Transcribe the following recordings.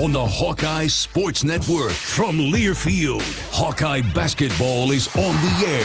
on the Hawkeye Sports Network. From Learfield, Hawkeye Basketball is on the air.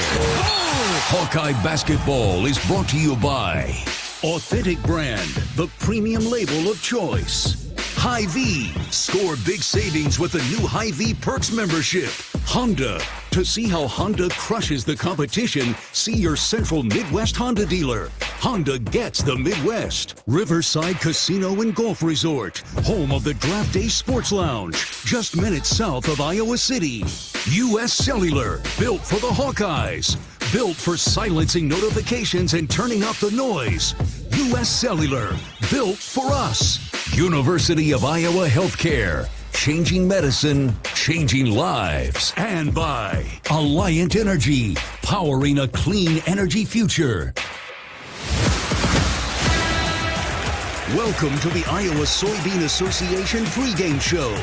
Hawkeye Basketball is brought to you by Authentic Brand, the premium label of choice. Hy-Vee, score big savings with the new Hy-Vee Perks membership. Honda, to see how Honda crushes the competition, see your Central Midwest Honda dealer. Honda gets the Midwest. Riverside Casino and Golf Resort, home of the Draft Day Sports Lounge, just minutes south of Iowa City. U.S. Cellular, built for the Hawkeyes. Built for silencing notifications and turning up the noise. U.S. Cellular, built for us. University of Iowa Healthcare, changing medicine, changing lives. And by Alliant Energy, powering a clean energy future. Welcome to the Iowa Soybean Association pregame show,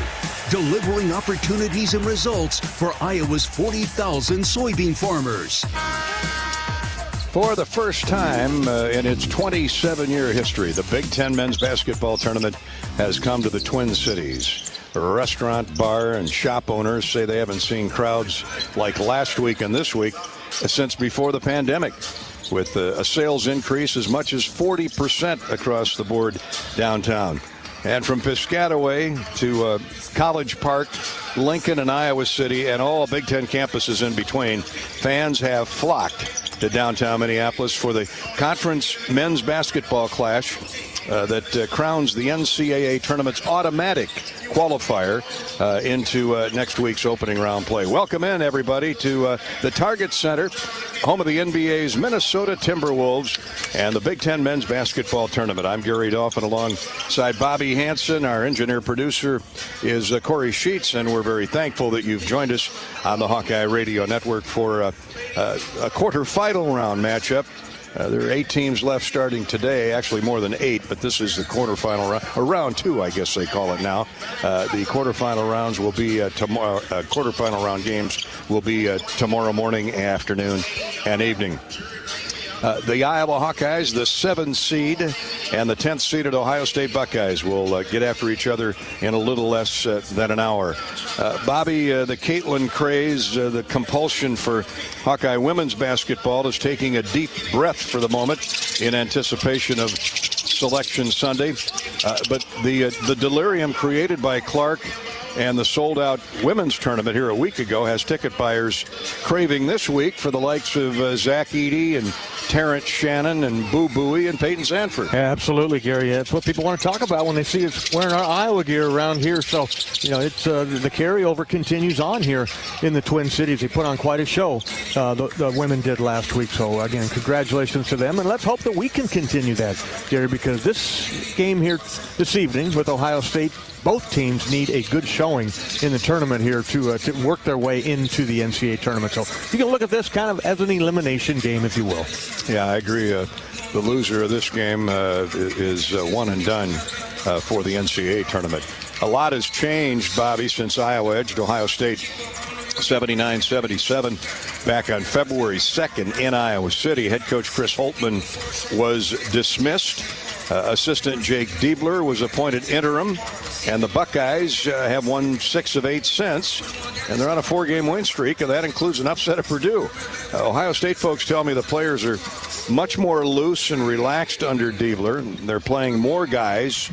delivering opportunities and results for Iowa's 40,000 soybean farmers. For the first time in its 27-year history, the Big Ten men's basketball tournament has come to the Twin Cities. Restaurant, bar, and shop owners say they haven't seen crowds like last week and this week since before the pandemic, with a sales increase as much as 40% across the board downtown. And from Piscataway to College Park, Lincoln, and Iowa City, and all Big Ten campuses in between, fans have flocked to downtown Minneapolis for the conference men's basketball clash that crowns the NCAA tournament's automatic qualifier into next week's opening round play. Welcome in, everybody, to the Target Center, home of the NBA's Minnesota Timberwolves and the Big Ten men's basketball tournament. I'm Gary Dolphin alongside Bobby Hansen. Our engineer-producer is Corey Sheets, and we're very thankful that you've joined us on the Hawkeye Radio Network for a quarterfinal round matchup. There are 8 teams left starting today, actually more than 8, but this is the quarterfinal round, or round 2, I guess they call it now. The quarterfinal rounds will be tomorrow. Quarterfinal round games will be tomorrow morning, afternoon, and evening. The Iowa Hawkeyes, the 7th seed, and the 10th seeded Ohio State Buckeyes will get after each other in a little less than an hour. Bobby, the Caitlin craze, the compulsion for Hawkeye women's basketball is taking a deep breath for the moment in anticipation of Selection Sunday. But the delirium created by Clark and the sold-out women's tournament here a week ago has ticket buyers craving this week for the likes of Zach Edey and Terrence Shannon and Boo Buie and Peyton Sanford. Yeah, absolutely, Gary. That's what people want to talk about when they see us wearing our Iowa gear around here. So, it's the carryover continues on here in the Twin Cities. They put on quite a show, the women did last week. So, again, congratulations to them. And let's hope that we can continue that, Gary, because this game here this evening with Ohio State, both teams need a good showing in the tournament here to work their way into the NCAA tournament. So you can look at this kind of as an elimination game, if you will. Yeah, I agree. The loser of this game is one and done for the NCAA tournament. A lot has changed, Bobby, since Iowa edged Ohio State 79-77 back on February 2nd in Iowa City. Head coach Chris Holtmann was dismissed. Assistant Jake Diebler was appointed interim. And the Buckeyes have won 6 of 8 since, and they're on a 4-game win streak, and that includes an upset of Purdue. Ohio State folks tell me the players are much more loose and relaxed under Diebler. They're playing more guys,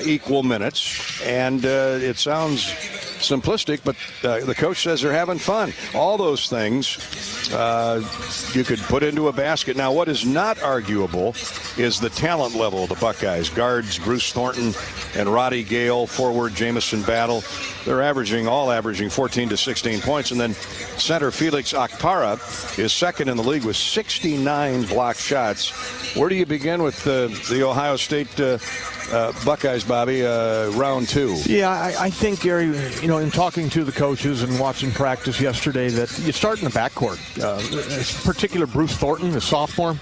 equal minutes, and it sounds simplistic, but the coach says they're having fun. All those things you could put into a basket. Now, what is not arguable is the talent level of the Buckeyes. Guards Bruce Thornton and Roddy Gale, forward Jamison Battle. They're all averaging 14 to 16 points. And then center Felix Akpara is second in the league with 69 block shots. Where do you begin with the Ohio State Buckeyes, Bobby, round 2? Yeah, I think, Gary, in talking to the coaches and watching practice yesterday, that you start in the backcourt. In particular, Bruce Thornton, the sophomore,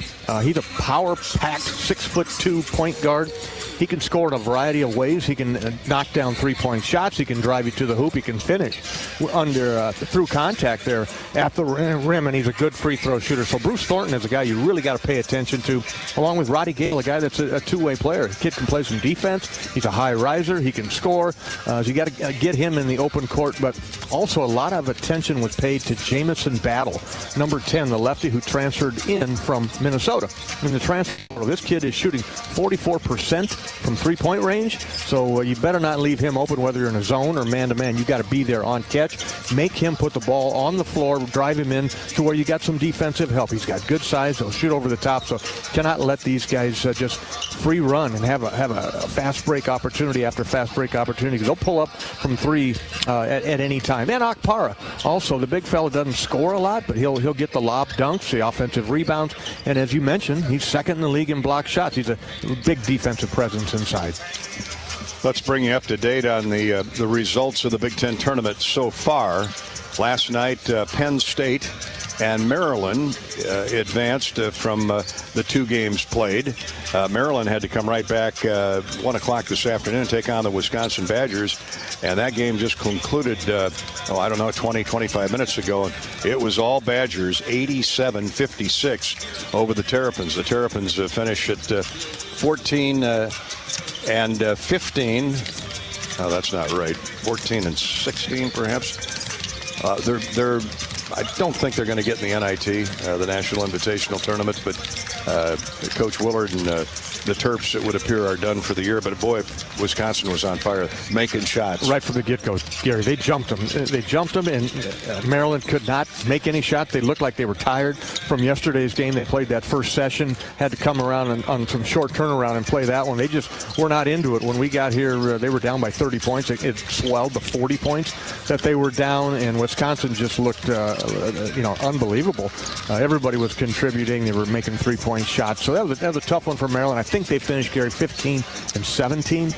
he's a power-packed 6'2" point guard. He can score in a variety of ways. He can knock down three-point shots. He can drive you to the hoop. He can finish through contact there at the rim, and he's a good free throw shooter. So Bruce Thornton is a guy you really got to pay attention to, along with Roddy Gale, a guy that's a two-way player. The kid can play some defense. He's a high riser. He can score. So you got to get him in the open court. But also a lot of attention was paid to Jamison Battle, number 10, the lefty who transferred in from Minnesota. In the transfer, this kid is shooting 44% from three-point range, so you better not leave him open, whether you're in a zone or man-to-man. You got to be there on catch. Make him put the ball on the floor, drive him in to where you got some defensive help. He's got good size. He'll shoot over the top, so cannot let these guys just free run and have a fast break opportunity after fast break opportunity. They'll pull up from three at any time. And Akpara, also, the big fella doesn't score a lot, but he'll get the lob dunks, the offensive rebounds, and as you mentioned, he's second in the league in block shots. He's a big defensive presence inside. Let's bring you up to date on the results of the Big Ten tournament so far. Last night, Penn State and Maryland advanced from the two games played. Maryland had to come right back 1 o'clock this afternoon and take on the Wisconsin Badgers. And that game just concluded, 20-25 minutes ago. It was all Badgers, 87-56 over the Terrapins. The Terrapins finish at 14 and 15. Oh, that's not right. 14 and 16, perhaps. I don't think they're going to get in the NIT, the National Invitational Tournament, but Coach Willard and the Terps, it would appear, are done for the year. But boy, Wisconsin was on fire, making shots right from the get-go. Gary, they jumped them. And Maryland could not make any shot. They looked like they were tired from yesterday's game. They played that first session, had to come around on some short turnaround and play that one. They just were not into it. When we got here, they were down by 30 points. It swelled to 40 points that they were down, and Wisconsin just looked, unbelievable. Everybody was contributing. They were making three-point shots. So that was a tough one for Maryland. I think they finished, Gary, 15 and 17.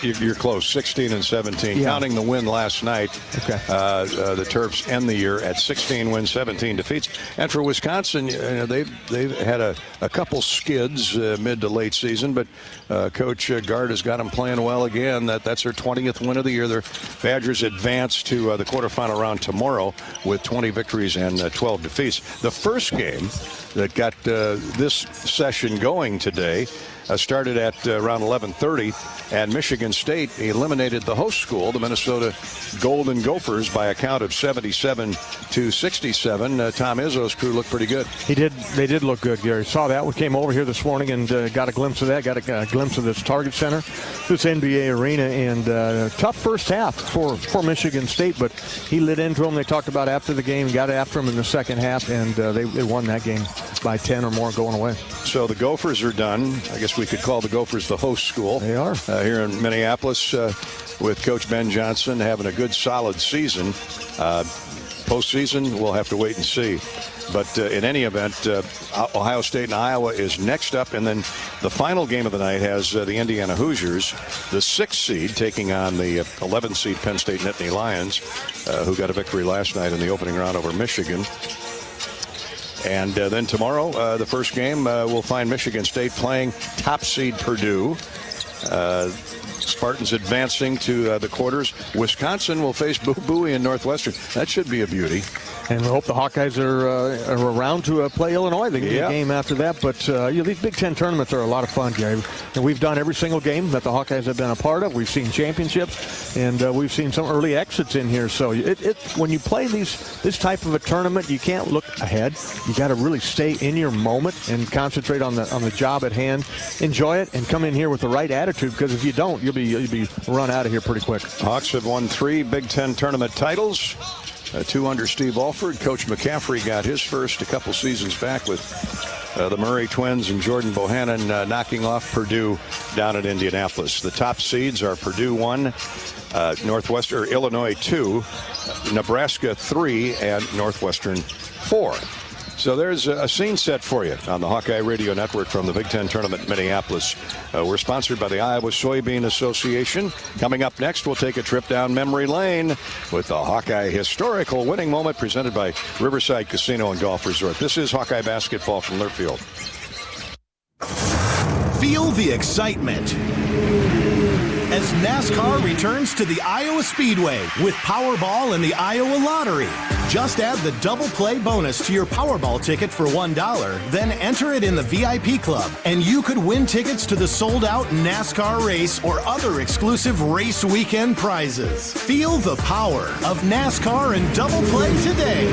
You're close, 16 and 17. Yeah. Counting the win last night, okay. The Terps end the year at 16 wins, 17 defeats. And for Wisconsin, they've had a couple skids mid to late season, but Coach Gard has got them playing well again. That's their 20th win of the year. Their Badgers advance to the quarterfinal round tomorrow with 20 victories and 12 defeats. The first game that got this session going today started at around 11:30, and Michigan State eliminated the host school, the Minnesota Golden Gophers, by a count of 77-67. Tom Izzo's crew looked pretty good. They did look good, Gary. Saw that. We came over here this morning and got a glimpse of that. Got a glimpse of this Target Center, this NBA arena, and tough first half for Michigan State, but he lit into them. They talked about after the game, got after them in the second half, and they won that game by 10 or more going away. So the Gophers are done. I guess we could call the Gophers the host school. They are. Here in Minneapolis with Coach Ben Johnson having a good, solid season. Postseason, we'll have to wait and see. But in any event, Ohio State and Iowa is next up. And then the final game of the night has the Indiana Hoosiers, the 6th seed, taking on the 11th seed Penn State Nittany Lions, who got a victory last night in the opening round over Michigan. And then tomorrow, the first game, will find Michigan State playing top seed Purdue. Spartans advancing to the quarters. Wisconsin will face Bowie and Northwestern. That should be a beauty. And we hope the Hawkeyes are around to play Illinois. They can get a game after that. But these Big Ten tournaments are a lot of fun, Gary. And we've done every single game that the Hawkeyes have been a part of. We've seen championships, and we've seen some early exits in here. So when you play this type of a tournament, you can't look ahead. You got to really stay in your moment and concentrate on the job at hand. Enjoy it and come in here with the right attitude, because if you don't, you'll be run out of here pretty quick. Hawks have won 3 Big Ten tournament titles. 2 under Steve Alford. Coach McCaffery got his first a couple seasons back with the Murray twins and Jordan Bohannon knocking off Purdue down at Indianapolis. The top seeds are Purdue 1, Illinois 2, Nebraska 3, and Northwestern 4. So there's a scene set for you on the Hawkeye Radio Network from the Big Ten Tournament in Minneapolis. We're sponsored by the Iowa Soybean Association. Coming up next, we'll take a trip down memory lane with the Hawkeye Historical Winning Moment presented by Riverside Casino and Golf Resort. This is Hawkeye basketball from Learfield. Feel the excitement as NASCAR returns to the Iowa Speedway with Powerball and the Iowa Lottery. Just add the double play bonus to your Powerball ticket for $1, then enter it in the VIP club, and you could win tickets to the sold-out NASCAR race or other exclusive race weekend prizes. Feel the power of NASCAR and double play today.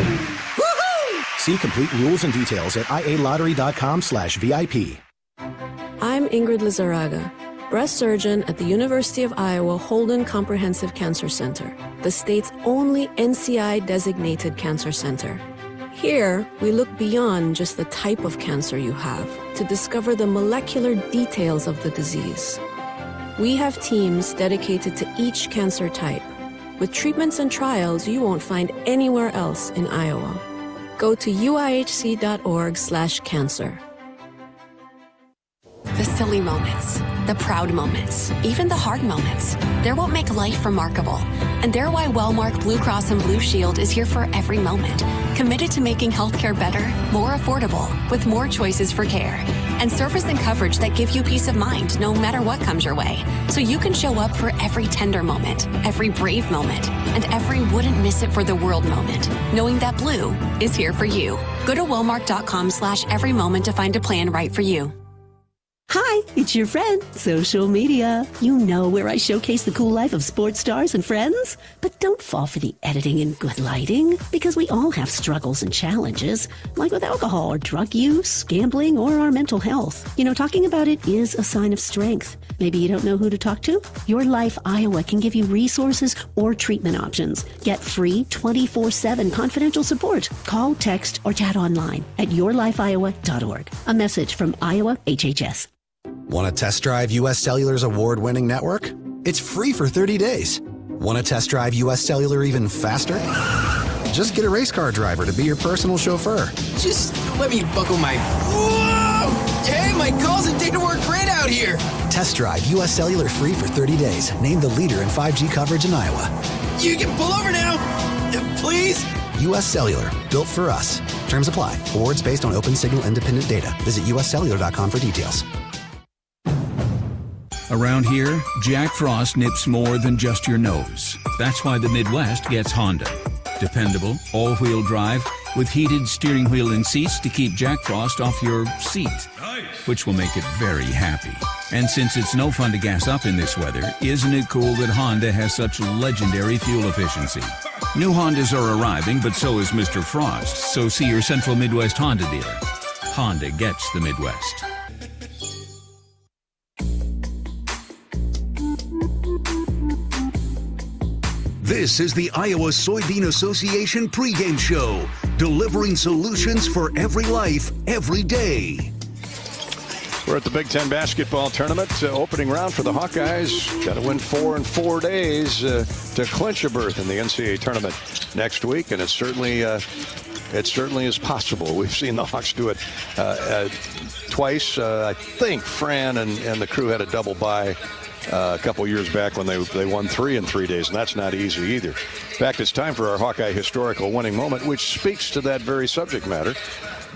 Woohoo! See complete rules and details at ialottery.com/VIP. I'm Ingrid Lizarraga, breast surgeon at the University of Iowa Holden Comprehensive Cancer Center, the state's only NCI-designated cancer center. Here, we look beyond just the type of cancer you have to discover the molecular details of the disease. We have teams dedicated to each cancer type, with treatments and trials you won't find anywhere else in Iowa. Go to uihc.org/cancer. The silly moments, the proud moments, even the hard moments. They're what make life remarkable. And they're why Wellmark Blue Cross and Blue Shield is here for every moment. Committed to making healthcare better, more affordable, with more choices for care. And service and coverage that give you peace of mind no matter what comes your way. So you can show up for every tender moment, every brave moment, and every wouldn't miss it for the world moment. Knowing that Blue is here for you. Go to Wellmark.com/every moment to find a plan right for you. Hi, it's your friend, social media. You know, where I showcase the cool life of sports stars and friends. But don't fall for the editing and good lighting, because we all have struggles and challenges, like with alcohol or drug use, gambling, or our mental health. You know, talking about it is a sign of strength. Maybe you don't know who to talk to? Your Life Iowa can give you resources or treatment options. Get free 24/7 confidential support. Call, text, or chat online at yourlifeiowa.org. A message from Iowa HHS. Want to test drive U.S. Cellular's award-winning network? It's free for 30 days. Want to test drive U.S. Cellular even faster? Just get a race car driver to be your personal chauffeur. Just let me buckle my... Whoa! Hey, my calls and data work great out here. Test drive U.S. Cellular free for 30 days. Named the leader in 5G coverage in Iowa. You can pull over now. Please? U.S. Cellular. Built for us. Terms apply. Awards based on open signal independent data. Visit uscellular.com for details. Around here, Jack Frost nips more than just your nose. That's why the Midwest gets Honda. Dependable, all-wheel drive, with heated steering wheel and seats to keep Jack Frost off your seat, which will make it very happy. And since it's no fun to gas up in this weather, isn't it cool that Honda has such legendary fuel efficiency? New Hondas are arriving, but so is Mr. Frost, so see your Central Midwest Honda dealer. Honda gets the Midwest. This is the Iowa Soybean Association pregame show, delivering solutions for every life, every day. We're at the Big Ten basketball tournament, opening round for the Hawkeyes. Got to win 4 in 4 days to clinch a berth in the NCAA tournament next week, and it certainly is possible. We've seen the Hawks do it twice. I think Fran and the crew had a double bye a couple years back when they won 3 in 3 days, and that's not easy either. In fact, it's time for our Hawkeye Historical Winning Moment, which speaks to that very subject matter.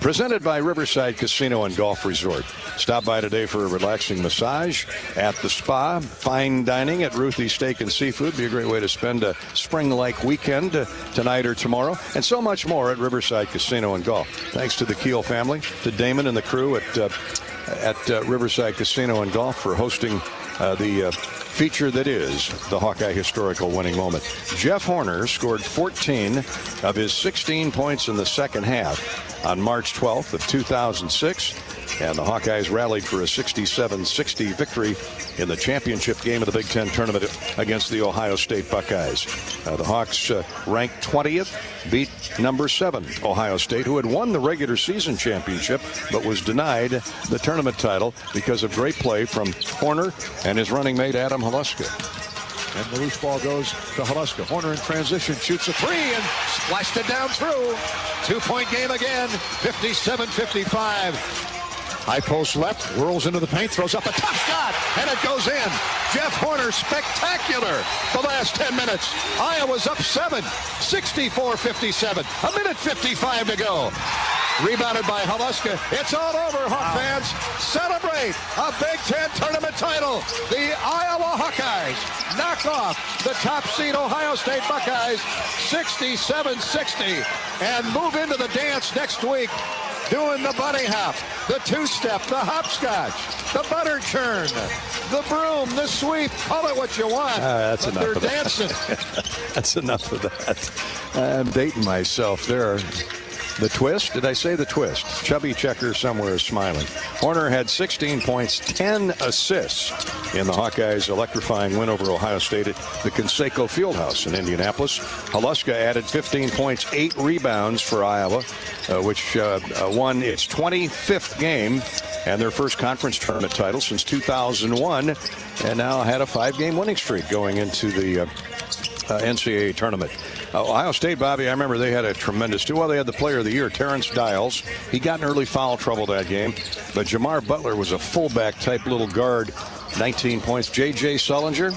Presented by Riverside Casino and Golf Resort. Stop by today for a relaxing massage at the spa. Fine dining at Ruthie's Steak and Seafood. Be a great way to spend a spring-like weekend tonight or tomorrow. And so much more at Riverside Casino and Golf. Thanks to the Keel family, to Damon and the crew at Riverside Casino and Golf for hosting the feature that is the Hawkeye Historical Winning Moment. Jeff Horner scored 14 of his 16 points in the second half on March 12th of 2006, and the Hawkeyes rallied for a 67-60 victory in the championship game of the Big Ten tournament against the Ohio State Buckeyes. The Hawks ranked 20th, beat number 7 Ohio State, who had won the regular season championship but was denied the tournament title because of great play from Horner and his running mate Adam Haluska. And the loose ball goes to Hawkeyes. Horner in transition, shoots a three and splashed it down through. 2-point game again, 57-55. High post left, whirls into the paint, throws up a tough shot, and it goes in. Jeff Horner, spectacular the last 10 minutes. Iowa's up 7, 64-57. A minute 55 to go. Rebounded by Hawkeyes. It's all over, Hawk fans. Celebrate a Big Ten tournament title. The Iowa Hawkeyes knock off the top seed Ohio State Buckeyes 67-60 and move into the dance next week. Doing the bunny hop, the two-step, the hopscotch, the butter churn, the broom, the sweep, call it what you want. That's enough they're of that. dancing. That's enough of that. I'm dating myself there. The twist? Did I say the twist? Chubby Checker somewhere is smiling. Horner had 16 points, 10 assists in the Hawkeyes' electrifying win over Ohio State at the Conseco Fieldhouse in Indianapolis. Hawkeyes added 15 points, 8 rebounds for Iowa, which won its 25th game and their first conference tournament title since 2001, and now had a 5-game winning streak going into the NCAA tournament. Ohio State, Bobby, I remember they had a tremendous they had the player of the year, Terrence Dials. He got in early foul trouble that game, but Jamar Butler was a fullback type little guard, 19 points. J.J. Sullinger,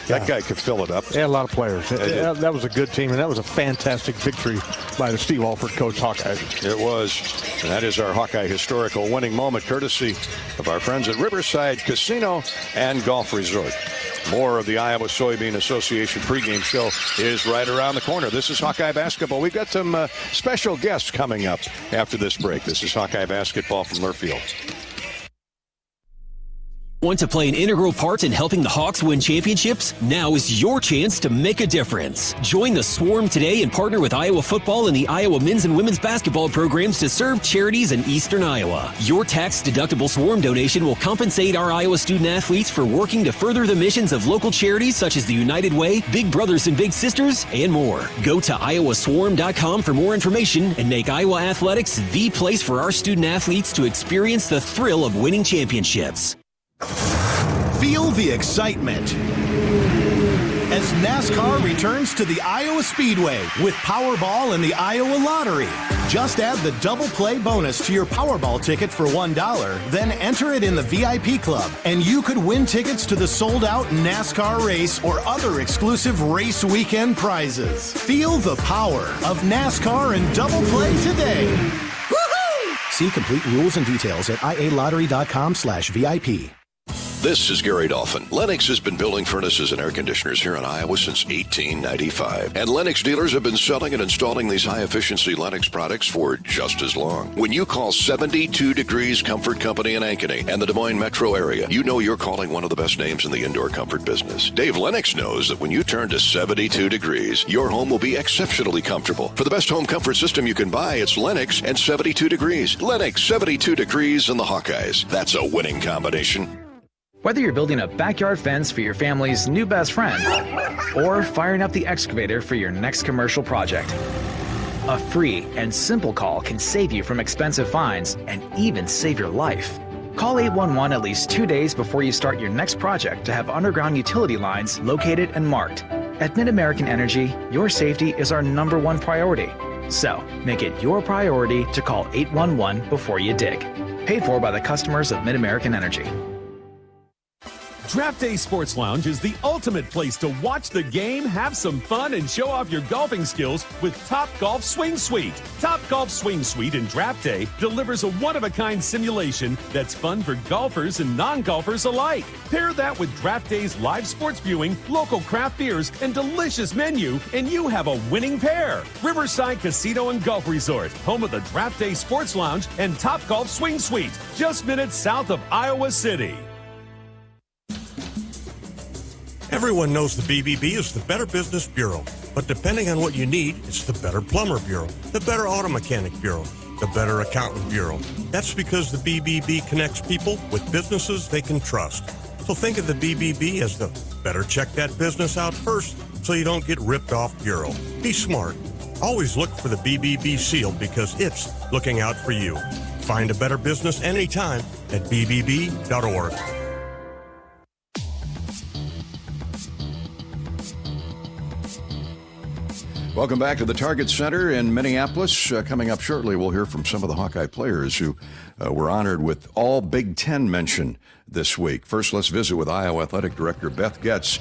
that guy could fill it up. They had a lot of players. That was a good team, and that was a fantastic victory by the Steve Alford coach Hawkeyes. It was. And that is our Hawkeye historical winning moment, courtesy of our friends at Riverside Casino and Golf Resort. More of the Iowa Soybean Association pregame show is right around the corner. This is Hawkeye basketball. We've got some special guests coming up after this break. This is Hawkeye basketball from Learfield. Want to play an integral part in helping the Hawks win championships? Now is your chance to make a difference. Join the Swarm today and partner with Iowa football and the Iowa men's and women's basketball programs to serve charities in eastern Iowa. Your tax-deductible Swarm donation will compensate our Iowa student athletes for working to further the missions of local charities such as the United Way, Big Brothers and Big Sisters, and more. Go to iowaswarm.com for more information and make Iowa athletics the place for our student athletes to experience the thrill of winning championships. Feel the excitement as NASCAR returns to the Iowa Speedway with Powerball and the Iowa Lottery. Just add the double play bonus to your Powerball ticket for $1, then enter it in the VIP club, and you could win tickets to the sold-out NASCAR race or other exclusive race weekend prizes. Feel the power of NASCAR and double play today. Woohoo! See complete rules and details at ialottery.com/VIP. This is Gary Dolphin. Lennox has been building furnaces and air conditioners here in Iowa since 1895. And Lennox dealers have been selling and installing these high-efficiency Lennox products for just as long. When you call 72 Degrees Comfort Company in Ankeny and the Des Moines metro area, you know you're calling one of the best names in the indoor comfort business. Dave Lennox knows that when you turn to 72 degrees, your home will be exceptionally comfortable. For the best home comfort system you can buy, it's Lennox and 72 degrees. Lennox, 72 degrees, and the Hawkeyes. That's a winning combination. Whether you're building a backyard fence for your family's new best friend or firing up the excavator for your next commercial project, a free and simple call can save you from expensive fines and even save your life. Call 811 at least 2 days before you start your next project to have underground utility lines located and marked. At Mid-American Energy, your safety is our #1 priority. So, make it your priority to call 811 before you dig. Paid for by the customers of Mid-American Energy. Draft Day Sports Lounge is the ultimate place to watch the game, have some fun, and show off your golfing skills with Top Golf Swing Suite. Top Golf Swing Suite in Draft Day delivers a one-of-a-kind simulation that's fun for golfers and non-golfers alike. Pair that with Draft Day's live sports viewing, local craft beers, and delicious menu, and you have a winning pair. Riverside Casino and Golf Resort, home of the Draft Day Sports Lounge and Top Golf Swing Suite, just minutes south of Iowa City. Everyone knows the BBB is the Better Business Bureau, but depending on what you need, it's the Better Plumber Bureau, the Better Auto Mechanic Bureau, the Better Accountant Bureau. That's because the BBB connects people with businesses they can trust. So think of the BBB as the better check that business out first so you don't get ripped off bureau. Be smart. Always look for the BBB seal because it's looking out for you. Find a better business anytime at bbb.org. Welcome back to the Target Center in Minneapolis. Coming up shortly, we'll hear from some of the Hawkeye players who were honored with all Big Ten mention this week. First, let's visit with Iowa Athletic Director Beth Getz.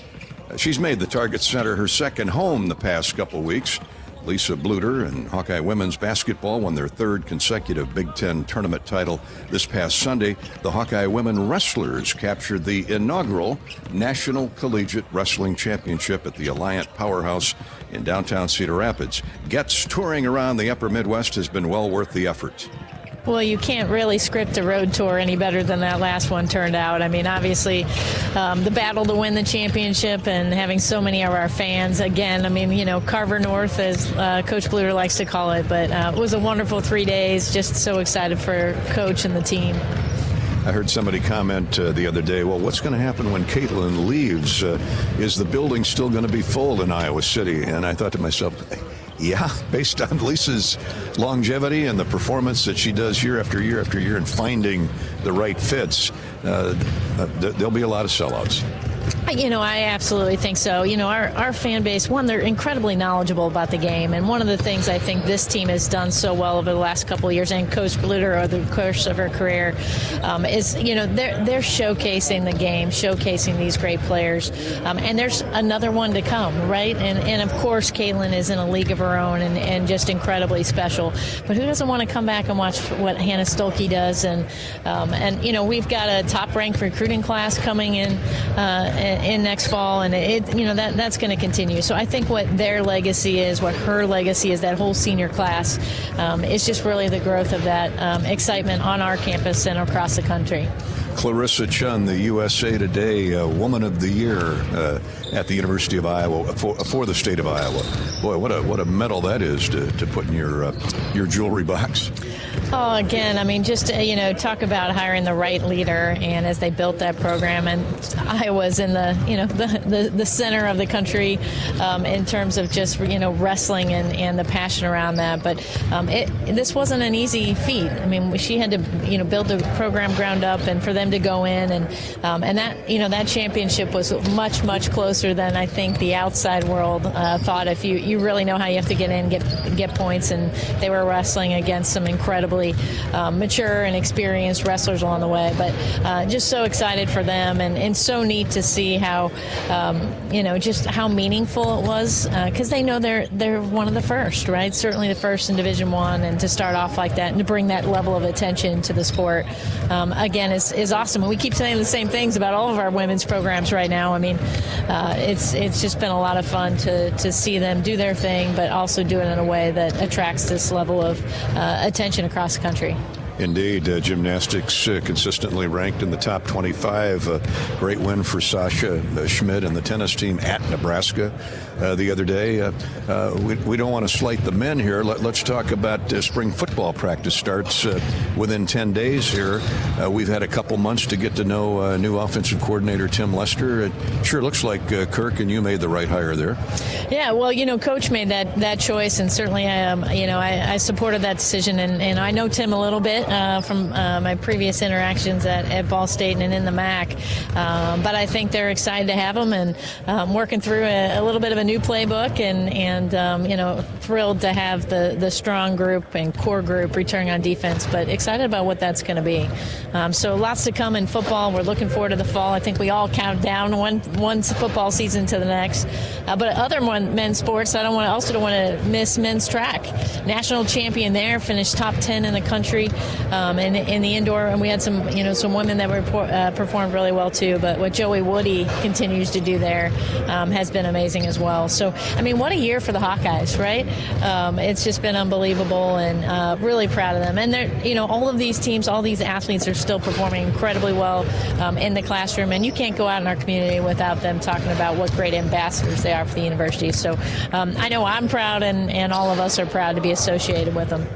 She's made the Target Center her second home the past couple weeks. Lisa Bluter and Hawkeye women's basketball won their third consecutive Big Ten tournament title this past Sunday. The Hawkeye women wrestlers captured the inaugural National Collegiate Wrestling Championship at the Alliant Powerhouse in downtown Cedar Rapids. Getz touring around the upper Midwest has been well worth the effort. Well, you can't really script a road tour any better than that last one turned out. I mean, obviously, the battle to win the championship and having so many of our fans, again, I mean, you know, Carver North, as Coach Bluter likes to call it, but it was a wonderful 3 days. Just so excited for Coach and the team. I heard somebody comment the other day, well, what's going to happen when Caitlin leaves? Is the building still going to be full in Iowa City? And I thought to myself, yeah, based on Lisa's longevity and the performance that she does year after year after year and finding the right fits, there'll be a lot of sellouts. You know, I absolutely think so. You know, our fan base, one, they're incredibly knowledgeable about the game. And one of the things I think this team has done so well over the last couple of years, and Coach Bluter over the course of her career, is, you know, they're showcasing the game, showcasing these great players. And there's another one to come, right? And of course, Caitlin is in a league of her own and just incredibly special. But who doesn't want to come back and watch what Hannah Stolke does? And you know, we've got a top-ranked recruiting class coming in next fall, and that's going to continue. So I think what their legacy is, what her legacy is, that whole senior class, is just really the growth of that excitement on our campus and across the country. Clarissa Chun, the USA Today Woman of the Year at the University of Iowa for the state of Iowa. Boy, what a medal that is to put in your jewelry box. Oh, again, I mean, just, you know, talk about hiring the right leader, and as they built that program, and Iowa's in the, you know, the center of the country in terms of just, you know, wrestling and the passion around that. But this wasn't an easy feat. I mean, she had to, you know, build the program ground up, and for them to go in and that, you know, that championship was much, much closer than I think the outside world thought. If you really know how you have to get in, get points, and they were wrestling against some incredibly mature and experienced wrestlers along the way. But just so excited for them, and so neat to see how, you know, just how meaningful it was, because they know they're one of the first, right? Certainly the first in Division I, and to start off like that and to bring that level of attention to the sport, again, is awesome. And we keep saying the same things about all of our women's programs right now. I mean, it's just been a lot of fun to see them do their thing, but also do it in a way that attracts this level of attention across the country. Indeed, gymnastics consistently ranked in the top 25. Great win for Sasha Schmidt and the tennis team at Nebraska the other day. We don't want to slight the men here. Let's talk about spring football practice starts within 10 days here. We've had a couple months to get to know new offensive coordinator Tim Lester. It sure looks like Kirk and you made the right hire there. Yeah, well, you know, Coach made that choice, and certainly, you know, I supported that decision, and I know Tim a little bit from my previous interactions at Ball State and in the MAC. But I think they're excited to have him, and working through a little bit of a new playbook, and you know, thrilled to have the strong group and core group returning on defense, but excited about what that's going to be. So lots to come in football. We're looking forward to the fall. I think we all count down one football season to the next. But other men's sports, I don't want to miss men's track. National champion there, finished top 10 in the country. In the indoor, and we had some women that performed really well too. But what Joey Woody continues to do there has been amazing as well. So, I mean, what a year for the Hawkeyes, right? It's just been unbelievable, and really proud of them. And they're, you know, all of these teams, all these athletes are still performing incredibly well in the classroom, and you can't go out in our community without them talking about what great ambassadors they are for the university. So I know I'm proud, and all of us are proud to be associated with them.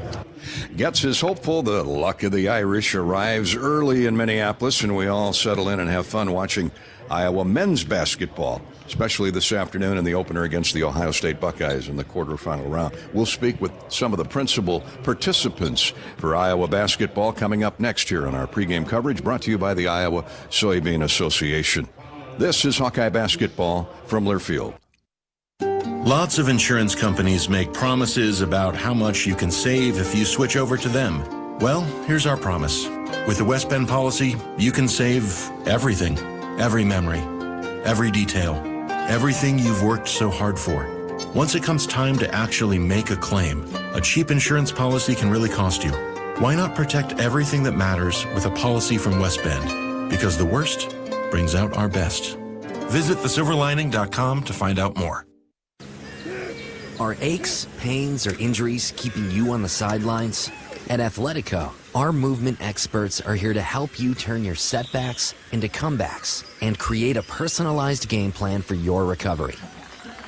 Getz is hopeful the luck of the Irish arrives early in Minneapolis, and we all settle in and have fun watching Iowa men's basketball, especially this afternoon in the opener against the Ohio State Buckeyes in the quarterfinal round. We'll speak with some of the principal participants for Iowa basketball coming up next here on our pregame coverage, brought to you by the Iowa Soybean Association. This is Hawkeye basketball from Learfield. Lots of insurance companies make promises about how much you can save if you switch over to them. Well, here's our promise. With the West Bend policy, you can save everything. Every memory, every detail, everything you've worked so hard for. Once it comes time to actually make a claim, a cheap insurance policy can really cost you. Why not protect everything that matters with a policy from West Bend? Because the worst brings out our best. Visit thesilverlining.com to find out more. Are aches, pains, or injuries keeping you on the sidelines? At Athletico, our movement experts are here to help you turn your setbacks into comebacks and create a personalized game plan for your recovery.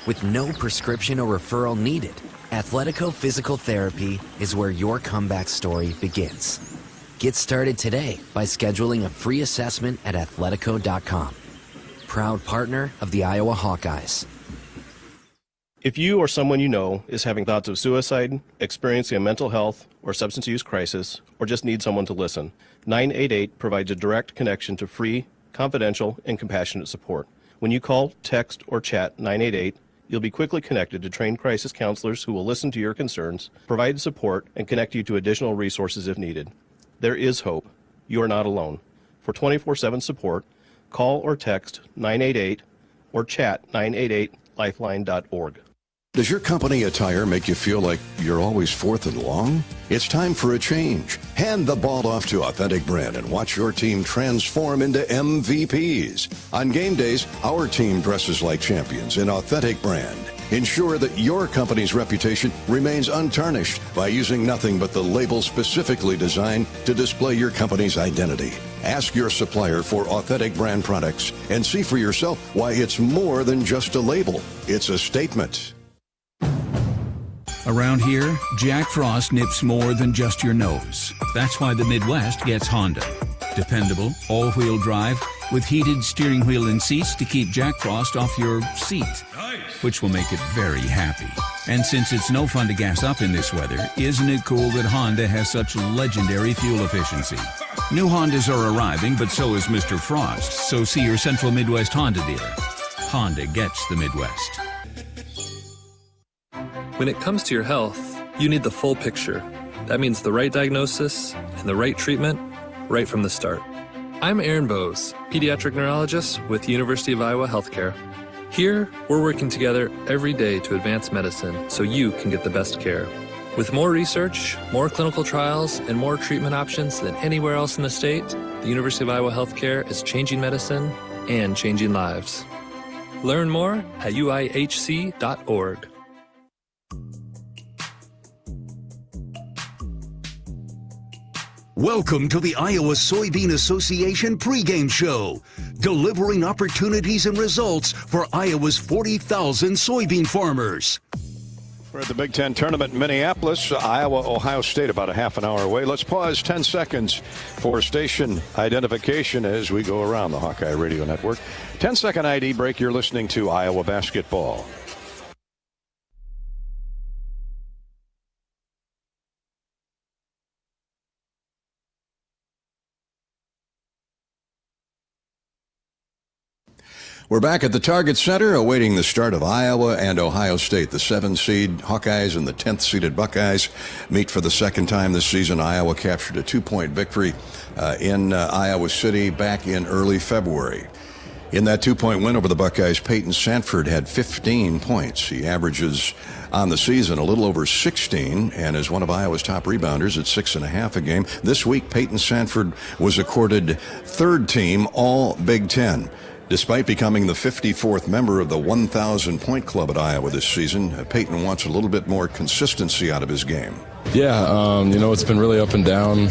With no prescription or referral needed, Athletico Physical Therapy is where your comeback story begins. Get started today by scheduling a free assessment at athletico.com. Proud partner of the Iowa Hawkeyes. If you or someone you know is having thoughts of suicide, experiencing a mental health or substance use crisis, or just need someone to listen, 988 provides a direct connection to free, confidential, and compassionate support. When you call, text, or chat 988, you'll be quickly connected to trained crisis counselors who will listen to your concerns, provide support, and connect you to additional resources if needed. There is hope. You are not alone. For 24/7 support, call or text 988 or chat 988lifeline.org. Does your company attire make you feel like you're always fourth and long? It's time for a change. Hand the ball off to Authentic Brand and watch your team transform into MVPs. On game days, our team dresses like champions in Authentic Brand. Ensure that your company's reputation remains untarnished by using nothing but the label specifically designed to display your company's identity. Ask your supplier for Authentic Brand products and see for yourself why it's more than just a label. It's a statement. Around here, Jack Frost nips more than just your nose. That's why the Midwest gets Honda. Dependable, all-wheel drive, with heated steering wheel and seats to keep Jack Frost off your seat, which will make it very happy. And since it's no fun to gas up in this weather, isn't it cool that Honda has such legendary fuel efficiency? New Hondas are arriving, but so is Mr. Frost, so see your Central Midwest Honda dealer. Honda gets the Midwest. When it comes to your health, you need the full picture. That means the right diagnosis and the right treatment right from the start. I'm Aaron Bose, pediatric neurologist with University of Iowa Healthcare. Here, we're working together every day to advance medicine so you can get the best care. With more research, more clinical trials, and more treatment options than anywhere else in the state, the University of Iowa Healthcare is changing medicine and changing lives. Learn more at uihc.org. Welcome to the Iowa Soybean Association pregame show, delivering opportunities and results for Iowa's 40,000 soybean farmers. We're at the Big Ten tournament in Minneapolis, Iowa, Ohio State, about a half an hour away. Let's pause 10 seconds for station identification as we go around the Hawkeye Radio Network. 10-second ID break. You're listening to Iowa basketball. We're back at the Target Center awaiting the start of Iowa and Ohio State. The 7-seed Hawkeyes and the 10th-seeded Buckeyes meet for the second time this season. Iowa captured a 2-point victory in Iowa City back in early February. In that 2-point win over the Buckeyes, Peyton Sanford had 15 points. He averages on the season a little over 16 and is one of Iowa's top rebounders at 6.5 a game. This week, Peyton Sanford was accorded third team All Big Ten. Despite becoming the 54th member of the 1,000-point club at Iowa this season, Peyton wants a little bit more consistency out of his game. Yeah, it's been really up and down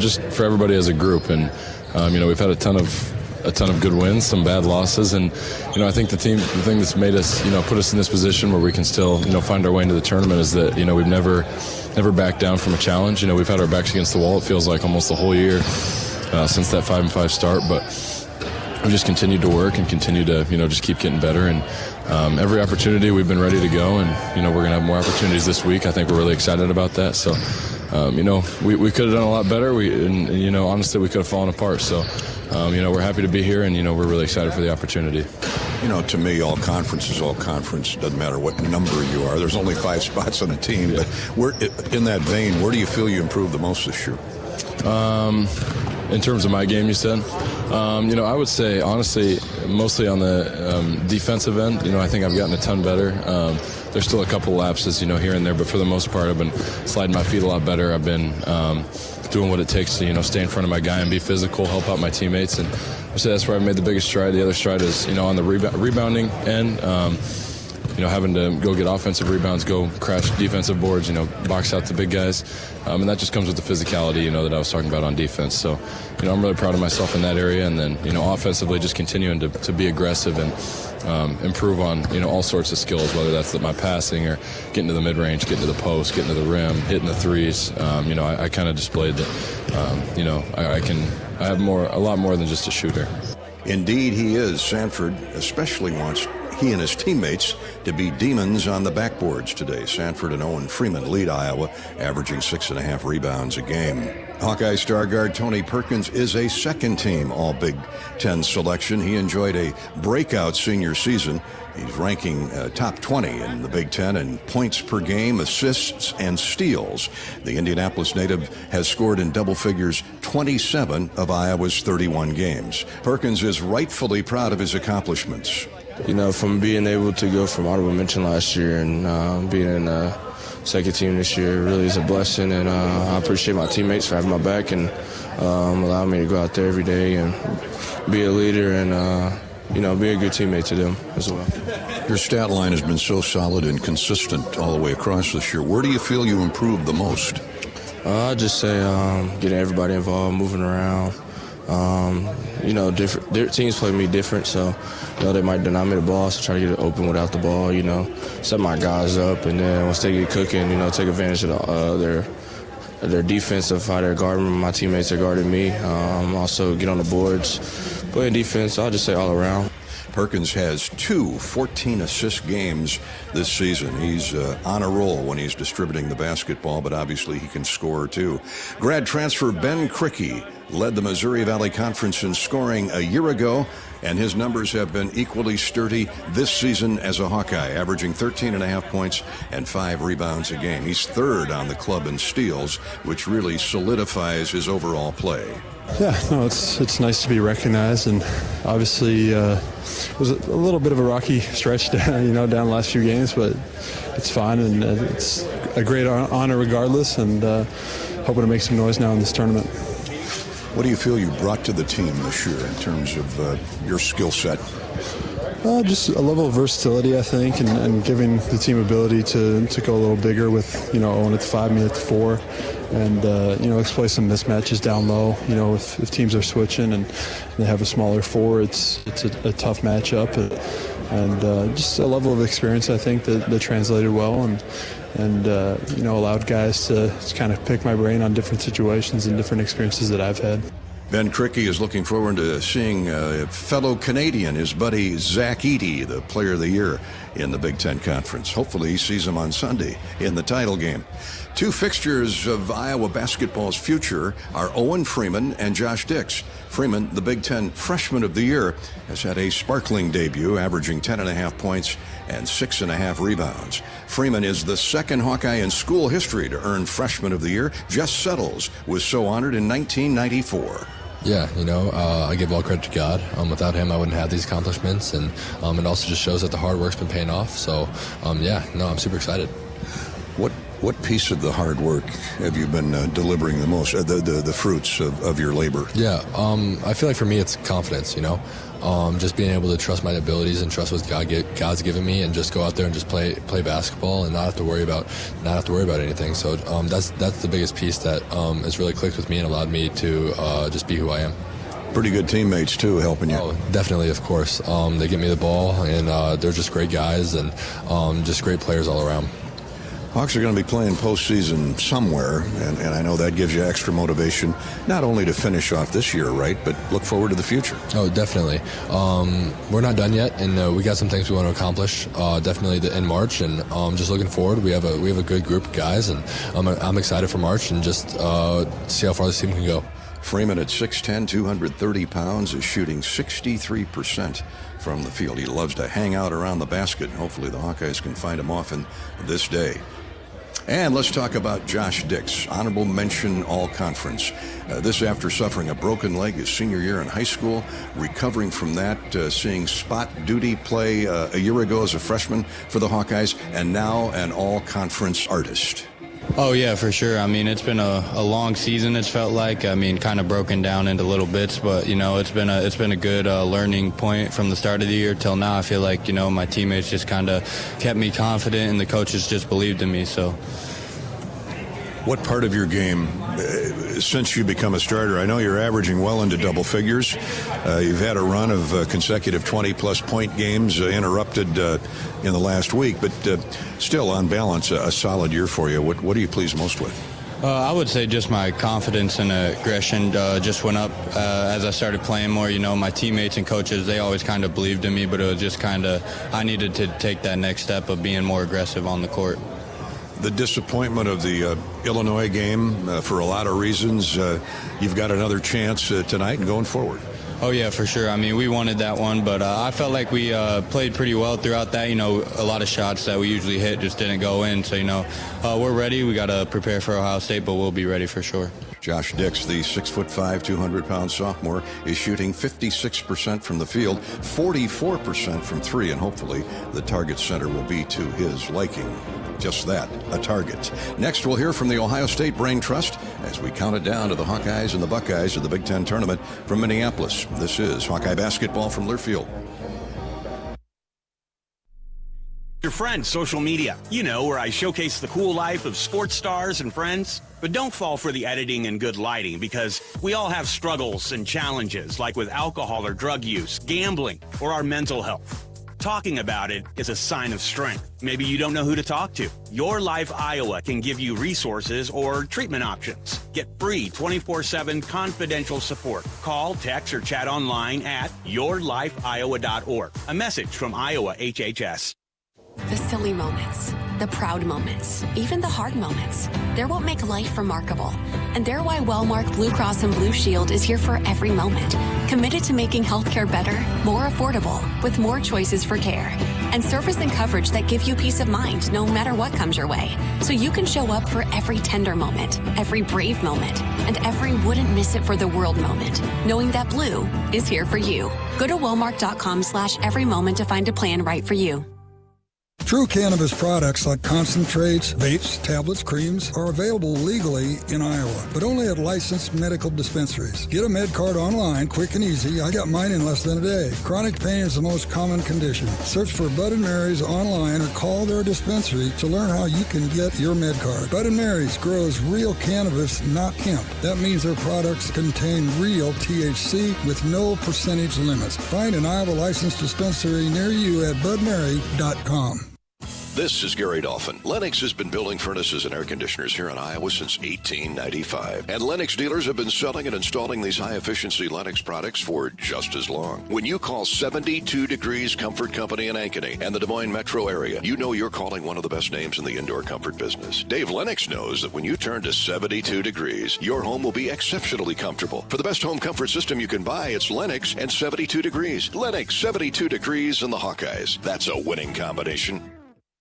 just for everybody as a group. And, we've had a ton of good wins, some bad losses. And, I think the thing that's made us, put us in this position where we can still, find our way into the tournament is that, we've never backed down from a challenge. We've had our backs against the wall, it feels like, almost the whole year since that 5-5 start. But we just continued to work and continue to, just keep getting better. And every opportunity we've been ready to go. And, we're going to have more opportunities this week. I think we're really excited about that. So, we could have done a lot better. Honestly, we could have fallen apart. So, we're happy to be here, and we're really excited for the opportunity. To me, all conference is all conference. Doesn't matter what number you are. There's only 5 spots on a team. But in that vein, where do you feel you improved the most this year? In terms of my game, you said? I would say, honestly, mostly on the defensive end. I think I've gotten a ton better. There's still a couple lapses, here and there, but for the most part, I've been sliding my feet a lot better. I've been doing what it takes to, stay in front of my guy and be physical, help out my teammates. And I'd say that's where I've made the biggest stride. The other stride is, on the rebounding end. Having to go get offensive rebounds, go crash defensive boards, box out the big guys. And that just comes with the physicality, that I was talking about on defense. So, I'm really proud of myself in that area. And then, offensively just continuing to be aggressive and improve on, all sorts of skills, whether that's my passing or getting to the mid-range, getting to the post, getting to the rim, hitting the threes. I kind of displayed that, I have a lot more than just a shooter. Indeed, he is. Sanford especially wants he and his teammates to be demons on the backboards today. Sanford and Owen Freeman lead Iowa, averaging 6.5 rebounds a game. Hawkeye star guard Tony Perkins is a second-team All-Big Ten selection. He enjoyed a breakout senior season. He's ranking top 20 in the Big Ten in points per game, assists, and steals. The Indianapolis native has scored in double figures 27 of Iowa's 31 games. Perkins is rightfully proud of his accomplishments. From being able to go from honorable mention last year and being in the second team this year really is a blessing, and I appreciate my teammates for having my back and allowing me to go out there every day and be a leader and be a good teammate to them as well. Your stat line has been so solid and consistent all the way across this year. Where do you feel you improved the most? I'd just say getting everybody involved, moving around. Different teams play me different, so they might deny me the ball, so try to get it open without the ball. Set my guys up, and then once they get cooking, take advantage of their defensive how they're guarding my teammates are guarding me. Also get on the boards, playing defense. I'll just say all around. Perkins has 2 14-assist games this season. He's on a roll when he's distributing the basketball, but obviously he can score too. Grad transfer Ben Krikke led the Missouri Valley Conference in scoring a year ago, and his numbers have been equally sturdy this season as a Hawkeye, averaging 13.5 points and 5 rebounds a game. He's third on the club in steals, which really solidifies his overall play. Yeah, no, it's nice to be recognized, and obviously it was a little bit of a rocky stretch down the last few games, but it's fine, and it's a great honor regardless, and hoping to make some noise now in this tournament. What do you feel you brought to the team this year in terms of your skill set? Just a level of versatility, I think, and giving the team ability to go a little bigger with, Owen at the 5, me at the 4, and, exploit some mismatches down low. If teams are switching and they have a smaller 4, it's a tough matchup, and just a level of experience, I think, that translated well and allowed guys to kind of pick my brain on different situations and different experiences that I've had. Ben Krikke is looking forward to seeing fellow Canadian, his buddy Zach Edey, the Player of the Year in the Big Ten Conference. Hopefully he sees him on Sunday in the title game. 2 fixtures of Iowa basketball's future are Owen Freeman and Josh Dix. Freeman, the Big Ten Freshman of the Year, has had a sparkling debut, averaging 10.5 points and 6.5 rebounds. Freeman is the second Hawkeye in school history to earn Freshman of the Year. Jess Settles was so honored in 1994. Yeah, I give all credit to God. Without him, I wouldn't have these accomplishments, and it also just shows that the hard work's been paying off. So, I'm super excited. What piece of the hard work have you been delivering the most, the fruits of your labor? Yeah, I feel like for me it's confidence, just being able to trust my abilities and trust what God's given me, and just go out there and just play basketball and not have to worry about anything. So that's the biggest piece that has really clicked with me and allowed me to just be who I am. Pretty good teammates too, helping you. Oh, definitely, of course. They give me the ball, and they're just great guys and just great players all around. Hawks are going to be playing postseason somewhere, and I know that gives you extra motivation, not only to finish off this year, right, but look forward to the future. Oh, definitely. We're not done yet, and we got some things we want to accomplish, definitely in March, and just looking forward. We have a good group of guys, and I'm excited for March and just see how far this team can go. Freeman at 6'10", 230 pounds, is shooting 63% from the field. He loves to hang out around the basket. Hopefully the Hawkeyes can find him often this day. And let's talk about Josh Dix, honorable mention all-conference. This after suffering a broken leg his senior year in high school, recovering from that, seeing spot duty play a year ago as a freshman for the Hawkeyes, and now an all-conference artist. Oh, yeah, for sure. I mean, it's been a long season, it's felt like. I mean, kind of broken down into little bits, but, you know, it's been a good learning point from the start of the year till now. I feel like, you know, my teammates just kind of kept me confident and the coaches just believed in me, so. What part of your game, since you become a starter, I know you're averaging well into double figures. You've had a run of consecutive 20-plus point games interrupted in the last week, but still, on balance, a solid year for you. What are you pleased most with? I would say just my confidence and aggression just went up as I started playing more. You know, my teammates and coaches, they always kind of believed in me, but it was just kind of, I needed to take that next step of being more aggressive on the court. The disappointment of the Illinois game for a lot of reasons. You've got another chance tonight and going forward. Oh, yeah, for sure. I mean, we wanted that one, but I felt like we played pretty well throughout that. You know, a lot of shots that we usually hit just didn't go in. So, you know, we're ready. We got to prepare for Ohio State, but we'll be ready for sure. Josh Dix, the 6'5", 200-pound sophomore, is shooting 56% from the field, 44% from three, and hopefully the target center will be to his liking. Just that, a target. Next, we'll hear from the Ohio State Brain Trust as we count it down to the Hawkeyes and the Buckeyes of the Big Ten tournament from Minneapolis. This is Hawkeye basketball from Learfield. Your friends, social media. You know, where I showcase the cool life of sports stars and friends. But don't fall for the editing and good lighting, because we all have struggles and challenges, like with alcohol or drug use, gambling, or our mental health. Talking about it is a sign of strength. Maybe you don't know who to talk to. Your Life Iowa can give you resources or treatment options. Get free 24/7 confidential support. Call, text, or chat online at yourlifeiowa.org. A message from Iowa HHS. The silly moments, the proud moments, even the hard moments. They're what make life remarkable. And they're why Wellmark Blue Cross and Blue Shield is here for every moment. Committed to making healthcare better, more affordable, with more choices for care. And service and coverage that give you peace of mind no matter what comes your way. So you can show up for every tender moment, every brave moment, and every wouldn't miss it for the world moment, knowing that Blue is here for you. Go to Wellmark.com/every moment to find a plan right for you. True cannabis products like concentrates, vapes, tablets, creams are available legally in Iowa, but only at licensed medical dispensaries. Get a med card online, quick and easy. I got mine in less than a day. Chronic pain is the most common condition. Search for Bud & Mary's online or call their dispensary to learn how you can get your med card. Bud & Mary's grows real cannabis, not hemp. That means their products contain real THC with no percentage limits. Find an Iowa licensed dispensary near you at budmary.com. This is Gary Dolphin. Lennox has been building furnaces and air conditioners here in Iowa since 1895. And Lennox dealers have been selling and installing these high-efficiency Lennox products for just as long. When you call 72 Degrees Comfort Company in Ankeny and the Des Moines metro area, you know you're calling one of the best names in the indoor comfort business. Dave Lennox knows that when you turn to 72 Degrees, your home will be exceptionally comfortable. For the best home comfort system you can buy, it's Lennox and 72 Degrees. Lennox, 72 Degrees, and the Hawkeyes. That's a winning combination.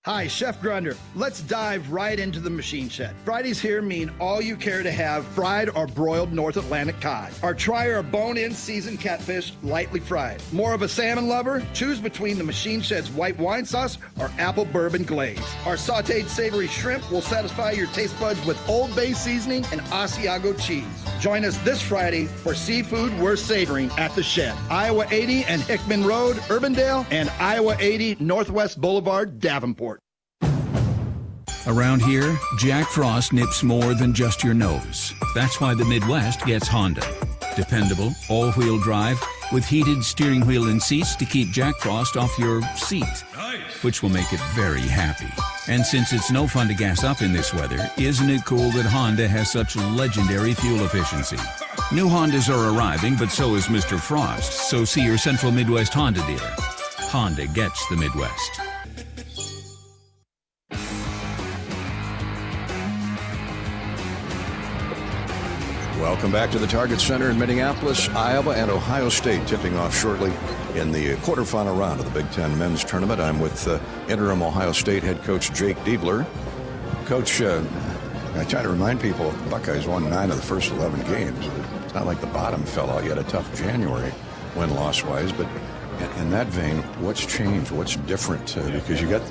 Hi, Chef Grunder. Let's dive right into the machine shed. Fridays here mean all you care to have fried or broiled North Atlantic cod. Or try our bone-in seasoned catfish, lightly fried. More of a salmon lover? Choose between the machine shed's white wine sauce or apple bourbon glaze. Our sauteed savory shrimp will satisfy your taste buds with Old Bay seasoning and Asiago cheese. Join us this Friday for seafood worth savoring at the Shed. Iowa 80 and Hickman Road, Urbandale, and Iowa 80 Northwest Boulevard, Davenport. Around here, Jack Frost nips more than just your nose. That's why the Midwest gets Honda. Dependable, all-wheel drive, with heated steering wheel and seats to keep Jack Frost off your seat. Nice. Which will make it very happy. And since it's no fun to gas up in this weather, isn't it cool that Honda has such legendary fuel efficiency? New Hondas are arriving, but so is Mr. Frost, so see your Central Midwest Honda dealer. Honda gets the Midwest. Welcome back to the Target Center in Minneapolis. Iowa and Ohio State tipping off shortly in the quarterfinal round of the Big Ten men's tournament. I'm with interim Ohio State head coach Jake Diebler. Coach, I try to remind people the Buckeyes won 9 of the first 11 games. It's not like the bottom fell out. You had a tough January win-loss-wise, but in that vein, what's changed? What's different? Because you got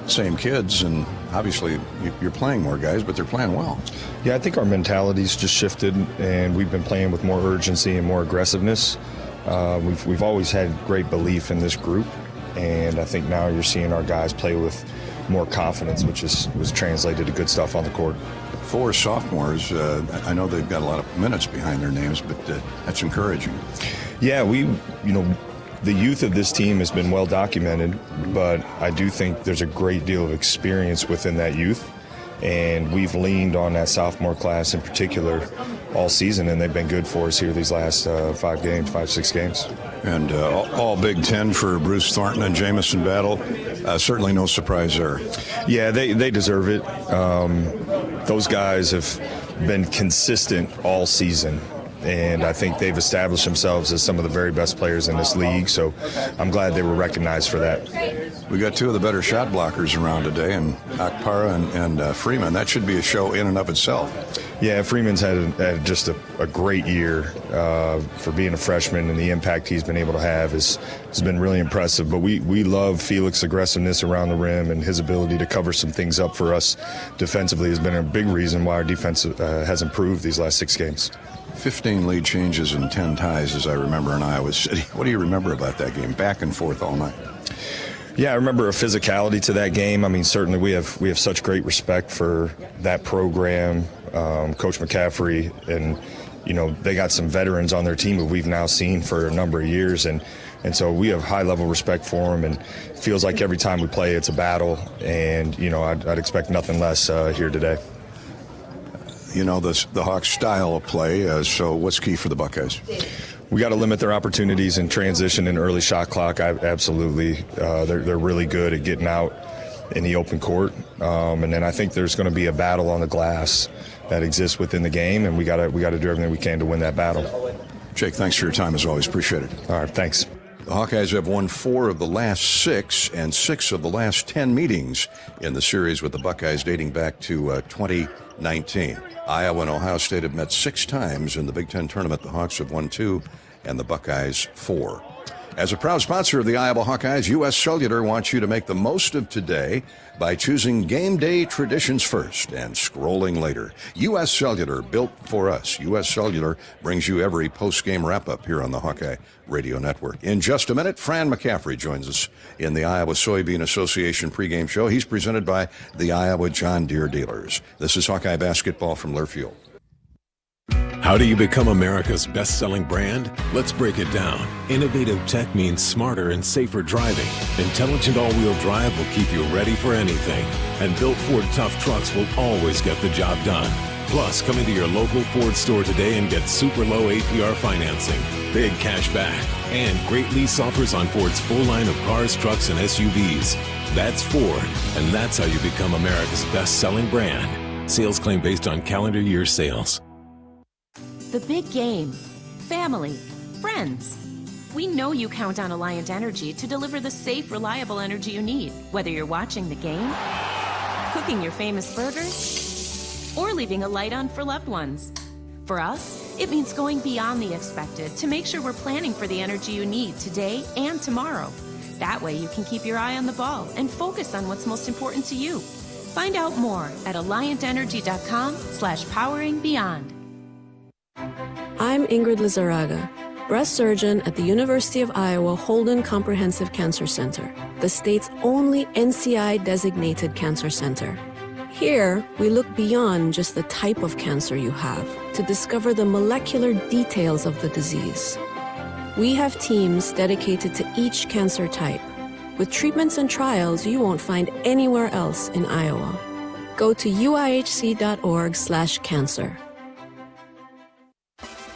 same kids, and obviously you're playing more guys, but they're playing well. Yeah, I think our mentality's just shifted, and we've been playing with more urgency and more aggressiveness. We've always had great belief in this group, and I think now you're seeing our guys play with more confidence, which was translated to good stuff on the court. 4 sophomores, I know they've got a lot of minutes behind their names, but that's encouraging. Yeah, the youth of this team has been well documented, but I do think there's a great deal of experience within that youth, and we've leaned on that sophomore class in particular all season, and they've been good for us here these last 5-6 games. And all Big Ten for Bruce Thornton and Jamison Battle. Certainly no surprise there. Yeah, they deserve it. Those guys have been consistent all season, and I think they've established themselves as some of the very best players in this league, so I'm glad they were recognized for that. We got 2 of the better shot blockers around today, and Akpara and Freeman. That should be a show in and of itself. Yeah, Freeman's had just a great year for being a freshman, and the impact he's been able to have has been really impressive. But we love Felix's aggressiveness around the rim, and his ability to cover some things up for us defensively has been a big reason why our defense has improved these last 6 games. 15 lead changes and 10 ties, as I remember, in Iowa City. What do you remember about that game? Back and forth all night. Yeah, I remember a physicality to that game. I mean, certainly we have such great respect for that program, Coach McCaffery, and they got some veterans on their team who we've now seen for a number of years, and so we have high level respect for them, and it feels like every time we play it's a battle, and I'd expect nothing less here today. The Hawks style of play, so what's key for the Buckeyes? We got to limit their opportunities in transition and early shot clock. Absolutely. They're really good at getting out in the open court. And then I think there's going to be a battle on the glass that exists within the game, and we got to do everything we can to win that battle. Jake, thanks for your time as always. Appreciate it. All right, thanks. The Hawkeyes have won 4 of the last 6 and 6 of the last 10 meetings in the series with the Buckeyes dating back to 2019. Iowa and Ohio State have met 6 times in the Big Ten tournament. The Hawks have won 2 and the Buckeyes 4. As a proud sponsor of the Iowa Hawkeyes, U.S. Cellular wants you to make the most of today by choosing game day traditions first and scrolling later. U.S. Cellular, built for us. U.S. Cellular brings you every post-game wrap-up here on the Hawkeye Radio Network. In just a minute, Fran McCaffery joins us in the Iowa Soybean Association pregame show. He's presented by the Iowa John Deere dealers. This is Hawkeye basketball from Learfield. How do you become America's best-selling brand? Let's break it down. Innovative tech means smarter and safer driving. Intelligent all-wheel drive will keep you ready for anything. And built Ford tough trucks will always get the job done. Plus, come into your local Ford store today and get super low APR financing, big cash back, and great lease offers on Ford's full line of cars, trucks, and SUVs. That's Ford, and that's how you become America's best-selling brand. Sales claim based on calendar year sales. The big game. Family. Friends. We know you count on Alliant Energy to deliver the safe, reliable energy you need, whether you're watching the game, cooking your famous burgers, or leaving a light on for loved ones. For us, it means going beyond the expected to make sure we're planning for the energy you need today and tomorrow. That way you can keep your eye on the ball and focus on what's most important to you. Find out more at alliantenergy.com/poweringbeyond. I'm Ingrid Lizarraga, breast surgeon at the University of Iowa Holden Comprehensive Cancer Center, the state's only NCI-designated cancer center. Here, we look beyond just the type of cancer you have to discover the molecular details of the disease. We have teams dedicated to each cancer type, with treatments and trials you won't find anywhere else in Iowa. Go to uihc.org/cancer.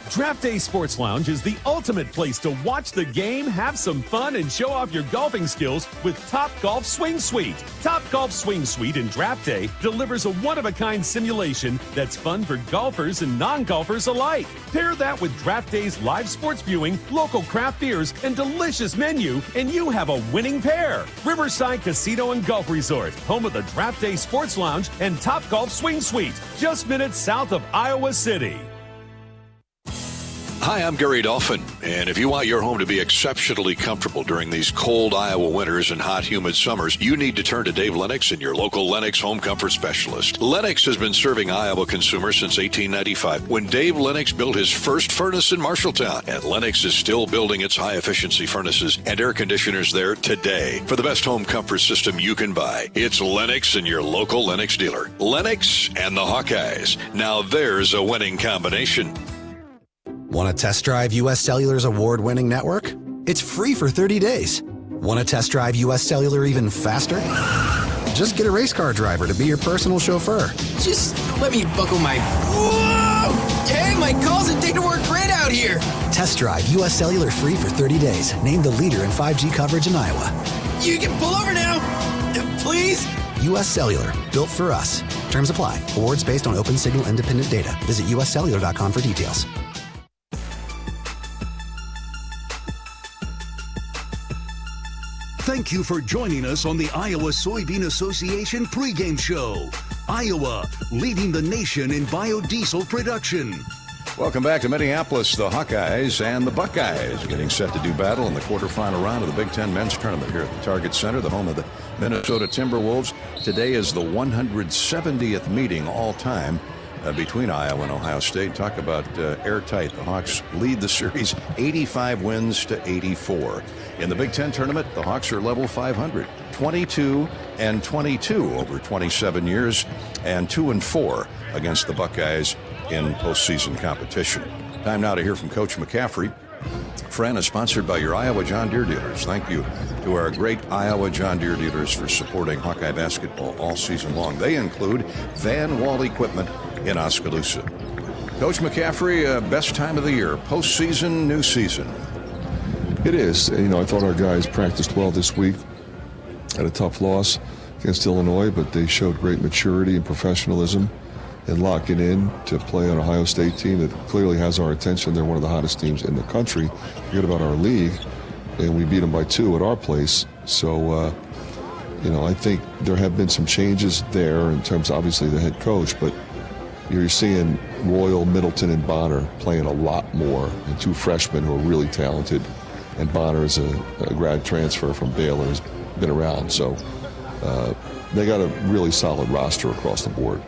Draft Day Sports Lounge is the ultimate place to watch the game, have some fun, and show off your golfing skills with Top Golf Swing Suite. Top Golf Swing Suite in Draft Day delivers a one-of-a-kind simulation that's fun for golfers and non-golfers alike. Pair that with Draft Day's live sports viewing, local craft beers, and delicious menu, and you have a winning pair. Riverside Casino and Golf Resort, home of the Draft Day Sports Lounge and Top Golf Swing Suite, just minutes south of Iowa City. Hi, I'm Gary Dolphin, and if you want your home to be exceptionally comfortable during these cold Iowa winters and hot, humid summers, you need to turn to Dave Lennox and your local Lennox home comfort specialist. Lennox has been serving Iowa consumers since 1895, when Dave Lennox built his first furnace in Marshalltown, and Lennox is still building its high-efficiency furnaces and air conditioners there today. For the best home comfort system you can buy, it's Lennox and your local Lennox dealer. Lennox and the Hawkeyes. Now there's a winning combination. Want to test drive U.S. Cellular's award-winning network? It's free for 30 days. Want to test drive U.S. Cellular even faster? Just get a race car driver to be your personal chauffeur. Just let me buckle my... Whoa! Hey, my calls and data work great out here. Test drive U.S. Cellular free for 30 days. Named the leader in 5G coverage in Iowa. You can pull over now, please. U.S. Cellular, built for us. Terms apply. Awards based on open signal independent data. Visit uscellular.com for details. Thank you for joining us on the Iowa Soybean Association pregame show. Iowa, leading the nation in biodiesel production. Welcome back to Minneapolis. The Hawkeyes and the Buckeyes getting set to do battle in the quarterfinal round of the Big Ten men's tournament here at the Target Center, the home of the Minnesota Timberwolves. Today is the 170th meeting all time between Iowa and Ohio State. Talk about airtight. The Hawks lead the series 85 wins to 84. In the Big Ten tournament, the Hawks are level 500, 22-22 over 27 years, and 2-4 against the Buckeyes in postseason competition. Time now to hear from Coach McCaffery. Fran is sponsored by your Iowa John Deere dealers. Thank you to our great Iowa John Deere dealers for supporting Hawkeye basketball all season long. They include Van Wall Equipment in Oskaloosa. Coach McCaffery, best time of the year, postseason, new season. It is. You know, I thought our guys practiced well this week. Had a tough loss against Illinois, but they showed great maturity and professionalism and locking in to play an Ohio State team that clearly has our attention. They're one of the hottest teams in the country. Forget about our league, and we beat them by 2 at our place. So, you know, I think there have been some changes there in terms of obviously the head coach, but you're seeing Royal, Middleton, and Bonner playing a lot more, and 2 freshmen who are really talented. And Bonner is a grad transfer from Baylor, has been around. So they got a really solid roster across the board.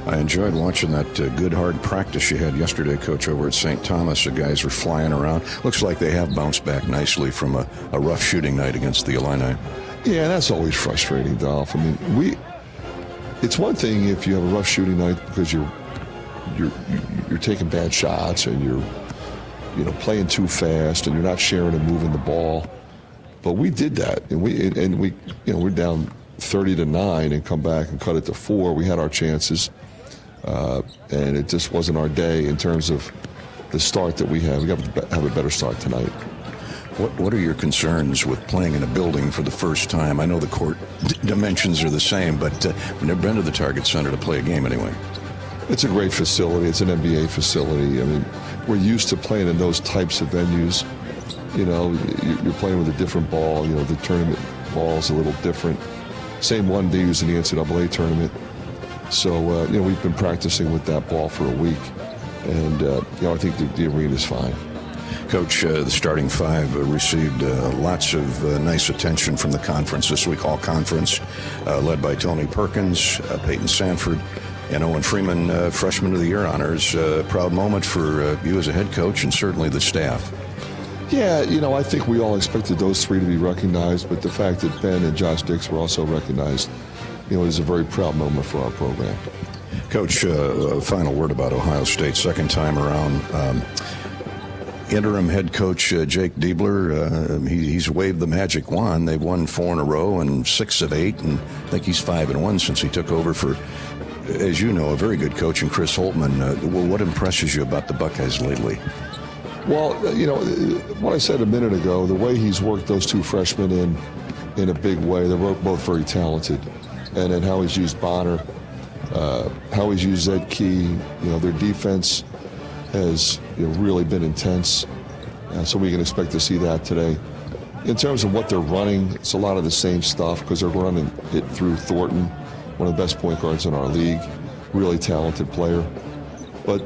I enjoyed watching that good, hard practice you had yesterday, Coach, over at St. Thomas. The guys were flying around. Looks like they have bounced back nicely from a rough shooting night against the Illini. Yeah, that's always frustrating, Dolph. I mean, it's one thing if you have a rough shooting night because you're taking bad shots and you're playing too fast and you're not sharing and moving the ball. But we did that, and we we're down 30-9 and come back and cut it to 4. We had our chances, and it just wasn't our day in terms of the start that we have. We got to have a better start tonight. What are your concerns with playing in a building for the first time? I know the court dimensions are the same, but I've never been to the Target Center to play a game anyway. It's a great facility. It's an NBA facility. I mean, we're used to playing in those types of venues. You know, you're playing with a different ball. You know, the tournament ball is a little different. Same one they use in the NCAA tournament. So, we've been practicing with that ball for a week. And, I think the arena's fine. Coach, the starting 5 received lots of nice attention from the conference this week, all conference, led by Tony Perkins, Peyton Sanford, and Owen Freeman, Freshman of the Year honors. Proud moment for you as a head coach and certainly the staff. Yeah, I think we all expected those 3 to be recognized, but the fact that Ben and Josh Dix were also recognized, is a very proud moment for our program. Coach, a final word about Ohio State, second time around. Interim head coach Jake Diebler, he's waved the magic wand. They've won 4 in a row and 6 of 8, and I think he's 5-1 since he took over for as you know, a very good coach in Chris Holtman. What impresses you about the Buckeyes lately? Well, what I said a minute ago, the way he's worked those two freshmen in a big way, they're both very talented. And then how he's used Bonner, how he's used Zed Key, their defense has really been intense. So we can expect to see that today. In terms of what they're running, it's a lot of the same stuff because they're running it through Thornton, one of the best point guards in our league, really talented player. But,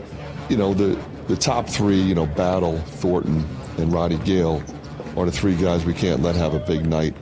the top three, Battle, Thornton, and Roddy Gale are the three guys we can't let have a big night.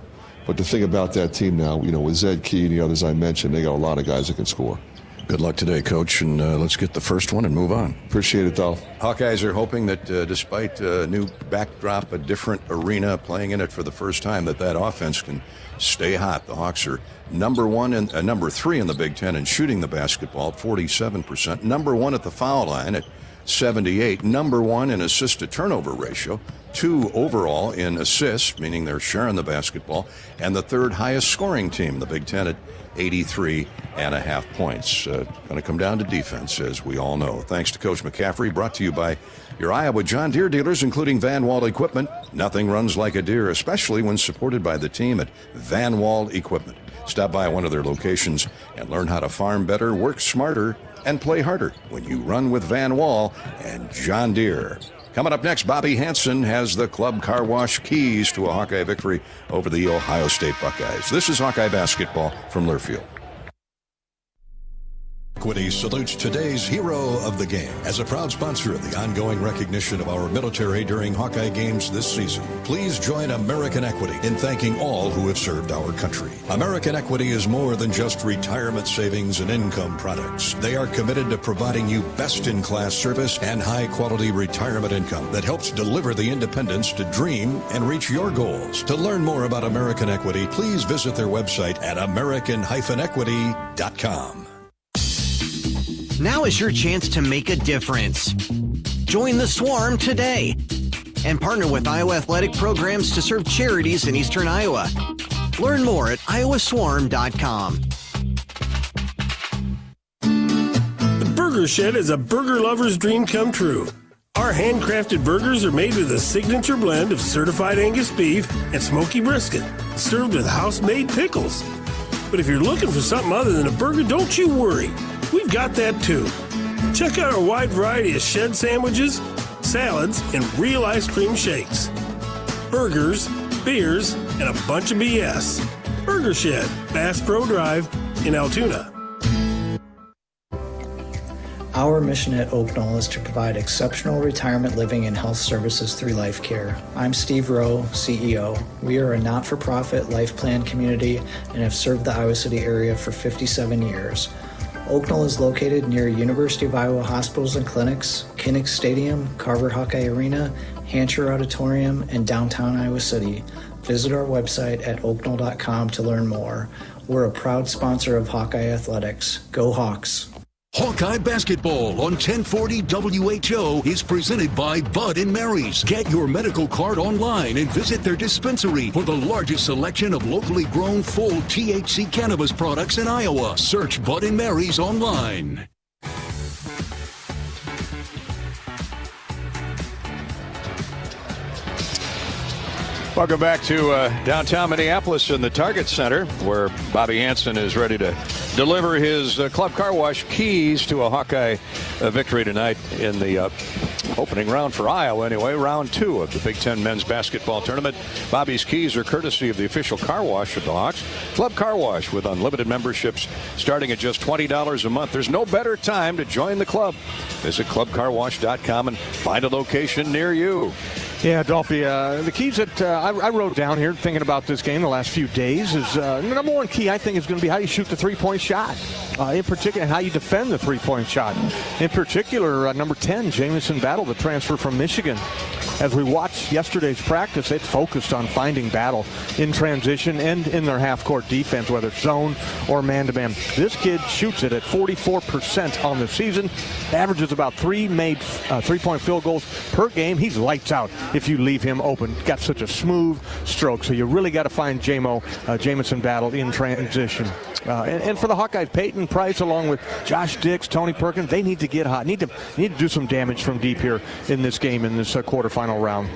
But the thing about that team now, with Zed Key and the others I mentioned, they got a lot of guys that can score. Good luck today, Coach, and let's get the first one and move on. Appreciate it, Dolph. Hawkeyes are hoping that despite a new backdrop, a different arena, playing in it for the first time, that offense can stay hot. The Hawks are number 3 in the Big Ten in shooting the basketball, 47%. Number 1 at the foul line at 78. Number 1 in assist-to-turnover ratio. 2 overall in assists, meaning they're sharing the basketball. And the third highest scoring team in the Big Ten at 83.5 points. Going to come down to defense, as we all know. Thanks to Coach McCaffery, brought to you by your Iowa John Deere dealers, including Van Wall Equipment. Nothing runs like a Deere, especially when supported by the team at Van Wall Equipment. Stop by one of their locations and learn how to farm better, work smarter, and play harder when you run with Van Wall and John Deere. Coming up next, Bobby Hansen has the Club Car Wash keys to a Hawkeye victory over the Ohio State Buckeyes. This is Hawkeye basketball from Learfield. Equity salutes today's hero of the game. As a proud sponsor of the ongoing recognition of our military during Hawkeye games this season, please join American Equity in thanking all who have served our country. American Equity is more than just retirement savings and income products. They are committed to providing you best-in-class service and high-quality retirement income that helps deliver the independence to dream and reach your goals. To learn more about American Equity, please visit their website at american-equity.com. Now is your chance to make a difference. Join the Swarm today and partner with Iowa Athletic Programs to serve charities in Eastern Iowa. Learn more at iowaswarm.com. The Burger Shed is a burger lover's dream come true. Our handcrafted burgers are made with a signature blend of certified Angus beef and smoky brisket, served with house-made pickles. But if you're looking for something other than a burger, don't you worry. We've got that too. Check out our wide variety of shed sandwiches, salads, and real ice cream shakes. Burgers, beers, and a bunch of BS. Burger Shed, Bass Pro Drive in Altoona. Our mission at Oak Knoll is to provide exceptional retirement living and health services through Life Care. I'm Steve Rowe, CEO. We are a not-for-profit life plan community and have served the Iowa City area for 57 years. Oak Knoll is located near University of Iowa hospitals and clinics, Kinnick Stadium, Carver Hawkeye Arena, Hancher Auditorium, and downtown Iowa City. Visit our website at oakknoll.com to learn more. We're a proud sponsor of Hawkeye Athletics. Go Hawks! Hawkeye Basketball on 1040 WHO is presented by Bud & Mary's. Get your medical card online and visit their dispensary for the largest selection of locally grown full THC cannabis products in Iowa. Search Bud & Mary's online. Welcome back to downtown Minneapolis in the Target Center, where Bobby Hansen is ready to deliver his Club Car Wash keys to a Hawkeye victory tonight in the opening round for Iowa, anyway, round 2 of the Big Ten men's basketball tournament. Bobby's keys are courtesy of the official car wash of the Hawks, Club Car Wash, with unlimited memberships starting at just $20 a month. There's no better time to join the club. Visit clubcarwash.com and find a location near you. Yeah, Dolphy, the keys that I wrote down here thinking about this game the last few days is the number one key, I think, is going to be how you shoot the three-point shot. In particular, how you defend the three-point shot. In particular, number 10, Jamison Battle, the transfer from Michigan. As we watched yesterday's practice, it focused on finding Battle in transition and in their half-court defense, whether it's zone or man-to-man. This kid shoots it at 44% on the season, averages about 3 made three-point field goals per game. He's lights out if you leave him open. Got such a smooth stroke, so you really got to find Jamison Battle in transition. And for the Hawkeyes, Peyton Price along with Josh Dix, Tony Perkins, they need to get hot. Need to do some damage from deep here in this game, in this quarterfinal round.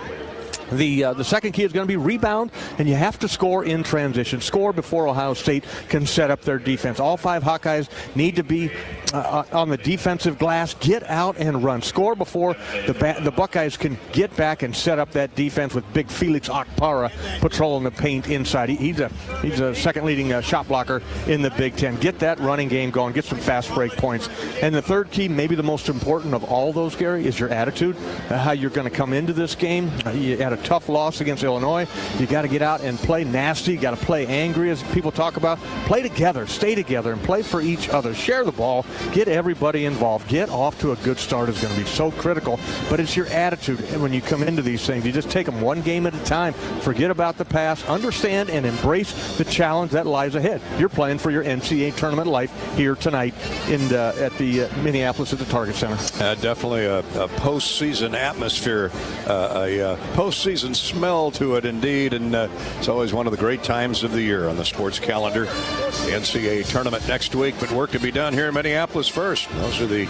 The second key is going to be rebound, and you have to score in transition. Score before Ohio State can set up their defense. All 5 Hawkeyes need to be on the defensive glass. Get out and run. Score before the Buckeyes can get back and set up that defense with big Felix Okpara patrolling the paint inside. He's a second leading shot blocker in the Big Ten. Get that running game going. Get some fast break points. And the third key, maybe the most important of all those, Gary, is your attitude. How you're going to come into this game. You had a tough loss against Illinois. You got to get out and play nasty. You got to play angry, as people talk about. Play together, stay together, and play for each other. Share the ball. Get everybody involved. Get off to a good start is going to be so critical. But it's your attitude when you come into these things. You just take them one game at a time. Forget about the past. Understand and embrace the challenge that lies ahead. You're playing for your NCAA tournament life here tonight at the Minneapolis at the Target Center. Definitely a postseason atmosphere, a postseason smell to it indeed, and it's always one of the great times of the year on the sports calendar. The NCAA tournament next week, but work to be done here in Minneapolis first. Those are the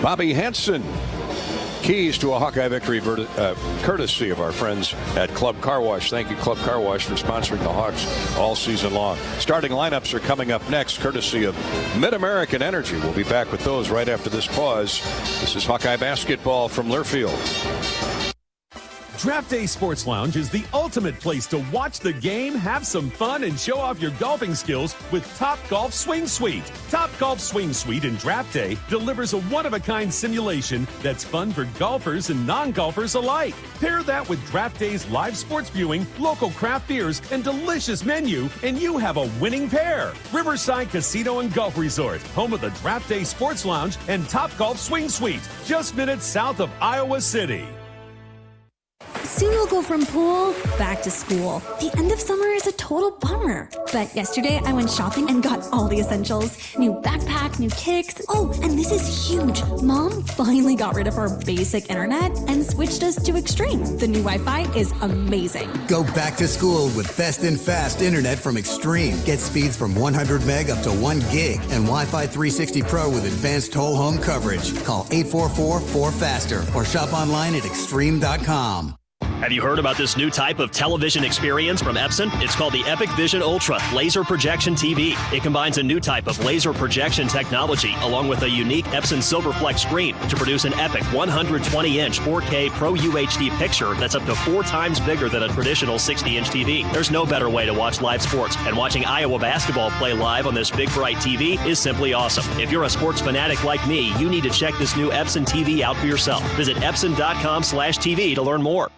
Bobby Hansen keys to a Hawkeye victory, courtesy of our friends at Club Car Wash. Thank you, Club Car Wash, for sponsoring the Hawks all season long. Starting lineups are coming up next, courtesy of Mid-American Energy. We'll be back with those right after this pause. This is Hawkeye basketball from Learfield. Draft Day Sports Lounge is the ultimate place to watch the game, have some fun, and show off your golfing skills with Top Golf Swing Suite. Top Golf Swing Suite in Draft Day delivers a one-of-a-kind simulation that's fun for golfers and non-golfers alike. Pair that with Draft Day's live sports viewing, local craft beers, and delicious menu, and you have a winning pair. Riverside Casino and Golf Resort, home of the Draft Day Sports Lounge and Top Golf Swing Suite, just minutes south of Iowa City. Soon we'll go from pool back to school. The end of summer is a total bummer. But yesterday I went shopping and got all the essentials. New backpack, new kicks. Oh, and this is huge. Mom finally got rid of our basic internet and switched us to Extreme. The new Wi-Fi is amazing. Go back to school with best and fast internet from Extreme. Get speeds from 100 meg up to 1 gig and Wi-Fi 360 Pro with advanced whole home coverage. Call 844-4FASTER or shop online at extreme.com. Have you heard about this new type of television experience from Epson? It's called the Epic Vision Ultra Laser Projection TV. It combines a new type of laser projection technology along with a unique Epson Silverflex screen to produce an epic 120-inch 4K Pro UHD picture that's up to 4 times bigger than a traditional 60-inch TV. There's no better way to watch live sports, and watching Iowa basketball play live on this big bright TV is simply awesome. If you're a sports fanatic like me, you need to check this new Epson TV out for yourself. Visit Epson.com/TV to learn more.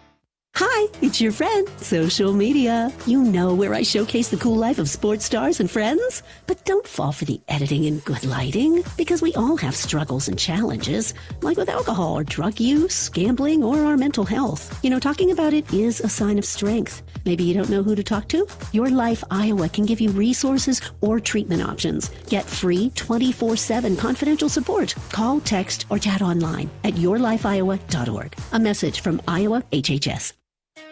Hi, it's your friend, social media. You know, where I showcase the cool life of sports stars and friends. But don't fall for the editing and good lighting, because we all have struggles and challenges, like with alcohol or drug use, gambling, or our mental health. You know, talking about it is a sign of strength. Maybe you don't know who to talk to? Your Life Iowa can give you resources or treatment options. Get free 24/7 confidential support. Call, text, or chat online at yourlifeiowa.org. A message from Iowa HHS.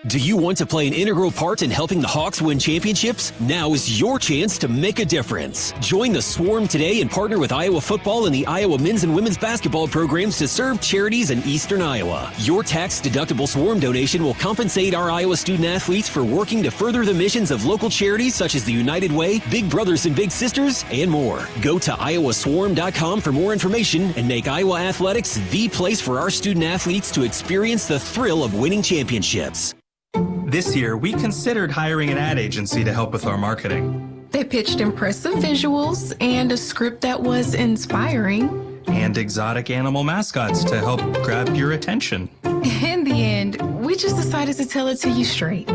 Do you want to play an integral part in helping the Hawks win championships? Now is your chance to make a difference. Join the Swarm today and partner with Iowa football and the Iowa men's and women's basketball programs to serve charities in eastern Iowa. Your tax-deductible Swarm donation will compensate our Iowa student athletes for working to further the missions of local charities such as the United Way, Big Brothers and Big Sisters, and more. Go to iowaswarm.com for more information and make Iowa athletics the place for our student athletes to experience the thrill of winning championships. This year, we considered hiring an ad agency to help with our marketing. They pitched impressive visuals and a script that was inspiring. And exotic animal mascots to help grab your attention. In the end, we just decided to tell it to you straight.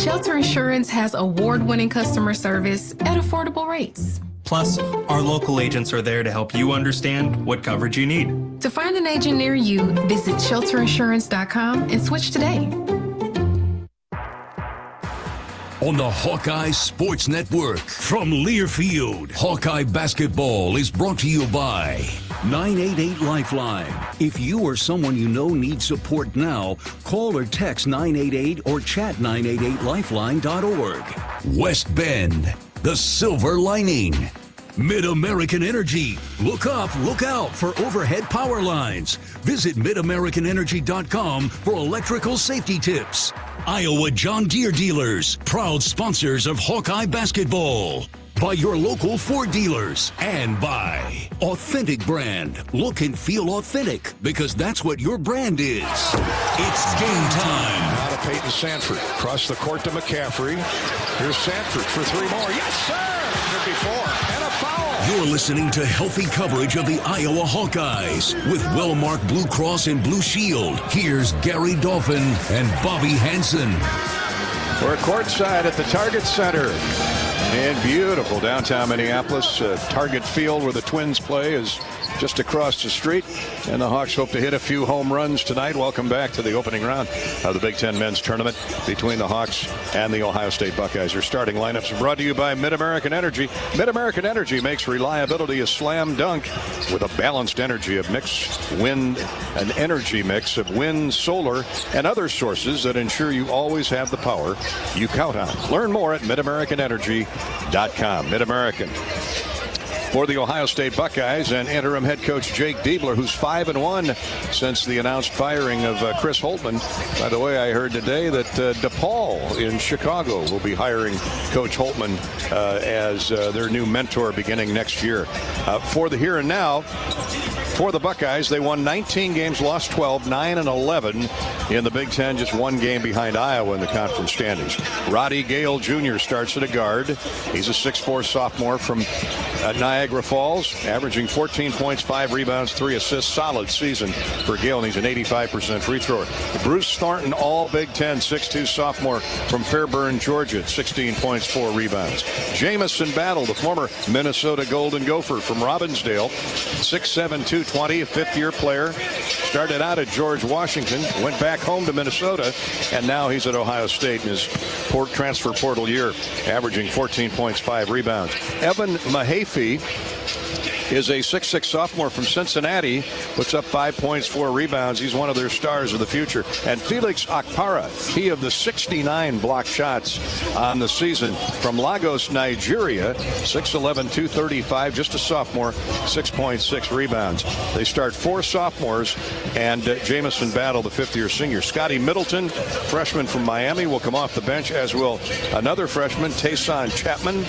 Shelter Insurance has award-winning customer service at affordable rates. Plus, our local agents are there to help you understand what coverage you need. To find an agent near you, visit shelterinsurance.com and switch today. On the Hawkeye Sports Network from Learfield, Hawkeye basketball is brought to you by 988 Lifeline. If you or someone you know needs support now, call or text 988 or chat 988lifeline.org. West Bend, the Silver Lining. Mid-American Energy. Look up, look out for overhead power lines. Visit midamericanenergy.com for electrical safety tips. Iowa John Deere dealers, proud sponsors of Hawkeye basketball. By your local Ford dealers, and by Authentic Brand. Look and feel authentic, because that's what your brand is. It's game time. Now to Peyton Sanford. Across the court to McCaffery. Here's Sanford for 3 more. Yes, sir! Could be 4. And a foul. You're listening to healthy coverage of the Iowa Hawkeyes with well-marked Blue Cross and Blue Shield. Here's Gary Dolphin and Bobby Hansen. We're courtside at the Target Center in beautiful downtown Minneapolis. Target Field where the Twins play is just across the street, and the Hawks hope to hit a few home runs tonight. Welcome back to the opening round of the Big Ten men's tournament between the Hawks and the Ohio State Buckeyes. Your starting lineups are brought to you by Mid-American Energy. Mid-American Energy makes reliability a slam dunk with a balanced energy of an energy mix of wind, solar, and other sources that ensure you always have the power you count on. Learn more at midamericanenergy.com. Mid-American. For the Ohio State Buckeyes and interim head coach Jake Diebler, who's 5-1 since the announced firing of Chris Holtmann. By the way, I heard today that DePaul in Chicago will be hiring Coach Holtmann as their new mentor beginning next year. For the here and now, for the Buckeyes, they won 19 games, lost 12, 9-11 in the Big Ten, just 1 game behind Iowa in the conference standings. Roddy Gale Jr. starts at a guard. He's a 6'4 sophomore from Niagara Falls, averaging 14 points, 5 rebounds, 3 assists. Solid season for Gale, and he's an 85% free thrower. Bruce Thornton, all Big Ten, 6'2 sophomore from Fairburn, Georgia, 16 points, 4 rebounds. Jamison Battle, the former Minnesota Golden Gopher from Robbinsdale, 6'7", 220, a fifth-year player. Started out at George Washington, went back home to Minnesota, and now he's at Ohio State in his transfer portal year, averaging 14 points, 5 rebounds. Evan Mahaffey is a 6'6 sophomore from Cincinnati, puts up 5 points, 4 rebounds. He's one of their stars of the future. And Felix Akpara, he of the 69 block shots on the season from Lagos, Nigeria, 6'11", 235, just a sophomore, 6 points, 6 rebounds. They start 4 sophomores, and Jamison Battle, the fifth-year senior. Scotty Middleton, freshman from Miami, will come off the bench, as will another freshman, Tayson Chapman.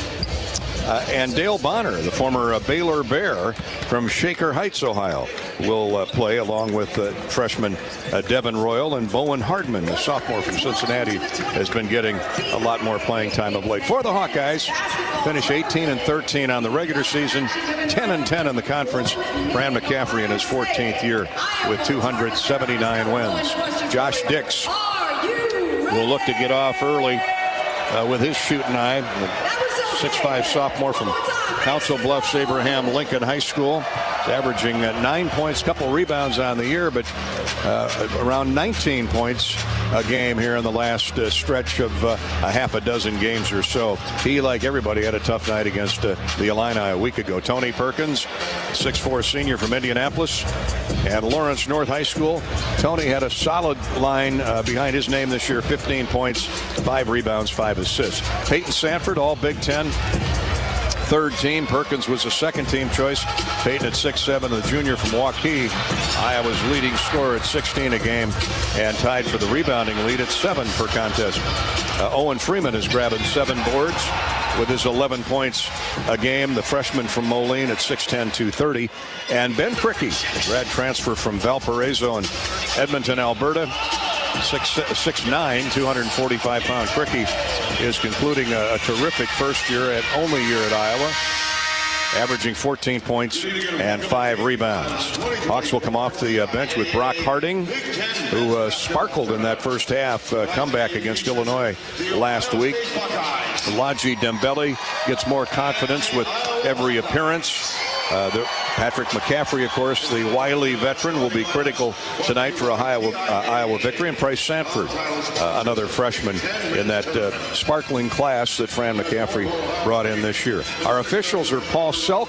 And Dale Bonner, the former Baylor Bear from Shaker Heights, Ohio, will play along with freshman Devin Royal, and Bowen Hardman, the sophomore from Cincinnati, has been getting a lot more playing time of late. For the Hawkeyes, finish 18-13 on the regular season, 10-10 in the conference. Fran McCaffery in his 14th year with 279 wins. Josh Dix will look to get off early with his shooting eye. 6'5 sophomore from Council Bluffs Abraham Lincoln High School. He's averaging 9 points, couple rebounds on the year, but around 19 points a game here in the last stretch of a half a dozen games or so. He, like everybody, had a tough night against the Illini a week ago. Tony Perkins, 6'4 senior from Indianapolis and Lawrence North High School. Tony had a solid line behind his name this year, 15 points, 5 rebounds, 5 assists. Peyton Sanford, all Big Ten, third team. Perkins was a second-team choice. Peyton at 6'7", the junior from Hawkeyes, Iowa's leading scorer at 16 a game, and tied for the rebounding lead at 7 per contest. Owen Freeman is grabbing 7 boards with his 11 points a game. The freshman from Moline at 6'10", 230. And Ben Crickey, a grad transfer from Valparaiso in Edmonton, Alberta, 6'9", 245-pound Crickey is concluding a terrific first year at Iowa, averaging 14 points and 5 rebounds. Hawks will come off the bench with Brock Harding, who sparkled in that first half comeback against Illinois last week. Laji Dembele gets more confidence with every appearance. Patrick McCaffery, of course, the wily veteran, will be critical tonight for Iowa victory. And Bryce Sanford, another freshman in that sparkling class that Fran McCaffery brought in this year. Our officials are Paul Selk.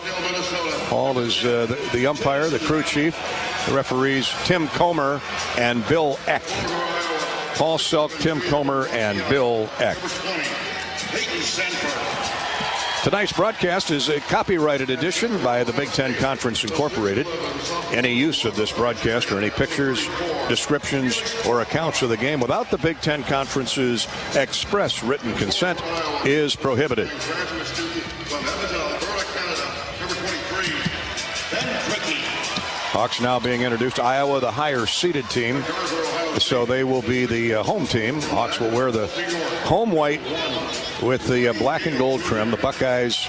Paul is the umpire, the crew chief. The referees, Tim Comer and Bill Eck. Paul Selk, Tim Comer, and Bill Eck. Tonight's broadcast is a copyrighted edition by the Big Ten Conference Incorporated. Any use of this broadcast or any pictures, descriptions, or accounts of the game without the Big Ten Conference's express written consent is prohibited. Hawks now being introduced. Iowa, the higher-seeded team, so they will be the home team. Hawks will wear the home white with the black and gold trim. The Buckeyes,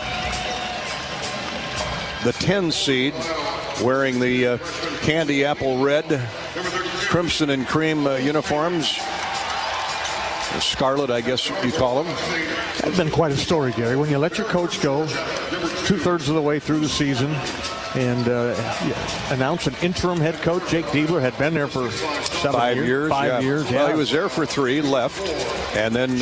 the 10 seed, wearing the candy apple red, crimson and cream uniforms. Scarlet, I guess you call them. That's been quite a story, Gary. When you let your coach go 2/3 of the way through the season and announce an interim head coach, Jake Diebler had been there for 5 years. Well, he was there for 3, left, and then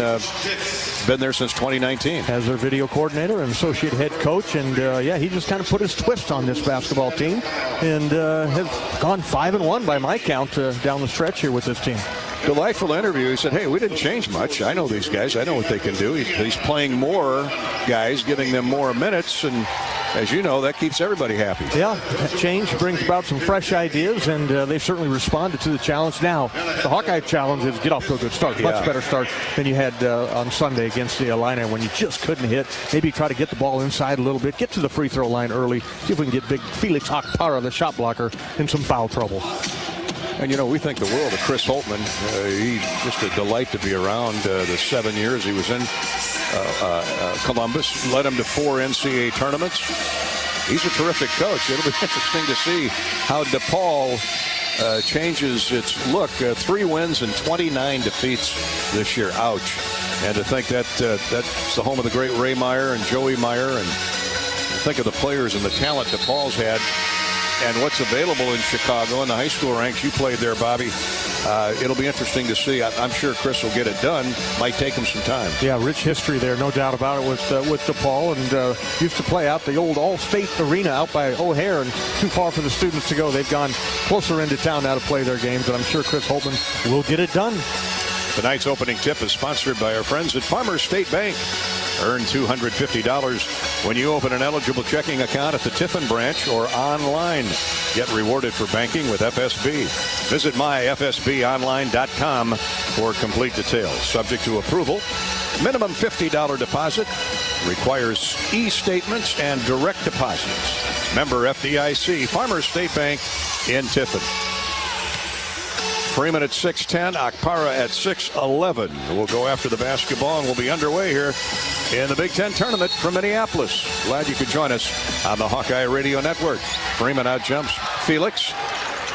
been there since 2019. As their video coordinator and associate head coach, and he just kind of put his twist on this basketball team and has gone 5-1 by my count down the stretch here with this team. Delightful interview. He said, hey, we didn't change much. I know these guys. I know what they can do. He's playing more guys, giving them more minutes, and as you know, that keeps everybody happy. Yeah, change brings about some fresh ideas, and they certainly responded to the challenge. Now, the Hawkeye challenge is get off to a good start. Much better start than you had on Sunday against the Illini when you just couldn't hit. Maybe try to get the ball inside a little bit, get to the free throw line early, see if we can get big Felix Akpara, the shot blocker, in some foul trouble. And, you know, we think the world of Chris Holtman. He's just a delight to be around. The 7 years he was in Columbus, led him to 4 NCAA tournaments. He's a terrific coach. It'll be interesting to see how DePaul changes its look. 3 wins and 29 defeats this year. Ouch. And to think that that's the home of the great Ray Meyer and Joey Meyer. And think of the players and the talent DePaul's had. And what's available in Chicago in the high school ranks. You played there, Bobby. It'll be interesting to see. I'm sure Chris will get it done. Might take him some time. Yeah, rich history there, no doubt about it, with DePaul. And used to play out the old All-State Arena out by O'Hare, and too far for the students to go. They've gone closer into town now to play their games, and I'm sure Chris Holtman will get it done. Tonight's opening tip is sponsored by our friends at Farmers State Bank. Earn $250 when you open an eligible checking account at the Tiffin branch or online. Get rewarded for banking with FSB. Visit myfsbonline.com for complete details. Subject to approval. Minimum $50 deposit. Requires e-statements and direct deposits. Member FDIC. Farmers State Bank in Tiffin. Freeman at 6'10", Akpara at 6'11". We'll go after the basketball, and we'll be underway here in the Big Ten tournament from Minneapolis. Glad you could join us on the Hawkeye Radio Network. Freeman outjumps Felix,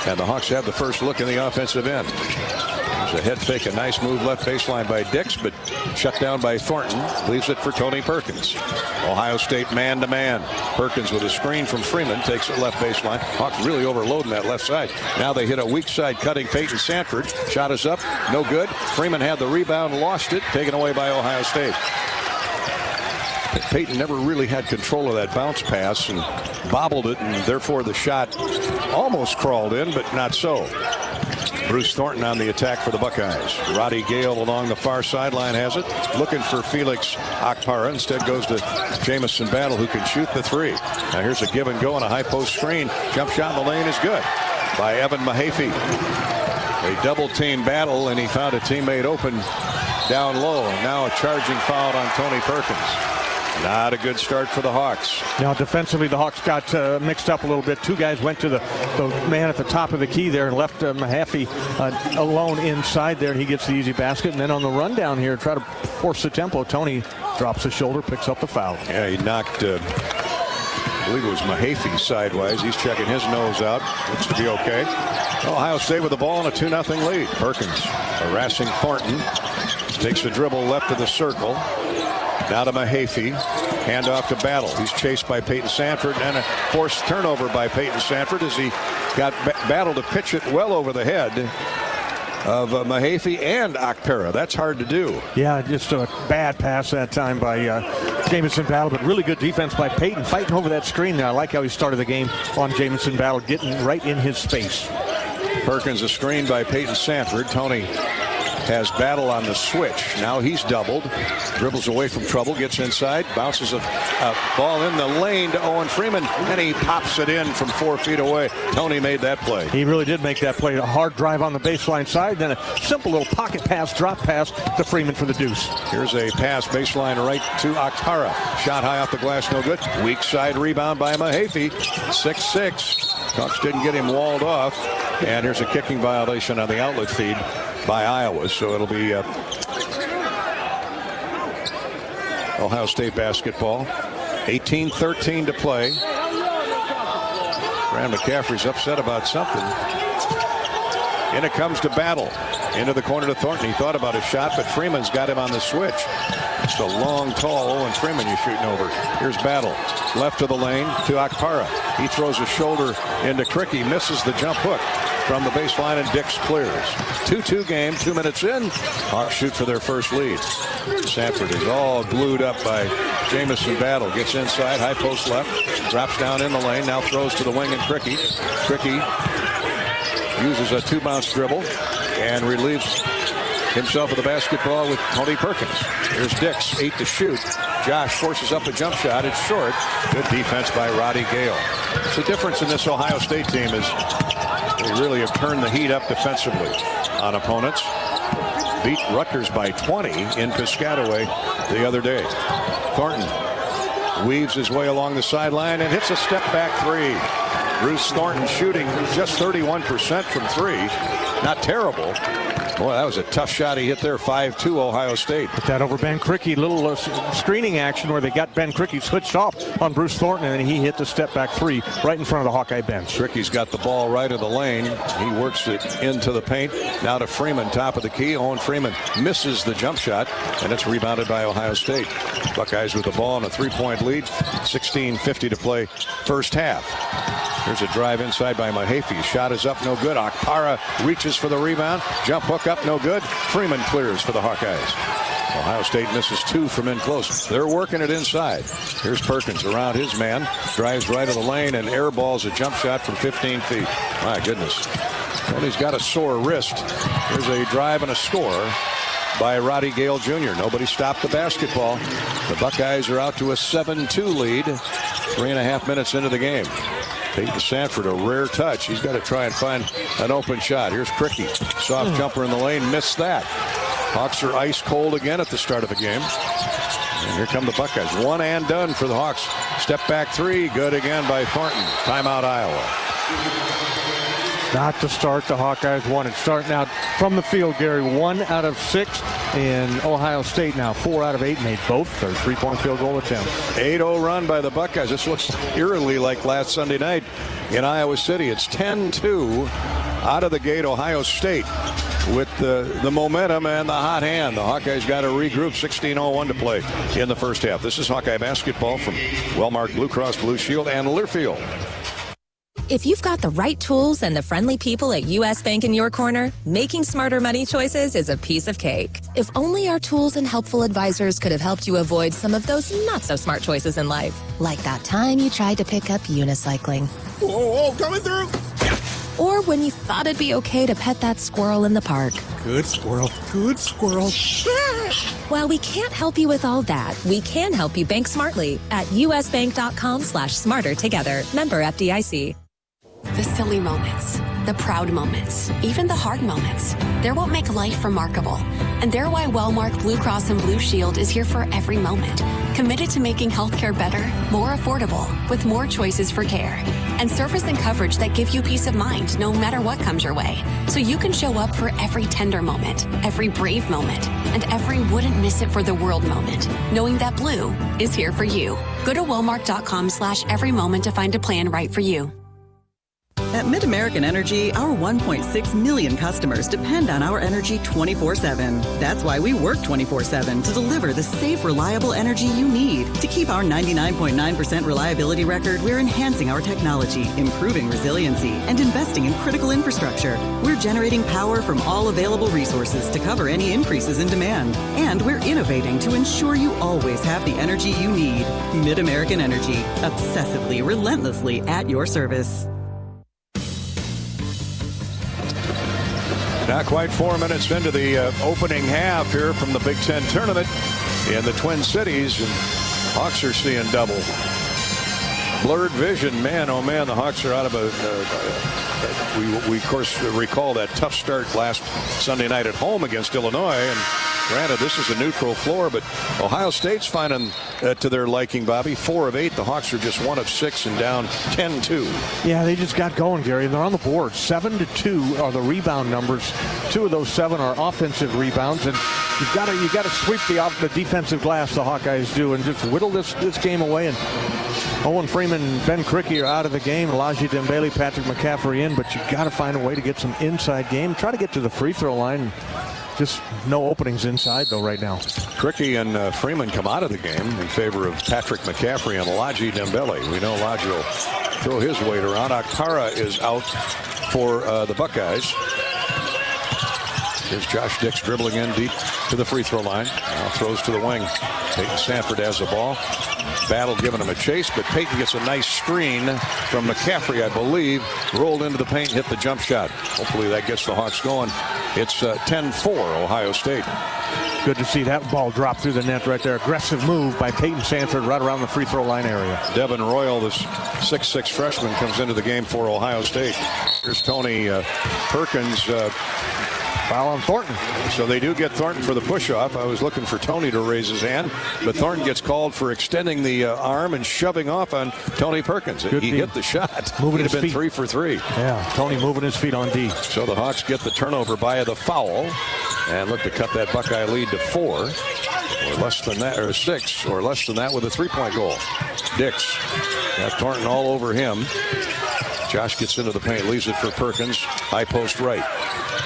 and the Hawks have the first look in the offensive end. There's a head fake, a nice move left baseline by Dix, but shut down by Thornton. Leaves it for Tony Perkins. Ohio State man-to-man. Perkins with a screen from Freeman takes it left baseline. Hawks really overloading that left side. Now they hit a weak side cutting Peyton Sanford. Shot is up, no good. Freeman had the rebound, lost it, taken away by Ohio State. Peyton never really had control of that bounce pass and bobbled it, and therefore the shot almost crawled in, but not so. Bruce Thornton on the attack for the Buckeyes. Roddy Gale along the far sideline has it. Looking for Felix Akpara. Instead goes to Jamison Battle, who can shoot the 3. Now here's a give and go on a high post screen. Jump shot in the lane is good by Evan Mahaffey. A double team battle, and he found a teammate open down low. And now a charging foul on Tony Perkins. Not a good start for the Hawks. Now, defensively, the Hawks got mixed up a little bit. 2 guys went to the man at the top of the key there and left Mahaffey alone inside there, and he gets the easy basket. And then on the run down here, try to force the tempo. Tony drops the shoulder, picks up the foul. Yeah, he knocked, I believe it was Mahaffey sideways. He's checking his nose out. Looks to be okay. Ohio State with the ball and a 2-0 lead. Perkins harassing Thornton. Takes the dribble left of the circle. Now to Mahaffey. Handoff to Battle. He's chased by Peyton Sanford, and a forced turnover by Peyton Sanford as he got Battle to pitch it well over the head of Mahaffey and Akpara. That's hard to do. Yeah, just a bad pass that time by Jamison Battle, but really good defense by Peyton, fighting over that screen there. I like how he started the game on Jamison Battle, getting right in his space. Perkins a screen by Peyton Sanford. Tony has Battle on the switch. Now he's doubled, dribbles away from trouble, gets inside, bounces a ball in the lane to Owen Freeman, and he pops it in from 4 feet away. Tony made that play. He really did make that play. A hard drive on the baseline side, then a simple little pocket pass, drop pass to Freeman for the deuce. Here's a pass baseline right to Okpara. Shot high off the glass, no good. Weak side rebound by Mahaffey. 6-6. Hawks didn't get him walled off. And here's a kicking violation on the outlet feed by Iowa. So it'll be Ohio State basketball. 18-13 to play. Fran McCaffery's upset about something. In it comes to Battle. Into the corner to Thornton. He thought about a shot, but Freeman's got him on the switch. It's a long, tall Owen Freeman you're shooting over. Here's Battle. Left of the lane to Okpara. He throws a shoulder into Cricky. Misses the jump hook from the baseline, and Dix clears. 2-2 game, 2 minutes in. Hawks shoot for their first lead. Sanford is all glued up by Jamison Battle. Gets inside, high post left. Drops down in the lane. Now throws to the wing and Cricky. Cricky uses a 2-bounce dribble and relieves himself of the basketball with Tony Perkins. Here's Dix, 8 to shoot. Josh forces up a jump shot. It's short. Good defense by Roddy Gale. The difference in this Ohio State team is they really have turned the heat up defensively on opponents. Beat Rutgers by 20 in Piscataway the other day. Thornton weaves his way along the sideline and hits a step-back three. Bruce Thornton shooting just 31% from three. Not terrible. Boy, that was a tough shot he hit there. 5-2 Ohio State. Put that over Ben Cricky. Little screening action where they got Ben Cricky switched off on Bruce Thornton, and he hit the step-back three right in front of the Hawkeye bench. Cricky's got the ball right of the lane. He works it into the paint. Now to Freeman, top of the key. Owen Freeman misses the jump shot, and it's rebounded by Ohio State. Buckeyes with the ball and a 3-point lead. 16:50 to play first half. Here's a drive inside by Mahaffey. Shot is up, no good. Okpara reaches for the rebound. Jump hook up, no good. Freeman clears for the Hawkeyes. Ohio State misses 2 from in close. They're working it inside. Here's Perkins around his man. Drives right of the lane and airballs a jump shot from 15 feet. My goodness. Tony's got a sore wrist. Here's a drive and a score by Roddy Gale Jr. Nobody stopped the basketball. The Buckeyes are out to a 7-2 lead. 3.5 minutes into the game. Peyton Sanford, a rare touch. He's got to try and find an open shot. Here's Cricky. Soft jumper in the lane. Missed that. Hawks are ice cold again at the start of the game. And here come the Buckeyes. One and done for the Hawks. Step back three. Good again by Thornton. Timeout Iowa. Not to start the Hawkeyes wanted. Starting out from the field, Gary. 1 out of 6 in Ohio State now. 4 out of 8 made both their 3-point field goal attempts. 8-0 run by the Buckeyes. This looks eerily like last Sunday night in Iowa City. It's 10-2 out of the gate, Ohio State with the momentum and the hot hand. The Hawkeyes got to regroup. 16:01 to play in the first half. This is Hawkeye basketball from Wellmark Blue Cross Blue Shield and Learfield. If you've got the right tools and the friendly people at U.S. Bank in your corner, making smarter money choices is a piece of cake. If only our tools and helpful advisors could have helped you avoid some of those not-so-smart choices in life. Like that time you tried to pick up unicycling. Whoa, coming through! Or when you thought it'd be okay to pet that squirrel in the park. Good squirrel, good squirrel. While we can't help you with all that, we can help you bank smartly at usbank.com/smartertogether. Member FDIC. The silly moments, the proud moments, even the hard moments. They're what make life remarkable. And they're why Wellmark Blue Cross and Blue Shield is here for every moment. Committed to making healthcare better, more affordable, with more choices for care. And service and coverage that give you peace of mind no matter what comes your way. So you can show up for every tender moment, every brave moment, and every wouldn't miss it for the world moment, knowing that Blue is here for you. Go to Wellmark.com/every moment to find a plan right for you. At MidAmerican Energy, our 1.6 million customers depend on our energy 24/7. That's why we work 24/7 to deliver the safe, reliable energy you need. To keep our 99.9% reliability record, we're enhancing our technology, improving resiliency, and investing in critical infrastructure. We're generating power from all available resources to cover any increases in demand. And we're innovating to ensure you always have the energy you need. MidAmerican Energy, obsessively, relentlessly at your service. Not quite 4 minutes into the opening half here from the Big Ten tournament in the Twin Cities, and Hawks are seeing double. Blurred vision, man, oh man, the Hawks are out of we of course recall that tough start last Sunday night at home against Illinois, and granted this is a neutral floor, but Ohio State's finding to their liking, Bobby. 4 of 8. The Hawks are just 1 of 6 and down 10-2. Yeah, they just got going, Gary. They're on the board. 7-2 are the rebound numbers. 2 of those 7 are offensive rebounds, and you got to sweep the defensive glass. The Hawkeyes do, and just whittle this game away. And Owen Freeman, Ben Krikke are out of the game. Elijah Dembele, Patrick McCaffery in, but you got to find a way to get some inside game. Try to get to the free throw line. Just no openings inside, though, right now. Krikke and Freeman come out of the game in favor of Patrick McCaffery and Elijah Dembele. We know Elijah will throw his weight around. Akara is out for the Buckeyes. Here's Josh Dix dribbling in deep to the free throw line. Now throws to the wing. Peyton Sanford has the ball. Battle giving him a chase, but Peyton gets a nice screen from McCaffery, I believe. Rolled into the paint, hit the jump shot. Hopefully that gets the Hawks going. It's 10-4 Ohio State. Good to see that ball drop through the net right there. Aggressive move by Peyton Sanford right around the free throw line area. Devin Royal, this 6'6 freshman, comes into the game for Ohio State. Here's Tony Perkins. Foul on Thornton. So they do get Thornton for the push-off. I was looking for Tony to raise his hand, but Thornton gets called for extending the arm and shoving off on Tony Perkins. He hit the shot. Moving his been feet. 3 for 3. Yeah, Tony moving his feet on D. So the Hawks get the turnover by the foul and look to cut that Buckeye lead to 4 or less than that, or 6 or less than that with a 3-point goal. Dix got Thornton all over him. Josh gets into the paint, leaves it for Perkins. High post right.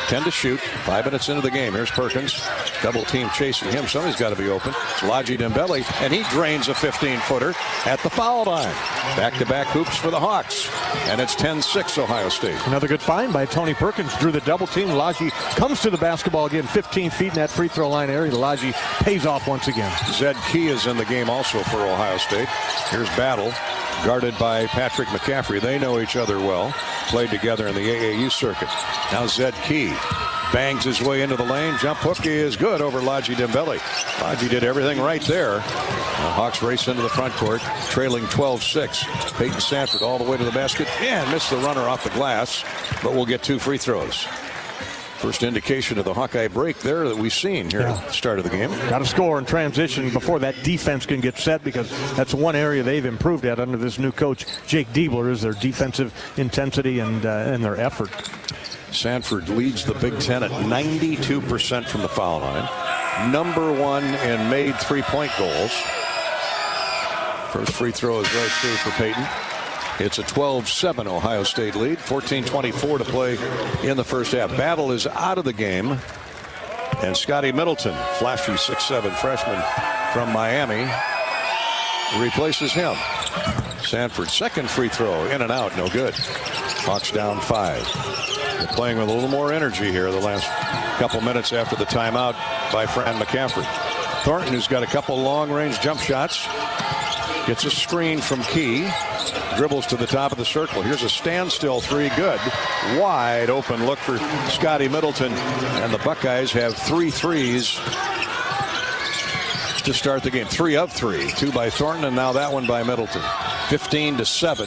10 to shoot. 5 minutes into the game. Here's Perkins. Double team chasing him. Somebody's got to be open. It's Elijah Dembele, and he drains a 15-footer at the foul line. Back-to-back hoops for the Hawks, and it's 10-6 Ohio State. Another good find by Tony Perkins. Drew the double team. Elijah comes to the basketball again. 15 feet in that free throw line area. Elijah pays off once again. Zed Key is in the game also for Ohio State. Here's Battle, guarded by Patrick McCaffery. They know each other well. Played together in the AAU circuit. Now Zed Key bangs his way into the lane. Jump hook is good over Elijah Dembele. Elijah did everything right there. The Hawks race into the front court, trailing 12-6. Peyton Sanford all the way to the basket and missed the runner off the glass, but we'll get 2 free throws. First indication of the Hawkeye break there that we've seen here at the start of the game. Got to score in transition before that defense can get set, because that's one area they've improved at under this new coach, Jake Diebler, is their defensive intensity and their effort. Sanford leads the Big Ten at 92% from the foul line. Number 1 in made 3-point goals. First free throw is right through for Peyton. It's a 12-7 Ohio State lead. 14:24 to play in the first half. Battle is out of the game. And Scotty Middleton, flashy 6'7 freshman from Miami, replaces him. Sanford's second free throw, in and out, no good. Hawks down 5. They're playing with a little more energy here the last couple minutes after the timeout by Fran McCaffery. Thornton, who's got a couple long-range jump shots, gets a screen from Key. Dribbles to the top of the circle. Here's a standstill 3, good. Wide open look for Scotty Middleton. And the Buckeyes have 3 threes to start the game. 3 of 3. 2 by Thornton, and now that one by Middleton. 15-7.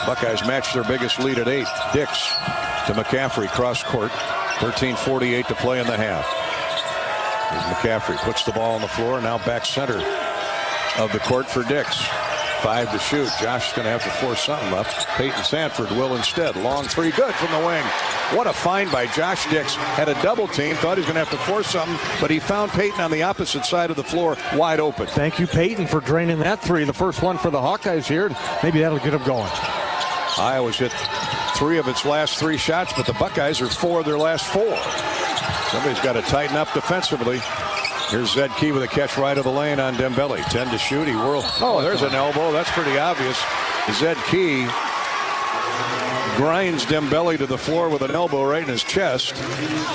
Buckeyes match their biggest lead at 8. Dix to McCaffery, cross court. 13:48 to play in the half. Here's McCaffery, puts the ball on the floor. Now back center of the court for Dix. 5 to shoot. Josh's going to have to force something up. Peyton Sanford will instead. Long 3, good from the wing. What a find by Josh Dix. Had a double team, thought he was going to have to force something, but he found Peyton on the opposite side of the floor, wide open. Thank you, Peyton, for draining that 3. The first one for the Hawkeyes here. Maybe that'll get them going. Iowa's hit 3 of its last 3 shots, but the Buckeyes are 4 of their last 4. Somebody's got to tighten up defensively. Here's Zed Key with a catch right of the lane on Dembele. 10 to shoot. He whirls. Oh, there's an elbow. That's pretty obvious. Zed Key grinds Dembele to the floor with an elbow right in his chest.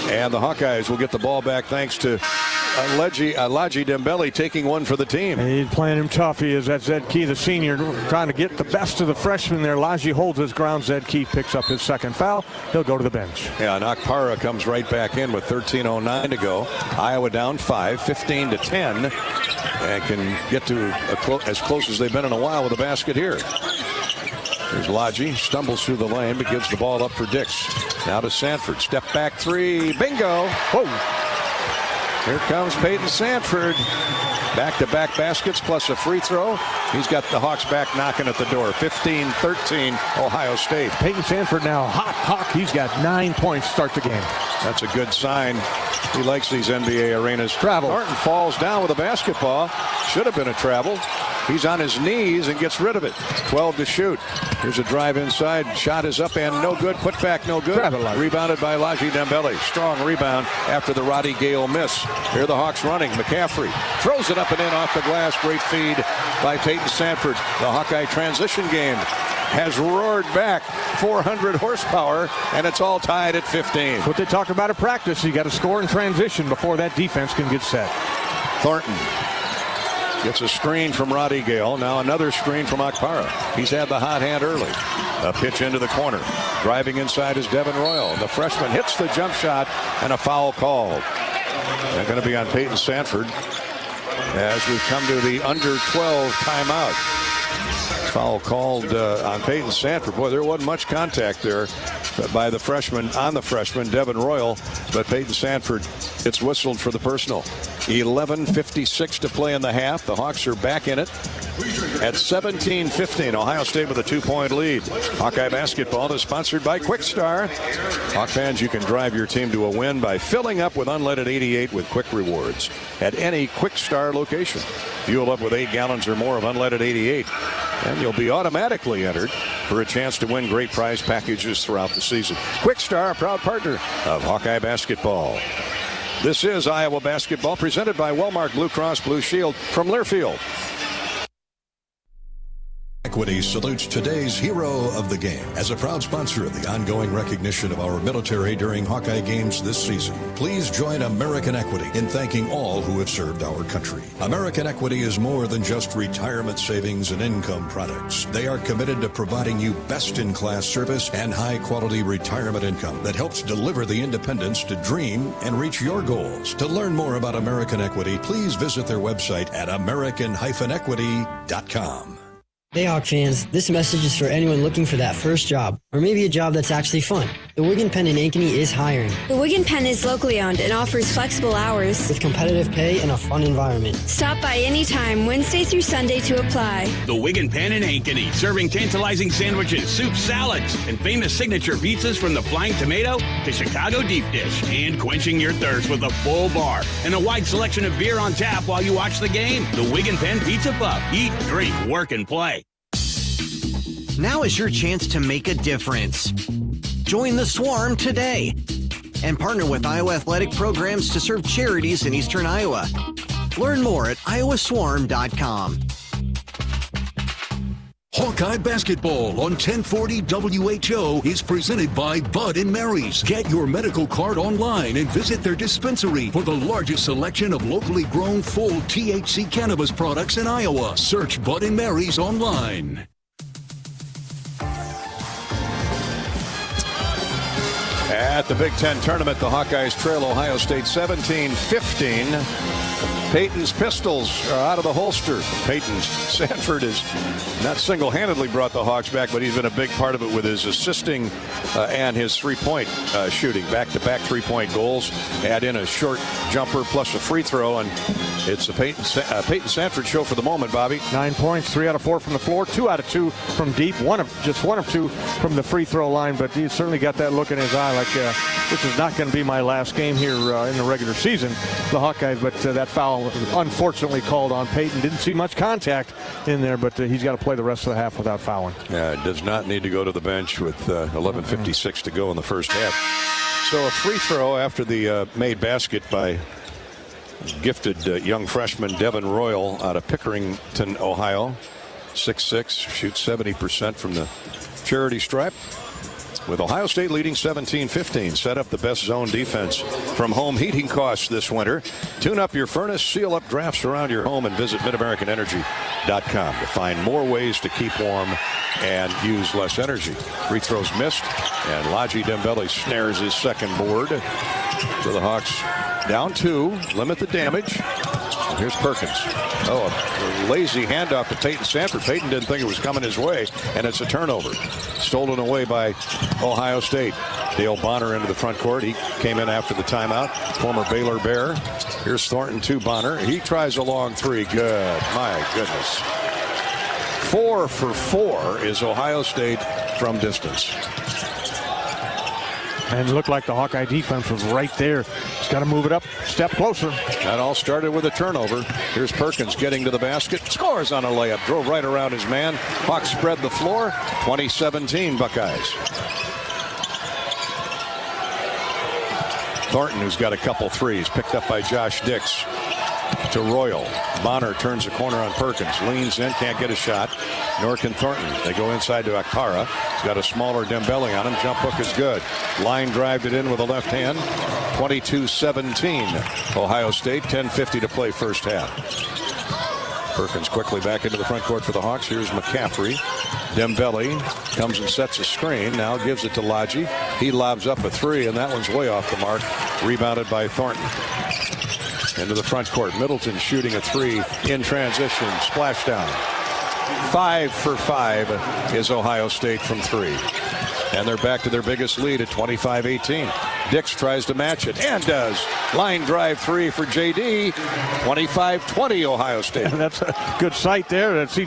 And the Hawkeyes will get the ball back thanks to Alaji Dembele taking one for the team. And he's playing him tough. He is. That's Zed Key, the senior, trying to get the best of the freshman there. Alaji holds his ground. Zed Key picks up his second foul. He'll go to the bench. Yeah, and Akpara comes right back in with 13:09 to go. Iowa down 5, 15-10, and can get to as close as they've been in a while with a basket here. There's Lodgy, stumbles through the lane, but gives the ball up for Dix. Now to Sanford, step back three, bingo. Whoa. Here comes Peyton Sanford. Back-to-back baskets plus a free throw. He's got the Hawks back knocking at the door. 15-13 Ohio State. Peyton Sanford now hot Hawk. He's got 9 points to start the game. That's a good sign. He likes these NBA arenas. Travel. Norton falls down with a basketball. Should have been a travel. He's on his knees and gets rid of it. 12 to shoot. Here's a drive inside. Shot is up and no good. Put back no good. Rebounded by Alaji Dembele. Strong rebound after the Roddy Gale miss. Here are the Hawks running. McCaffery throws it up and in off the glass. Great feed by Peyton Sanford. The Hawkeye transition game has roared back 400 horsepower, and it's all tied at 15. What they talk about at practice, you got to score in transition before that defense can get set. Thornton gets a screen from Roddy Gale. Now another screen from Akpara. He's had the hot hand early. A pitch into the corner. Driving inside is Devin Royal. The freshman hits the jump shot, and a foul called. They're going to be on Peyton Sanford as we've come to the under 12 timeout. Foul called on Peyton Sanford. Boy, there wasn't much contact there by the freshman, on the freshman, Devin Royal, but Peyton Sanford, it's whistled for the personal. 11:56 to play in the half. The Hawks are back in it at 17-15. Ohio State with a 2-point lead. Hawkeye basketball is sponsored by Quick Star. Hawk fans, you can drive your team to a win by filling up with unleaded 88 with quick rewards at any Quick Star location. Fuel up with 8 gallons or more of unleaded 88, and you'll be automatically entered for a chance to win great prize packages throughout the season. Quick Star, a proud partner of Hawkeye basketball. This is Iowa basketball presented by Wellmark Blue Cross Blue Shield from Learfield. Equity salutes today's hero of the game. As a proud sponsor of the ongoing recognition of our military during Hawkeye games this season, please join American Equity in thanking all who have served our country. American Equity is more than just retirement savings and income products. They are committed to providing you best-in-class service and high-quality retirement income that helps deliver the independence to dream and reach your goals. To learn more about American Equity, please visit their website at american-equity.com. Hey Hawk fans, this message is for anyone looking for that first job, or maybe a job that's actually fun. The Wig and Pen in Ankeny is hiring. The Wig and Pen is locally owned and offers flexible hours with competitive pay and a fun environment. Stop by anytime, Wednesday through Sunday to apply. The Wig and Pen in Ankeny, serving tantalizing sandwiches, soups, salads, and famous signature pizzas from the Flying Tomato to Chicago Deep Dish, and quenching your thirst with a full bar and a wide selection of beer on tap while you watch the game. The Wig and Pen Pizza Pub. Eat, drink, work, and play. Now is your chance to make a difference. Join the Swarm today and partner with Iowa athletic programs to serve charities in Eastern Iowa. Learn more at iowaswarm.com. Hawkeye basketball on 1040 WHO is presented by Bud & Mary's. Get your medical card online and visit their dispensary for the largest selection of locally grown full THC cannabis products in Iowa. Search Bud & Mary's online. At the Big Ten tournament, the Hawkeyes trail Ohio State 17-15. Peyton's pistols are out of the holster. Peyton Sanford has not single-handedly brought the Hawks back, but he's been a big part of it with his assisting and his three-point shooting. Back-to-back three-point goals. Add in a short jumper plus a free throw, and it's a Peyton Sanford show for the moment, Bobby. 9 points, 3 out of 4 from the floor, 2 out of 2 from deep, one of 2 from the free throw line, but he's certainly got that look in his eye like this is not going to be my last game here in the regular season, the Hawkeyes, but that foul unfortunately called on Peyton. Didn't see much contact in there, but he's got to play the rest of the half without fouling. Does not need to go to the bench with 11:56 to go in the first half. So a free throw after the made basket by gifted young freshman Devin Royal out of Pickerington, Ohio. 6'6", shoots 70% from the charity stripe. with Ohio State leading 17-15. Set up the best zone defense from home heating costs this winter. Tune up your furnace, seal up drafts around your home, and visit MidAmericanEnergy.com to find more ways to keep warm and use less energy. Free throws missed, and Laji Dembele snares his second board. So the Hawks down 2, limit the damage. And here's Perkins. Oh, a lazy handoff to Peyton Sanford. Peyton didn't think it was coming his way, and it's a turnover. Stolen away by Ohio State. Dale Bonner into the front court. He came in after the timeout. Former Baylor Bear. Here's Thornton to Bonner. He tries a long 3. Good. My goodness. 4 for 4 is Ohio State from distance. And it looked like the Hawkeye defense was right there. He's got to move it up, step closer. That all started with a turnover. Here's Perkins getting to the basket. Scores on a layup. Drove right around his man. Hawks spread the floor. 2017 Buckeyes. Thornton, who's got a couple threes, picked up by Josh Dix. To Royal. Bonner turns the corner on Perkins. Leans in, can't get a shot. Nor can Thornton. They go inside to Akpara. He's got a smaller Dembele on him. Jump hook is good. Line drived it in with a left hand. 22-17. Ohio State. 10:50 to play first half. Perkins quickly back into the front court for the Hawks. Here's McCaffery. Dembele comes and sets a screen. Now gives it to Laji. He lobs up a 3, and that one's way off the mark. Rebounded by Thornton. Into the front court. Middleton shooting a 3 in transition. Splashdown. 5 for 5 is Ohio State from 3. And they're back to their biggest lead at 25-18. Dix tries to match it and does. Line drive 3 for JD. 25-20 Ohio State. And that's a good sight there to see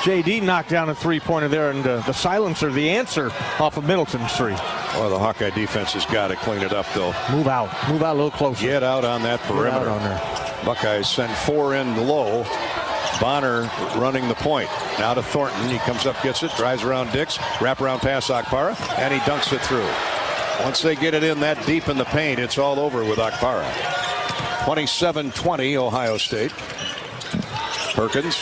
JD knock down a 3-pointer there, and the silencer, the answer off of Middleton's 3. Well, the Hawkeye defense has got to clean it up, though. Move out a little closer. Get out on that perimeter. On there. Buckeyes send 4 in low. Bonner running the point. Now to Thornton. He comes up, gets it, drives around Dix, wraparound pass Akpara, and he dunks it through. Once they get it in that deep in the paint, it's all over with Akpara. 27-20 Ohio State. Perkins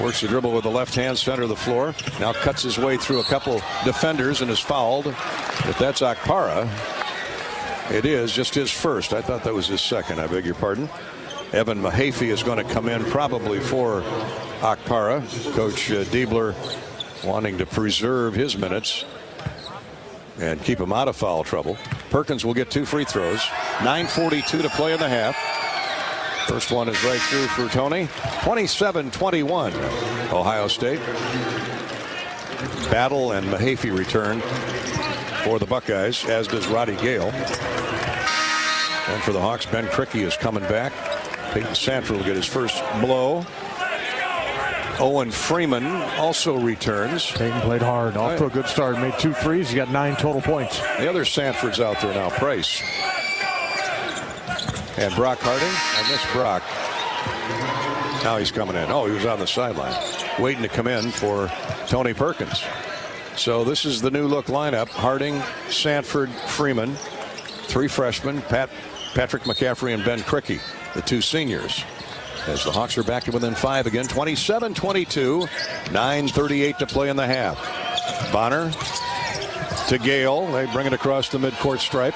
works the dribble with the left hand, center of the floor. Now cuts his way through a couple defenders and is fouled. If that's Akpara, it is just his first. I thought that was his second. I beg your pardon. Evan Mahaffey is going to come in probably for Akpara. Coach Diebler wanting to preserve his minutes and keep him out of foul trouble. Perkins will get 2 free throws. 9:42 to play in the half. First one is right through for Tony. 27-21 Ohio State. Battle and Mahaffey return for the Buckeyes, as does Roddy Gale. And for the Hawks, Ben Krikke is coming back. Peyton Sanford will get his first blow. Owen Freeman also returns. Peyton played hard, off to a good start. Made 2 threes. He got 9 total points. The other Sanford's out there now, Price. And Brock Harding. I miss Brock. Now he's coming in. Oh, he was on the sideline, waiting to come in for Tony Perkins. So this is the new look lineup. Harding, Sanford, Freeman. 3 freshmen, Patrick McCaffery and Ben Krikke, the 2 seniors. As the Hawks are back to within 5 again, 27-22, 9:38 to play in the half. Bonner to Gale. They bring it across the midcourt stripe.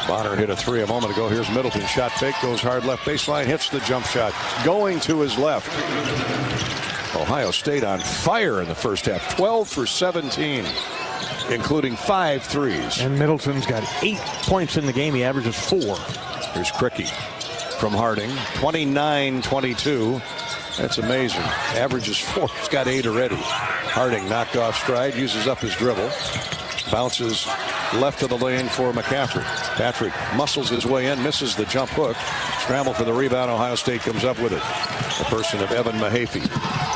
Bonner hit a 3 a moment ago. Here's Middleton. Shot fake, goes hard left baseline, hits the jump shot. Going to his left. Ohio State on fire in the first half. 12 for 17. Including 5 threes. And Middleton's got 8 points in the game. He averages 4. Here's Krikke from Harding. 29-22. That's amazing. Averages 4. He's got 8 already. Harding knocked off stride. Uses up his dribble. Bounces left of the lane for McCaffery. Patrick muscles his way in. Misses the jump hook. Scramble for the rebound. Ohio State comes up with it. The person of Evan Mahaffey.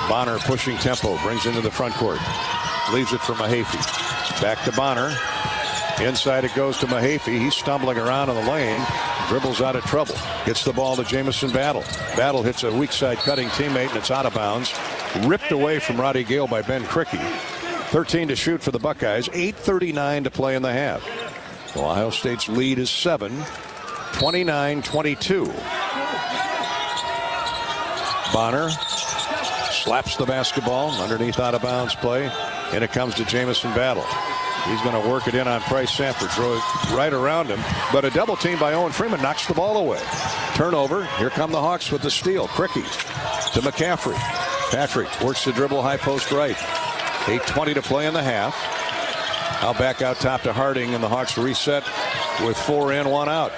Bonner pushing tempo. Brings into the front court. Leaves it for Mahaffey. Back to Bonner. Inside it goes to Mahaffey. He's stumbling around in the lane. Dribbles out of trouble. Gets the ball to Jamison Battle. Battle hits a weak side cutting teammate, and it's out of bounds. Ripped away from Roddy Gale by Ben Krikke. 13 to shoot for the Buckeyes. 8:39 to play in the half. Ohio State's lead is 7. 29-22. Bonner slaps the basketball underneath out of bounds play, and it comes to Jamison Battle. He's going to work it in on Price Sanford, throw it right around him, but a double team by Owen Freeman knocks the ball away. Turnover. Here come the Hawks with the steal. Cricky to McCaffery. Patrick works the dribble, high post right. 8:20 to play in the half. Now back out top to Harding, and the Hawks reset with 4 in, 1 out.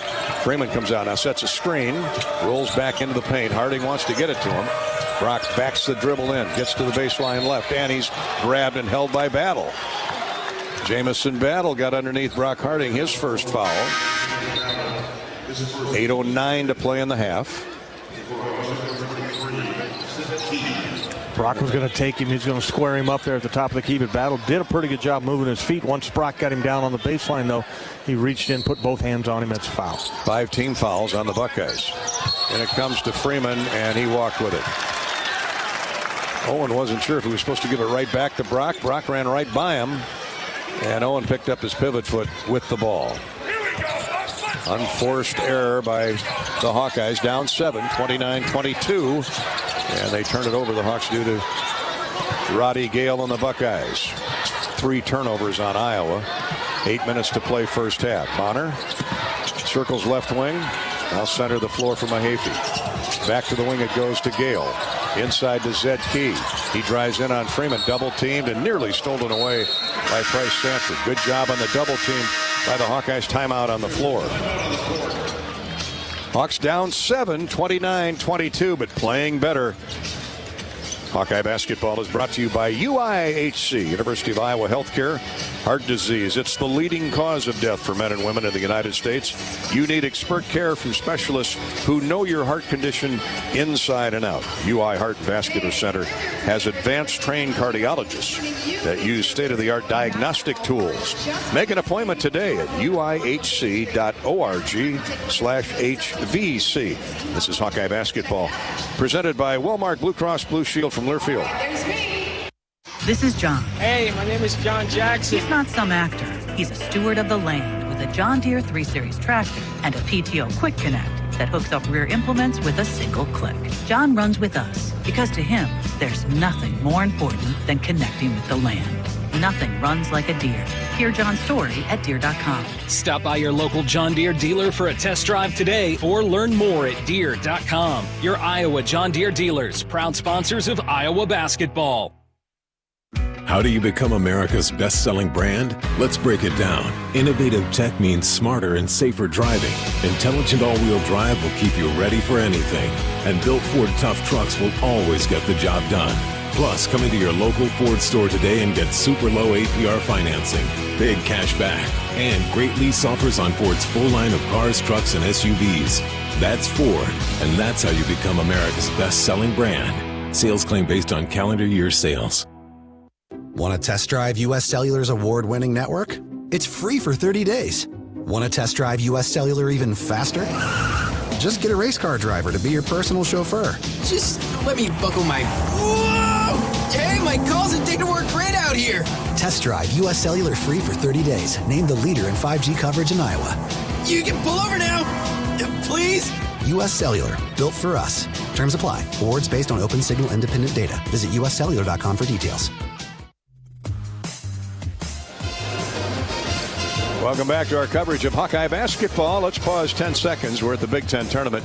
Freeman comes out now, sets a screen, rolls back into the paint. Harding wants to get it to him. Brock backs the dribble in, gets to the baseline left, and he's grabbed and held by Battle. Jamison Battle got underneath Brock Harding, his first foul. 8:09 to play in the half. Brock was going to take him. He's going to square him up there at the top of the key, but Battle did a pretty good job moving his feet. Once Brock got him down on the baseline, though, he reached in, put both hands on him. That's a foul. 5 team fouls on the Buckeyes. And it comes to Freeman, and he walked with it. Owen wasn't sure if he was supposed to give it right back to Brock. Brock ran right by him, and Owen picked up his pivot foot with the ball. Unforced error by the Hawkeyes, down 7, 29-22. And they turn it over, the Hawks do to Roddy Gale and the Buckeyes. 3 turnovers on Iowa. 8 minutes to play first half. Bonner circles left wing. Now center the floor for Mahaffey. Back to the wing it goes to Gale. Inside to Zed Key. He drives in on Freeman, double teamed and nearly stolen away by Price Sanford. Good job on the double team by the Hawkeyes. Timeout on the floor. Hawks down 7, 29-22, but playing better. Hawkeye basketball is brought to you by UIHC, University of Iowa Healthcare. Heart disease, it's the leading cause of death for men and women in the United States. You need expert care from specialists who know your heart condition inside and out. UI Heart and Vascular Center has advanced trained cardiologists that use state-of-the-art diagnostic tools. Make an appointment today at uihc.org/HVC. This is Hawkeye basketball, presented by Wellmark Blue Cross Blue Shield from Learfield. This is John. Hey, my name is John Jackson. He's not some actor. He's a steward of the land with a John Deere 3 Series tractor and a PTO Quick Connect that hooks up rear implements with a single click. John runs with us because to him, there's nothing more important than connecting with the land. Nothing runs like a Deere. Hear John's story at Deere.com. Stop by your local John Deere dealer for a test drive today or learn more at Deere.com. Your Iowa John Deere dealers, proud sponsors of Iowa basketball. How do you become America's best-selling brand? Let's break it down. Innovative tech means smarter and safer driving. Intelligent all-wheel drive will keep you ready for anything. And built Ford tough trucks will always get the job done. Plus, come into your local Ford store today and get super low APR financing, big cash back, and great lease offers on Ford's full line of cars, trucks, and SUVs. That's Ford, and that's how you become America's best-selling brand. Sales claim based on calendar year sales. Want to test drive U.S. Cellular's award-winning network? It's free for 30 days. Want to test drive U.S. Cellular even faster? Just get a race car driver to be your personal chauffeur. Just let me buckle my... Whoa! Hey, my calls and data work great out here. Test drive U.S. Cellular free for 30 days. Named the leader in 5G coverage in Iowa. You can pull over now. Please? U.S. Cellular. Built for us. Terms apply. Awards based on open signal independent data. Visit uscellular.com for details. Welcome back to our coverage of Hawkeye basketball. Let's pause 10 seconds. We're at the Big Ten tournament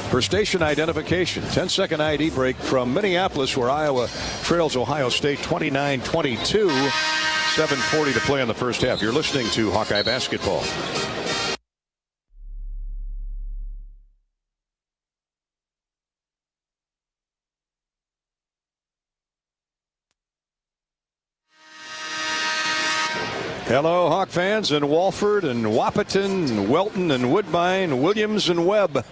for station identification. 10-second ID break from Minneapolis, where Iowa trails Ohio State 29-22. 7:40 to play in the first half. You're listening to Hawkeye basketball. Hello, Hawk fans in Walford and Wahpeton and Welton and Woodbine, Williams and Webb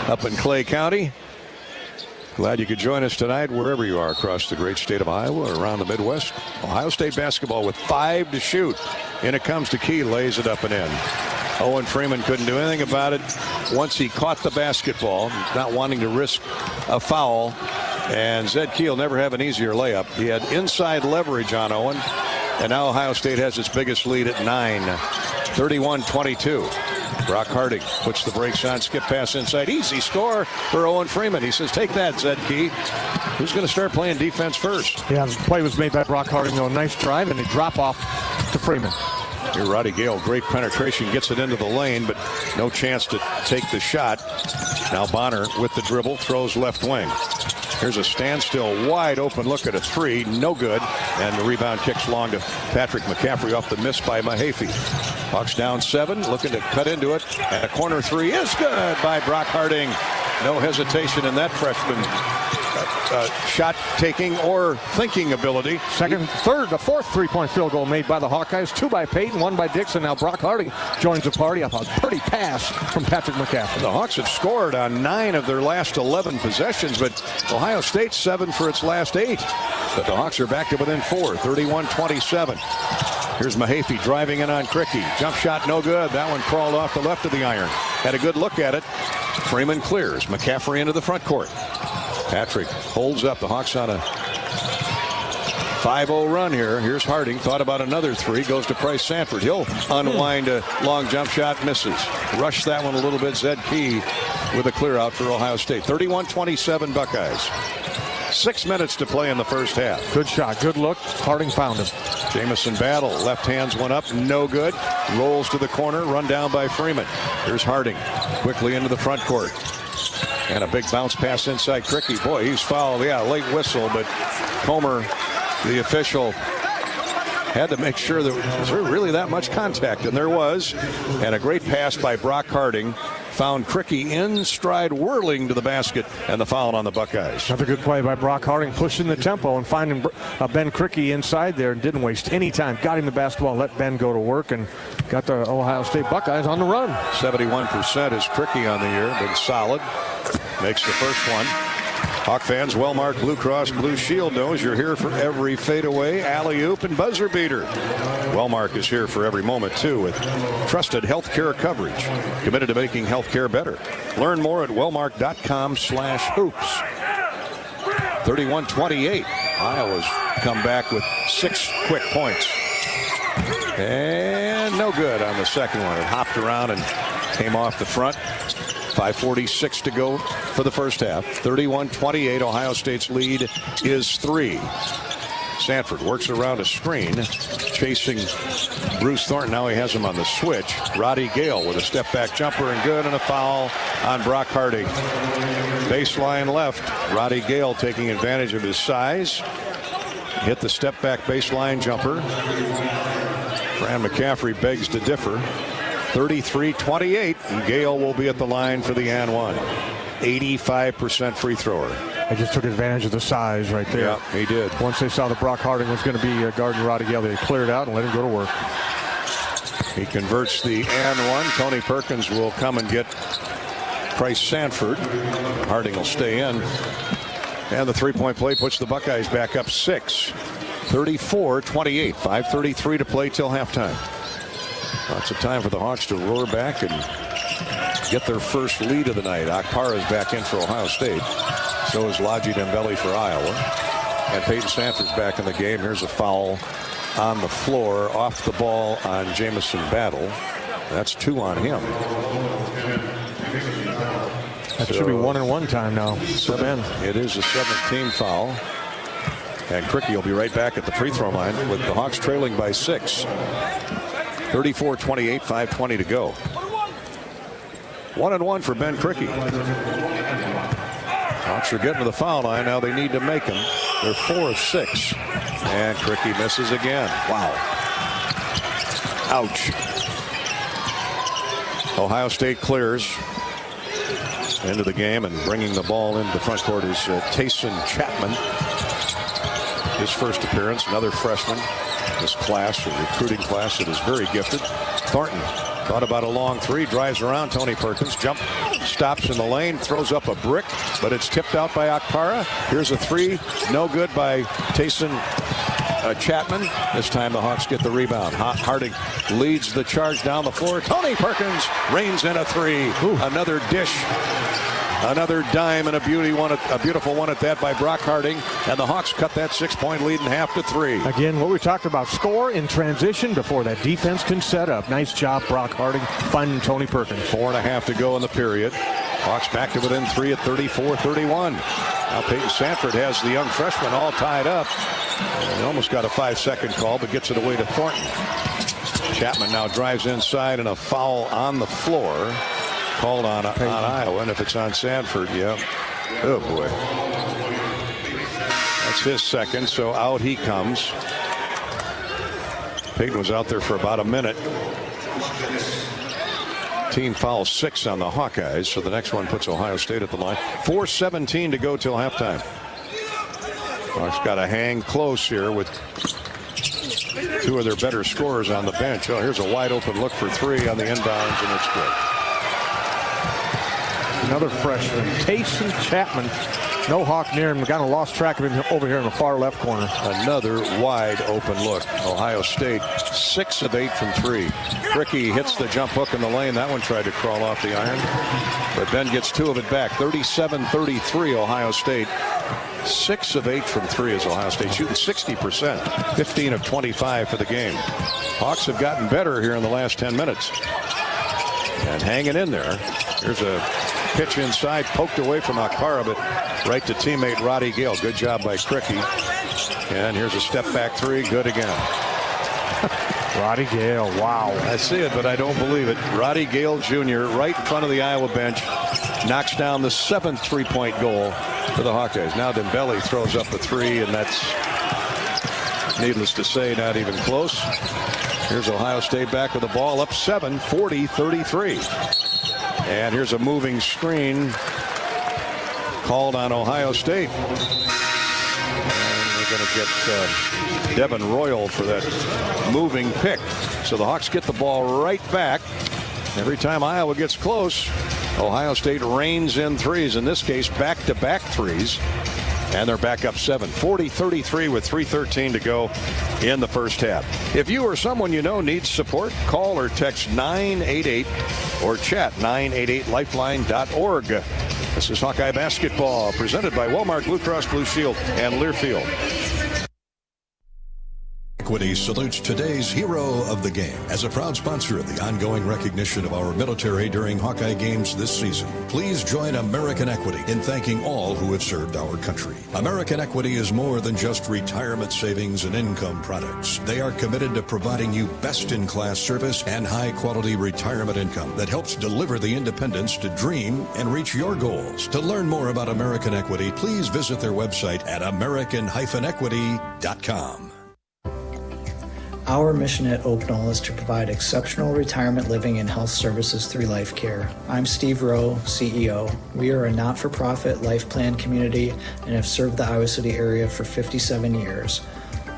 up in Clay County. Glad you could join us tonight wherever you are across the great state of Iowa or around the Midwest. Ohio State basketball with 5 to shoot. In it comes to Key, lays it up and in. Owen Freeman couldn't do anything about it once he caught the basketball, not wanting to risk a foul. And Zed Key will never have an easier layup. He had inside leverage on Owen. And now Ohio State has its biggest lead at 9, 31-22. Brock Harding puts the brakes on, skip pass inside. Easy score for Owen Freeman. He says, take that, Zed Key. Who's going to start playing defense first? Yeah, the play was made by Brock Harding, though. Nice drive, and a drop off to Freeman. Here, Roddy Gale, great penetration, gets it into the lane, but no chance to take the shot. Now Bonner with the dribble, throws left wing. Here's a standstill, wide open look at a three, no good. And the rebound kicks long to Patrick McCaffery off the miss by Mahaffey. Hawks down 7, looking to cut into it. And a corner three is good by Brock Harding. No hesitation in that freshman shot-taking or thinking ability. The fourth three-point field goal made by the Hawkeyes. 2 by Payton, 1 by Dixon. Now Brock Harding joins the party off a pretty pass from Patrick McCaffery. The Hawks have scored on 9 of their last 11 possessions, but Ohio State 7 for its last 8. But the Hawks are back to within 4, 31-27. Here's Mahaffey driving in on Cricky. Jump shot no good. That one crawled off the left of the iron. Had a good look at it. Freeman clears. McCaffery into the front court. Patrick holds up. The Hawks on a 5-0 run here. Here's Harding. Thought about another three. Goes to Price Sanford. He'll unwind a long jump shot. Misses. Rushed that one a little bit. Zed Key with a clear out for Ohio State. 31-27 Buckeyes. 6 minutes to play in the first half. Good shot. Good look. Harding found him. Jamison Battle. Left hands one up. No good. Rolls to the corner. Run down by Freeman. Here's Harding. Quickly into the front court. And a big bounce pass inside Cricky. Boy, he's fouled. Yeah, late whistle, but Comer, the official, had to make sure that was there really that much contact, and there was. And a great pass by Brock Harding. Found Cricky in stride, whirling to the basket, and the foul on the Buckeyes. Another good play by Brock Harding, pushing the tempo and finding Ben Cricky inside there and didn't waste any time. Got him the basketball, let Ben go to work, and got the Ohio State Buckeyes on the run. 71% is Cricky on the year, been solid. Makes the first one. Hawk fans, Wellmark Blue Cross Blue Shield knows you're here for every fadeaway, alley-oop, and buzzer beater. Wellmark is here for every moment, too, with trusted healthcare coverage. Committed to making healthcare better. Learn more at wellmark.com/hoops. 31-28. Iowa's come back with 6 quick points. And no good on the second one. It hopped around and came off the front. 5:46 to go for the first half. 31-28. Ohio State's lead is 3. Sanford works around a screen, chasing Bruce Thornton. Now he has him on the switch. Roddy Gale with a step-back jumper and good, and a foul on Brock Harding. Baseline left. Roddy Gale taking advantage of his size. Hit the step-back baseline jumper. Fran McCaffery begs to differ. 33-28, and Gale will be at the line for the and one. 85% free thrower. They just took advantage of the size right there. Yeah, he did. Once they saw that Brock Harding was going to be guarding Roddy Gale, they cleared out and let him go to work. He converts the and one. Tony Perkins will come and get Price Sanford. Harding will stay in. And the three-point play puts the Buckeyes back up 6. 34-28. 5:33 to play till halftime. Lots of time for the Hawks to roar back and get their first lead of the night. Akpara is back in for Ohio State. So is Laji Dembele for Iowa. And Peyton Sanford's back in the game. Here's a foul on the floor, off the ball on Jamison Battle. That's 2 on him. That should be 1-and-1 time now. It is a 7th-team foul. And Cricky will be right back at the free throw line with the Hawks trailing by 6. 34-28, 5:20 to go. 1-and-1 for Ben Cricky. Hawks are getting to the foul line. Now they need to make them. They're 4 of 6. And Cricky misses again. Wow. Ouch. Ohio State clears into the game, and bringing the ball into the front court is Tayson Chapman. His first appearance, another freshman. This class, a recruiting class that is very gifted. Thornton thought about a long three, drives around Tony Perkins, stops in the lane, throws up a brick, but it's tipped out by Akpara. Here's a three, no good by Tayson Chapman. This time the Hawks get the rebound. Harding leads the charge down the floor. Tony Perkins reins in a three. Another dish Another dime and a beautiful one at that by Brock Harding, and the Hawks cut that 6-point lead in half to 3. Again, what we talked about, score in transition before that defense can set up. Nice job, Brock Harding, finding Tony Perkins. 4.5 to go in the period. Hawks back to within 3 at 34-31. Now Peyton Sanford has the young freshman all tied up. He almost got a 5-second call, but gets it away to Thornton. Chapman now drives inside, and a foul on the floor called on Iowa. And if it's on Sanford, yeah. Oh, boy. That's his second, so out he comes. Peyton was out there for about a minute. Team foul 6 on the Hawkeyes, so the next one puts Ohio State at the line. 4:17 to go till halftime. Hawks got to hang close here with 2 of their better scorers on the bench. Oh, here's a wide open look for 3 on the inbounds, and it's good. Another freshman, Tayson Chapman. No Hawk near him. Kind of lost track of him over here in the far left corner. Another wide open look. Ohio State 6 of 8 from 3. Ricky hits the jump hook in the lane. That one tried to crawl off the iron, but Ben gets 2 of it back. 37-33 Ohio State. 6 of 8 from 3 is Ohio State, shooting 60%. 15 of 25 for the game. Hawks have gotten better here in the last 10 minutes and hanging in there. Here's a pitch inside, poked away from Akpara, but right to teammate Roddy Gale. Good job by Cricky. And here's a step back 3. Good again. Roddy Gale, wow. I see it, but I don't believe it. Roddy Gale Jr. right in front of the Iowa bench knocks down the 7th 3-point goal for the Hawkeyes. Now Dembele throws up a 3, and that's, needless to say, not even close. Here's Ohio State back with the ball up 7, 40-33. And here's a moving screen called on Ohio State. And they're going to get Devin Royal for that moving pick. So the Hawks get the ball right back. Every time Iowa gets close, Ohio State reins in threes. In this case, back-to-back threes. And they're back up 7. 40-33 with 3:13 to go in the first half. If you or someone you know needs support, call or text 988 or chat 988lifeline.org. This is Hawkeye Basketball, presented by Walmart Blue Cross Blue Shield and Learfield. Equity salutes today's hero of the game. As a proud sponsor of the ongoing recognition of our military during Hawkeye games this season, please join American Equity in thanking all who have served our country. American Equity is more than just retirement savings and income products. They are committed to providing you best-in-class service and high-quality retirement income that helps deliver the independence to dream and reach your goals. To learn more about American Equity, please visit their website at american-equity.com. Our mission at Oak Knoll is to provide exceptional retirement living and health services through life care. I'm Steve Rowe, CEO. We are a not-for-profit life plan community and have served the Iowa City area for 57 years.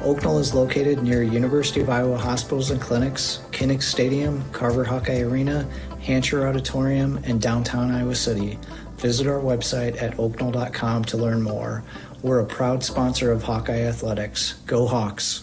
Oak Knoll is located near University of Iowa hospitals and clinics, Kinnick Stadium, Carver Hawkeye Arena, Hancher Auditorium, and downtown Iowa City. Visit our website at oakknoll.com to learn more. We're a proud sponsor of Hawkeye Athletics. Go Hawks!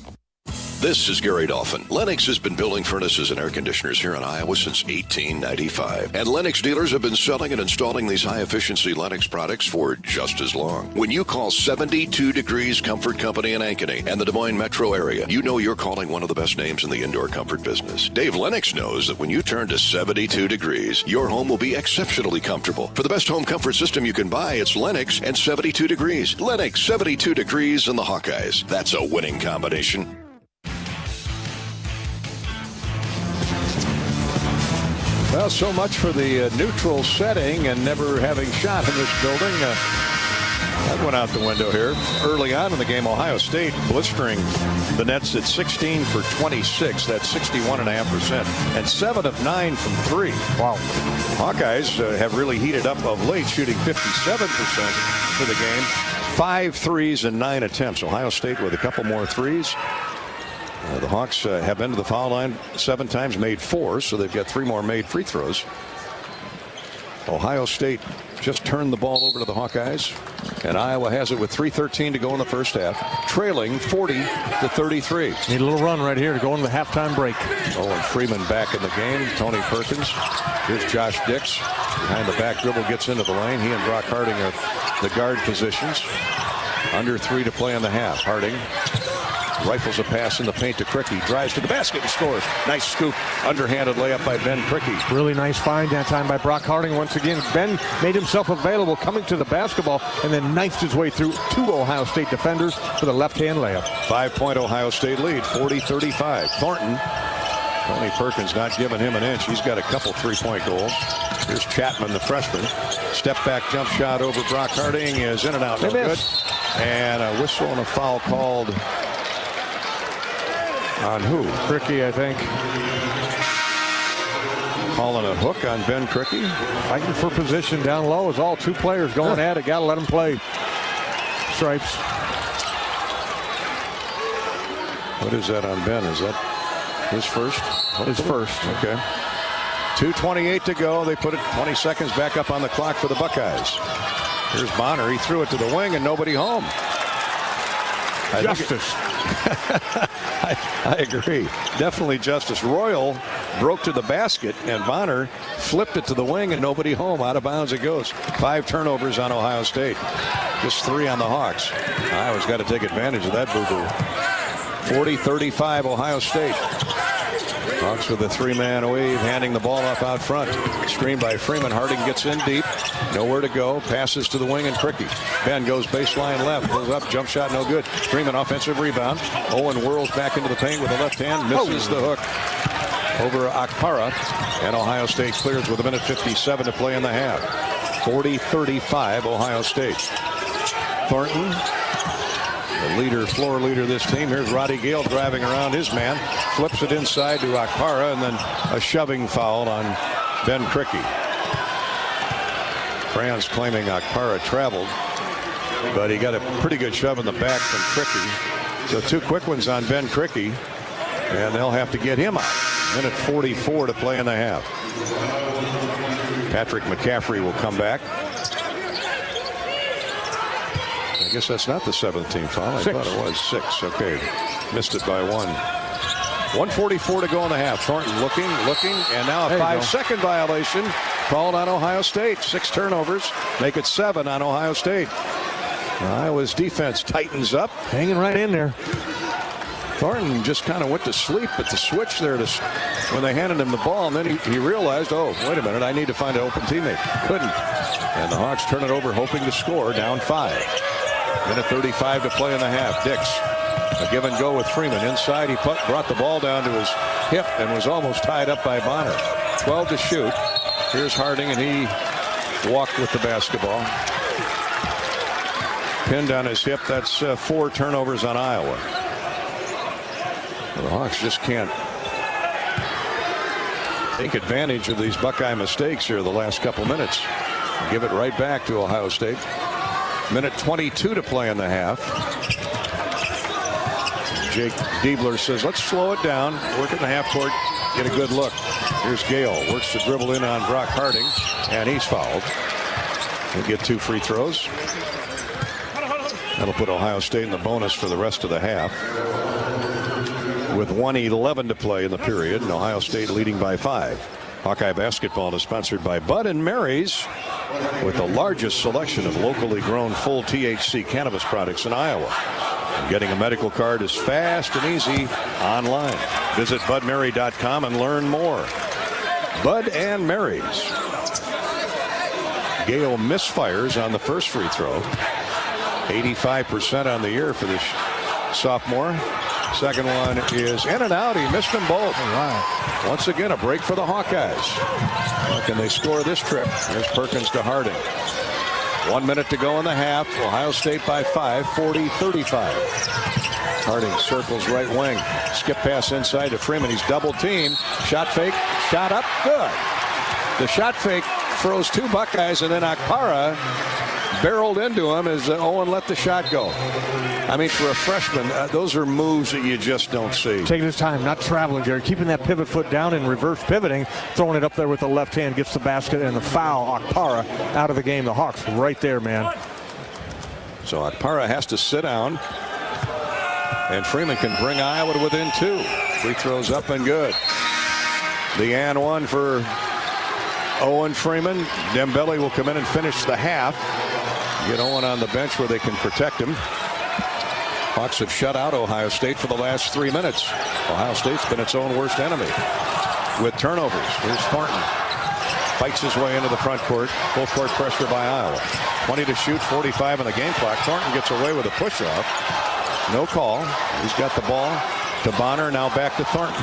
This is Gary Dolphin. Lennox has been building furnaces and air conditioners here in Iowa since 1895. And Lennox dealers have been selling and installing these high-efficiency Lennox products for just as long. When you call 72 Degrees Comfort Company in Ankeny and the Des Moines metro area, you know you're calling one of the best names in the indoor comfort business. Dave Lennox knows that when you turn to 72 degrees, your home will be exceptionally comfortable. For the best home comfort system you can buy, it's Lennox and 72 degrees. Lennox, 72 degrees, and the Hawkeyes. That's a winning combination. Well, so much for the neutral setting and never having shot in this building. That went out the window here. Early on in the game, Ohio State blistering the Nets at 16 for 26. That's 61.5%. And 7 of 9 from 3. Wow. Hawkeyes have really heated up of late, shooting 57% for the game. 5 threes and 9 attempts. Ohio State with a couple more threes. The Hawks have been to the foul line 7 times, made 4, so they've got 3 more made free throws. Ohio State just turned the ball over to the Hawkeyes, and Iowa has it with 3:13 to go in the first half, trailing 40-33. Need a little run right here to go into the halftime break. Owen Freeman back in the game. Tony Perkins. Here's Josh Dix. Behind the back dribble, gets into the lane. He and Brock Harding are the guard positions. Under 3 to play in the half. Harding rifles a pass in the paint to Cricky. Drives to the basket and scores. Nice scoop. Underhanded layup by Ben Cricky. Really nice find that time by Brock Harding. Once again, Ben made himself available coming to the basketball and then knifed his way through 2 Ohio State defenders for the left-hand layup. 5-point Ohio State lead, 40-35. Thornton. Tony Perkins not giving him an inch. He's got a couple 3-point goals. Here's Chapman, the freshman. Step back jump shot over Brock Harding is in and out. No good. And a whistle and a foul called on who? Cricky, I think. Calling a hook on Ben Cricky. Fighting for position down low is all 2 players going at it. Got to let them play. Stripes. What is that on Ben? Is that his first? His first. Okay. 2:28 to go. They put it 20 seconds back up on the clock for the Buckeyes. Here's Bonner. He threw it to the wing and nobody home. Justice. I agree. Definitely justice. Royal broke to the basket and Bonner flipped it to the wing and nobody home. Out of bounds it goes. 5 turnovers on Ohio State. Just 3 on the Hawks. Iowa's got to take advantage of that boo-boo. 40-35 Ohio State. Hawks with a 3-man wave, handing the ball off out front. Screen by Freeman. Harding gets in deep. Nowhere to go. Passes to the wing and Cricky. Ben goes baseline left. Pulls up. Jump shot no good. Freeman offensive rebound. Owen whirls back into the paint with a left hand. Misses the hook over Akpara. And Ohio State clears with 1:57 to play in the half. 40-35 Ohio State. Thornton, the leader, floor leader of this team. Here's Roddy Gale driving around his man. Flips it inside to Akpara, and then a shoving foul on Ben Cricky. Fran's claiming Akpara traveled, but he got a pretty good shove in the back from Cricky. So 2 quick ones on Ben Cricky, and they'll have to get him out. 1:44 to play in the half. Patrick McCaffery will come back. I guess that's not the 17th foul. I thought it was 6. Okay. Missed it by 1. 1:44 to go in the half. Thornton looking, and now a 5-second violation called on Ohio State. 6 turnovers. Make it 7 on Ohio State. Iowa's defense tightens up. Hanging right in there. Thornton just kind of went to sleep at the switch there when they handed him the ball, and then he realized, oh, wait a minute, I need to find an open teammate. Couldn't. And the Hawks turn it over, hoping to score, down 5. 1:35 to play in the half. Dix, a give and go with Freeman. Inside, he brought the ball down to his hip and was almost tied up by Bonner. 12 to shoot. Here's Harding, and he walked with the basketball. Pinned on his hip. That's 4 turnovers on Iowa. Well, the Hawks just can't take advantage of these Buckeye mistakes here the last couple minutes. Give it right back to Ohio State. 1:22 to play in the half. Jake Diebler says, let's slow it down. Work in the half court. Get a good look. Here's Gale. Works to dribble in on Brock Harding. And he's fouled. He'll get 2 free throws. That'll put Ohio State in the bonus for the rest of the half. With 1:11 to play in the period. And Ohio State leading by 5. Hawkeye basketball is sponsored by Bud and Mary's, with the largest selection of locally grown full THC cannabis products in Iowa. And getting a medical card is fast and easy online. Visit budmary.com and learn more. Bud and Mary's. Gale misfires on the first free throw. 85% on the year for this sophomore. Second one is in and out. He missed them both. Wow. Once again, a break for the Hawkeyes. How can they score this trip? Here's Perkins to Harding. 1 minute to go in the half. Ohio State by 5, 40-35. Harding circles right wing. Skip pass inside to Freeman. He's double teamed. Shot fake. Shot up. Good. The shot fake throws 2 Buckeyes, and then Akpara barreled into him as Owen let the shot go. I mean, for a freshman, those are moves that you just don't see. Taking his time, not traveling, Gary. Keeping that pivot foot down and reverse pivoting. Throwing it up there with the left hand, gets the basket and the foul. Okpara out of the game. The Hawks right there, man. So Okpara has to sit down. And Freeman can bring Iowa to within 2. Free throws up and good. The and one for Owen Freeman. Dembele will come in and finish the half. Get Owen on the bench where they can protect him. Hawks have shut out Ohio State for the last 3 minutes. Ohio State's been its own worst enemy with turnovers. Here's Thornton. Fights his way into the front court. Full court pressure by Iowa. 20 to shoot, 45 on the game clock. Thornton gets away with a push-off. No call. He's got the ball to Bonner. Now back to Thornton.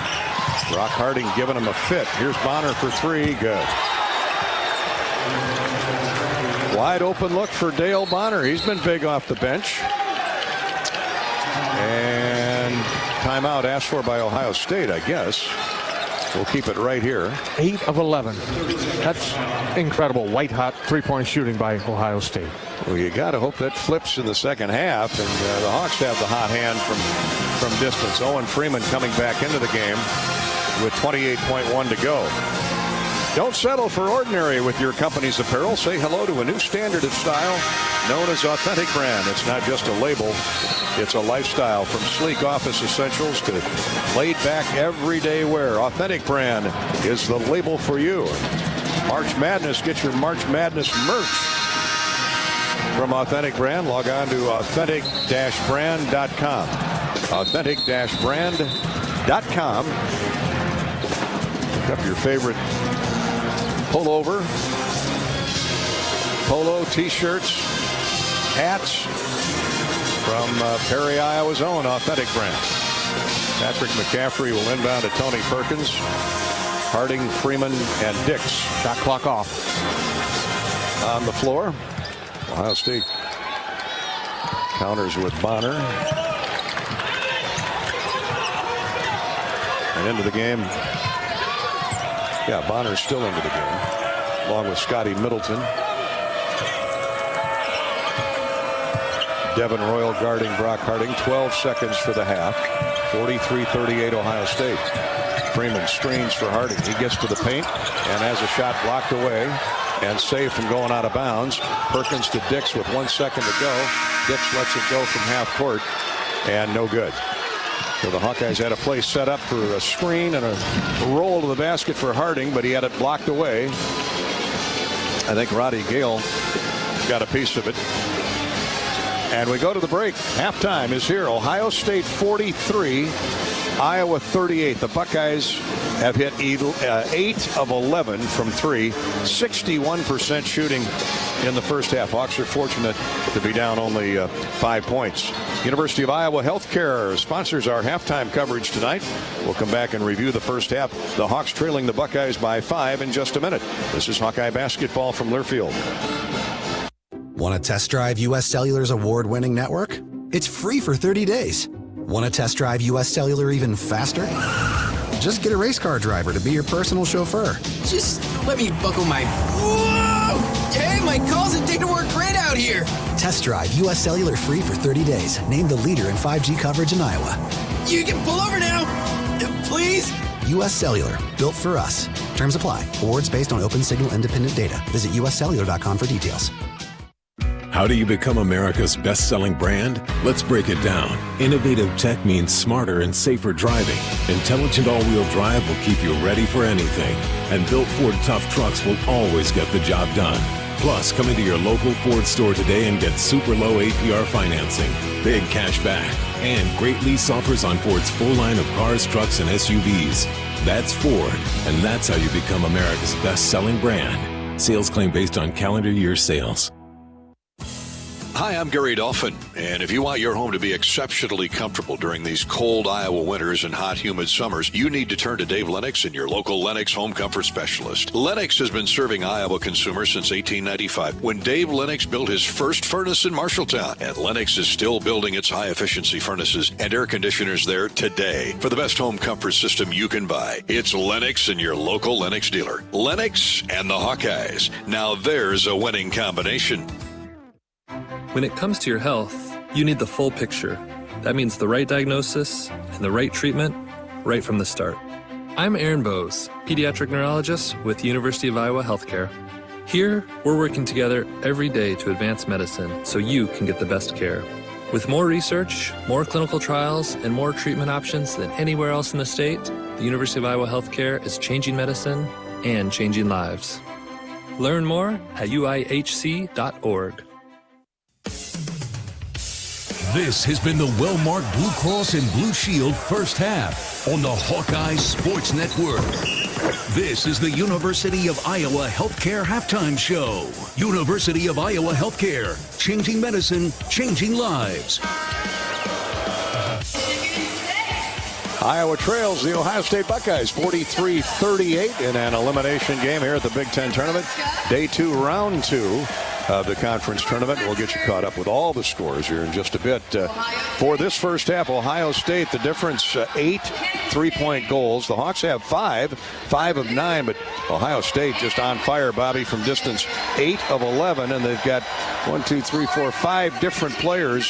Brock Harding giving him a fit. Here's Bonner for 3. Good. Wide open look for Dale Bonner. He's been big off the bench. And timeout asked for by Ohio State, I guess. We'll keep it right here. 8 of 11. That's incredible. White hot three-point shooting by Ohio State. Well, you got to hope that flips in the second half, and the Hawks have the hot hand from distance. Owen Freeman coming back into the game with 28.1 to go. Don't settle for ordinary with your company's apparel. Say hello to a new standard of style known as Authentic Brand. It's not just a label, it's a lifestyle. From sleek office essentials to laid-back everyday wear, Authentic Brand is the label for you. March Madness, get your March Madness merch from Authentic Brand. Log on to authentic-brand.com. Authentic-brand.com. Pick up your favorite pullover, polo, t-shirts, hats from Perry, Iowa's own Authentic Brand. Patrick McCaffery will inbound to Tony Perkins, Harding, Freeman, and Dix. Shot clock off. On the floor, Ohio State counters with Bonner. And into the game. Yeah, Bonner's still into the game, along with Scotty Middleton. Devin Royal guarding Brock Harding. 12 seconds for the half. 43-38 Ohio State. Freeman screens for Harding. He gets to the paint and has a shot blocked away and saved from going out of bounds. Perkins to Dix with 1 second to go. Dix lets it go from half court and no good. So the Hawkeyes had a play set up for a screen and a roll to the basket for Harding, but he had it blocked away. I think Roddy Gale got a piece of it. And we go to the break. Halftime is here. Ohio State 43, Iowa 38. The Buckeyes have hit 8 of 11 from 3, 61% shooting in the first half. Hawks are fortunate to be down only 5 points. University of Iowa Healthcare sponsors our halftime coverage tonight. We'll come back and review the first half. The Hawks trailing the Buckeyes by 5 in just a minute. This is Hawkeye basketball from Learfield. Want to test drive U.S. Cellular's award-winning network? It's free for 30 days. Want to test drive U.S. Cellular even faster? Just get a race car driver to be your personal chauffeur. Just let me buckle my... Whoa! Hey, my calls and data work great out here. Test drive U.S. Cellular free for 30 days. Named the leader in 5G coverage in Iowa. You can pull over now, please. U.S. Cellular, built for us. Terms apply. Awards based on open signal independent data. Visit uscellular.com for details. How do you become America's best-selling brand? Let's break it down. Innovative tech means smarter and safer driving. Intelligent all-wheel drive will keep you ready for anything. And built Ford tough trucks will always get the job done. Plus, come into your local Ford store today and get super low APR financing, big cash back, and great lease offers on Ford's full line of cars, trucks, and SUVs. That's Ford, and that's how you become America's best-selling brand. Sales claim based on calendar year sales. Hi, I'm Gary Dolphin, and if you want your home to be exceptionally comfortable during these cold Iowa winters and hot, humid summers, you need to turn to Dave Lennox and your local Lennox home comfort specialist. Lennox has been serving Iowa consumers since 1895, when Dave Lennox built his first furnace in Marshalltown, and Lennox is still building its high-efficiency furnaces and air conditioners there today. For the best home comfort system you can buy, it's Lennox and your local Lennox dealer. Lennox and the Hawkeyes. Now there's a winning combination. When it comes to your health, you need the full picture. That means the right diagnosis and the right treatment right from the start. I'm Aaron Bose, pediatric neurologist with University of Iowa Healthcare. Here, we're working together every day to advance medicine so you can get the best care. With more research, more clinical trials, and more treatment options than anywhere else in the state, the University of Iowa Healthcare is changing medicine and changing lives. Learn more at uihc.org. This has been the Wellmark Blue Cross and Blue Shield first half on the Hawkeyes Sports Network. This is the University of Iowa Healthcare Halftime Show. University of Iowa Healthcare, changing medicine, changing lives. Iowa trails the Ohio State Buckeyes 43-38 in an elimination game here at the Big Ten Tournament. Day 2, round 2 of the conference tournament. We'll get you caught up with all the scores here in just a bit. For this first half, Ohio State, the difference 8 3-point goals. The Hawks have 5 of 9, but Ohio State just on fire, Bobby, from distance 8 of 11, and they've got 5 different players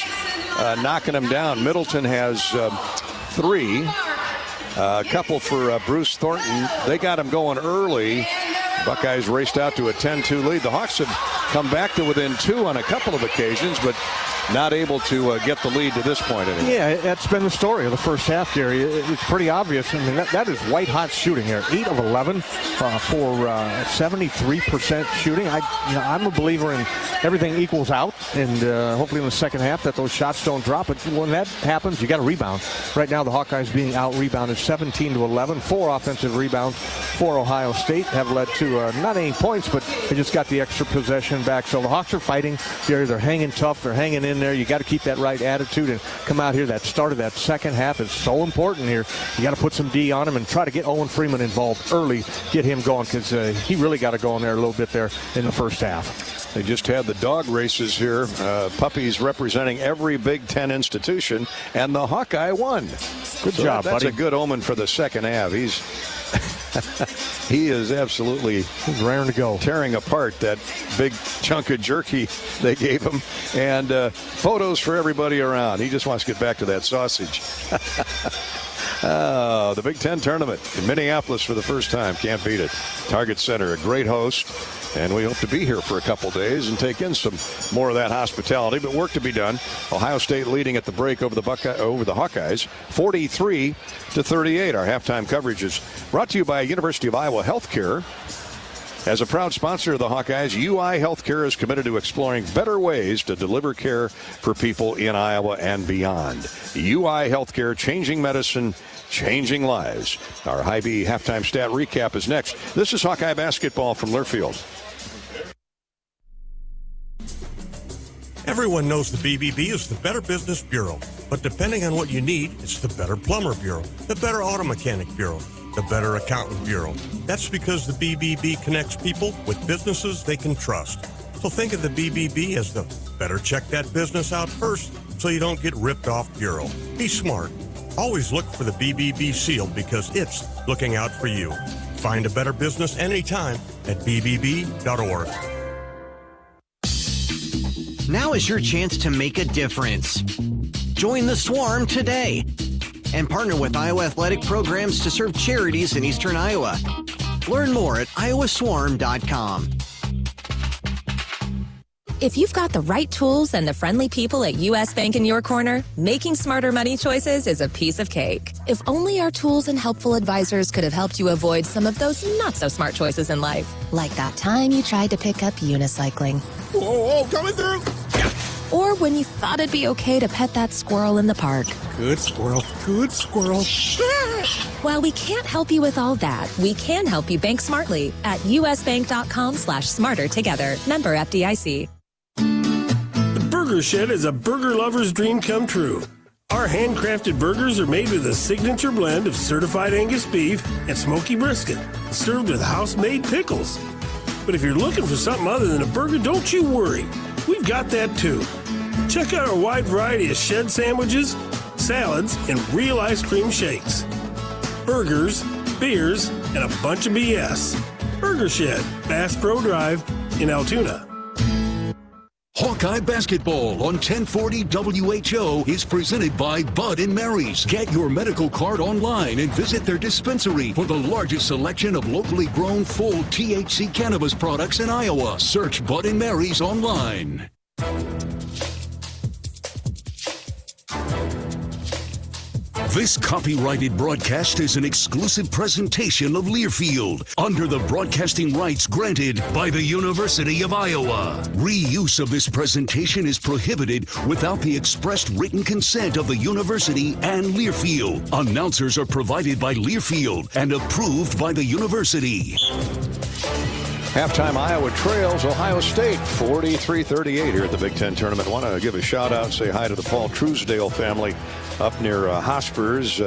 knocking them down. Middleton has 3. A couple for Bruce Thornton. They got him going early. Buckeyes raced out to a 10-2 lead. The Hawks have come back to within 2 on a couple of occasions, but not able to get the lead to this point anyway. Yeah, that's been the story of the first half, Gary. It's pretty obvious. I mean, that is white-hot shooting here. 8 of 11 for 73% shooting. I'm a believer in everything equals out, and hopefully in the second half that those shots don't drop. But when that happens, you got to rebound. Right now, the Hawkeyes being out-rebounded 17-11. 4 offensive rebounds for Ohio State have led to not any points, but they just got the extra possession back. So the Hawks are fighting, Gary. They're hanging tough. They're hanging in there. You got to keep that right attitude and come out here. That start of that second half is so important here. You got to put some D on him and try to get Owen Freeman involved early, get him going, because he really got to go in there a little bit there in the first half. They just had the dog races here. Puppies representing every Big Ten institution, and the Hawkeye won. Good job, that's buddy. That's a good omen for the second half. He is absolutely raring to go, tearing apart that big chunk of jerky they gave him, and photos for everybody around. He just wants to get back to that sausage. The Big Ten Tournament in Minneapolis for the first time. Can't beat it. Target Center, a great host, and we hope to be here for a couple days and take in some more of that hospitality, but work to be done. Ohio State leading at the break over the Hawkeyes, 43-38. Our halftime coverage is brought to you by University of Iowa Healthcare. As a proud sponsor of the Hawkeyes, UI Healthcare is committed to exploring better ways to deliver care for people in Iowa and beyond. UI Healthcare, changing medicine, changing lives. Our Hy-Vee halftime stat recap is next. This is Hawkeye basketball from Learfield. Everyone knows the BBB is the Better Business Bureau, but depending on what you need, it's the Better Plumber Bureau, the Better Auto Mechanic Bureau, the Better Accountant Bureau. That's because the BBB connects people with businesses they can trust. So think of the BBB as the better check that business out first so you don't get ripped off bureau. Be smart. Always look for the BBB seal because it's looking out for you. Find a better business anytime at bbb.org. Now is your chance to make a difference. Join the Swarm today and partner with Iowa Athletic Programs to serve charities in Eastern Iowa. Learn more at iowaswarm.com. If you've got the right tools and the friendly people at U.S. Bank in your corner, making smarter money choices is a piece of cake. If only our tools and helpful advisors could have helped you avoid some of those not-so-smart choices in life. Like that time you tried to pick up unicycling. Whoa, coming through! Or when you thought it'd be okay to pet that squirrel in the park. Good squirrel, good squirrel. While we can't help you with all that, we can help you bank smartly at usbank.com/smarter together. Member FDIC. Burger Shed is a burger lover's dream come true. Our handcrafted burgers are made with a signature blend of certified Angus beef and smoky brisket, served with house-made pickles. But if you're looking for something other than a burger, don't you worry. We've got that too. Check out our wide variety of shed sandwiches, salads, and real ice cream shakes. Burgers, beers, and a bunch of BS. Burger Shed, Bass Pro Drive in Altoona. Hawkeye Basketball on 1040 WHO is presented by Bud & Mary's. Get your medical card online and visit their dispensary for the largest selection of locally grown full THC cannabis products in Iowa. Search Bud & Mary's online. This copyrighted broadcast is an exclusive presentation of Learfield under the broadcasting rights granted by the University of Iowa. Reuse of this presentation is prohibited without the expressed written consent of the university and Learfield. Announcers are provided by Learfield and approved by the university. Halftime, Iowa trails Ohio State 43-38 here at the Big Ten Tournament. Want to give a shout out, say hi to the Paul Truesdale family up near Hospers.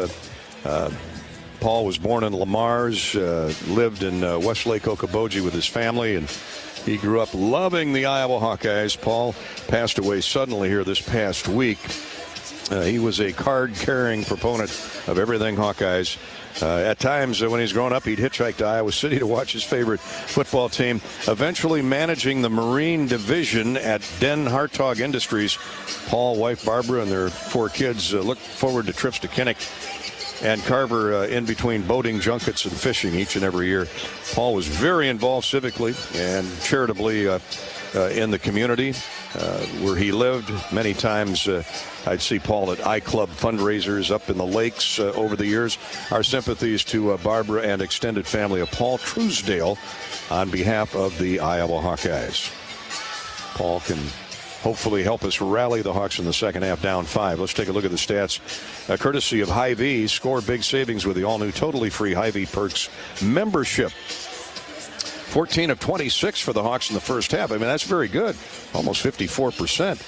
Paul was born in Lamar's, lived in Westlake, Okoboji with his family, and he grew up loving the Iowa Hawkeyes. Paul passed away suddenly here this past week. He was a card-carrying proponent of everything Hawkeyes. At times when he's growing up, he'd hitchhike to Iowa City to watch his favorite football team, eventually managing the Marine Division at Den Hartog Industries. Paul, wife Barbara, and their 4 kids look forward to trips to Kinnick and Carver in between boating, junkets, and fishing each and every year. Paul was very involved civically and charitably in the community where he lived. Many times I'd see Paul at iClub fundraisers up in the lakes over the years. Our sympathies to Barbara and extended family of Paul Truesdale on behalf of the Iowa Hawkeyes. Paul can hopefully help us rally the Hawks in the second half, down 5. Let's take a look at the stats. Courtesy of Hy-Vee. Score big savings with the all-new totally free Hy-Vee Perks membership. 14 of 26 for the Hawks in the first half. I mean, that's very good. Almost 54%.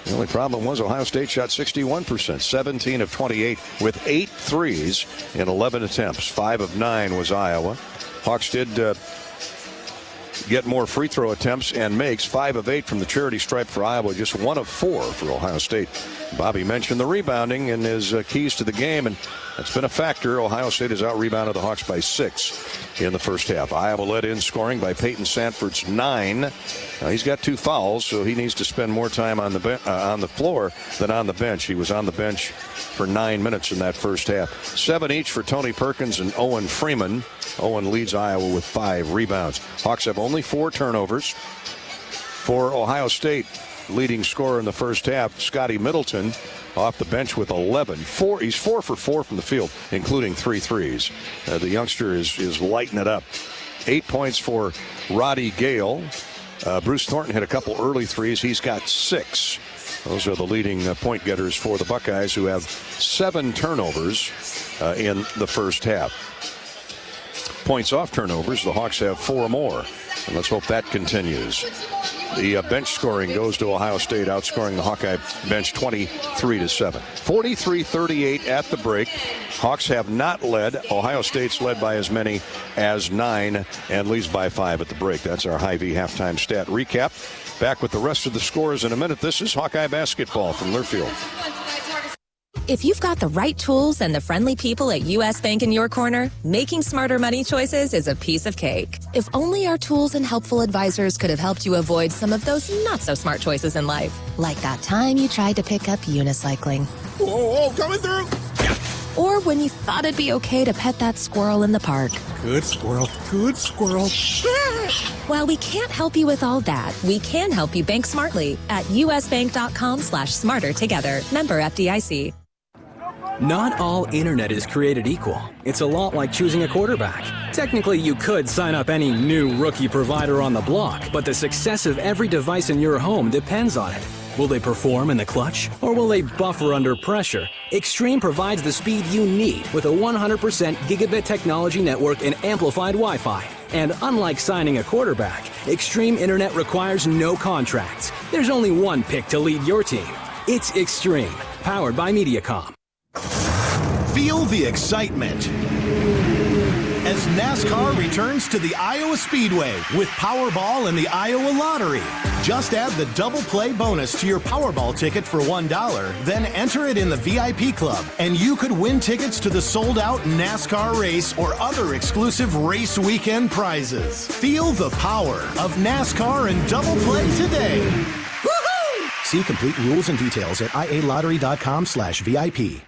The only problem was Ohio State shot 61%. 17 of 28 with 8 threes in 11 attempts. 5 of 9 was Iowa. Hawks did get more free throw attempts and makes. 5 of 8 from the charity stripe for Iowa. Just 1 of 4 for Ohio State. Bobby mentioned the rebounding in his keys to the game, and that's been a factor. Ohio State has out-rebounded the Hawks by 6 in the first half. Iowa led in scoring by Peyton Sanford's 9. He's got 2 fouls, so he needs to spend more time on the floor than on the bench. He was on the bench for 9 minutes in that first half. 7 each for Tony Perkins and Owen Freeman. Owen leads Iowa with 5 rebounds. Hawks have only 4 turnovers. For Ohio State, leading scorer in the first half, Scotty Middleton, off the bench with 11. He's 4 for 4 from the field, including 3 threes. The youngster is lighting it up. 8 points for Roddy Gale. Bruce Thornton hit a couple early threes. He's got 6. Those are the leading point getters for the Buckeyes, who have 7 turnovers in the first half. Points off turnovers, the Hawks have 4 more. And let's hope that continues. The bench scoring goes to Ohio State, outscoring the Hawkeye bench 23-7. 43-38 at the break. Hawks have not led. Ohio State's led by as many as 9 and leads by 5 at the break. That's our Hy-Vee halftime stat recap. Back with the rest of the scores in a minute. This is Hawkeye Basketball from Learfield. If you've got the right tools and the friendly people at U.S. Bank in your corner, making smarter money choices is a piece of cake. If only our tools and helpful advisors could have helped you avoid some of those not-so-smart choices in life. Like that time you tried to pick up unicycling. Whoa, coming through! Or when you thought it'd be okay to pet that squirrel in the park. Good squirrel, good squirrel. While we can't help you with all that, we can help you bank smartly at usbank.com/smarter together. Member FDIC. Not all internet is created equal. It's a lot like choosing a quarterback. Technically, you could sign up any new rookie provider on the block, but the success of every device in your home depends on it. Will they perform in the clutch, or will they buffer under pressure? Extreme provides the speed you need with a 100% gigabit technology network and amplified Wi-Fi. And unlike signing a quarterback, Extreme Internet requires no contracts. There's only one pick to lead your team. It's Extreme, powered by Mediacom. Feel the excitement as NASCAR returns to the Iowa Speedway with Powerball and the Iowa Lottery. Just add the double play bonus to your Powerball ticket for $1, then enter it in the VIP club, and you could win tickets to the sold-out NASCAR race or other exclusive race weekend prizes. Feel the power of NASCAR and double play today. Woo-hoo! See complete rules and details at ialottery.com/VIP.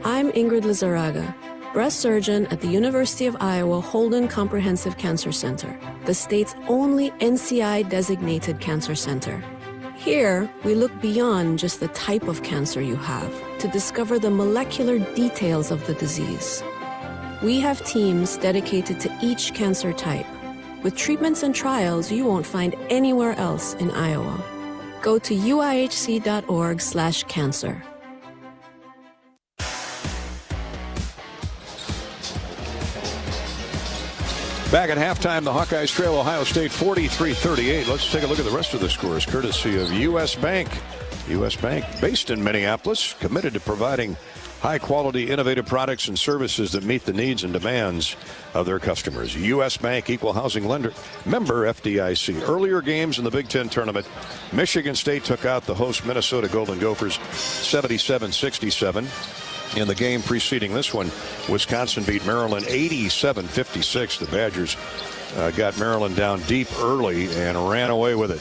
I'm Ingrid Lizarraga, breast surgeon at the University of Iowa Holden Comprehensive Cancer Center, the state's only NCI-designated cancer center. Here, we look beyond just the type of cancer you have to discover the molecular details of the disease. We have teams dedicated to each cancer type, with treatments and trials you won't find anywhere else in Iowa. Go to uihc.org/cancer. Back at halftime, the Hawkeyes trail Ohio State 43-38. Let's take a look at the rest of the scores, courtesy of U.S. Bank. U.S. Bank, based in Minneapolis, committed to providing high-quality, innovative products and services that meet the needs and demands of their customers. U.S. Bank, equal housing lender, member FDIC. Earlier games in the Big Ten tournament, Michigan State took out the host Minnesota Golden Gophers 77-67. In the game preceding this one, Wisconsin beat Maryland 87-56. The Badgers got Maryland down deep early and ran away with it.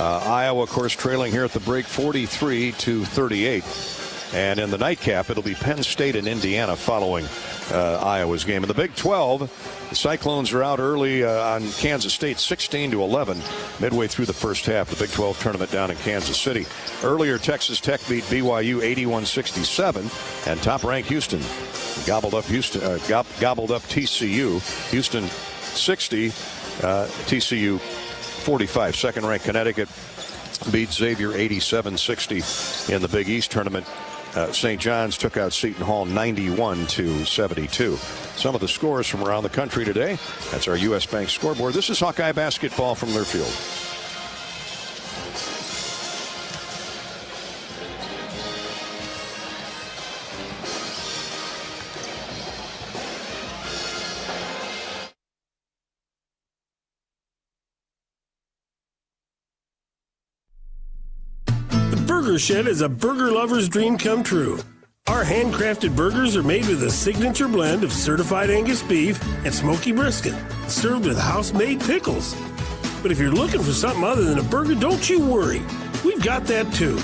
Iowa, of course, trailing here at the break 43-38. And in the nightcap, it'll be Penn State and Indiana following Iowa's game. In the Big 12, the Cyclones are out early on Kansas State 16-11 midway through the first half. The Big 12 tournament down in Kansas City. Earlier, Texas Tech beat BYU 81-67, and top-ranked Houston gobbled up TCU. Houston 60, TCU 45. Second-ranked Connecticut beat Xavier 87-60 in the Big East tournament. St. John's took out Seton Hall 91-72. Some of the scores from around the country today. That's our U.S. Bank scoreboard. This is Hawkeye basketball from Learfield. Burger Shed is a burger lover's dream come true. Our handcrafted burgers are made with a signature blend of certified Angus beef and smoky brisket, served with house-made pickles. But if you're looking for something other than a burger, don't you worry. We've got that too.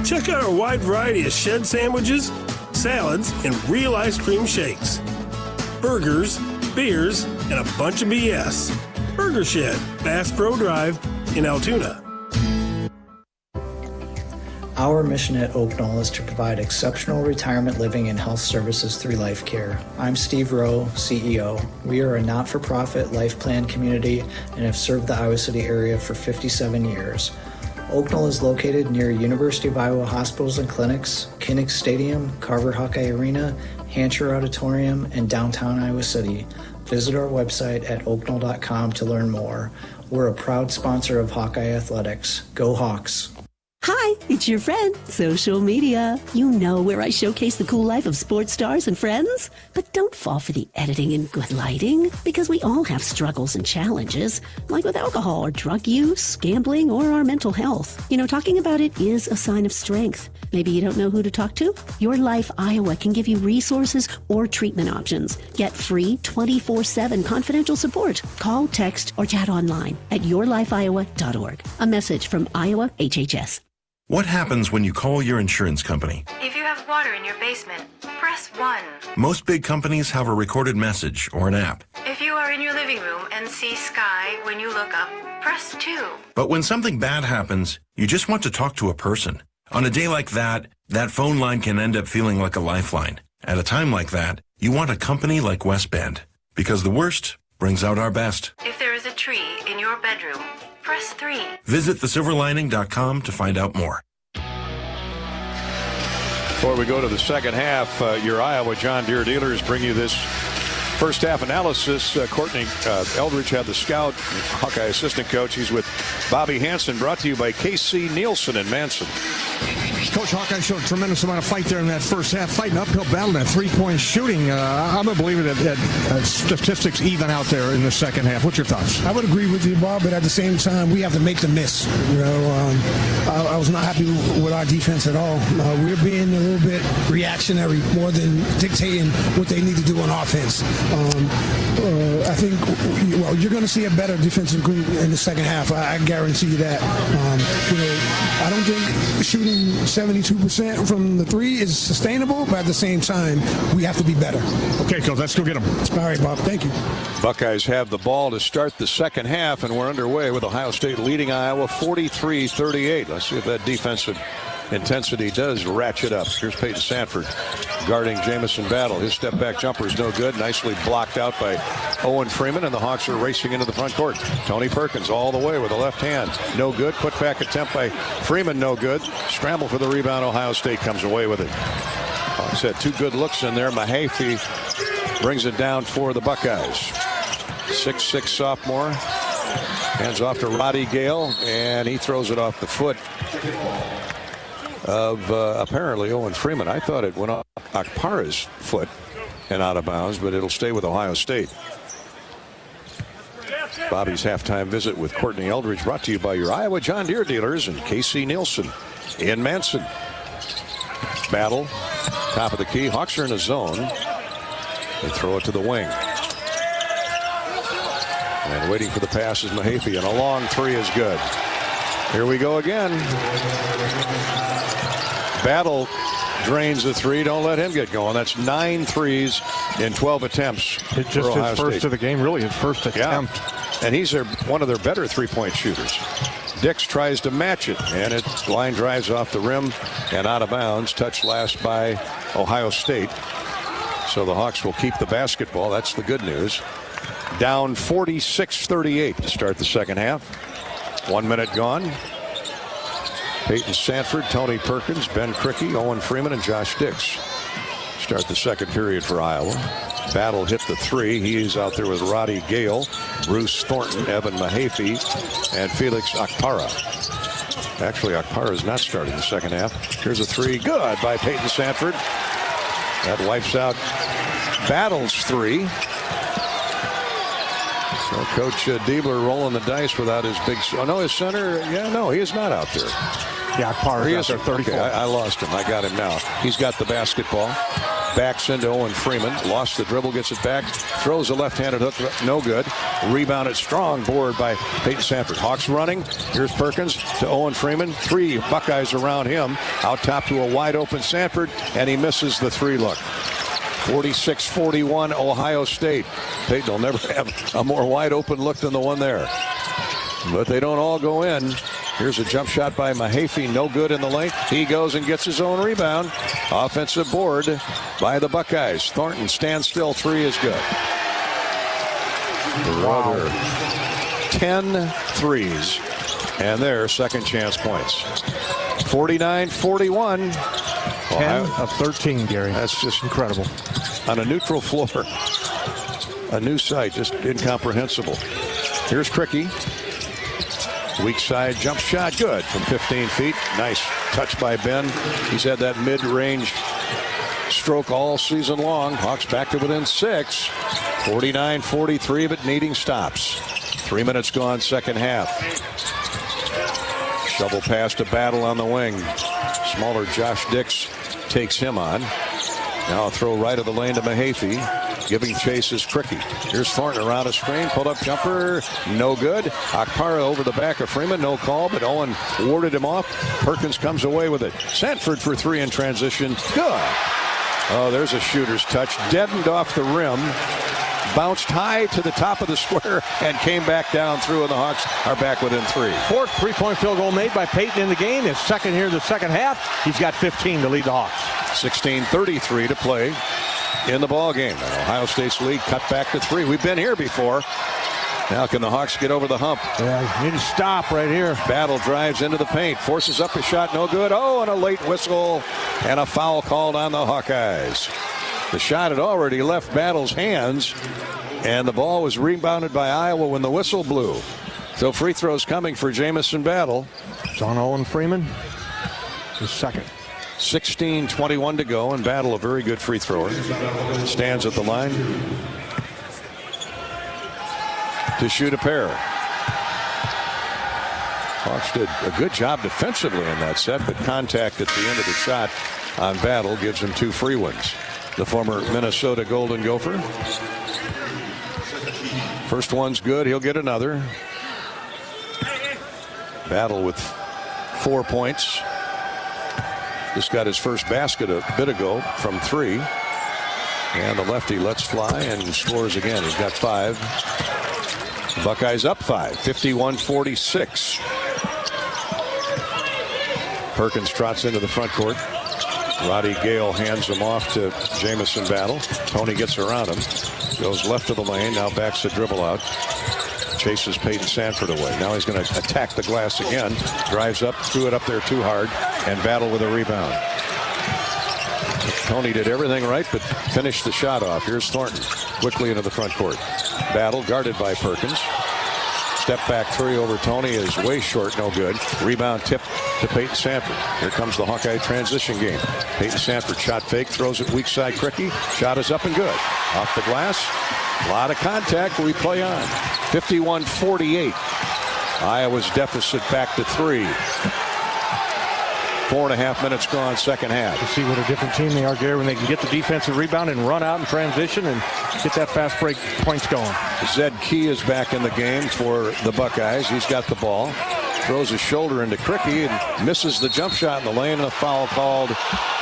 Check out our wide variety of shed sandwiches, salads, and real ice cream shakes. Burgers, beers, and a bunch of BS. Burger Shed, Bass Pro Drive in Altoona. Our mission at Oak Knoll is to provide exceptional retirement living and health services through life care. I'm Steve Rowe, CEO. We are a not-for-profit life plan community and have served the Iowa City area for 57 years. Oak Knoll is located near University of Iowa hospitals and clinics, Kinnick Stadium, Carver Hawkeye Arena, Hancher Auditorium, and downtown Iowa City. Visit our website at oakknoll.com to learn more. We're a proud sponsor of Hawkeye Athletics. Go Hawks! Hi, it's your friend, social media. You know where I showcase the cool life of sports stars and friends. But don't fall for the editing and good lighting, because we all have struggles and challenges, like with alcohol or drug use, gambling, or our mental health. You know, talking about it is a sign of strength. Maybe you don't know who to talk to? Your Life Iowa can give you resources or treatment options. Get free 24/7 confidential support. Call, text, or chat online at yourlifeiowa.org. A message from Iowa HHS. What happens when you call your insurance company? If you have water in your basement, press 1. Most big companies have a recorded message or an app. If you are in your living room and see sky when you look up, press 2. But when something bad happens, you just want to talk to a person. On a day like that, that phone line can end up feeling like a lifeline. At a time like that, you want a company like West Bend, because the worst brings out our best. If there is a tree in your bedroom, press 3. Visit thesilverlining.com to find out more. Before we go to the second half, your Iowa John Deere dealers bring you this first half analysis. Courtney Eldridge had the scout, Hawkeye assistant coach. He's with Bobby Hansen, brought to you by KC Nielsen and Manson. Coach, Hawkeye showed a tremendous amount of fight there in that first half, fighting uphill battle in that three-point shooting. I'm a believer that statistics even out there in the second half. What's your thoughts? I would agree with you, Bob, but at the same time, we have to make the miss. I was not happy with our defense at all. We're being a little bit reactionary more than dictating what they need to do on offense. I think you're going to see a better defensive group in the second half. I guarantee you that. I don't think shooting 72% from the three is sustainable, but at the same time, we have to be better. Okay, Coach, let's go get them. All right, Bob. Thank you. Buckeyes have the ball to start the second half, and we're underway with Ohio State leading Iowa 43-38. Let's see if that defensive intensity does ratchet up. Here's Peyton Sanford guarding Jamison Battle. His step back jumper is no good. Nicely blocked out by Owen Freeman, and the Hawks are racing into the front court. Tony Perkins all the way with a left hand. No good. Put back attempt by Freeman. No good. Scramble for the rebound. Ohio State comes away with it. Hawks had two good looks in there. Mahaffey brings it down for the Buckeyes. 6'6" sophomore. Hands off to Roddy Gale, and he throws it off the foot of apparently Owen Freeman. I thought it went off Akpara's foot and out of bounds, but it'll stay with Ohio State. Bobby's halftime visit with Courtney Eldridge brought to you by your Iowa John Deere dealers and KC Nielsen in Manson. Battle, top of the key. Hawks are in a zone. They throw it to the wing. And waiting for the pass is Mahaffey, and a long three is good. Here we go again. Battle drains the three. Don't let him get going. That's 9 threes in 12 attempts. It's just his first of the game, really, his first attempt. Yeah. And he's one of their better three-point shooters. Dix tries to match it, and it line drives off the rim and out of bounds. Touched last by Ohio State. So the Hawks will keep the basketball. That's the good news. Down 46-38 to start the second half. 1 minute gone. Peyton Sanford, Tony Perkins, Ben Krikke, Owen Freeman, and Josh Dix start the second period for Iowa. Battle hit the three. He's out there with Roddy Gale, Bruce Thornton, Evan Mahaffey, and Felix Akpara. Actually, Akpara is not starting the second half. Here's a three. Good by Peyton Sanford. That wipes out Battle's three. So Coach Diebler rolling the dice without his big... Oh, no, his center... Yeah, no, he is not out there. Yeah, Akpara is out there, 34. Okay, I lost him. I got him now. He's got the basketball. Backs into Owen Freeman. Lost the dribble, gets it back. Throws a left-handed hook. No good. Rebounded strong board by Peyton Sanford. Hawks running. Here's Perkins to Owen Freeman. 3 Buckeyes around him. Out top to a wide-open Sanford, and he misses the 3 look. 46-41 Ohio State. Peyton will never have a more wide open look than the one there. But they don't all go in. Here's a jump shot by Mahaffey. No good in the lane. He goes and gets his own rebound. Offensive board by the Buckeyes. Thornton stands still. 3 is good. Wow. 10 threes. And their second chance points. 49-41. 10 of 13, Gary. That's just incredible. On a neutral floor. A new site, just incomprehensible. Here's Krikke. Weak side jump shot, good from 15 feet. Nice touch by Ben. He's had that mid-range stroke all season long. Hawks back to within 6. 49-43, but needing stops. 3 minutes gone, second half. Shovel pass to Battle on the wing. Smaller Josh Dix takes him on. Now a throw right of the lane to Mahaffey. Giving chase is Krikke. Here's Thornton around a screen. Pulled up jumper. No good. Akpara over the back of Freeman. No call, but Owen warded him off. Perkins comes away with it. Sanford for 3 in transition. Good. Oh, there's a shooter's touch. Deadened off the rim. Bounced high to the top of the square and came back down through, and the Hawks are back within 3. 4th three-point field goal made by Peyton in the game. His second here in the second half. He's got 15 to lead the Hawks. 16:33 to play in the ball game. And Ohio State's lead cut back to 3. We've been here before. Now can the Hawks get over the hump? Yeah, need to stop right here. Battle drives into the paint, forces up a shot, no good. Oh, and a late whistle and a foul called on the Hawkeyes. The shot had already left Battle's hands, and the ball was rebounded by Iowa when the whistle blew. So free throws coming for Jamison Battle. It's on Owen Freeman. his second. 16:21 to go, and Battle, a very good free thrower, stands at the line to shoot a pair. Hawks did a good job defensively in that set, but contact at the end of the shot on Battle gives him 2 free ones. The former Minnesota Golden Gopher. First one's good. He'll get another. Battle with 4 points. Just got his first basket a bit ago from 3. And the lefty lets fly and scores again. He's got 5. Buckeyes up 5, 51-46. Perkins trots into the front court. Roddy Gale hands him off to Jamison Battle. Tony gets around him. Goes left of the lane. Now backs the dribble out. Chases Peyton Sanford away. Now he's going to attack the glass again. Drives up, threw it up there too hard, and Battle with a rebound. Tony did everything right, but finished the shot off. Here's Thornton quickly into the front court. Battle guarded by Perkins. Step back 3 over Tony is way short, no good. Rebound tip to Peyton Sanford. Here comes the Hawkeye transition game. Peyton Sanford shot fake, throws it weak side Cricky. Shot is up and good. Off the glass. A lot of contact. Replay on. 51-48. Iowa's deficit back to 3. 4.5 minutes gone, second half. You see what a different team they are, Gary, when they can get the defensive rebound and run out in transition and get that fast break points going. Zed Key is back in the game for the Buckeyes. He's got the ball. Throws his shoulder into Cricky and misses the jump shot in the lane, and a foul called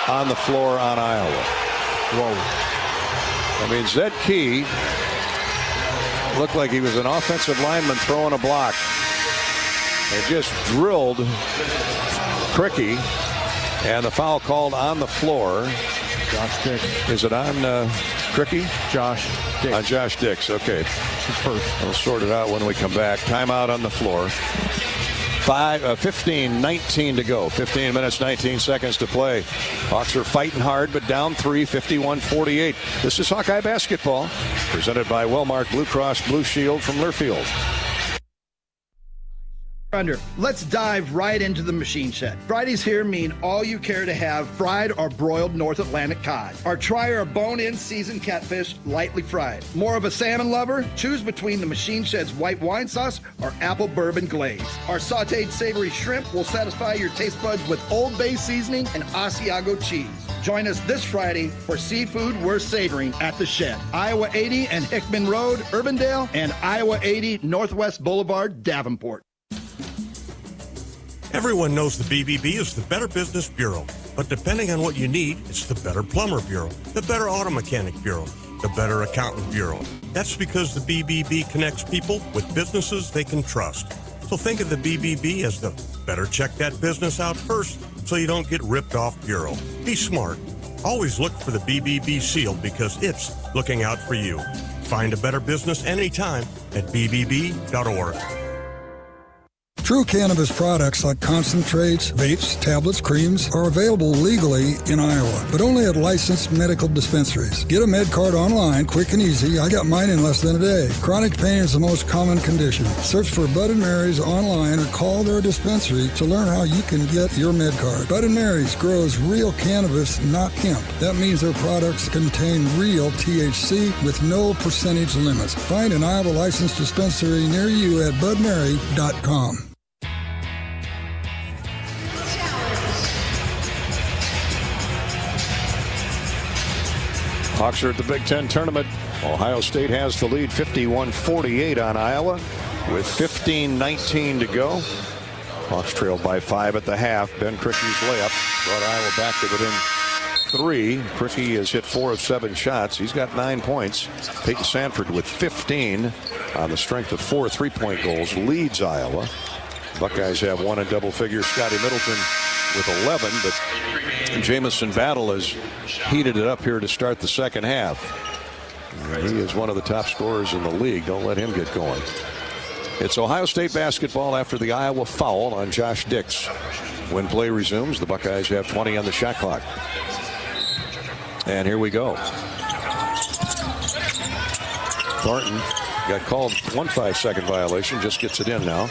on the floor on Iowa. Whoa. I mean, Zed Key looked like he was an offensive lineman throwing a block. They just drilled Cricky, and the foul called on the floor. Josh Dix. Is it on Cricky? Josh Dix. On Josh Dix, okay. His first. We'll sort it out when we come back. Timeout on the floor. 15-19 to go. 15 minutes, 19 seconds to play. Hawks are fighting hard, but down 3, 51-48. This is Hawkeye basketball, presented by Wellmark Blue Cross Blue Shield from Learfield. Let's dive right into the machine shed. Fridays here mean all you care to have fried or broiled North Atlantic cod. Or try our bone-in seasoned catfish lightly fried. More of a salmon lover? Choose between the machine shed's white wine sauce or apple bourbon glaze. Our sauteed savory shrimp will satisfy your taste buds with Old Bay seasoning and Asiago cheese. Join us this Friday for seafood worth savoring at the Shed. Iowa 80 and Hickman Road, Urbandale, and Iowa 80 Northwest Boulevard, Davenport. Everyone knows the BBB is the Better Business Bureau, but depending on what you need, it's the Better Plumber Bureau, the Better Auto Mechanic Bureau, the Better Accountant Bureau. That's because the BBB connects people with businesses they can trust. So think of the BBB as the better check that business out first so you don't get ripped off bureau. Be smart. Always look for the BBB seal because it's looking out for you. Find a better business anytime at bbb.org. True cannabis products like concentrates, vapes, tablets, creams are available legally in Iowa, but only at licensed medical dispensaries. Get a med card online, quick and easy. I got mine in less than a day. Chronic pain is the most common condition. Search for Bud & Mary's online or call their dispensary to learn how you can get your med card. Bud & Mary's grows real cannabis, not hemp. That means their products contain real THC with no percentage limits. Find an Iowa licensed dispensary near you at budmary.com. Hawks are at the Big Ten tournament. Ohio State has the lead 51-48 on Iowa with 15-19 to go. Hawks trailed by 5 at the half. Ben Cricky's layup brought Iowa back to within 3. Cricky has hit 4 of 7 shots. He's got 9 points. Peyton Sanford with 15 on the strength of 4 3-point goals leads Iowa. Buckeyes have 1 in double figures. Scotty Middleton with 11, but Jamison Battle has heated it up here to start the second half. He is one of the top scorers in the league. Don't let him get going. It's Ohio State basketball after the Iowa foul on Josh Dix. When play resumes, the Buckeyes have 20 on the shot clock. And here we go. Thornton got called 1 5-second violation, just gets it in now.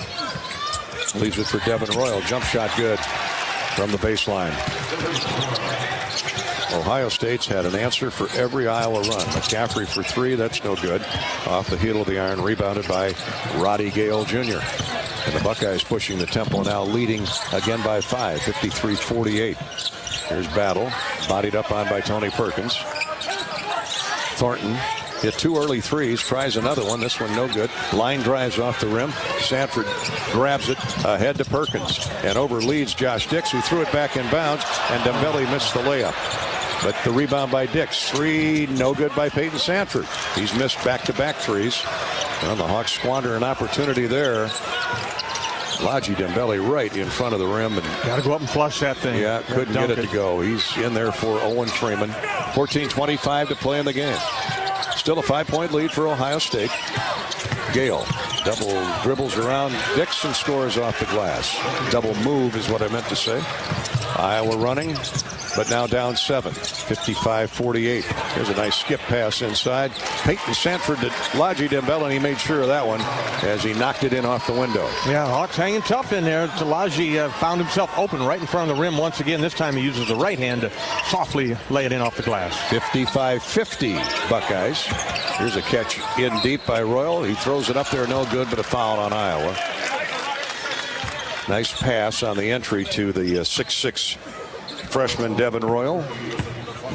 Leaves it for Devin Royal. Jump shot good. from the baseline. Ohio State's had an answer for every Iowa run. McCaffery for three, that's no good. Off the heel of the iron, rebounded by Roddy Gale Jr. And the Buckeyes pushing the tempo now, leading again by 5, 53-48. Here's Battle, bodied up on by Tony Perkins. Thornton hit 2 early threes, tries another one. This one no good. Line drives off the rim. Sanford grabs it ahead to Perkins and overleads Josh Dix, who threw it back in bounds, and Dembele missed the layup. But the rebound by Dix. 3 no good by Peyton Sanford. He's missed back-to-back threes. Well, the Hawks squander an opportunity there. Lodgy Dembele right in front of the rim. And got to go up and flush that thing. Yeah, couldn't get it to go. He's in there for Owen Freeman. 14:25 to play in the game. Still a 5-point lead for Ohio State. Gale double dribbles around Dix and scores off the glass. Double move is what I meant to say. Iowa running, but now down 7, 55-48. Here's a nice skip pass inside. Peyton Sanford to Lodgy Dembele, and he made sure of that one as he knocked it in off the window. Yeah, Hawks hanging tough in there. Lodgy found himself open right in front of the rim once again. This time he uses the right hand to softly lay it in off the glass. 55-50 Buckeyes. Here's a catch in deep by Royal. He throws it up there, no good, but a foul on Iowa. Nice pass on the entry to the 6'6" freshman Devin Royal.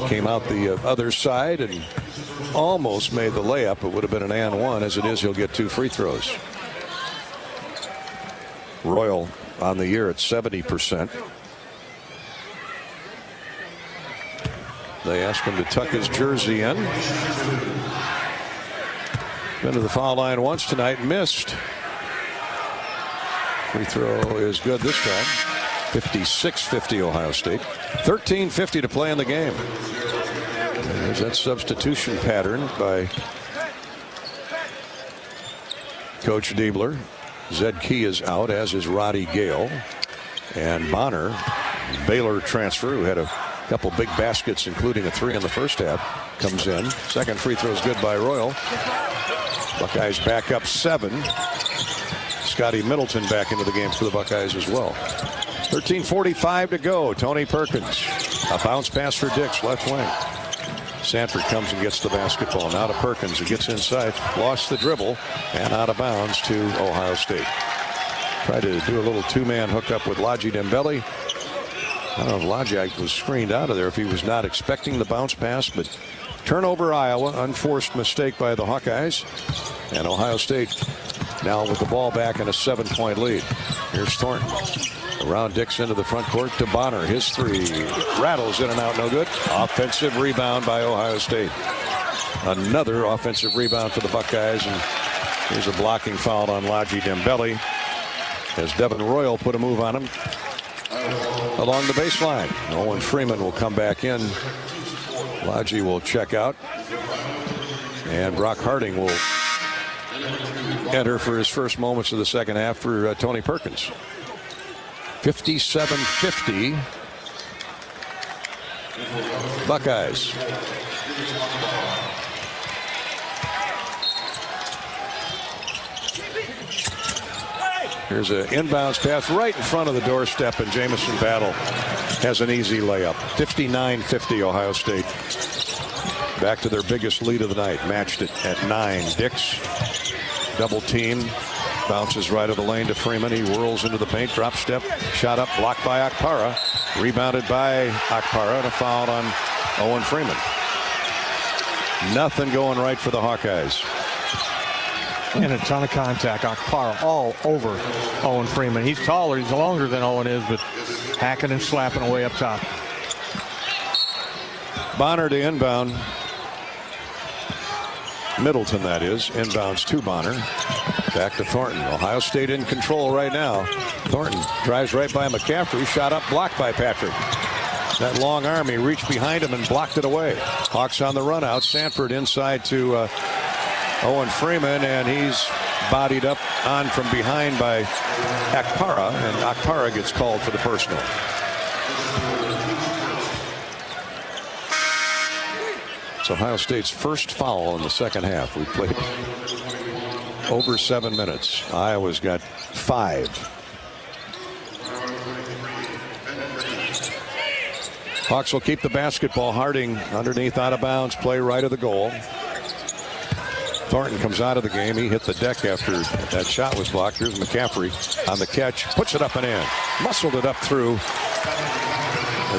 Came out the other side and almost made the layup. It would have been an and one. As it is, he'll get 2 free throws. Royal on the year at 70%. They ask him to tuck his jersey in. Been to the foul line once tonight, missed. Free throw is good this time. 56-50 Ohio State. 13:50 to play in the game. And there's that substitution pattern by Coach Diebler. Zed Key is out, as is Roddy Gale. And Bonner, Baylor transfer, who had a couple big baskets, including a 3 in the first half, comes in. Second free throw is good by Royal. Buckeyes back up 7. Scotty Middleton back into the game for the Buckeyes as well. 13:45 to go. Tony Perkins. A bounce pass for Dix, left wing. Sanford comes and gets the basketball. Now to Perkins, who gets inside. Lost the dribble and out of bounds to Ohio State. Tried to do a little 2-man hookup with Lodgy Dembele. I don't know if Lodgy was screened out of there if he was not expecting the bounce pass, but turnover Iowa. Unforced mistake by the Hawkeyes. And Ohio State now with the ball back in a 7-point lead. Here's Thornton. Around Dix into the front court to Bonner. His 3 rattles in and out, no good. Offensive rebound by Ohio State. Another offensive rebound for the Buckeyes. And here's a blocking foul on Lodgy Dembele as Devin Royal put a move on him along the baseline. Owen Freeman will come back in. Lodgy will check out. And Brock Harding will enter for his first moments of the second half for Tony Perkins. 57-50 Buckeyes. Here's an inbounds pass right in front of the doorstep, and Jamison Battle has an easy layup. 59-50 Ohio State. Back to their biggest lead of the night. Matched it at 9. Dix double team. Bounces right of the lane to Freeman. He whirls into the paint. Drop step. Shot up. Blocked by Akpara. Rebounded by Akpara. And a foul on Owen Freeman. Nothing going right for the Hawkeyes. And a ton of contact. Akpara all over Owen Freeman. He's taller. He's longer than Owen is, but hacking and slapping away up top. Bonner to inbound. Middleton, that is. Inbounds to Bonner. Back to Thornton. Ohio State in control right now. Thornton drives right by McCaffery. Shot up, blocked by Patrick. That long arm, he reached behind him and blocked it away. Hawks on the run out. Sanford inside to Owen Freeman, and he's bodied up on from behind by Akpara, and Akpara gets called for the personal. It's Ohio State's first foul in the second half. We played over 7 minutes. Iowa's got 5. Hawks will keep the basketball. Harding underneath, out of bounds, play right of the goal. Thornton comes out of the game. He hit the deck after that shot was blocked. Here's McCaffery on the catch. Puts it up and in. Muscled it up through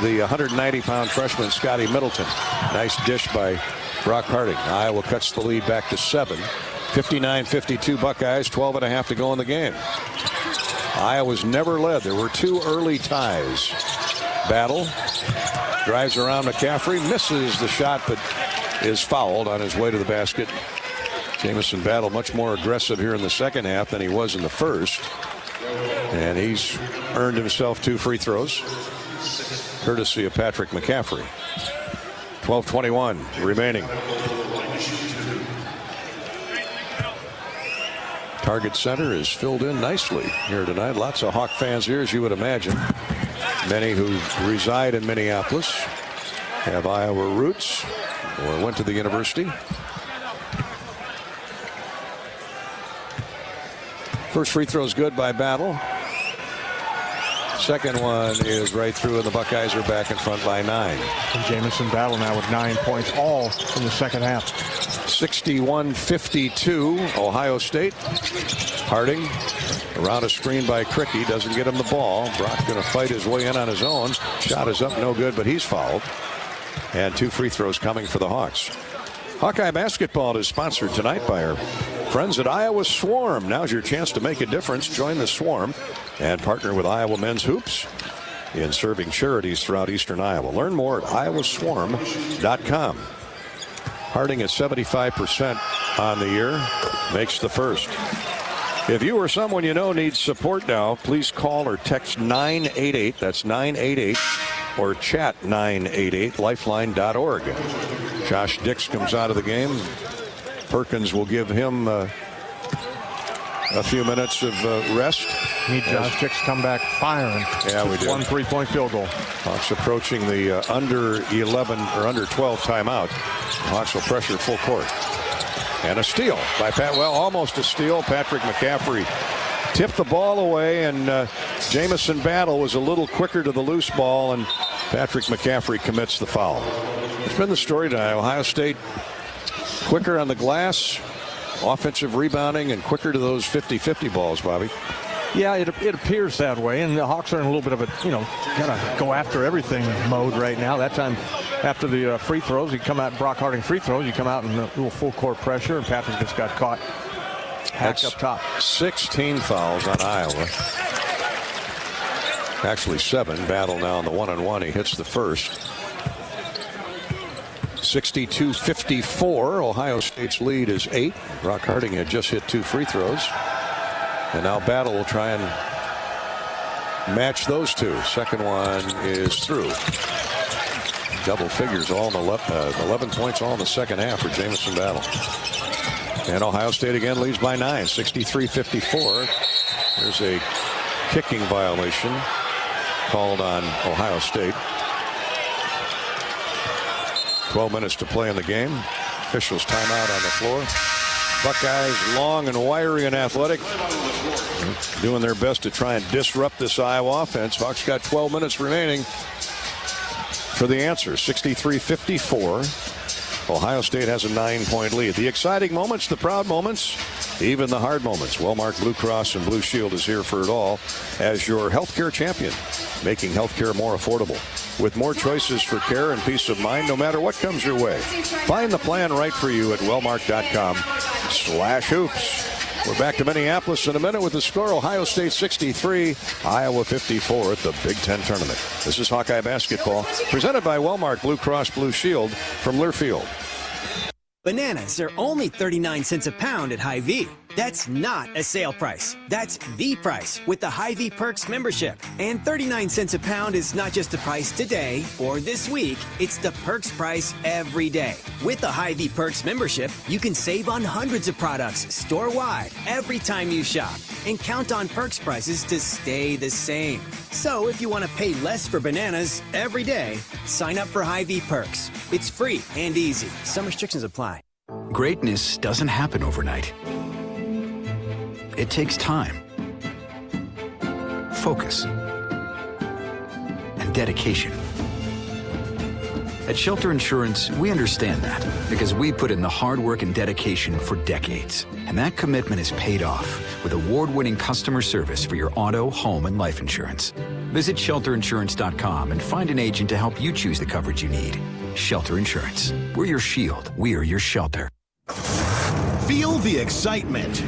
the 190-pound freshman, Scotty Middleton. Nice dish by Brock Harding. Iowa cuts the lead back to 7. 59-52 Buckeyes. 12.5 to go in the game. Iowa's never led. There were 2 early ties. Battle drives around McCaffery. Misses the shot, but is fouled on his way to the basket. Jamison Battle much more aggressive here in the second half than he was in the first. And he's earned himself 2 free throws, courtesy of Patrick McCaffery. 12:21 remaining. Target Center is filled in nicely here tonight. Lots of Hawk fans here, as you would imagine. Many who reside in Minneapolis, have Iowa roots, or went to the university. First free throw is good by Battle. Second one is right through, and the Buckeyes are back in front by 9. And Jamison Battle now with 9 points, all in the second half. 61-52, Ohio State. Harding around a screen by Cricky, doesn't get him the ball. Brock's going to fight his way in on his own. Shot is up, no good, but he's fouled. And 2 free throws coming for the Hawks. Hawkeye basketball is sponsored tonight by our friends at Iowa Swarm. Now's your chance to make a difference. Join the Swarm and partner with Iowa Men's Hoops in serving charities throughout eastern Iowa. Learn more at iowaswarm.com. Harding at 75% on the year, makes the first. If you or someone you know needs support now, please call or text 988. That's 988, or chat 988, lifeline.org. Josh Dix comes out of the game. Perkins will give him a few minutes of rest. Need Josh Dix come back firing. Yeah, we do. 1 3-point field goal. Hawks approaching the under 11 or under 12 timeout. Hawks will pressure full court. And a steal by almost a steal. Patrick McCaffery tipped the ball away, and Jamison Battle was a little quicker to the loose ball, and Patrick McCaffery commits the foul. It's been the story tonight. Ohio State quicker on the glass, offensive rebounding, and quicker to those 50-50 balls, Bobby. Yeah, it appears that way, and the Hawks are in a little bit of a, gotta go after everything mode right now. That time, after the free throws, Brock Harding free throws, you come out in a little full court pressure, and Patrick just got caught hacked up top. 16 fouls on Iowa. Actually 7. Battle now on the 1-on-1. He hits the first. 62-54. Ohio State's lead is 8. Brock Harding had just hit 2 free throws. And now Battle will try and match those 2. Second one is through. Double figures all in 11 points all in the second half for Jamison Battle. And Ohio State again leads by 9, 63-54. There's a kicking violation called on Ohio State. 12 minutes to play in the game. Officials timeout on the floor. Buckeyes, long and wiry and athletic, doing their best to try and disrupt this Iowa offense. Hawks got 12 minutes remaining for the answer. 63-54. Ohio State has a 9-point lead. The exciting moments, the proud moments, even the hard moments. Wellmark Blue Cross and Blue Shield is here for it all as your healthcare champion, making healthcare more affordable. With more choices for care and peace of mind, no matter what comes your way. Find the plan right for you at wellmark.com/hoops. We're back to Minneapolis in a minute with the score. Ohio State 63, Iowa 54 at the Big Ten Tournament. This is Hawkeye Basketball, presented by Wellmark Blue Cross Blue Shield from Learfield. Bananas are only 39 cents a pound at Hy-Vee. That's not a sale price. That's the price with the Hy-Vee Perks membership. And 39 cents a pound is not just the price today or this week. It's the Perks price every day. With the Hy-Vee Perks membership, you can save on hundreds of products store-wide every time you shop. And count on Perks prices to stay the same. So if you want to pay less for bananas every day, sign up for Hy-Vee Perks. It's free and easy. Some restrictions apply. Greatness doesn't happen overnight. It takes time, focus, and dedication. At Shelter Insurance, we understand that because we put in the hard work and dedication for decades. And that commitment is paid off with award-winning customer service for your auto, home, and life insurance. Visit shelterinsurance.com and find an agent to help you choose the coverage you need. Shelter Insurance. We're your shield. We are your shelter. Feel the excitement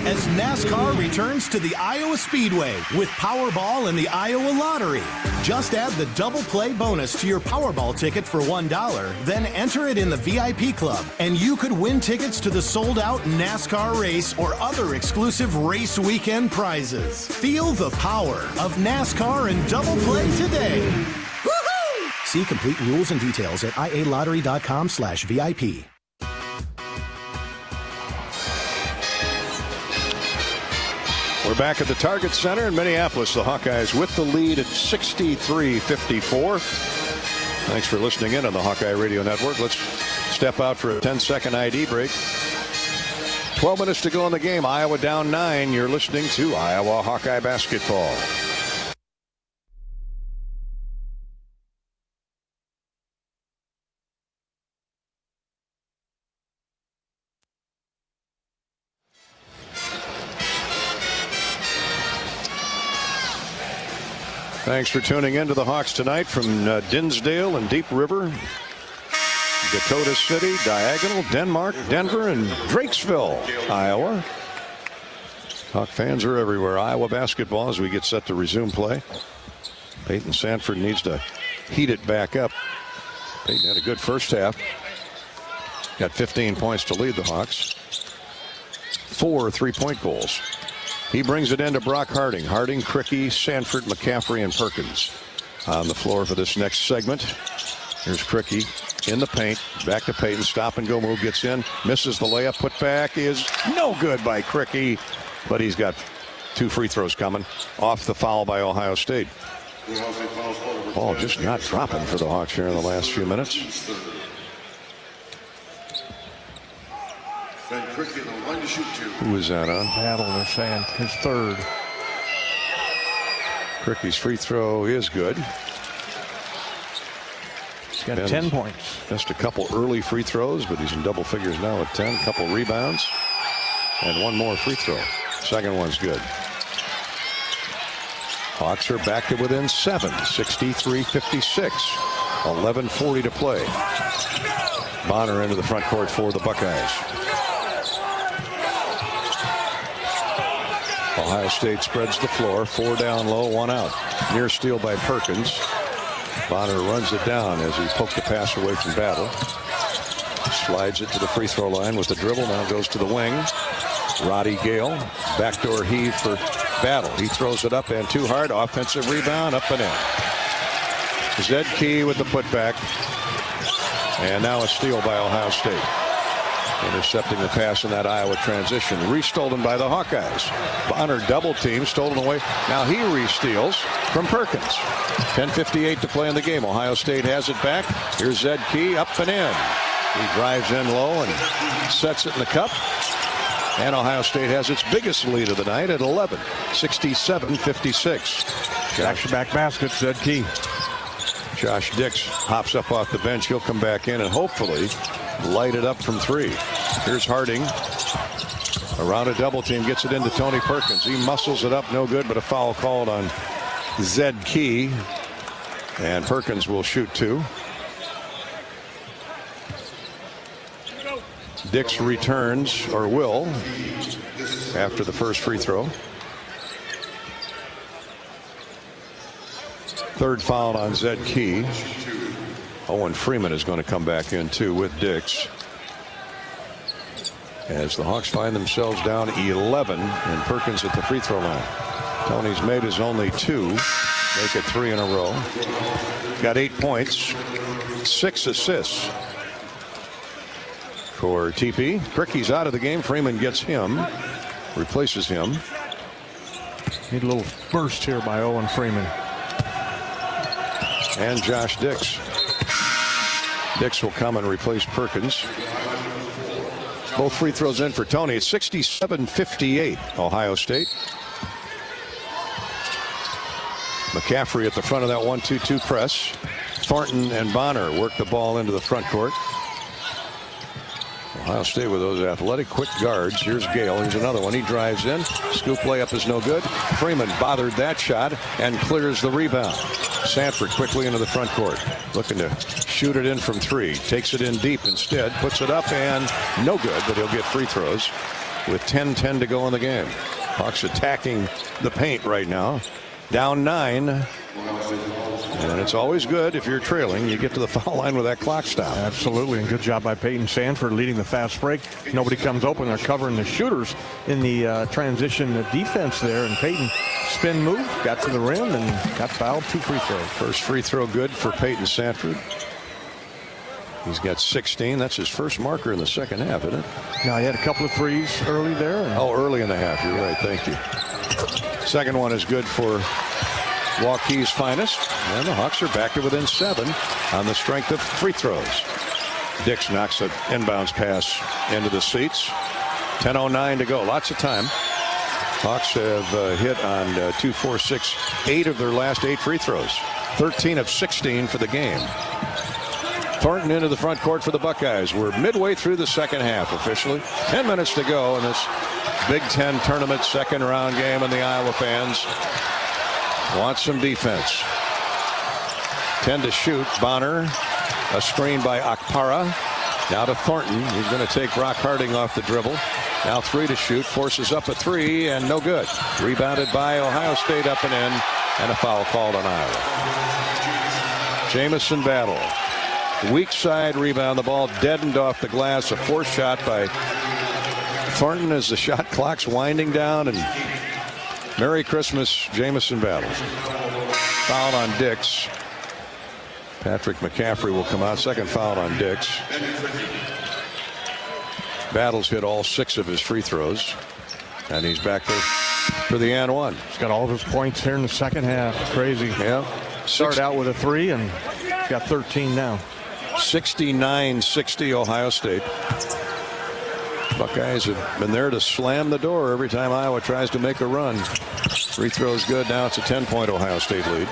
as NASCAR returns to the Iowa Speedway with Powerball and the Iowa Lottery. Just add the double play bonus to your Powerball ticket for $1, then enter it in the VIP club, and you could win tickets to the sold-out NASCAR race or other exclusive race weekend prizes. Feel the power of NASCAR and double play today. Woohoo! See complete rules and details at ialottery.com/VIP. We're back at the Target Center in Minneapolis. The Hawkeyes with the lead at 63-54. Thanks for listening in on the Hawkeye Radio Network. Let's step out for a 10-second ID break. 12 minutes to go in the game. Iowa down 9. You're listening to Iowa Hawkeye basketball. Thanks for tuning in to the Hawks tonight from Dinsdale and Deep River, Dakota City, Diagonal, Denmark, Denver, and Drakesville, Iowa. Hawk fans are everywhere. Iowa basketball as we get set to resume play. Peyton Sanford needs to heat it back up. Peyton had a good first half. Got 15 points to lead the Hawks. 4 3-point goals. He brings it into Brock Harding. Harding, Cricky, Sanford, McCaffery, and Perkins on the floor for this next segment. Here's Cricky in the paint. Back to Peyton. Stop and go move. Gets in. Misses the layup. Put back is no good by Cricky. But he's got 2 free throws coming off the foul by Ohio State. Ball just not dropping for the Hawks here in the last few minutes. Who is that on? Battle, they're saying. His third. Cricky's free throw is good. He's got 10 points. Just a couple early free throws, but he's in double figures now with 10. Couple rebounds. And 1 more free throw. Second one's good. Hawks are back to within 7. 63-56. 11:40 to play. Bonner into the front court for the Buckeyes. Ohio State spreads the floor. 4 down low, 1 out. Near steal by Perkins. Bonner runs it down as he poked the pass away from Battle. Slides it to the free throw line with the dribble. Now goes to the wing. Roddy Gale. Backdoor heave for Battle. He throws it up and too hard. Offensive rebound up and in. Zed Key with the putback. And now a steal by Ohio State. Intercepting the pass in that Iowa transition. Re-stolen by the Hawkeyes. Bonner double team, stolen away. Now he re-steals from Perkins. 10:58 to play in the game. Ohio State has it back. Here's Zed Key up and in. He drives in low and sets it in the cup. And Ohio State has its biggest lead of the night at 11. 67-56. Back-to-back baskets, Zed Key. Josh Dix hops up off the bench. He'll come back in and hopefully light it up from 3. Here's Harding. Around a double team, gets it into Tony Perkins. He muscles it up, no good, but a foul called on Zed Key. And Perkins will shoot 2. Dix returns, or will, after the first free throw. Third foul on Zed Key. Owen Freeman is going to come back in too with Dix. As the Hawks find themselves down 11 and Perkins at the free throw line. Tony's made his only 2. Make it 3 in a row. Got 8 points. 6 assists for TP. Cricky's out of the game. Freeman gets him. Replaces him. Need a little burst here by Owen Freeman. And Josh Dix. Dix will come and replace Perkins. Both free throws in for Tony. It's 67-58, Ohio State. McCaffery at the front of that 1-2-2 press. Thornton and Bonner work the ball into the front court. Ohio State with those athletic, quick guards. Here's Gale. Here's another one. He drives in. Scoop layup is no good. Freeman bothered that shot and clears the rebound. Sanford quickly into the front court. Looking to shoot it in from 3. Takes it in deep instead. Puts it up and no good, but he'll get free throws with 10-10 to go in the game. Hawks attacking the paint right now. Down 9. And it's always good if you're trailing. You get to the foul line with that clock stop. Absolutely, and good job by Peyton Sanford leading the fast break. Nobody comes open. They're covering the shooters in the transition defense there. And Peyton, spin move, got to the rim and got fouled. 2 free throws. First free throw good for Peyton Sanford. He's got 16. That's his first marker in the second half, isn't it? Yeah, he had a couple of threes early there. Early in the half. You're right. Thank you. Second one is good for Hawkeyes' finest, and the Hawks are back to within 7 on the strength of free throws. Dix knocks an inbounds pass into the seats. 10:09 to go. Lots of time. Hawks have hit on 2, 4, 6, 8 of their last 8 free throws. 13 of 16 for the game. Thornton into the front court for the Buckeyes. We're midway through the second half officially. 10 minutes to go in this Big Ten tournament second round game, and the Iowa fans want some defense. 10 to shoot. Bonner, a screen by Akpara. Now to Thornton. He's going to take Brock Harding off the dribble. Now 3 to shoot. Forces up a 3 and no good. Rebounded by Ohio State up and in, and a foul called on Iowa. Jamison Battle. Weak side rebound. The ball deadened off the glass. A forced shot by Thornton as the shot clock's winding down, and Merry Christmas, Jamison Battle. Foul on Dix. Patrick McCaffery will come out. Second foul on Dix. Battle's hit all 6 of his free throws, and he's back there for the and 1. He's got all of his points here in the second half. Crazy. Yeah. Started out with a 3 and he's got 13 now. 69-60 Ohio State. Buckeyes have been there to slam the door every time Iowa tries to make a run. Free throws good. Now it's a 10-point Ohio State lead.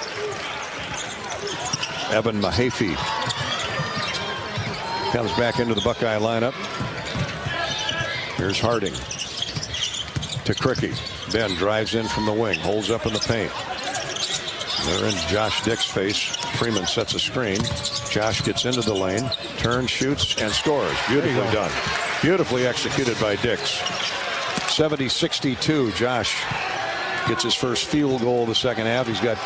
Evan Mahaffey comes back into the Buckeye lineup. Here's Harding to Cricky. Ben drives in from the wing, holds up in the paint. They're in Josh Dick's face. Freeman sets a screen. Josh gets into the lane, turns, shoots, and scores. Beautifully done. Beautifully executed by Dix. 70-62. Josh gets his first field goal of the second half. He's got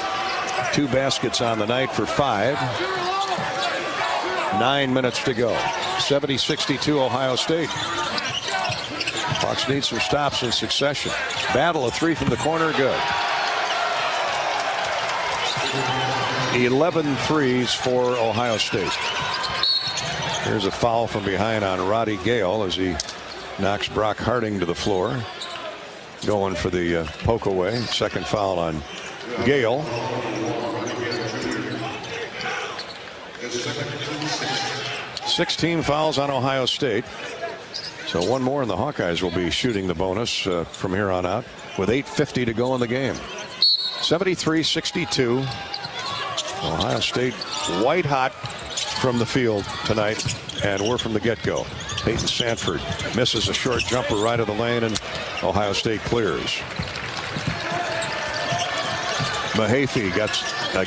2 baskets on the night for 5. 9 minutes to go. 70-62 Ohio State. Hawks need some stops in succession. Battle, a 3 from the corner, good. 11 threes for Ohio State. Here's a foul from behind on Roddy Gale as he knocks Brock Harding to the floor. Going for the poke away. Second foul on Gale. $16 fouls on Ohio State. So 1 more and the Hawkeyes will be shooting the bonus from here on out with 8:50 to go in the game. 73-62. Ohio State white hot from the field tonight, and we're from the get-go. Peyton Sanford misses a short jumper right of the lane, and Ohio State clears. Mahaffey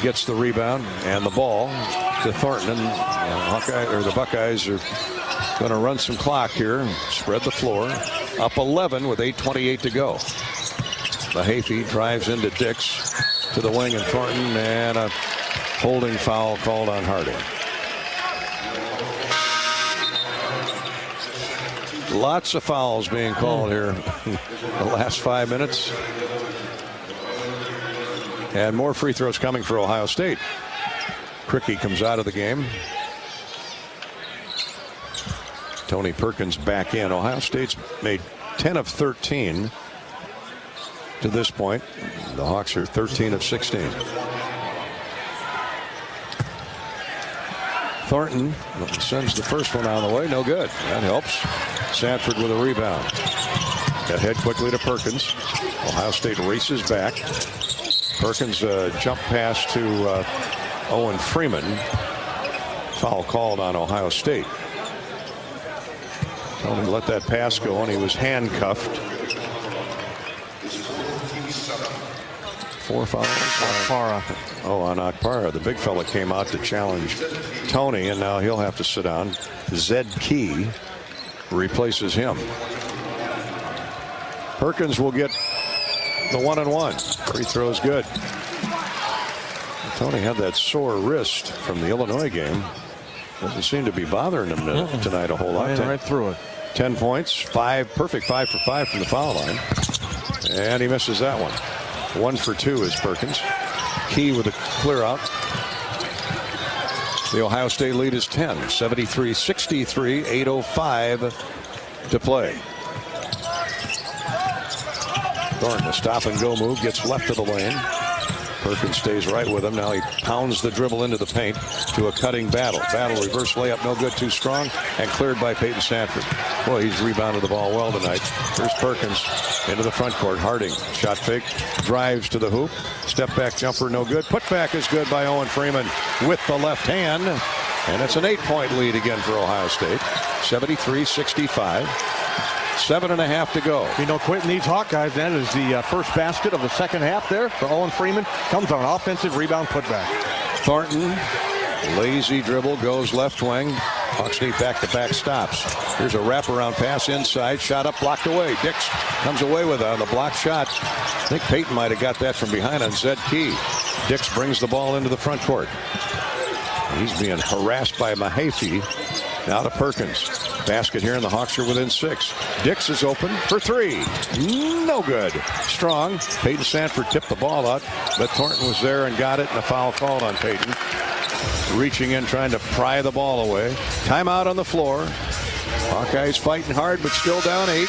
gets the rebound and the ball to Thornton, and the Buckeyes are going to run some clock here, spread the floor. Up 11 with 8:28 to go. Mahaffey drives into Dix to the wing, and Thornton, and a holding foul called on Harding. Lots of fouls being called here in the last 5 minutes. And more free throws coming for Ohio State. Cricky comes out of the game. Tony Perkins back in. Ohio State's made 10 of 13 to this point. The Hawks are 13 of 16. Thornton sends the first one on the way. No good. That helps. Sanford with a rebound. Ahead quickly to Perkins. Ohio State races back. Perkins jump pass to Owen Freeman. Foul called on Ohio State. Tony let that pass go, and he was handcuffed. 4 fouls. On Akpara. The big fella came out to challenge Tony, and now he'll have to sit down. Zed Key replaces him. Perkins will get the 1-and-1. Free throw's good. Tony had that sore wrist from the Illinois game. Doesn't seem to be bothering him tonight a whole lot. Right through it. 10 points, perfect 5 for 5 from the foul line. And he misses that one. 1 for 2 is Perkins. Key with a clear out. The Ohio State lead is 10, 73-63, 8:05 to play. Thornton, a stop and go move, gets left of the lane. Perkins stays right with him. Now he pounds the dribble into the paint to a cutting Battle. Battle reverse layup, no good, too strong, and cleared by Peyton Sanford. Boy, he's rebounded the ball well tonight. Here's Perkins into the front court. Harding, shot fake, drives to the hoop. Step back jumper, no good. Put back is good by Owen Freeman with the left hand. And it's an 8-point lead again for Ohio State. 73-65. 7.5 to go. You know, quitting these Hawkeyes then is the first basket of the second half there for Owen Freeman. Comes on an offensive rebound putback. Thornton, lazy dribble, goes left wing. Hawks need back-to-back stops. Here's a wraparound pass inside. Shot up, blocked away. Dix comes away with it on the block shot. I think Peyton might have got that from behind on Zed Key. Dix brings the ball into the front court. He's being harassed by Mahaffey. Now to Perkins. Basket here, and the Hawks are within 6. Dix is open for 3. No good. Strong. Peyton Sanford tipped the ball out, but Thornton was there and got it, and a foul called on Peyton. Reaching in, trying to pry the ball away. Timeout on the floor. Hawkeyes fighting hard, but still down 8.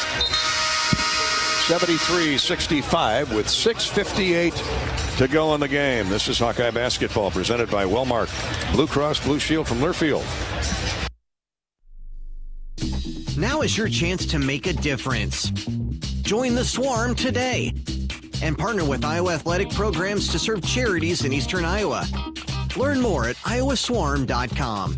73-65 with 6:58 to go in the game. This is Hawkeye basketball presented by Wellmark Blue Cross Blue Shield from Learfield. Now is your chance to make a difference. Join the Swarm today and partner with Iowa Athletic Programs to serve charities in Eastern Iowa. Learn more at iowaswarm.com.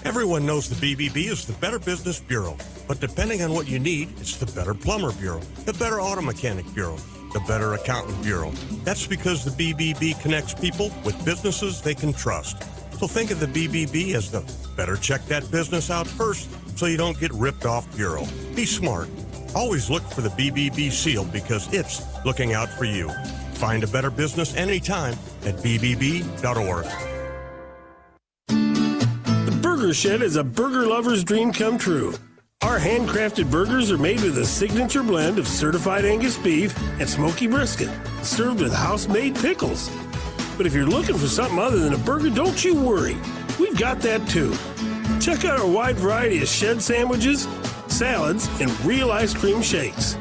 Everyone knows the BBB is the Better Business Bureau, but depending on what you need, it's the Better Plumber Bureau, the Better Auto Mechanic Bureau, the Better Accountant Bureau. That's because the BBB connects people with businesses they can trust. So think of the BBB as the better check that business out first so you don't get ripped off bureau. Be smart. Always look for the BBB seal because it's looking out for you. Find a better business anytime at bbb.org. The Burger Shed is a burger lover's dream come true. Our handcrafted burgers are made with a signature blend of certified Angus beef and smoky brisket, served with house-made pickles. But if you're looking for something other than a burger, don't you worry. We've got that too. Check out our wide variety of shed sandwiches, salads, and real ice cream shakes.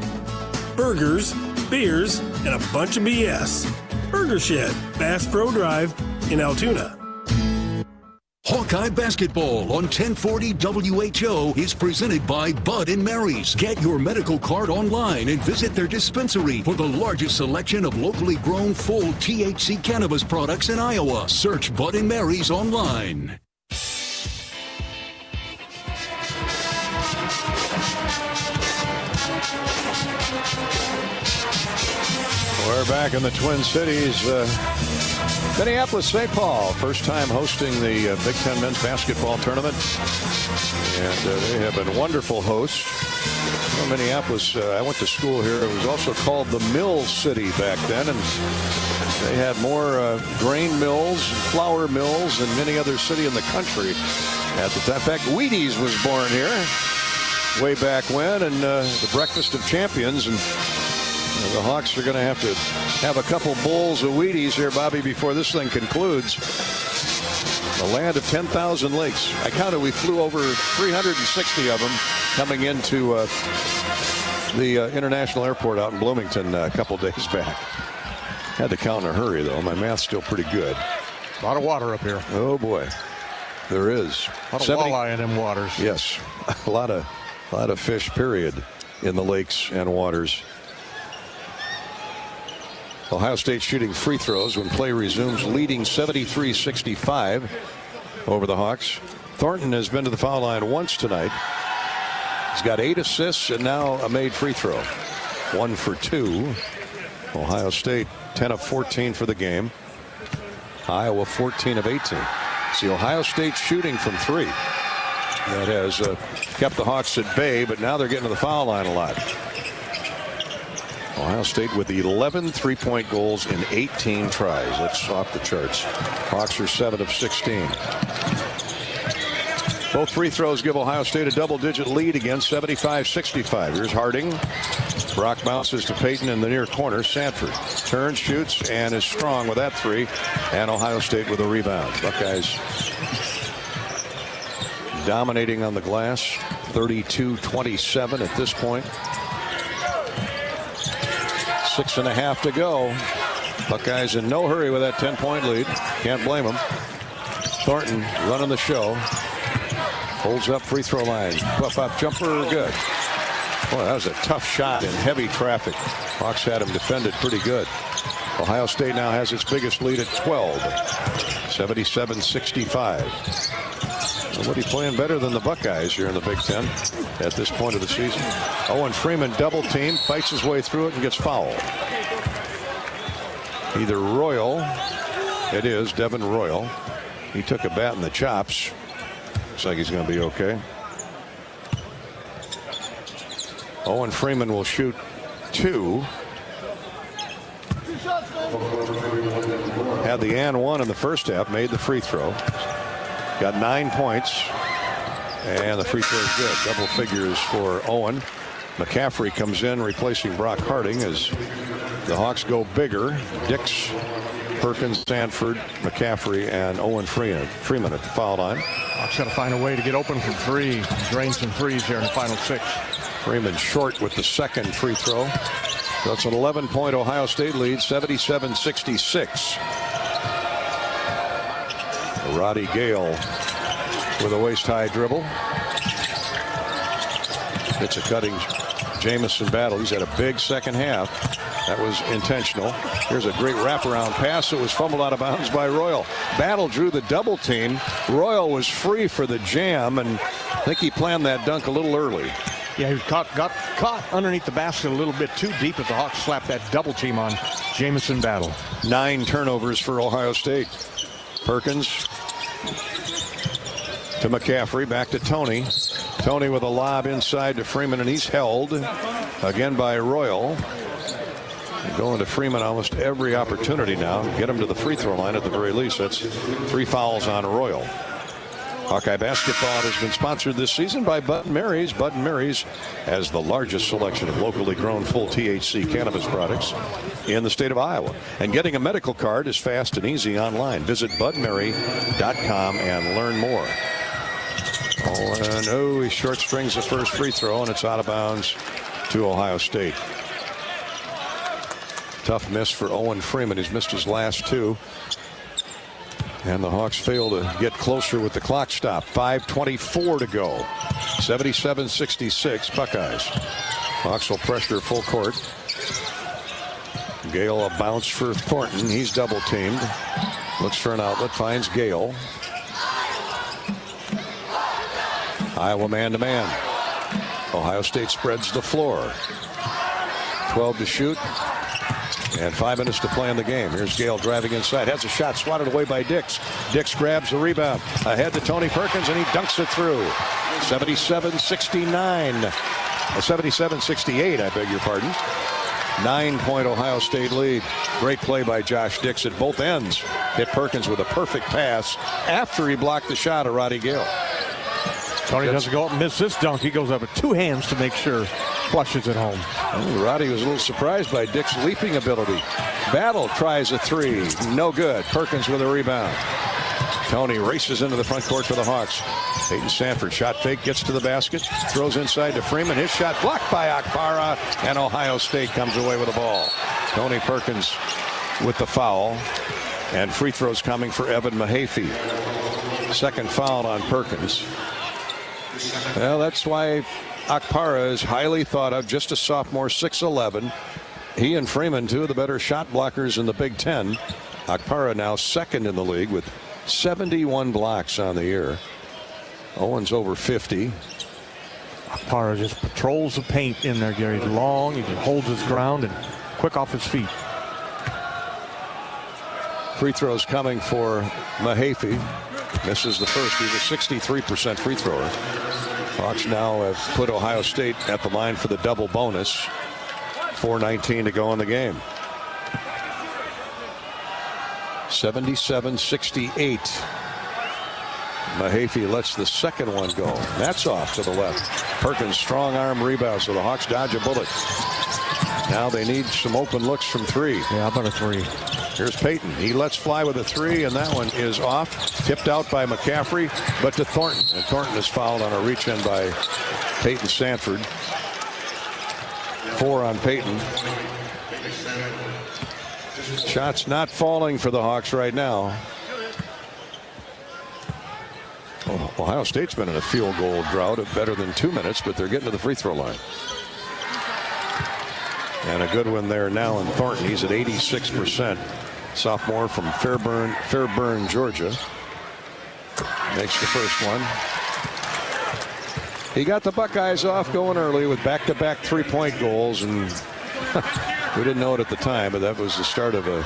Burgers, beers, and a bunch of BS. Burger Shed, Bass Pro Drive in Altoona. Hawkeye Basketball on 1040 WHO is presented by Bud & Mary's. Get your medical card online and visit their dispensary for the largest selection of locally grown full THC cannabis products in Iowa. Search Bud & Mary's online. We're back in the Twin Cities. Minneapolis-St. Paul, first time hosting the Big Ten men's basketball tournament. And they have been wonderful hosts. Well, Minneapolis, I went to school here. It was also called the Mill City back then. And they had more grain mills and flour mills than any other city in the country at the time. In fact, Wheaties was born here way back when, and the Breakfast of Champions. And the Hawks are going to have a couple bowls of Wheaties here, Bobby, before this thing concludes. The land of 10,000 lakes. I counted we flew over 360 of them coming into the international airport out in Bloomington a couple days back. Had to count in a hurry, though. My math's still pretty good. A lot of water up here. Oh, boy. There is. A lot of walleye in them waters. Yes. A lot of fish, period, in the lakes and waters. Ohio State shooting free throws when play resumes, leading 73-65 over the Hawks. Thornton has been to the foul line once tonight. He's got 8 assists and now a made free throw. 1 for 2. Ohio State 10 of 14 for the game. Iowa 14 of 18. It's the Ohio State shooting from 3 that has kept the Hawks at bay, but now they're getting to the foul line a lot. Ohio State with 11 3-point goals in 18 tries. That's off the charts. Hawks are 7 of 16. Both free throws give Ohio State a double-digit lead again, 75-65. Here's Harding. Brock bounces to Payton in the near corner. Sanford turns, shoots, and is strong with that 3. And Ohio State with a rebound. Buckeyes dominating on the glass, 32-27 at this point. 6.5 to go. Buckeyes in no hurry with that 10-point lead. Can't blame them. Thornton running the show. Holds up free throw line. Up jumper, good. Boy, that was a tough shot in heavy traffic. Hawks had him defended pretty good. Ohio State now has its biggest lead at 12. 77-65. Nobody playing better than the Buckeyes here in the Big Ten at this point of the season. Owen Freeman double team, fights his way through it and gets fouled. Either Royal, it is Devin Royal. He took a bat in the chops. Looks like he's going to be okay. Owen Freeman will shoot 2. Had the and 1 in the first half, made the free throw. Got 9 points. And the free throw is good. Double figures for Owen. McCaffery comes in replacing Brock Harding as the Hawks go bigger. Dix, Perkins, Sanford, McCaffery, and Owen Freeman at the foul line. Hawks got to find a way to get open from 3. Drain some threes here in the final 6. Freeman short with the second free throw. So it's an 11-point Ohio State lead, 77-66. Roddy Gale with a waist-high dribble. It's a cutting Jamison Battle. He's had a big second half. That was intentional. Here's a great wraparound pass. It was fumbled out of bounds by Royal. Battle drew the double team. Royal was free for the jam, and I think he planned that dunk a little early. Yeah, he got caught underneath the basket a little bit too deep as the Hawks slapped that double team on Jamison Battle. 9 turnovers for Ohio State. Perkins to McCaffery, back to Tony. Tony with a lob inside to Freeman, and he's held again by Royal. Going to Freeman almost every opportunity now. Get him to the free throw line at the very least. That's 3 fouls on Royal. Hawkeye basketball has been sponsored this season by Bud & Mary's. Bud & Mary's has the largest selection of locally grown full THC cannabis products in the state of Iowa. And getting a medical card is fast and easy online. Visit budmary.com and learn more. Oh, he short strings the first free throw, and it's out of bounds to Ohio State. Tough miss for Owen Freeman. He's missed his last 2. And the Hawks fail to get closer with the clock stop. 5:24 to go. 77-66 Buckeyes. Hawks will pressure full court. Gale a bounce for Thornton. He's double teamed. Looks for an outlet. Finds Gale. Iowa man-to-man. Ohio State spreads the floor. 12 to shoot. And 5 minutes to play in the game. Here's Gale driving inside. Has a shot swatted away by Dix. Dix grabs the rebound. Ahead to Tony Perkins, and he dunks it through. 77-69. 77-68, I beg your pardon. 9-point Ohio State lead. Great play by Josh Dix at both ends. Hit Perkins with a perfect pass after he blocked the shot of Roddy Gale. Tony doesn't go up and miss this dunk. He goes up with 2 hands to make sure flushes it home. Roddy was a little surprised by Dick's leaping ability. Battle tries a 3. No good. Perkins with a rebound. Tony races into the front court for the Hawks. Peyton Sanford shot fake, gets to the basket, throws inside to Freeman. His shot blocked by Akpara, and Ohio State comes away with the ball. Tony Perkins with the foul, and free throws coming for Evan Mahaffey. Second foul on Perkins. Well, that's why Akpara is highly thought of, just a sophomore, 6'11", He and Freeman, two of the better shot blockers in the Big Ten. Okpara now second in the league with 71 blocks on the year. Owens over 50. Okpara just patrols the paint in there, Gary. He's long, he just holds his ground and quick off his feet. Free throws coming for Mahaffey. Misses the first. He's a 63% free thrower. Hawks now have put Ohio State at the line for the double bonus. 4:19 to go in the game. 77-68. Mahaffey lets the second one go. That's off to the left. Perkins strong arm rebound, so the Hawks dodge a bullet. Now they need some open looks from three. Yeah, how about a three? Here's Payton. He lets fly with a three, and that one is off. Tipped out by McCaffery, but to Thornton. And Thornton is fouled on a reach-in by Peyton Sanford. 4 on Payton. Shots not falling for the Hawks right now. Ohio State's been in a field goal drought of better than 2 minutes, but they're getting to the free throw line. And a good one there now in Thornton. He's at 86%. Sophomore from Fairburn, Georgia. Makes the first one. He got the Buckeyes off going early with back-to-back three-point goals, and we didn't know it at the time, but that was the start of a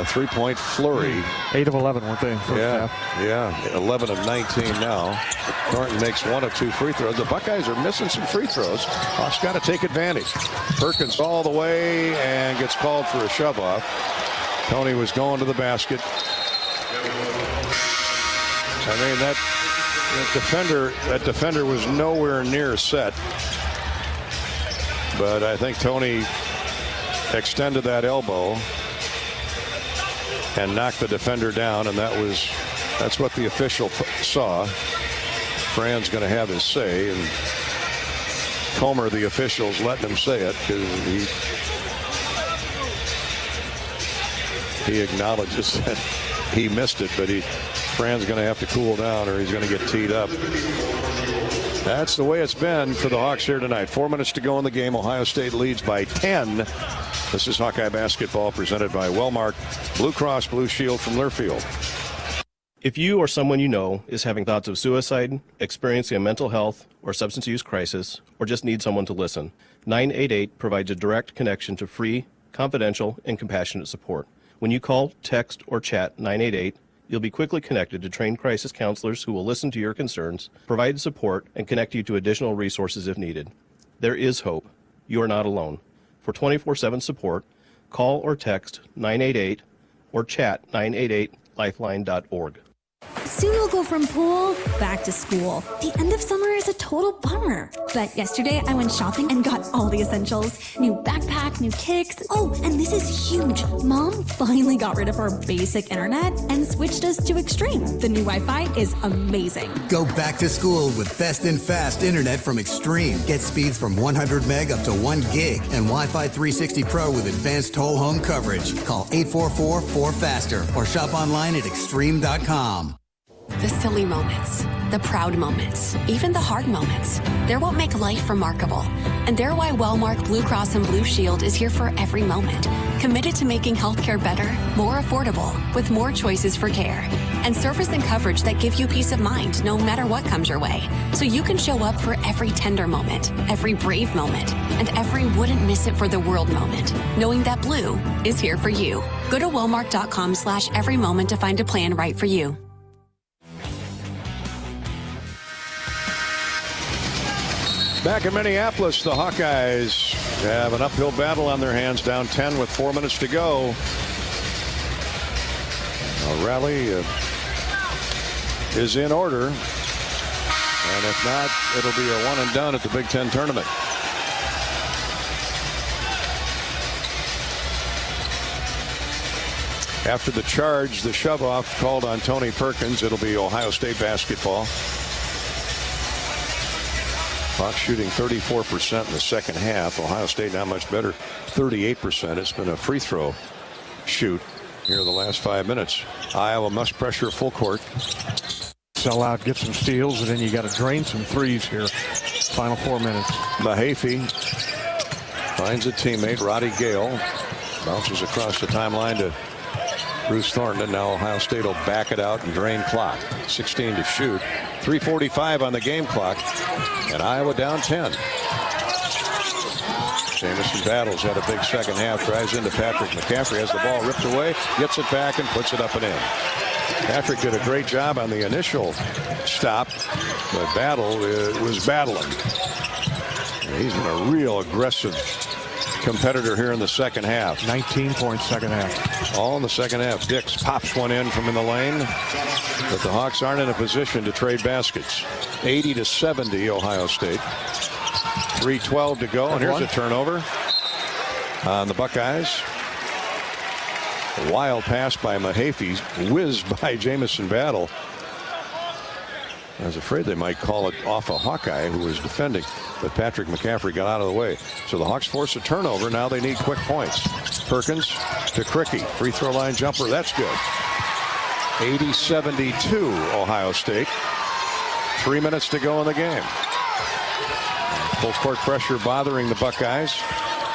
three-point flurry. 8 of 11, weren't they? Yeah, 11 of 19 now. Thornton makes 1 of 2 free throws. The Buckeyes are missing some free throws. Hawks got to take advantage. Perkins all the way and gets called for a shove off. Tony was going to the basket. I mean, that defender was nowhere near set. But I think Tony extended that elbow and knocked the defender down, and that's what the official saw. Fran's going to have his say, and Comer, the official's letting him say it because he acknowledges that he missed it, but Fran's going to have to cool down or he's going to get teed up. That's the way it's been for the Hawks here tonight. 4 minutes to go in the game. Ohio State leads by 10. This is Hawkeye basketball presented by Wellmark Blue Cross Blue Shield from Learfield. If you or someone you know is having thoughts of suicide, experiencing a mental health or substance use crisis, or just need someone to listen, 988 provides a direct connection to free, confidential, and compassionate support. When you call, text, or chat 988, you'll be quickly connected to trained crisis counselors who will listen to your concerns, provide support, and connect you to additional resources if needed. There is hope. You are not alone. For 24/7 support, call or text 988 or chat 988lifeline.org. Soon we'll go from pool back to school. The end of summer is a total bummer. But yesterday I went shopping and got all the essentials. New backpack, new kicks. Oh, and this is huge. Mom finally got rid of our basic internet and switched us to Extreme. The new Wi-Fi is amazing. Go back to school with best and fast internet from Extreme. Get speeds from 100 meg up to 1 gig and Wi-Fi 360 Pro with advanced whole home coverage. Call 844-4FASTER or shop online at extreme.com. The silly moments, the proud moments, even the hard moments. They're what make life remarkable. And they're why Wellmark Blue Cross and Blue Shield is here for every moment. Committed to making healthcare better, more affordable, with more choices for care. And service and coverage that give you peace of mind no matter what comes your way. So you can show up for every tender moment, every brave moment, and every wouldn't miss it for the world moment. Knowing that Blue is here for you. Go to Wellmark.com/every moment to find a plan right for you. Back in Minneapolis, the Hawkeyes have an uphill battle on their hands, down 10 with 4 minutes to go. A rally is in order, and if not, it'll be a one and done at the Big Ten tournament. After the charge, the shove-off called on Tony Perkins, it'll be Ohio State basketball. Hawks shooting 34% in the second half. Ohio State not much better, 38%. It's been a free throw shoot here in the last 5 minutes. Iowa must pressure full court. Sell out, get some steals, and then you got to drain some threes here. Final 4 minutes. Mahaffey Finds a teammate, Roddy Gale. Bounces across the timeline to Bruce Thornton. Now Ohio State will back it out and drain clock. 16 to shoot. 3:45 on the game clock. And Iowa down 10. Jamison Battles had a big second half. Drives into Patrick McCaffery. Has the ball ripped away. Gets it back and puts it up and in. Patrick did a great job on the initial stop. But Battle was battling. He's been a real aggressive competitor here in the second half. 19 points second half. All in the second half. Dix pops one in from in the lane. But the Hawks aren't in a position to trade baskets. 80-70 Ohio State. 3:12 to go. And here's a turnover on the Buckeyes. A wild pass by Mahaffey. Whizzed by Jamison Battle. I was afraid they might call it off a Hawkeye who was defending, but Patrick McCaffery got out of the way. So the Hawks force a turnover. Now they need quick points. Perkins to Cricky. Free throw line jumper. That's good. 80-72 Ohio State. 3 minutes to go in the game. Full court pressure bothering the Buckeyes.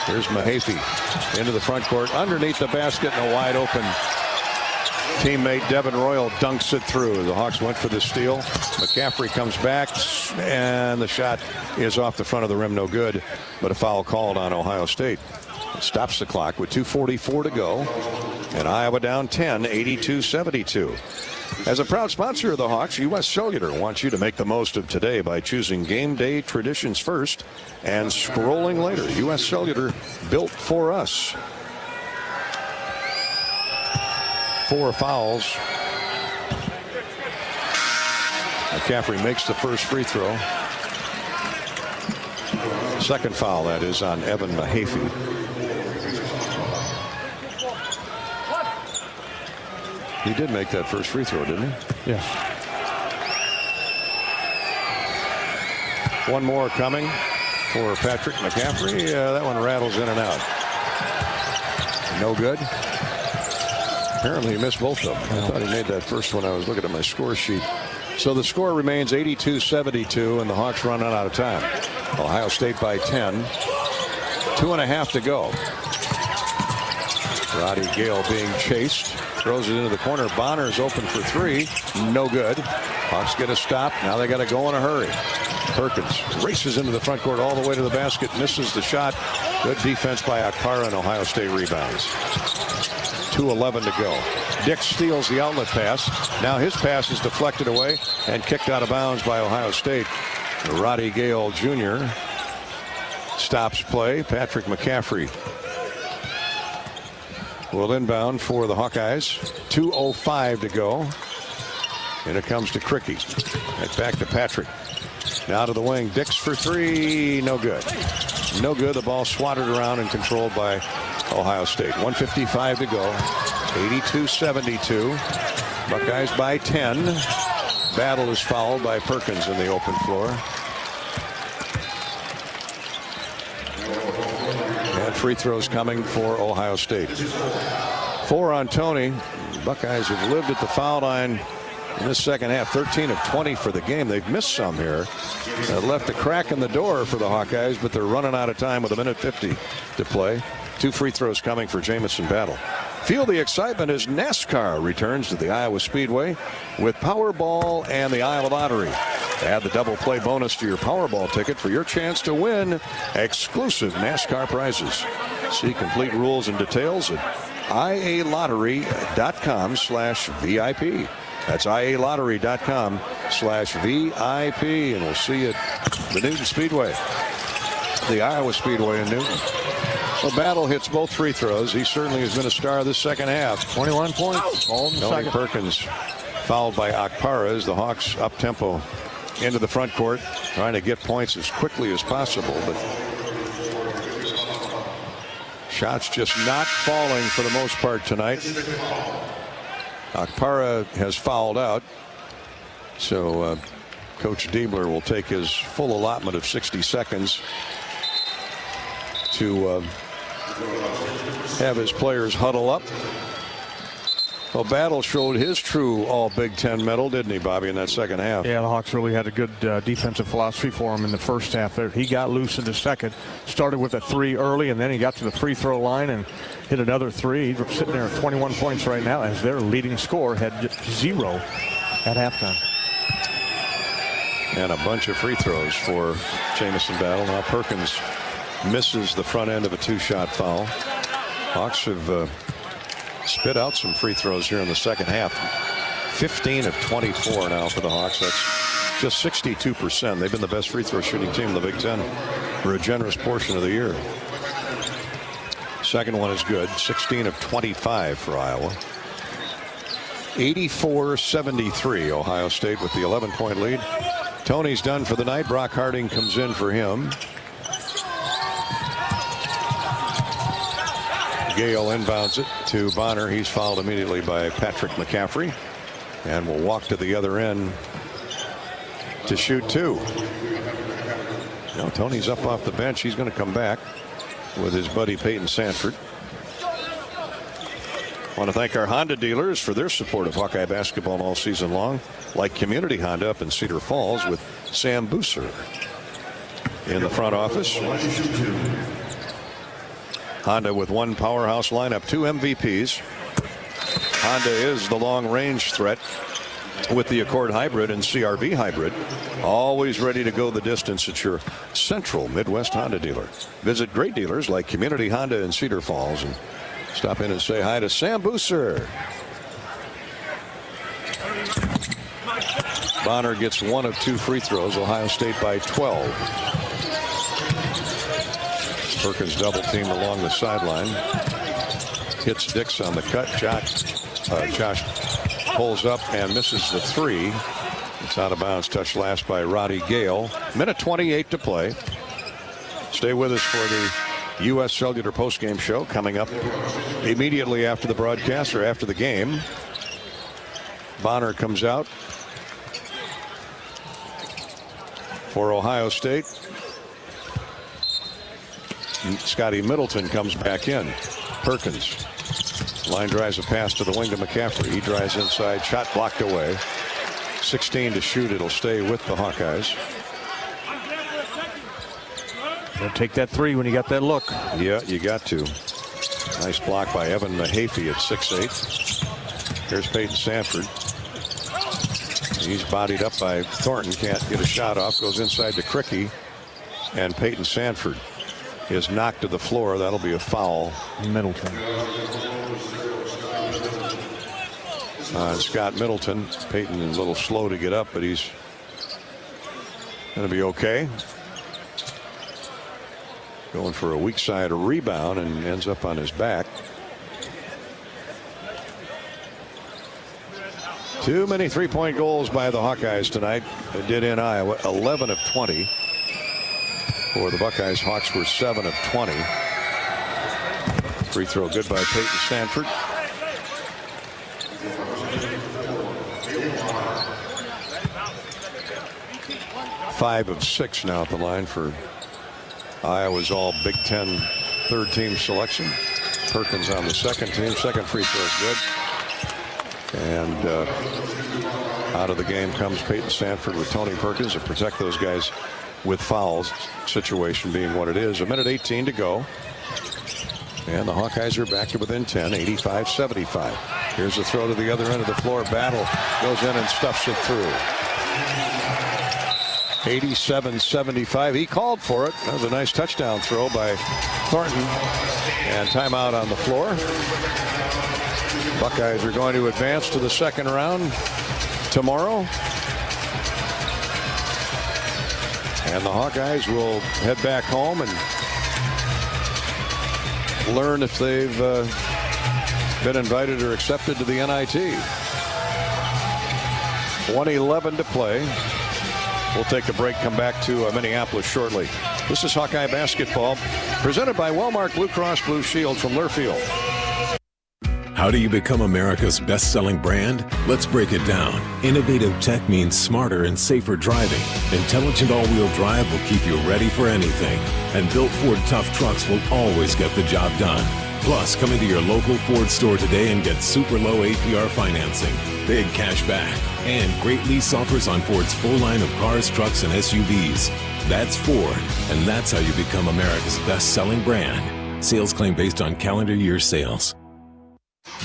Here's Mahaffey into the front court. Underneath the basket and a wide open teammate Devin Royal dunks it through. The Hawks went for the steal. McCaffery comes back and the shot is off the front of the rim. No good, but a foul called on Ohio State. It stops the clock with 2:44 to go, and Iowa down 10, 82-72. As a proud sponsor of the Hawks, U.S. Cellular wants you to make the most of today by choosing game day traditions first and scrolling later. U.S. Cellular, built for us. 4 fouls. McCaffery makes the first free throw. Second foul, that is, on Evan Mahaffey. He did make that first free throw, didn't he? Yes. One more coming for Patrick McCaffery. That one rattles in and out. No good. Apparently he missed both of them. I thought he made that first one. I was looking at my score sheet. So the score remains 82-72, and the Hawks run out of time. Ohio State by 10. 2.5 to go. Roddy Gale being chased. Throws it into the corner. Bonner's open for 3. No good. Hawks get a stop. Now they got to go in a hurry. Perkins races into the front court all the way to the basket. Misses the shot. Good defense by Akpara, and Ohio State rebounds. 2:11 to go. Dix steals the outlet pass. Now his pass is deflected away and kicked out of bounds by Ohio State. Roddy Gale Jr. stops play. Patrick McCaffery will inbound for the Hawkeyes. 2:05 to go. And it comes to Cricky. And back to Patrick. Now to the wing. Dix for 3. No good. No good. The ball swatted around and controlled by Ohio State. 1:55 to go. 82-72. Buckeyes by 10. Battle is fouled by Perkins in the open floor. And free throws coming for Ohio State. 4 on Tony. Buckeyes have lived at the foul line in this second half. 13 of 20 for the game. They've missed some here. Left a crack in the door for the Hawkeyes, but they're running out of time with 1:50 to play. 2 free throws coming for Jamison Battle. Feel the excitement as NASCAR returns to the Iowa Speedway with Powerball and the Iowa Lottery. Add the double play bonus to your Powerball ticket for your chance to win exclusive NASCAR prizes. See complete rules and details at ialottery.com/VIP. That's ialottery.com/VIP, and we'll see you at the Newton Speedway, the Iowa Speedway in Newton. Well, Battle hits both free throws. He certainly has been a star this second half. 21 points. All in the second. Perkins fouled by Akpara as the Hawks up tempo into the front court, trying to get points as quickly as possible, but shots just not falling for the most part tonight. Akpara has fouled out, so Coach Diebler will take his full allotment of 60 seconds to have his players huddle up Well, Battle showed his true all Big Ten medal, didn't he, Bobby, in that second half? Yeah, the Hawks really had a good defensive philosophy for him in the first half there. He got loose in the second, started with a 3 early, and then he got to the free throw line and hit another 3. He's sitting there at 21 points right now as their leading scorer had 0 at halftime. And a bunch of free throws for Jamison Battle. Now Perkins misses the front end of a 2-shot foul. Hawks have spit out some free throws here in the second half. 15 of 24 now for the Hawks. That's just 62%. They've been the best free throw shooting team in the Big Ten for a generous portion of the year. Second one is good. 16 of 25 for Iowa. 84-73 Ohio State with the 11-point lead. Tony's done for the night. Brock Harding comes in for him. Gale inbounds it to Bonner. He's fouled immediately by Patrick McCaffery and will walk to the other end to shoot 2. Now Tony's up off the bench. He's going to come back with his buddy Peyton Sanford. I want to thank our Honda dealers for their support of Hawkeye basketball all season long, like Community Honda up in Cedar Falls with Sam Busser in the front office. Honda with one powerhouse lineup, 2 MVPs. Honda is the long-range threat with the Accord Hybrid and CRV Hybrid. Always ready to go the distance at your central Midwest Honda dealer. Visit great dealers like Community Honda in Cedar Falls and stop in and say hi to Sam Busser. Bonner gets 1 of 2 free throws. Ohio State by 12. Perkins double teamed along the sideline. Hits Dix on the cut. Josh pulls up and misses the 3. It's out of bounds. Touched last by Roddy Gale. Minute 28 to play. Stay with us for the U.S. Cellular postgame show coming up immediately after the broadcast or after the game. Bonner comes out for Ohio State. Scotty Middleton comes back in. Perkins. Line drives a pass to the wing to McCaffery. He drives inside. Shot blocked away. 16 to shoot. It'll stay with the Hawkeyes. Don't take that 3 when you got that look. Yeah, you got to. Nice block by Evan Mahaffey at 6'8". Here's Peyton Sanford. He's bodied up by Thornton. Can't get a shot off. Goes inside to Cricky. And Peyton Sanford is knocked to the floor. That'll be a foul. Middleton. Scott Middleton. Peyton is a little slow to get up, but he's going to be okay. Going for a weak side rebound and ends up on his back. Too many 3-point goals by the Hawkeyes tonight. They did in Iowa. 11 of 20. For the Buckeyes, Hawks were 7 of 20. Free throw good by Peyton Sanford. Five of 6 now at the line for Iowa's all Big Ten third-team selection. Perkins on the second team. Second free throw is good. And out of the game comes Peyton Sanford with Tony Perkins to protect those guys with fouls, situation being what it is. 1:18 to go. And the Hawkeyes are back to within 10, 85-75. Here's a throw to the other end of the floor. Battle goes in and stuffs it through. 87-75. He called for it. That was a nice touchdown throw by Thornton. And timeout on the floor. Buckeyes are going to advance to the second round tomorrow. And the Hawkeyes will head back home and learn if they've been invited or accepted to the NIT. 1:11 to play. We'll take a break, come back to Minneapolis shortly. This is Hawkeye basketball, presented by Wellmark Blue Cross Blue Shield from Learfield. How do you become America's best-selling brand? Let's break it down. Innovative tech means smarter and safer driving. Intelligent all-wheel drive will keep you ready for anything. And built Ford tough trucks will always get the job done. Plus, come into your local Ford store today and get super low APR financing, big cash back, and great lease offers on Ford's full line of cars, trucks, and SUVs. That's Ford, and that's how you become America's best-selling brand. Sales claim based on calendar year sales.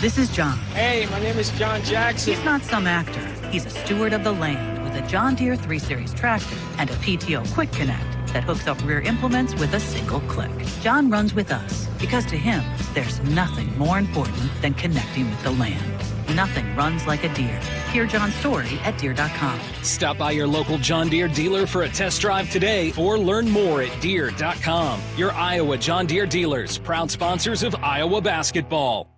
This is John. Hey, my name is John Jackson. He's not some actor. He's a steward of the land with a John Deere 3 Series tractor and a PTO Quick Connect that hooks up rear implements with a single click. John runs with us because to him, there's nothing more important than connecting with the land. Nothing runs like a Deere. Hear John's story at Deere.com. Stop by your local John Deere dealer for a test drive today or learn more at Deere.com. Your Iowa John Deere dealers, proud sponsors of Iowa basketball.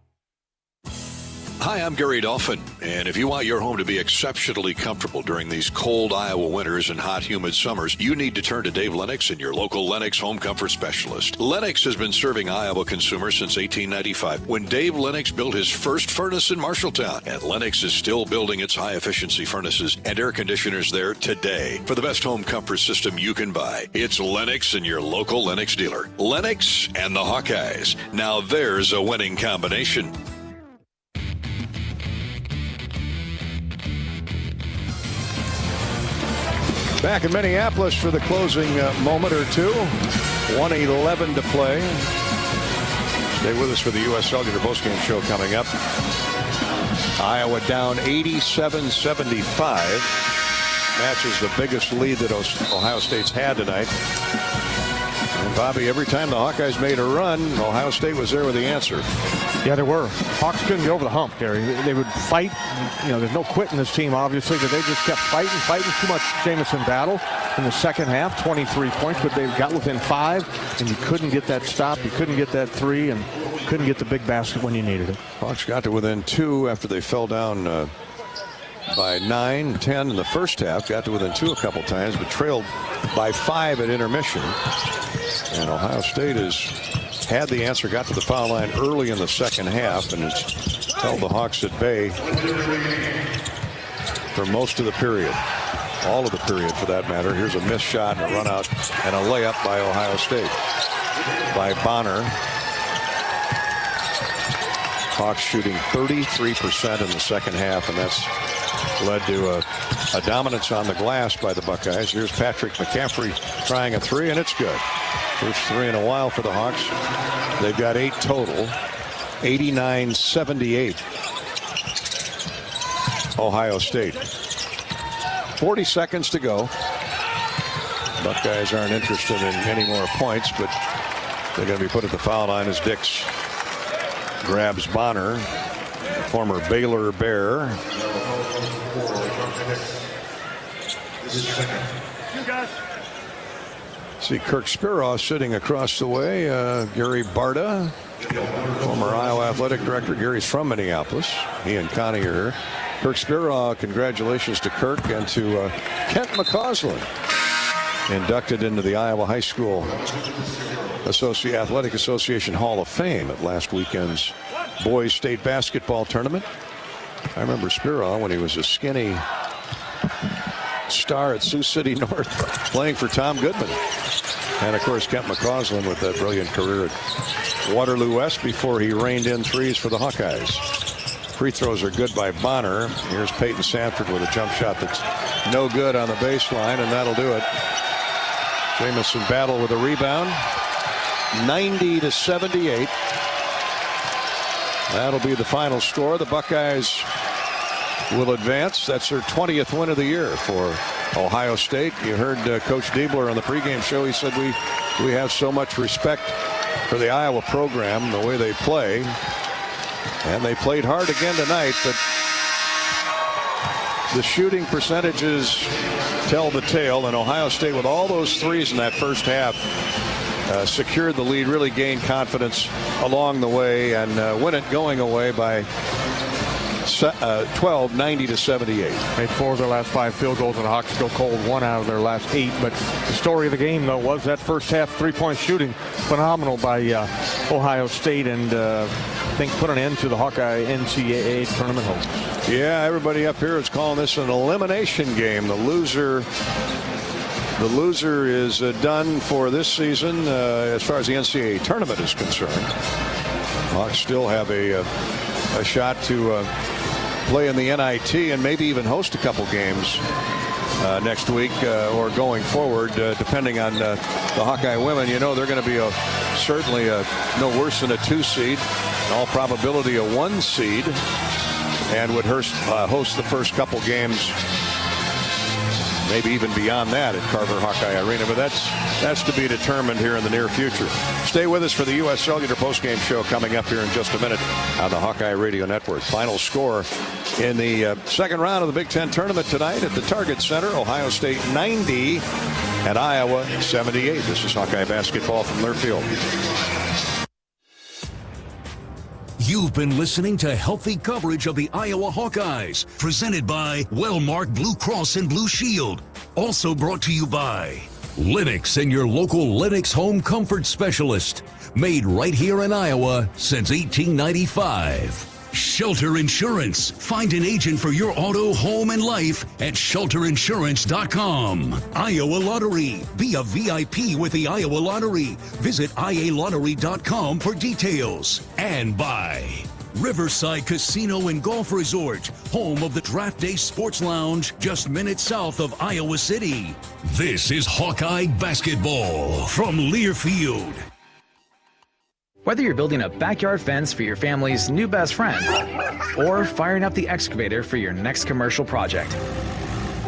Hi, I'm Gary Dolphin, and if you want your home to be exceptionally comfortable during these cold Iowa winters and hot, humid summers, you need to turn to Dave Lennox and your local Lennox home comfort specialist. Lennox has been serving Iowa consumers since 1895, when Dave Lennox built his first furnace in Marshalltown, and Lennox is still building its high-efficiency furnaces and air conditioners there today. For the best home comfort system you can buy, it's Lennox and your local Lennox dealer. Lennox and the Hawkeyes. Now there's a winning combination. Back in Minneapolis for the closing moment or two. 1:11 to play. Stay with us for the U.S. Cellular Postgame show coming up. Iowa down 87-75. Matches the biggest lead that Ohio State's had tonight. And Bobby, every time the Hawkeyes made a run, Ohio State was there with the answer. Yeah, there were. Hawks couldn't get over the hump, Gary. They would fight. You know, there's no quit in this team, obviously, but they just kept fighting. Too much Jamison battle in the second half. 23 points, but they got within 5, and you couldn't get that stop. You couldn't get that 3, and couldn't get the big basket when you needed it. Hawks got to within 2 after they fell down by 9-10 in the first half. Got to within 2 a couple times, but trailed by 5 at intermission. And Ohio State has had the answer, got to the foul line early in the second half, and has held the Hawks at bay for most of the period. All of the period, for that matter. Here's a missed shot and a run out and a layup by Ohio State by Bonner. Hawks shooting 33% in the second half, and that's led to a dominance on the glass by the Buckeyes. Here's Patrick McCaffery trying a 3, and it's good. First 3 in a while for the Hawks. They've got 8 total. 89-78. Ohio State. 40 seconds to go. Buckeyes aren't interested in any more points, but they're going to be put at the foul line as Dix grabs Bonner, former Baylor Bear. See Kirk Spearaw sitting across the way. Gary Barta, former Iowa athletic director. Gary's from Minneapolis. He and Connie are here. Kirk Spearaw, congratulations to Kirk and to Kent McCausland, inducted into the Iowa High School Athletic Association Hall of Fame at last weekend's boys state basketball tournament. I remember Spearaw when he was a skinny star at Sioux City North playing for Tom Goodman. And of course Kent McCausland with that brilliant career at Waterloo West before he reined in threes for the Hawkeyes. Free throws are good by Bonner. Here's Peyton Sanford with a jump shot that's no good on the baseline, and that'll do it. Jamison Battle with a rebound. 90-78. That'll be the final score. The Buckeyes will advance. That's their 20th win of the year for Ohio State. You heard Coach Diebler on the pregame show. He said we have so much respect for the Iowa program, the way they play. And they played hard again tonight, but the shooting percentages tell the tale. And Ohio State, with all those threes in that first half, secured the lead, really gained confidence along the way, and win it going away by 12, 90-78. Made 4 of their last 5 field goals, and the Hawks still cold 1 out of their last 8. But the story of the game, though, was that first half 3-point shooting. Phenomenal by Ohio State, and I think put an end to the Hawkeye NCAA tournament hopes. Yeah, everybody up here is calling this an elimination game. The loser is done for this season as far as the NCAA tournament is concerned. Hawks still have a shot to play in the NIT and maybe even host a couple games next week or going forward, depending on the Hawkeye women. You know, they're going to be certainly no worse than a 2 seed, in all probability a 1 seed, and would host the first couple games, maybe even beyond that, at Carver Hawkeye Arena. But that's to be determined here in the near future. Stay with us for the U.S. Cellular postgame show coming up here in just a minute on the Hawkeye Radio Network. Final score in the second round of the Big Ten tournament tonight at the Target Center: Ohio State 90 and Iowa 78. This is Hawkeye basketball from Learfield. You've been listening to healthy coverage of the Iowa Hawkeyes, presented by Wellmark Blue Cross and Blue Shield. Also brought to you by Lennox and your local Lennox home comfort specialist. Made right here in Iowa since 1895. Shelter Insurance. Find an agent for your auto, home, and life at shelterinsurance.com. Iowa Lottery. Be a VIP with the Iowa Lottery. Visit ialottery.com for details. And by Riverside Casino and Golf Resort, home of the Draft Day Sports Lounge, just minutes south of Iowa City. This is Hawkeye basketball from Learfield. Whether you're building a backyard fence for your family's new best friend or firing up the excavator for your next commercial project,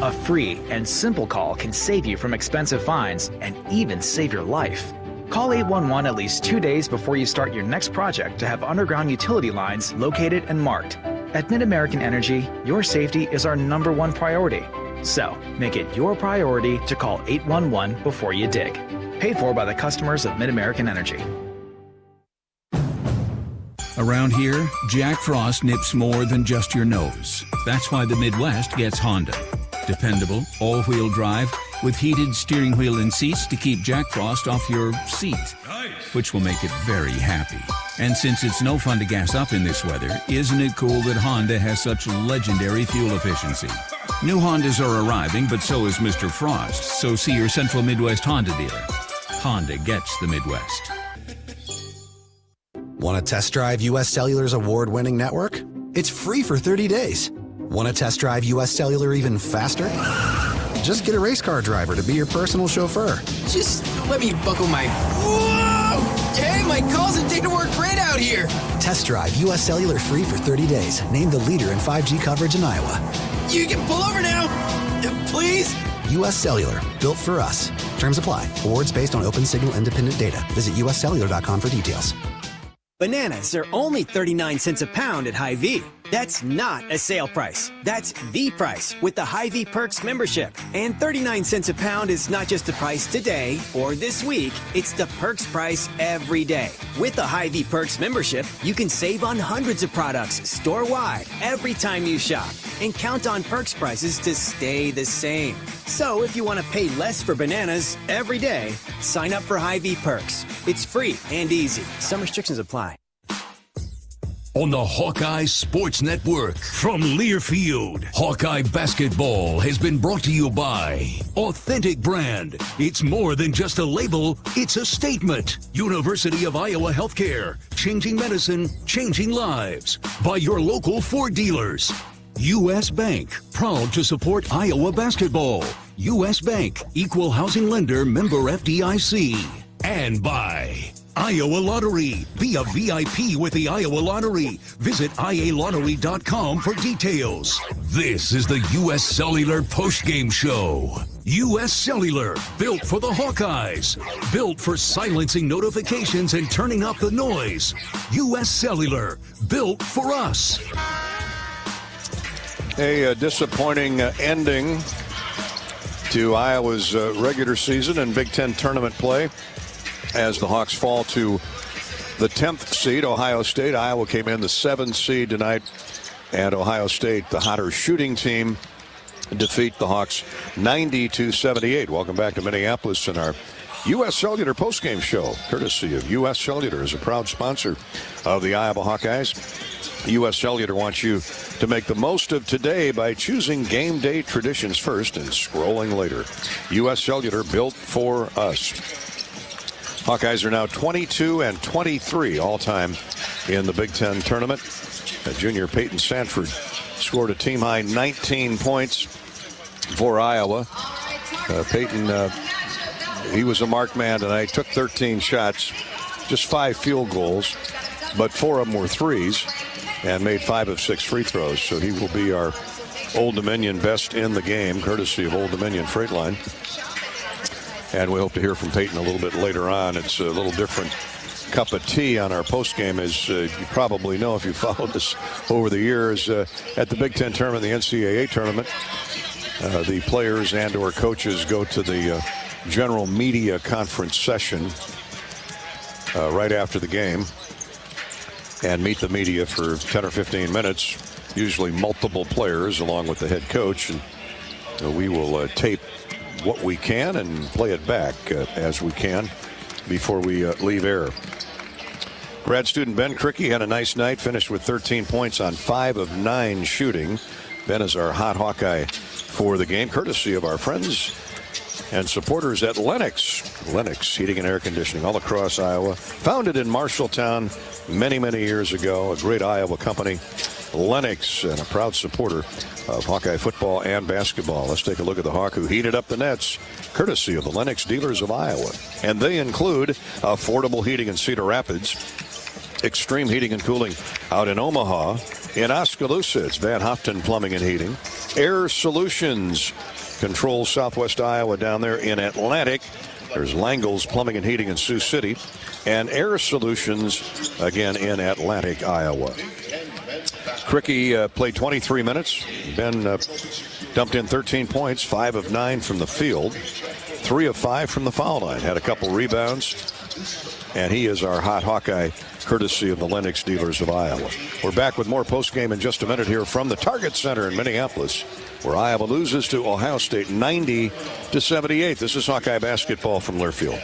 a free and simple call can save you from expensive fines and even save your life. Call 811 at least 2 days before you start your next project to have underground utility lines located and marked. At Mid-American Energy, your safety is our #1 priority. So, make it your priority to call 811 before you dig. Paid for by the customers of Mid-American Energy. Around here, Jack Frost nips more than just your nose. That's why the Midwest gets Honda. Dependable, all-wheel drive, with heated steering wheel and seats to keep Jack Frost off your seat, which will make it very happy. And since it's no fun to gas up in this weather, isn't it cool that Honda has such legendary fuel efficiency? New Hondas are arriving, but so is Mr. Frost, so see your Central Midwest Honda dealer. Honda gets the Midwest. Want to test drive U.S. Cellular's award-winning network? It's free for 30 days. Want to test drive U.S. Cellular even faster? Just get a race car driver to be your personal chauffeur. Just let me buckle my... Whoa! Hey, my calls and data work great out here. Test drive U.S. Cellular free for 30 days. Named the leader in 5G coverage in Iowa. You can pull over now. Please? U.S. Cellular. Built for us. Terms apply. Awards based on open signal independent data. Visit uscellular.com for details. Bananas are only 39 cents a pound at Hy-Vee. That's not a sale price. That's the price with the Hy-Vee Perks membership. And 39 cents a pound is not just the price today or this week. It's the Perks price every day. With the Hy-Vee Perks membership, you can save on hundreds of products store-wide every time you shop. And count on Perks prices to stay the same. So if you want to pay less for bananas every day, sign up for Hy-Vee Perks. It's free and easy. Some restrictions apply. On the Hawkeye Sports Network from Learfield, Hawkeye basketball has been brought to you by Authentic Brand. It's more than just a label, it's a statement. University of Iowa Healthcare, changing medicine, changing lives. By your local Ford dealers. U.S. Bank, proud to support Iowa basketball. U.S. Bank, equal housing lender, member FDIC. And by Iowa Lottery. Be a VIP with the Iowa Lottery. Visit ialottery.com for details. This is the U.S. Cellular postgame show. U.S. Cellular, built for the Hawkeyes. Built for silencing notifications and turning up the noise. U.S. Cellular, built for us. A disappointing ending to Iowa's regular season and Big Ten tournament play as the Hawks fall to the 10th seed, Ohio State. Iowa came in the 7th seed tonight, and Ohio State, the hotter shooting team, defeat the Hawks 90-78. Welcome back to Minneapolis and our U.S. Cellular postgame show, courtesy of U.S. Cellular, is a proud sponsor of the Iowa Hawkeyes. U.S. Cellular wants you to make the most of today by choosing game day traditions first and scrolling later. U.S. Cellular, built for us. Hawkeyes are now 22-23 all-time in the Big Ten tournament. Junior Peyton Sanford scored a team-high 19 points for Iowa. Peyton, he was a marked man tonight, took 13 shots, just 5 field goals, but 4 of them were threes, and made 5 of 6 free throws. So he will be our Old Dominion best in the game, courtesy of Old Dominion Freight Line. And we hope to hear from Peyton a little bit later on. It's a little different cup of tea on our postgame, as you probably know if you followed this over the years. At the Big Ten tournament, the NCAA tournament, the players and or coaches go to the general media conference session right after the game and meet the media for 10 or 15 minutes, usually multiple players along with the head coach. And we will tape what we can and play it back as we can before we leave air. Grad student Ben Krikke had a nice night, finished with 13 points on 5 of 9 shooting. Ben is our hot Hawkeye for the game, courtesy of our friends and supporters at Lennox. Lennox Heating and Air Conditioning, all across Iowa. Founded in Marshalltown many, many years ago. A great Iowa company. Lennox, and a proud supporter of Hawkeye football and basketball. Let's take a look at the Hawk who heated up the nets, courtesy of the Lennox dealers of Iowa. And they include affordable heating in Cedar Rapids, extreme heating and cooling out in Omaha. In Oskaloosa, it's Van Hoften Plumbing and Heating. Air Solutions controls Southwest Iowa down there in Atlantic. There's Langle's Plumbing and Heating in Sioux City. And Air Solutions, again, in Atlantic, Iowa. Krikke played 23 minutes. Ben dumped in 13 points, 5 of 9 from the field, 3 of 5 from the foul line. Had a couple rebounds. And he is our hot Hawkeye, courtesy of the Lennox dealers of Iowa. We're back with more postgame in just a minute here from the Target Center in Minneapolis, where Iowa loses to Ohio State 90-78. This is Hawkeye basketball from Learfield.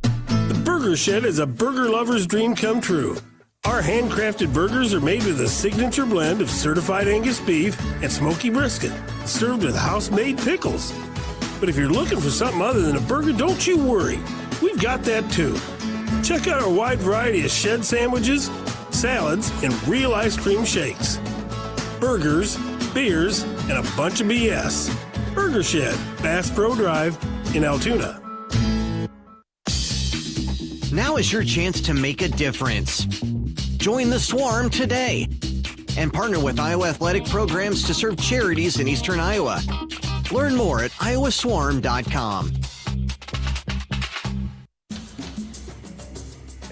The Burger Shed is a burger lover's dream come true. Our handcrafted burgers are made with a signature blend of certified Angus beef and smoky brisket, served with house-made pickles. But if you're looking for something other than a burger, don't you worry. We've got that too. Check out our wide variety of shed sandwiches, salads, and real ice cream shakes. Burgers, beers, and a bunch of BS. Burger Shed, Bass Pro Drive in Altoona. Now is your chance to make a difference. Join the Swarm today and partner with Iowa athletic programs to serve charities in eastern Iowa. Learn more at iowaswarm.com.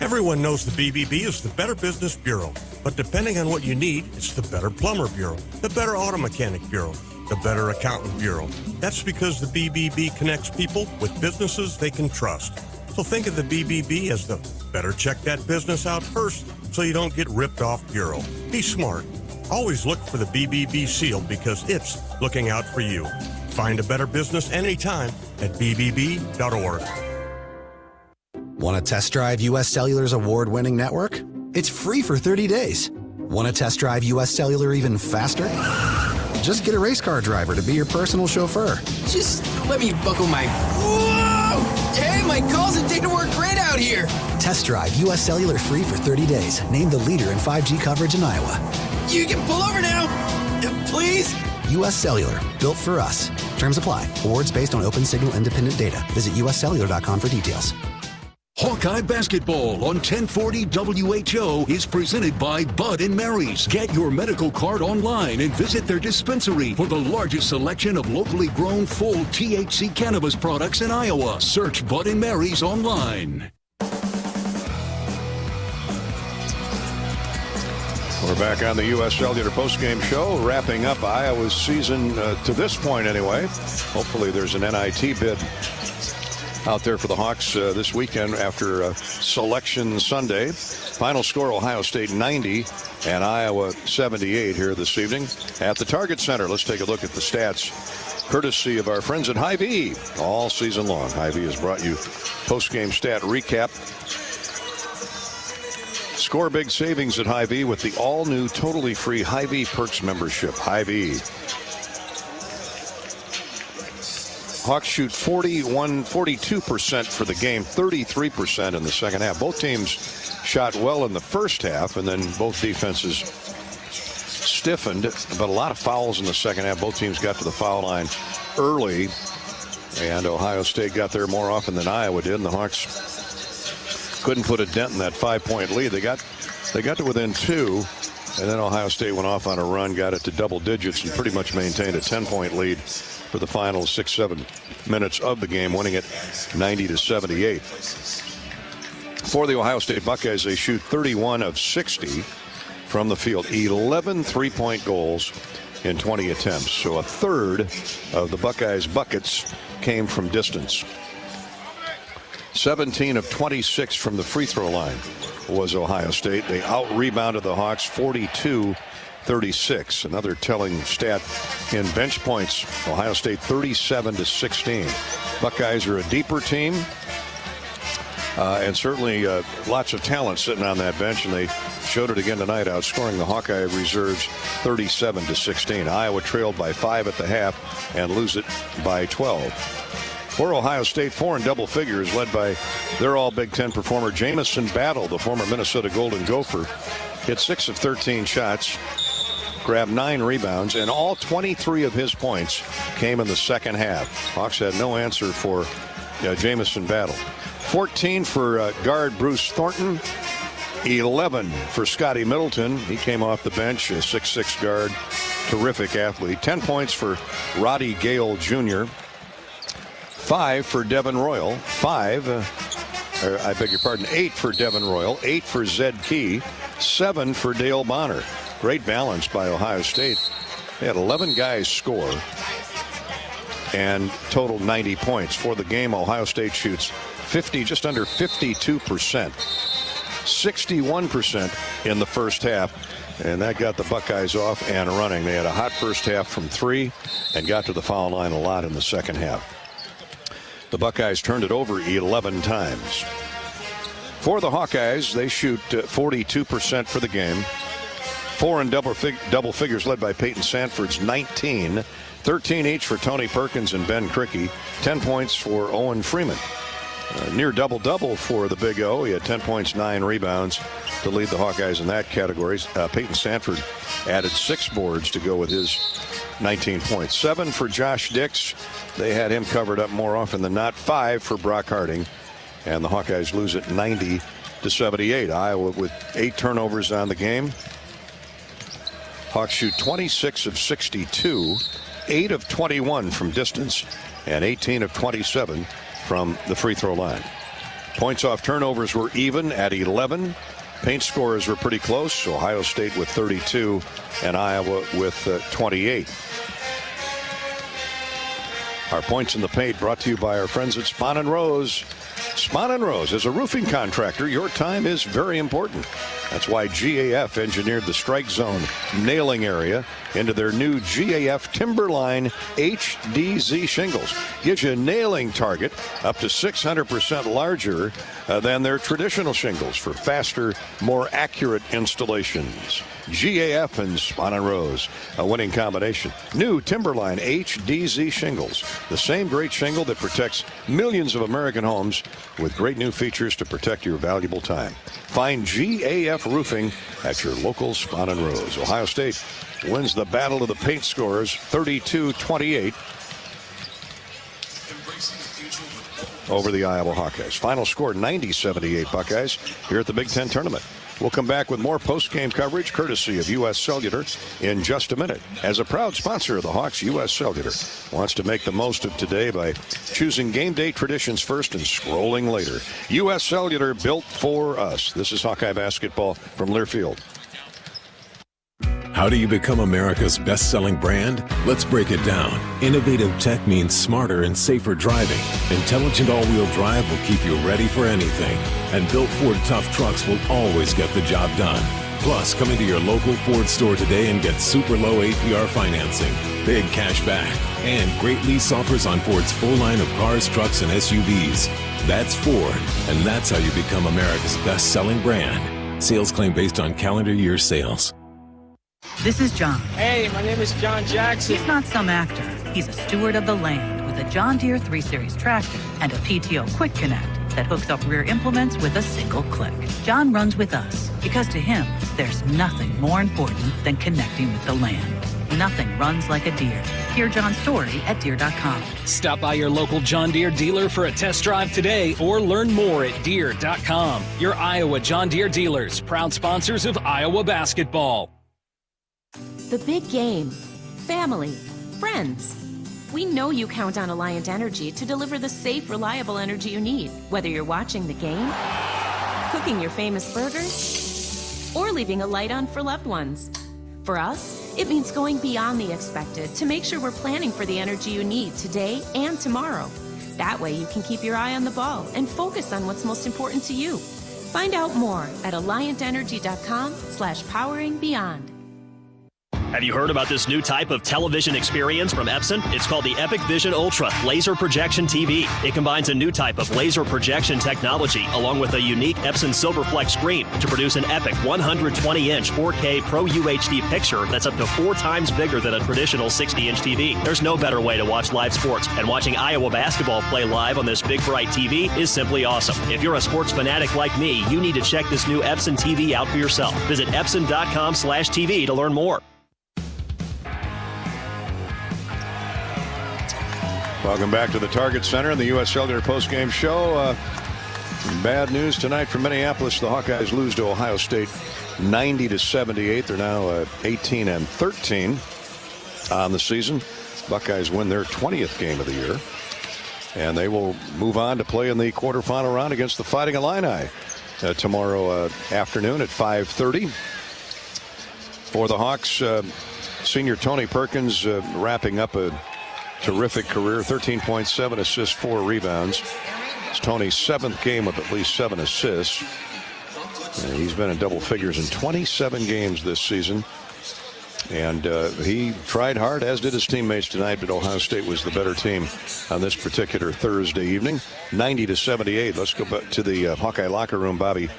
Everyone knows the BBB is the Better Business Bureau, but depending on what you need, it's the Better Plumber Bureau, the Better Auto Mechanic Bureau, the Better Accountant Bureau. That's because the BBB connects people with businesses they can trust. So think of the BBB as the better check that business out first so you don't get ripped off bureau. Be smart. Always look for the BBB seal because it's looking out for you. Find a better business anytime at bbb.org. Want to test drive U.S. Cellular's award-winning network? It's free for 30 days. Want to test drive U.S. Cellular even faster? Just get a race car driver to be your personal chauffeur. Just let me buckle my... Whoa! Hey, my calls and data work great out here. Test drive U.S. Cellular free for 30 days. Named the leader in 5G coverage in Iowa. You can pull over now. Please? U.S. Cellular. Built for us. Terms apply. Awards based on open signal independent data. Visit uscellular.com for details. Hawkeye Basketball on 1040 WHO is presented by Bud & Mary's. Get your medical card online and visit their dispensary for the largest selection of locally grown full THC cannabis products in Iowa. Search Bud & Mary's online. We're back on the U.S. Cellular postgame show, wrapping up Iowa's season to this point anyway. Hopefully there's an NIT bid out there for the Hawks this weekend after Selection Sunday. Final score, Ohio State 90 and Iowa 78 here this evening at the Target Center. Let's take a look at the stats, courtesy of our friends at Hy-Vee. All season long, Hy-Vee has brought you post-game stat recap. Score big savings at Hy-Vee with the all-new, totally free Hy-Vee Perks membership. Hy-Vee. Hawks shoot 42% for the game, 33% in the second half. Both teams shot well in the first half, and then both defenses stiffened, but a lot of fouls in the second half. Both teams got to the foul line early, and Ohio State got there more often than Iowa did, and the Hawks couldn't put a dent in that 5-point lead. They got to within 2, and then Ohio State went off on a run, got it to double digits, and pretty much maintained a 10-point lead for the final 6-7 minutes of the game, winning it 90-78. For the Ohio State Buckeyes, they shoot 31 of 60 from the field, 11 3-point goals in 20 attempts. So a third of the Buckeyes' buckets came from distance. 17 of 26 from the free throw line was Ohio State. They out-rebounded the Hawks 42-36. Another telling stat in bench points. Ohio State 37-16. Buckeyes are a deeper team. And certainly lots of talent sitting on that bench, and they showed it again tonight, outscoring the Hawkeye reserves 37-16. Iowa trailed by 5 at the half and lose it by 12. For Ohio State, 4 in double figures, led by their all Big Ten performer Jamison Battle, the former Minnesota Golden Gopher. Hit 6 of 13 shots, grabbed 9 rebounds, and all 23 of his points came in the second half. Hawks had no answer for Jamison Battle. 14 for guard Bruce Thornton. 11 for Scotty Middleton. He came off the bench, a 6'6 guard, terrific athlete. 10 points for Roddy Gale Jr. 5 for Devin Royal. 8 for Devin Royal. 8 for Zed Key. 7 for Dale Bonner. Great balance by Ohio State. They had 11 guys score and total 90 points. For the game, Ohio State shoots just under 52%. 61% in the first half, and that got the Buckeyes off and running. They had a hot first half from 3 and got to the foul line a lot in the second half. The Buckeyes turned it over 11 times. For the Hawkeyes, they shoot 42% for the game. 4 in double figures, led by Peyton Sanford's 19. 13 each for Tony Perkins and Ben Krikke. 10 points for Owen Freeman. Near double-double for the Big O. He had 10 points, 9 rebounds to lead the Hawkeyes in that category. Peyton Sanford added 6 boards to go with his 19 points. 7 for Josh Dix. They had him covered up more often than not. 5 for Brock Harding. And the Hawkeyes lose it 90-78. Iowa with 8 turnovers on the game. Hawks shoot 26 of 62, 8 of 21 from distance, and 18 of 27 from the free throw line. Points off turnovers were even at 11. Paint scorers were pretty close. Ohio State with 32 and Iowa with 28. Our points in the paint brought to you by our friends at Spahn & Rose. Spahn & Rose, as a roofing contractor, your time is very important. That's why GAF engineered the strike zone nailing area into their new GAF Timberline HDZ shingles. Gives you a nailing target up to 600% larger than their traditional shingles for faster, more accurate installations. GAF and Spahn & Rose, a winning combination. New Timberline HDZ shingles, the same great shingle that protects millions of American homes with great new features to protect your valuable time. Find GAF Roofing at your local Spahn & Rose. Ohio State wins the battle of the paint scorers 32-28 over the Iowa Hawkeyes. Final score 90-78 Buckeyes here at the Big Ten Tournament. We'll come back with more post-game coverage courtesy of U.S. Cellular in just a minute. As a proud sponsor of the Hawks, U.S. Cellular wants to make the most of today by choosing game day traditions first and scrolling later. U.S. Cellular, built for us. This is Hawkeye basketball from Learfield. How do you become America's best-selling brand? Let's break it down. Innovative tech means smarter and safer driving. Intelligent all-wheel drive will keep you ready for anything. And built Ford tough trucks will always get the job done. Plus, come into your local Ford store today and get super low APR financing, big cash back, and great lease offers on Ford's full line of cars, trucks, and SUVs. That's Ford, and that's how you become America's best-selling brand. Sales claim based on calendar year sales. This is John. Hey, my name is John Jackson. He's not some actor. He's a steward of the land with with a John Deere 3 Series tractor and a PTO Quick Connect that hooks up rear implements with a single click. John runs with us because to him, there's nothing more important than connecting with the land. Nothing runs like a Deere. Hear John's story at Deere.com. Stop by your local John Deere dealer for a test drive today or learn more at Deere.com. Your Iowa John Deere dealers, proud sponsors of Iowa basketball. The big game. Family. Friends. We know you count on Alliant Energy to deliver the safe, reliable energy you need, whether you're watching the game, cooking your famous burgers, or leaving a light on for loved ones. For us, it means going beyond the expected to make sure we're planning for the energy you need today and tomorrow. That way you can keep your eye on the ball and focus on what's most important to you. Find out more at alliantenergy.com/poweringbeyond. Have you heard about this new type of television experience from Epson? It's called the Epic Vision Ultra Laser Projection TV. It combines a new type of laser projection technology along with a unique Epson Silverflex screen to produce an epic 120-inch 4K Pro UHD picture that's up to 4 times bigger than a traditional 60-inch TV. There's no better way to watch live sports, and watching Iowa basketball play live on this big bright TV is simply awesome. If you're a sports fanatic like me, you need to check this new Epson TV out for yourself. Visit Epson.com/TV to learn more. Welcome back to the Target Center and the U.S. Cellular postgame show. Bad news tonight from Minneapolis. The Hawkeyes lose to Ohio State 90-78. They're now 18-13 on the season. Buckeyes win their 20th game of the year, and they will move on to play in the quarterfinal round against the Fighting Illini tomorrow afternoon at 5:30. For the Hawks, senior Tony Perkins wrapping up a terrific career, 13.7 assists, 4 rebounds. It's Tony's 7th game with at least 7 assists. And he's been in double figures in 27 games this season. And he tried hard, as did his teammates tonight, but Ohio State was the better team on this particular Thursday evening. 90-78. Let's go back to the Hawkeye locker room. Bobby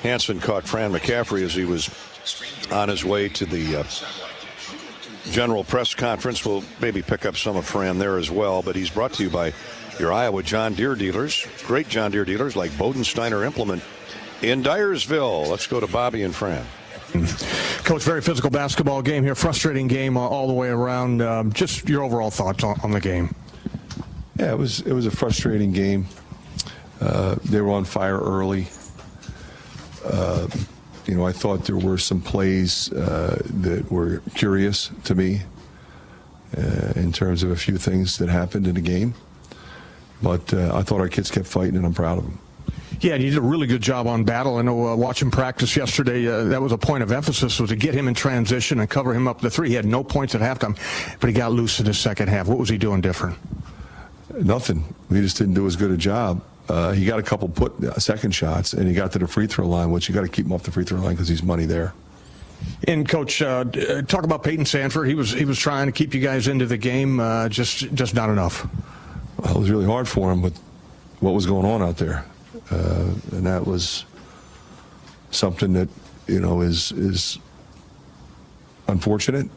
Hansen caught Fran McCaffery as he was on his way to the general press conference. We'll maybe pick up some of Fran there as well, but he's brought to you by your Iowa John Deere dealers. Great John Deere dealers like Bodensteiner Implement in Dyersville. Let's go to Bobby and Fran. Coach, very physical basketball game here. Frustrating game all the way around. Just your overall thoughts on the game. Yeah, it was a frustrating game. They were on fire early. I thought there were some plays that were curious to me in terms of a few things that happened in the game. But I thought our kids kept fighting, and I'm proud of them. Yeah, and you did a really good job on Battle. I know watching practice yesterday, that was a point of emphasis, was to get him in transition and cover him up the 3. He had no points at halftime, but he got loose in the second half. What was he doing different? Nothing. We just didn't do as good a job. He got a couple second shots, and he got to the free throw line, which you got to keep him off the free throw line because he's money there. And Coach, talk about Peyton Sanford. He was trying to keep you guys into the game, just not enough. Well, it was really hard for him with what was going on out there, and that was something that is unfortunate,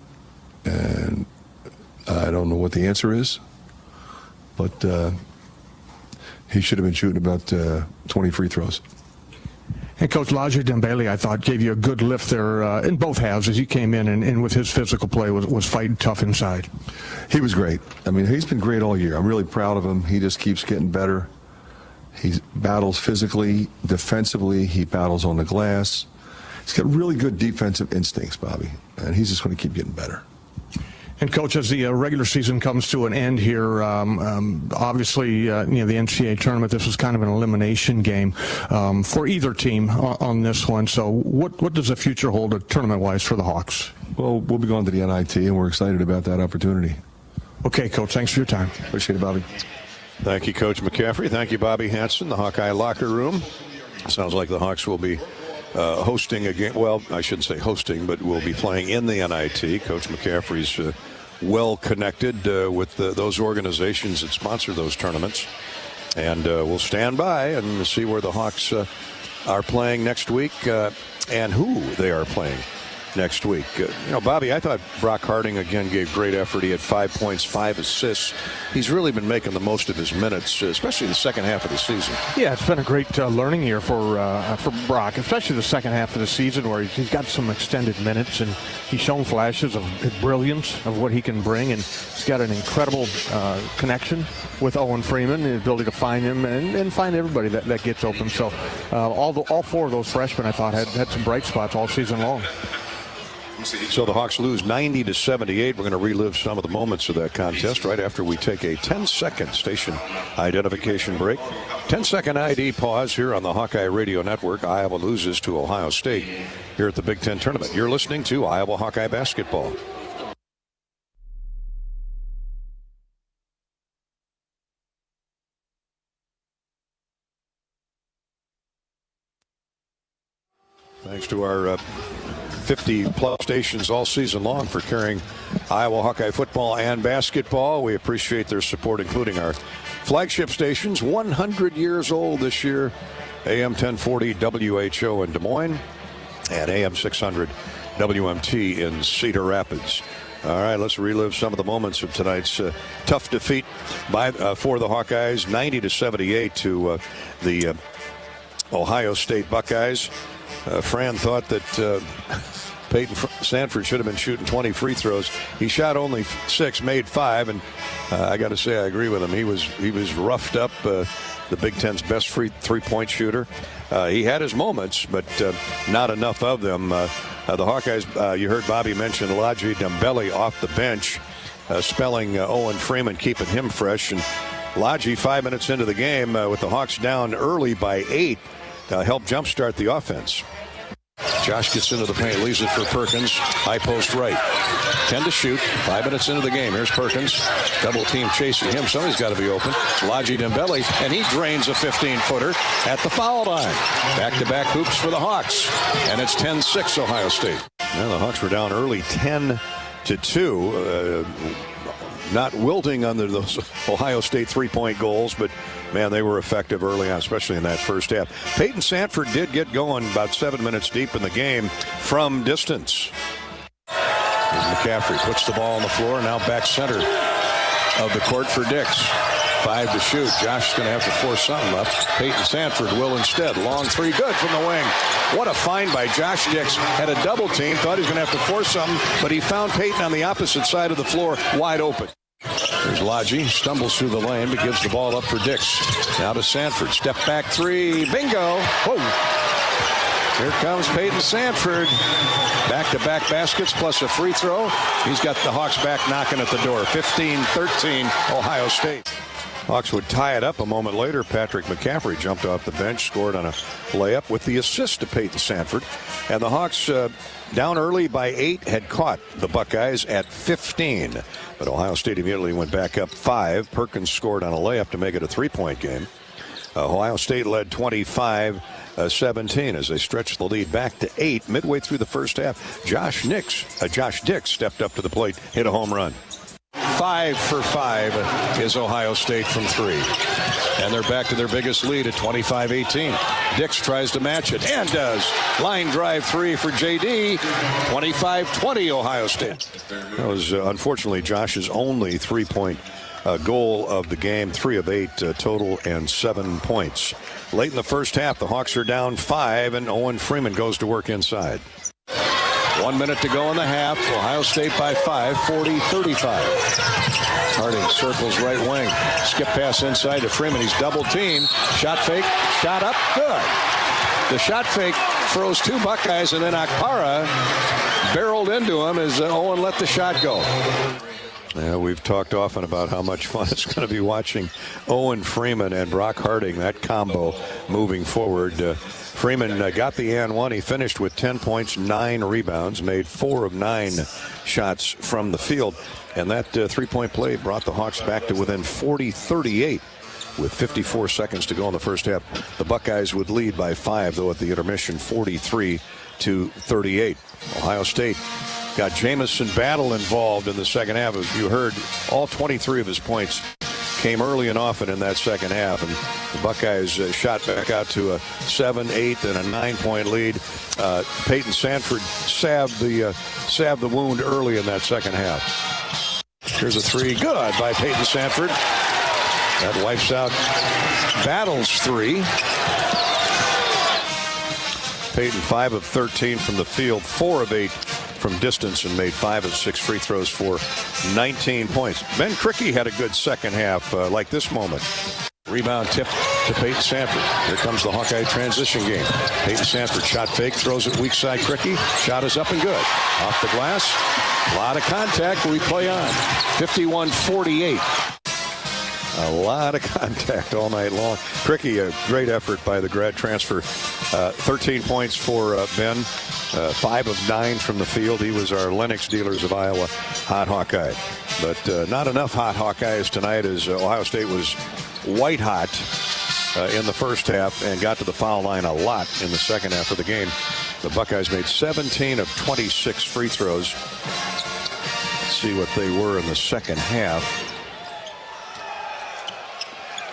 and I don't know what the answer is, but. He should have been shooting about 20 free throws. And Coach Laje Dembele, I thought, gave you a good lift there in both halves as he came in and with his physical play was fighting tough inside. He was great. I mean, he's been great all year. I'm really proud of him. He just keeps getting better. He battles physically, defensively. He battles on the glass. He's got really good defensive instincts, Bobby, and he's just going to keep getting better. And, Coach, as the regular season comes to an end here, obviously, the NCAA tournament, this was kind of an elimination game for either team on this one. So what does the future hold tournament-wise for the Hawks? Well, we'll be going to the NIT, and we're excited about that opportunity. Okay, Coach, thanks for your time. Appreciate it, Bobby. Thank you, Coach McCaffery. Thank you, Bobby Hansen, the Hawkeye locker room. Sounds like the Hawks will be hosting a game. Well, I shouldn't say hosting, but we'll be playing in the NIT. Coach McCaffery's well connected with those organizations that sponsor those tournaments. And we'll stand by and see where the Hawks are playing next week and who they are playing next week. Bobby, I thought Brock Harding again gave great effort. He had 5 points, 5 assists. He's really been making the most of his minutes, especially in the second half of the season. Yeah, it's been a great learning year for Brock, especially the second half of the season where he's got some extended minutes and he's shown flashes of brilliance of what he can bring, and he's got an incredible connection with Owen Freeman, the ability to find him and find everybody that gets open. So all 4 of those freshmen, I thought, had some bright spots all season long. So the Hawks lose 90-78. We're going to relive some of the moments of that contest right after we take a 10-second station identification break. 10-second ID pause here on the Hawkeye Radio Network. Iowa loses to Ohio State here at the Big Ten Tournament. You're listening to Iowa Hawkeye Basketball. Thanks to our 50-plus stations all season long for carrying Iowa Hawkeye football and basketball. We appreciate their support, including our flagship stations, 100 years old this year, AM 1040 WHO in Des Moines and AM 600 WMT in Cedar Rapids. All right, let's relive some of the moments of tonight's tough defeat for the Hawkeyes, 90-78 to the Ohio State Buckeyes. Fran thought that Peyton Sanford should have been shooting 20 free throws. He shot only 6, made 5, and I got to say I agree with him. He was roughed up, the Big Ten's best three-point shooter. He had his moments, but not enough of them. The Hawkeyes, you heard Bobby mention Laji Dembele off the bench, spelling Owen Freeman, keeping him fresh. And Laji, 5 minutes into the game, with the Hawks down early by 8, helped jumpstart the offense. Josh gets into the paint, leaves it for Perkins. High post right. 10 to shoot. 5 minutes into the game. Here's Perkins. Double team chasing him. Somebody's got to be open. Laji Dembele, and he drains a 15-footer at the foul line. Back-to-back hoops for the Hawks. And it's 10-6 Ohio State. Now the Hawks were down early 10-2. Not wilting under those Ohio State three-point goals, but man, they were effective early on, especially in that first half. Peyton Sanford did get going about 7 minutes deep in the game from distance. McCaffery puts the ball on the floor, now back center of the court for Dix. 5 to shoot. Josh is going to have to force something up. Peyton Sanford will instead. Long three, good from the wing. What a find by Josh Dix. Had a double team, thought he was going to have to force something, but he found Peyton on the opposite side of the floor, wide open. There's Laji, stumbles through the lane, but gives the ball up for Dix. Now to Sanford, step back three, bingo. Whoa. Here comes Peyton Sanford. Back-to-back baskets plus a free throw. He's got the Hawks back knocking at the door. 15-13 Ohio State. Hawks would tie it up a moment later. Patrick McCaffery jumped off the bench, scored on a layup with the assist to Peyton Sanford. And the Hawks, down early by 8, had caught the Buckeyes at 15. But Ohio State immediately went back up 5. Perkins scored on a layup to make it a three-point game. Ohio State led 25-17 as they stretched the lead back to 8. Midway through the first half, Josh Dix stepped up to the plate, hit a home run. 5 for 5 is Ohio State from 3. And they're back to their biggest lead at 25-18. Dix tries to match it and does. Line drive 3 for JD. 25-20 Ohio State. That was unfortunately Josh's only three-point goal of the game. 3 of 8 total and 7 points. Late in the first half, the Hawks are down 5 and Owen Freeman goes to work inside. 1 minute to go in the half. Ohio State by 5, 40-35. Harding circles right wing. Skip pass inside to Freeman. He's double teamed. Shot fake. Shot up. Good. The shot fake throws 2 Buckeyes, and then Akpara barreled into him as Owen let the shot go. We've talked often about how much fun it's going to be watching Owen Freeman and Brock Harding, that combo moving forward. Freeman got the and one. He finished with 10 points, 9 rebounds, made 4 of 9 shots from the field. And that three-point play brought the Hawks back to within 40-38 with 54 seconds to go in the first half. The Buckeyes would lead by 5, though, at the intermission, 43-38. Ohio State got Jamison Battle involved in the second half. As you heard, all 23 of his points came early and often in that second half, and the Buckeyes shot back out to a 7, 8, and a 9-point lead. Peyton Sanford salved the wound early in that second half. Here's a three, good by Peyton Sanford. That wipes out Battle's three. Peyton 5 of 13 from the field, 4 of 8 from distance, and made 5 of 6 free throws for 19 points. Ben Krikke had a good second half, like this moment. Rebound tip to Peyton Sanford. Here comes the Hawkeye transition game. Peyton Sanford shot fake, throws it weak side. Krikke. Shot is up and good. Off the glass. A lot of contact. We play on. 51-48. A lot of contact all night long. Krikke, a great effort by the grad transfer. 13 points for Ben. 5 of 9 from the field. He was our Lennox Dealers of Iowa hot Hawkeye. But not enough hot Hawkeyes tonight, as Ohio State was white hot in the first half and got to the foul line a lot in the second half of the game. The Buckeyes made 17 of 26 free throws. Let's see what they were in the second half.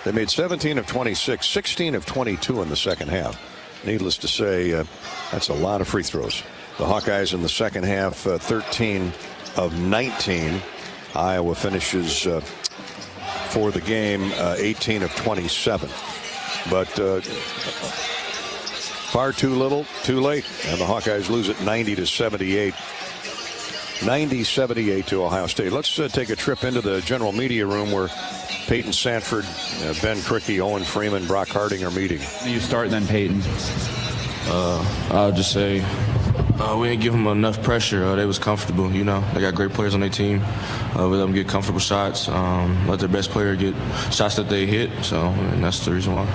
They made 17 of 26, 16 of 22 in the second half. Needless to say, that's a lot of free throws. The Hawkeyes in the second half, 13 of 19. Iowa finishes for the game 18 of 27. But far too little, too late. And the Hawkeyes lose it 90-78. 90-78 to Ohio State. Let's take a trip into the general media room where Peyton Sanford, Ben Krikke, Owen Freeman, Brock Harding are meeting. You start then, Peyton. I'll just say we didn't give them enough pressure. They was comfortable, you know. They got great players on their team. We let them get comfortable shots. Let their best player get shots that they hit. So, and that's the reason why.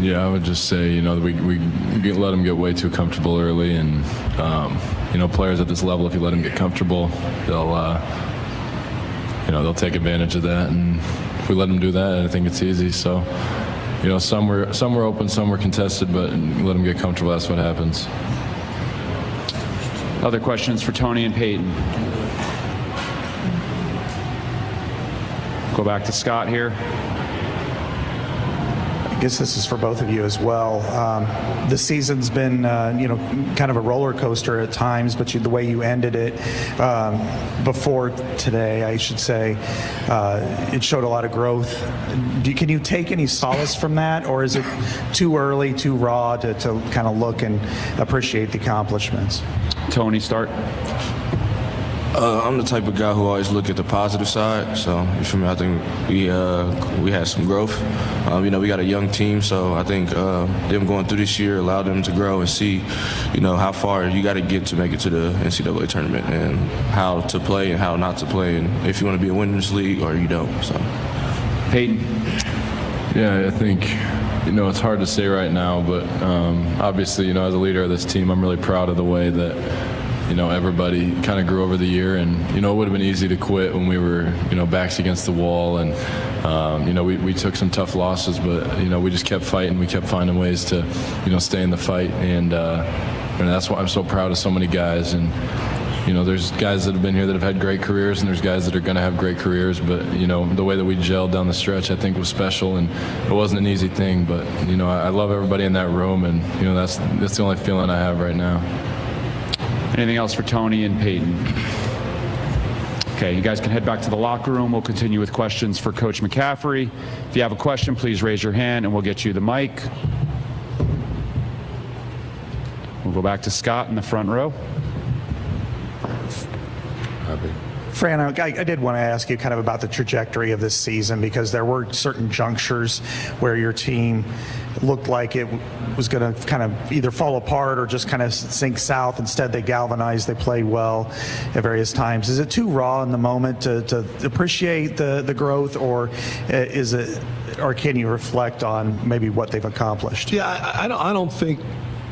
Yeah, I would just say, you know, we let them get way too comfortable early, and you know, players at this level, if you let them get comfortable, they'll take advantage of that. And if we let them do that, I think it's easy. So, you know, some were open, some were contested, but let them get comfortable. That's what happens. Other questions for Tony and Peyton? Go back to Scott here. I guess this is for both of you as well. This season's been, kind of a roller coaster at times, but the way you ended it before today, I should say, it showed a lot of growth. Can you take any solace from that, or is it too early, too raw to kind of look and appreciate the accomplishments? Tony, start. I'm the type of guy who always look at the positive side. So, you feel me? I think we had some growth. We got a young team, so I think them going through this year allowed them to grow and see, how far you got to get to make it to the NCAA tournament, and how to play and how not to play, and if you want to be a winner in this league or you don't. So, Peyton. Yeah, I think, it's hard to say right now, but obviously, as a leader of this team, I'm really proud of the way that everybody kind of grew over the year, and it would have been easy to quit when we were backs against the wall, and we took some tough losses, but we just kept fighting. We kept finding ways to stay in the fight, and that's why I'm so proud of so many guys. And there's guys that have been here that have had great careers, and there's guys that are going to have great careers, but the way that we gelled down the stretch, I think, was special, and it wasn't an easy thing, but I love everybody in that room, and that's the only feeling I have right now. Anything else for Tony and Peyton? Okay, you guys can head back to the locker room. We'll continue with questions for Coach McCaffery. If you have a question, please raise your hand and we'll get you the mic. We'll go back to Scott in the front row. Fran, I did want to ask you kind of about the trajectory of this season, because there were certain junctures where your team looked like it was going to kind of either fall apart or just kind of sink south. Instead, they galvanized, they played well at various times. Is it too raw in the moment to appreciate the growth, or can you reflect on maybe what they've accomplished? Yeah, I don't think,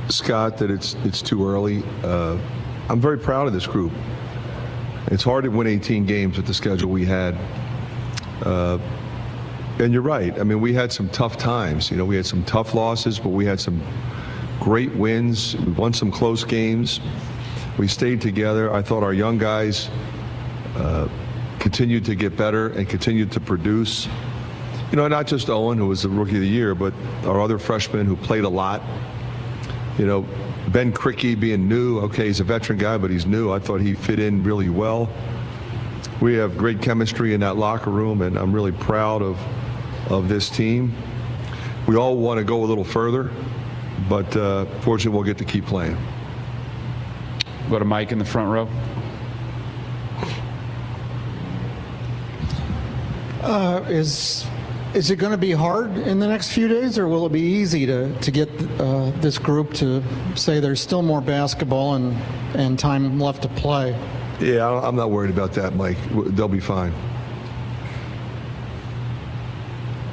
Scott, that it's too early. I'm very proud of this group. It's hard to win 18 games with the schedule we had. And you're right. I mean, we had some tough times. We had some tough losses, but we had some great wins. We won some close games. We stayed together. I thought our young guys continued to get better and continued to produce. You know, not just Owen, who was the Rookie of the Year, but our other freshmen who played a lot. You know, Ben Cricky being new. Okay, he's a veteran guy, but he's new. I thought he fit in really well. We have great chemistry in that locker room, and I'm really proud of this team. We all want to go a little further, but fortunately we'll get to keep playing. Go to Mike in the front row. Is it going to be hard in the next few days, or will it be easy to get this group to say there's still more basketball and time left to play? Yeah, I'm not worried about that, Mike. They'll be fine.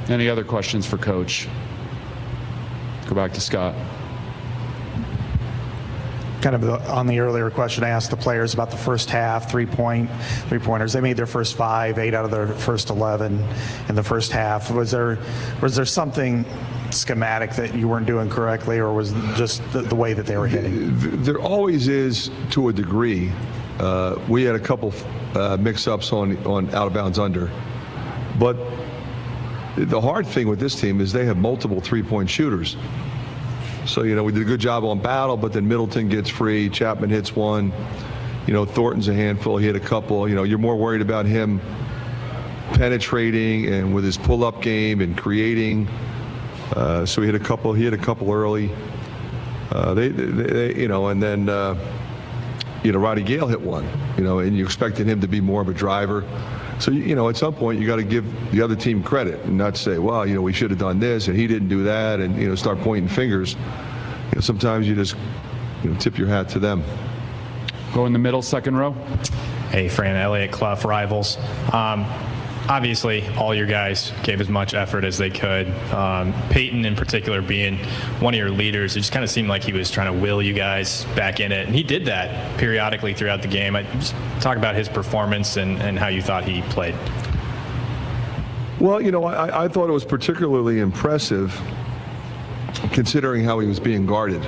Any other questions for Coach? Go back to Scott. Kind of on the earlier question, I asked the players about the first half, three-pointers. They made their first 5, 8 out of their first 11 in the first half. Was there something schematic that you weren't doing correctly, or was it just the way that they were hitting? There always is, to a degree. We had a couple mix-ups on out of bounds under, but the hard thing with this team is they have multiple three-point shooters. So, you know, we did a good job on Battle, but then Middleton gets free. Chapman hits one. You know, Thornton's a handful. He hit a couple. You know, you're more worried about him penetrating and with his pull-up game and creating. So he hit a couple early. They you know, and then, you know, Roddy Gale hit one, you know, and you expected him to be more of a driver. So, you know, at some point you got to give the other team credit and not say, well, you know, we should have done this and he didn't do that, and, you know, start pointing fingers. You know, sometimes you just, you know, tip your hat to them. Go in the middle, second row. Hey, Fran, Elliott, Clough, Rivals. Obviously, all your guys gave as much effort as they could. Peyton, in particular, being one of your leaders, it just kind of seemed like he was trying to will you guys back in it. And he did that periodically throughout the game. Just talk about his performance and how you thought he played. Well, you know, I thought it was particularly impressive considering how he was being guarded.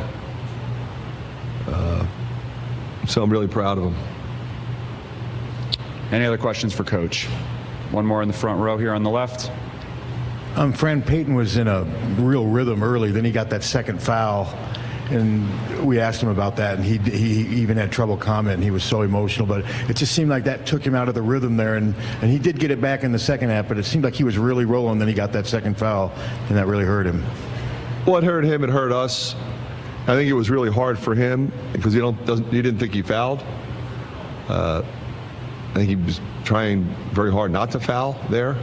So I'm really proud of him. Any other questions for Coach? One more in the front row here on the left. Fran, Peyton was in a real rhythm early. Then he got that second foul, and we asked him about that, and he even had trouble commenting. He was so emotional, but it just seemed like that took him out of the rhythm there, and he did get it back in the second half, but it seemed like he was really rolling. Then he got that second foul, and that really hurt him. Well, it hurt him. It hurt us. I think it was really hard for him because he didn't think he fouled. I think he was trying very hard not to foul there.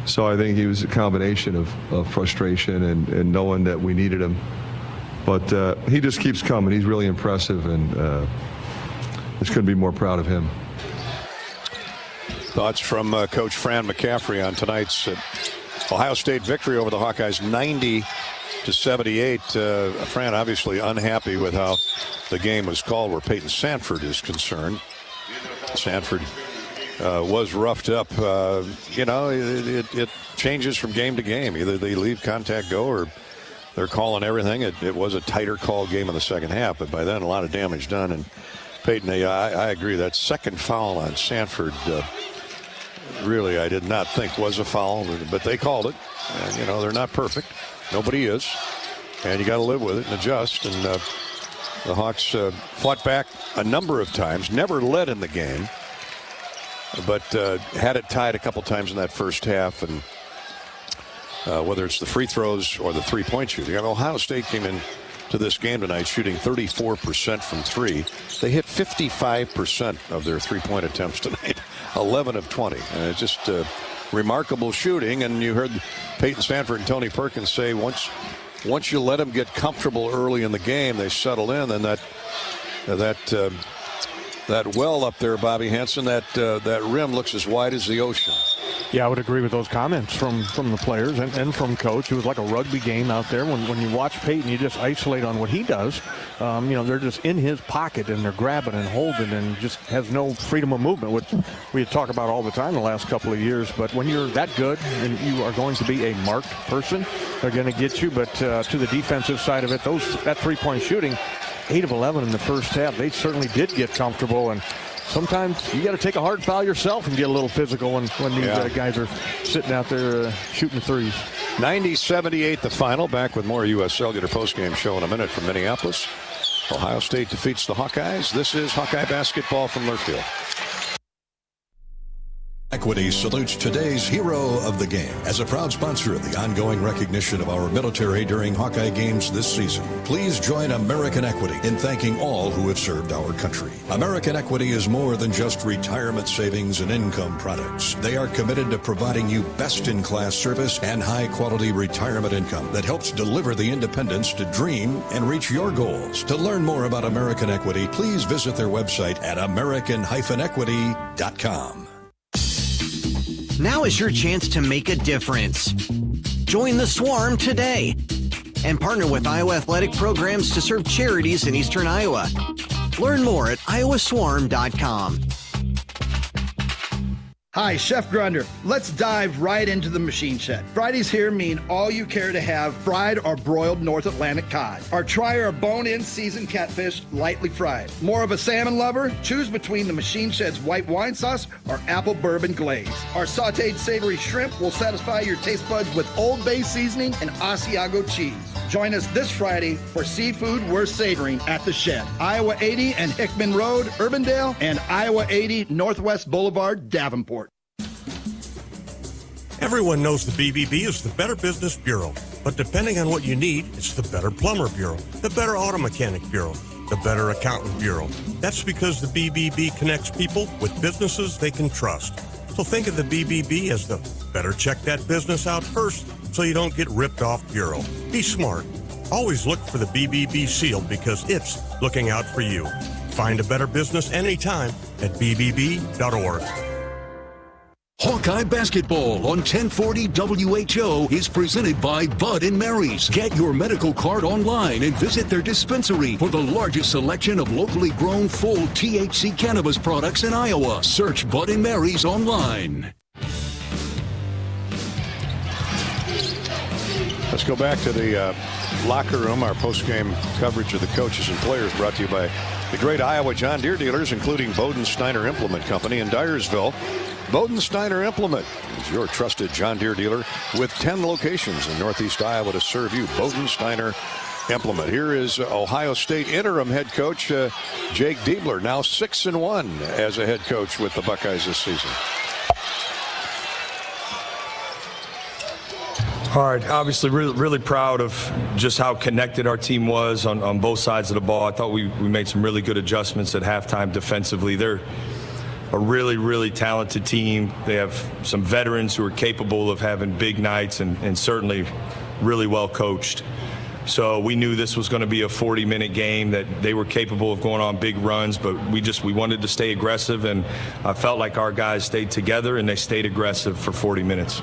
So I think he was a combination of frustration and knowing that we needed him. But he just keeps coming. He's really impressive, and just couldn't be more proud of him. Thoughts from Coach Fran McCaffery on tonight's Ohio State victory over the Hawkeyes, 90-78. Fran obviously unhappy with how the game was called where Peyton Sandford is concerned. Sandford was roughed up. You know, it changes from game to game. Either they leave contact go or they're calling everything. It was a tighter call game in the second half, but by then a lot of damage done. And Peyton, I agree. That second foul on Sandford, really, I did not think was a foul, but they called it. And, you know, they're not perfect. Nobody is. And you got to live with it and adjust. And the Hawks fought back a number of times, never led in the game, but had it tied a couple times in that first half. And whether it's the free throws or the three-point shooting. Ohio State came in to this game tonight shooting 34% from three. They hit 55% of their three-point attempts tonight, 11 of 20. Just remarkable shooting. And you heard Peyton Sandford and Tony Perkins say once you let them get comfortable early in the game, they settle in, and that well up there, Bobby Hansen, that rim looks as wide as the ocean. Yeah, I would agree with those comments from the players and from Coach. It was like a rugby game out there. When you watch Peyton, you just isolate on what he does. You know, they're just in his pocket, and they're grabbing and holding and just has no freedom of movement, which we talk about all the time the last couple of years. But when you're that good and you are going to be a marked person, they're going to get you. But to the defensive side of it, that three-point shooting, 8 of 11 in the first half, they certainly did get comfortable. And sometimes you got to take a hard foul yourself and get a little physical when these guys are sitting out there shooting threes. 90-78 the final. Back with more U.S. Cellular postgame show in a minute from Minneapolis. Ohio State defeats the Hawkeyes. This is Hawkeye basketball from Learfield. Equity salutes today's hero of the game. As a proud sponsor of the ongoing recognition of our military during Hawkeye games this season, please join American Equity in thanking all who have served our country. American Equity is more than just retirement savings and income products. They are committed to providing you best-in-class service and high-quality retirement income that helps deliver the independence to dream and reach your goals. To learn more about American Equity, please visit their website at american-equity.com. Now is your chance to make a difference. Join the Swarm today and partner with Iowa Athletic Programs to serve charities in Eastern Iowa. Learn more at iowaswarm.com. Hi, Chef Grunder. Let's dive right into the machine shed. Fridays here mean all you care to have fried or broiled North Atlantic cod. Or try our bone-in seasoned catfish lightly fried. More of a salmon lover? Choose between the machine shed's white wine sauce or apple bourbon glaze. Our sauteed savory shrimp will satisfy your taste buds with Old Bay seasoning and Asiago cheese. Join us this Friday for seafood worth savoring at the Shed. Iowa 80 and Hickman Road, Urbandale, and Iowa 80 Northwest Boulevard, Davenport. Everyone knows the BBB is the Better Business Bureau, but depending on what you need, it's the Better Plumber Bureau, the Better Auto Mechanic Bureau, the Better Accountant Bureau. That's because the BBB connects people with businesses they can trust. So think of the BBB as the better check that business out first so you don't get ripped off bureau. Be smart. Always look for the BBB seal because it's looking out for you. Find a better business anytime at bbb.org. Hawkeye Basketball on 1040 WHO is presented by Bud & Mary's. Get your medical card online and visit their dispensary for the largest selection of locally grown full THC cannabis products in Iowa. Search Bud & Mary's online. Let's go back to the locker room. Our post-game coverage of the coaches and players brought to you by the great Iowa John Deere dealers, including Bowden-Steiner Implement Company in Dyersville. Bowden-Steiner Implement is your trusted John Deere dealer with 10 locations in Northeast Iowa to serve you. Bowden-Steiner Implement. Here is Ohio State interim head coach Jake Diebler, now 6-1 as a head coach with the Buckeyes this season. Hard. Obviously, really proud of just how connected our team was on both sides of the ball. I thought we made some really good adjustments at halftime defensively. They're a really talented team. They have some veterans who are capable of having big nights and certainly really well coached. So we knew this was going to be a 40-minute game, that they were capable of going on big runs, but we wanted to stay aggressive, and I felt like our guys stayed together and they stayed aggressive for 40 minutes.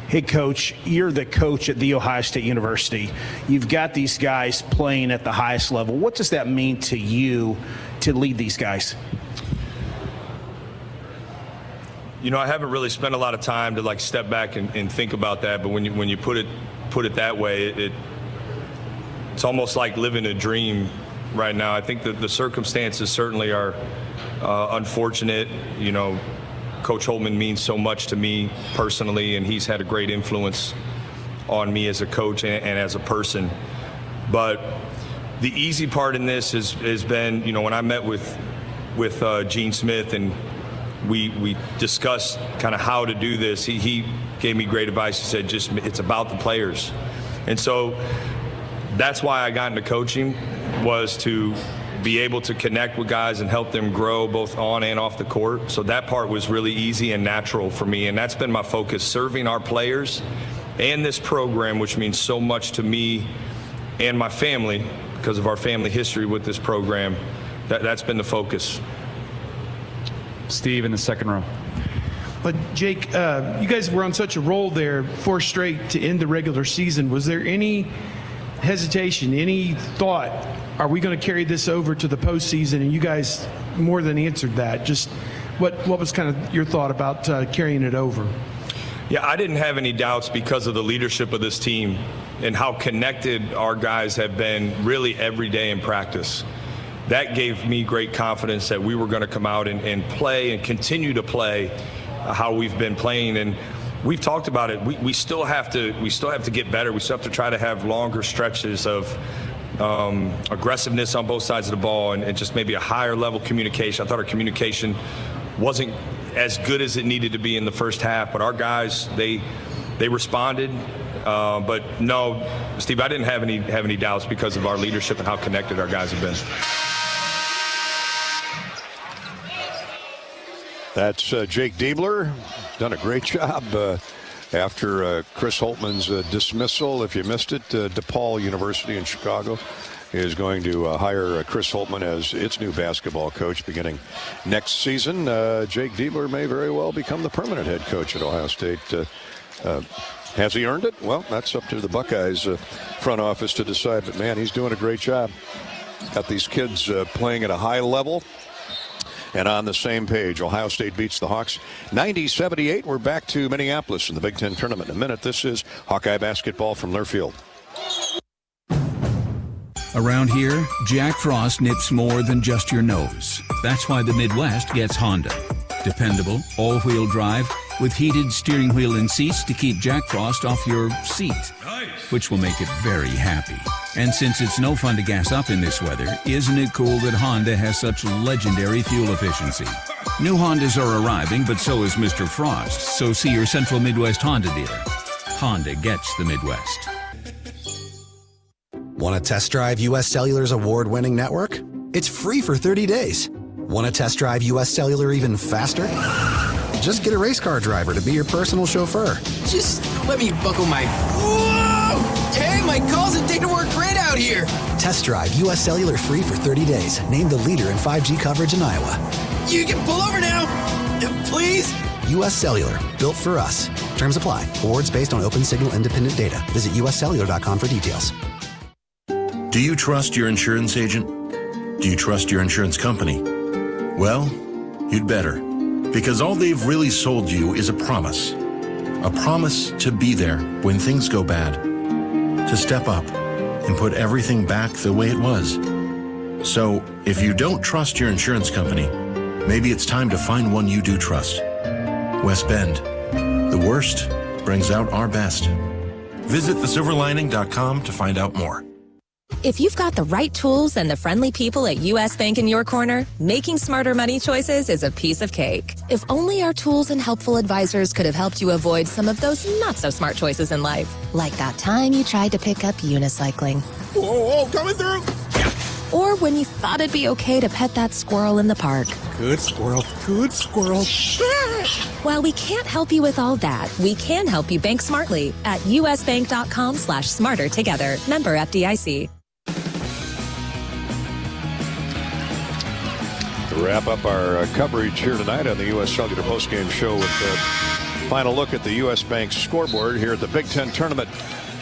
Hey, Coach, you're the coach at The Ohio State University. You've got these guys playing at the highest level. What does that mean to you to lead these guys? You know, I haven't really spent a lot of time to step back and think about that, but when you put it that way, it's almost like living a dream right now. I think that the circumstances certainly are unfortunate. You know, Coach Holtman means so much to me personally, and he's had a great influence on me as a coach and as a person. But the easy part in this has been, you know, when I met with Gene Smith and we discussed kind of how to do this, he gave me great advice. He said, it's about the players. And so that's why I got into coaching, was to be able to connect with guys and help them grow both on and off the court. So that part was really easy and natural for me, and that's been my focus, serving our players and this program, which means so much to me and my family because of our family history with this program. That's been the focus. Steve in the second row. But Jake, you guys were on such a roll there, 4 straight to end the regular season. Was there any hesitation, any thought, are we going to carry this over to the postseason? And you guys more than answered that. Just what was kind of your thought about carrying it over? Yeah, I didn't have any doubts because of the leadership of this team and how connected our guys have been really every day in practice. that gave me great confidence that we were going to come out and play and continue to play how we've been playing. And we've talked about it. We still have to get better. We still have to try to have longer stretches of aggressiveness on both sides of the ball and just maybe a higher level communication. I thought our communication wasn't as good as it needed to be in the first half, but our guys, they responded. But no, Steve, I didn't have any doubts because of our leadership and how connected our guys have been. That's Jake Diebler. Done a great job after Chris Holtman's dismissal. If you missed it, DePaul University in Chicago is going to hire Chris Holtman as its new basketball coach beginning next season. Jake Diebler may very well become the permanent head coach at Ohio State. Has he earned it? Well, that's up to the Buckeyes front office to decide. But, man, he's doing a great job. Got these kids playing at a high level and on the same page. Ohio State beats the Hawks 90-78. We're back to Minneapolis in the Big Ten tournament in a minute. This is Hawkeye basketball from Learfield. Around here, Jack Frost nips more than just your nose. That's why the Midwest gets Honda. Dependable, all-wheel drive, with heated steering wheel and seats to keep Jack Frost off your seat, which will make it very happy. And since it's no fun to gas up in this weather, isn't it cool that Honda has such legendary fuel efficiency? New Hondas are arriving, but so is Mr. Frost, so see your Central Midwest Honda dealer. Honda gets the Midwest. Want to test drive U.S. Cellular's award-winning network? It's free for 30 days. Want to test drive U.S. Cellular even faster? Just get a race car driver to be your personal chauffeur. Just let me buckle my... Whoa! Hey, my calls and data work great out here. Test drive U.S. Cellular free for 30 days. Named the leader in 5G coverage in Iowa. You can pull over now. Please? U.S. Cellular. Built for us. Terms apply. Awards based on open signal independent data. Visit uscellular.com for details. Do you trust your insurance agent? Do you trust your insurance company? Well, you'd better. Because all they've really sold you is a promise. A promise to be there when things go bad. To step up and put everything back the way it was. So, if you don't trust your insurance company, maybe it's time to find one you do trust. West Bend. The worst brings out our best. Visit thesilverlining.com to find out more. If you've got the right tools and the friendly people at U.S. Bank in your corner, making smarter money choices is a piece of cake. If only our tools and helpful advisors could have helped you avoid some of those not-so-smart choices in life. Like that time you tried to pick up unicycling. Whoa, coming through! Or when you thought it'd be okay to pet that squirrel in the park. Good squirrel, good squirrel. While we can't help you with all that, we can help you bank smartly at usbank.com/smarter together. Member FDIC. To wrap up our coverage here tonight on the U.S. Cellular Postgame Show with the final look at the U.S. Bank scoreboard here at the Big Ten tournament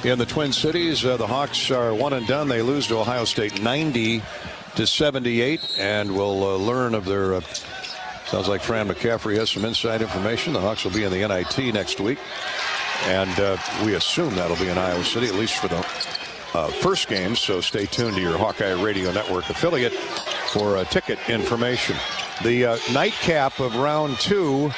in the Twin Cities. The Hawks are one and done. They lose to Ohio State 90-78, and we'll learn of their sounds like Fran McCaffery has some inside information. The Hawks will be in the NIT next week, and we assume that'll be in Iowa City, at least for the first game. So stay tuned to your Hawkeye Radio Network affiliate for ticket information. The nightcap of round two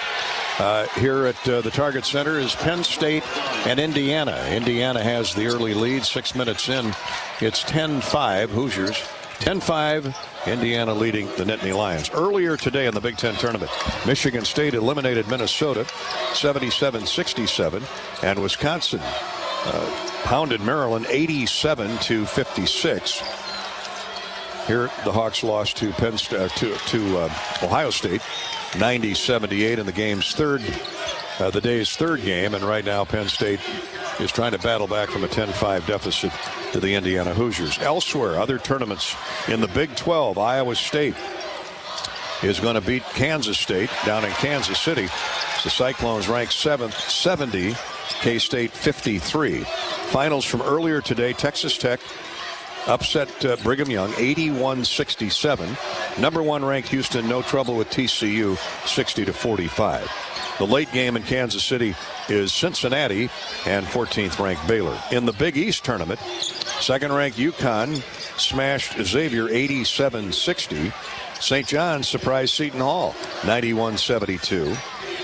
here at the Target Center is Penn State and Indiana. Indiana has the early lead. 6 minutes in, it's 10-5 Hoosiers. 10-5 Indiana leading the Nittany Lions. Earlier today in the Big Ten tournament, Michigan State eliminated Minnesota 77-67, and Wisconsin pounded Maryland 87-56. Here, the Hawks lost to Ohio State 90-78 in the day's third game, and right now Penn State is trying to battle back from a 10-5 deficit to the Indiana Hoosiers. Elsewhere, other tournaments in the Big 12, Iowa State is going to beat Kansas State down in Kansas City. The Cyclones ranked 7th, 70, K-State 53. Finals from earlier today, Texas Tech upset Brigham Young 81-67. Number one ranked Houston, no trouble with TCU 60-45. The late game in Kansas City is Cincinnati and 14th ranked Baylor. In the Big East tournament, Second-ranked UConn smashed Xavier 87-60. St. John's surprised Seton Hall 91-72.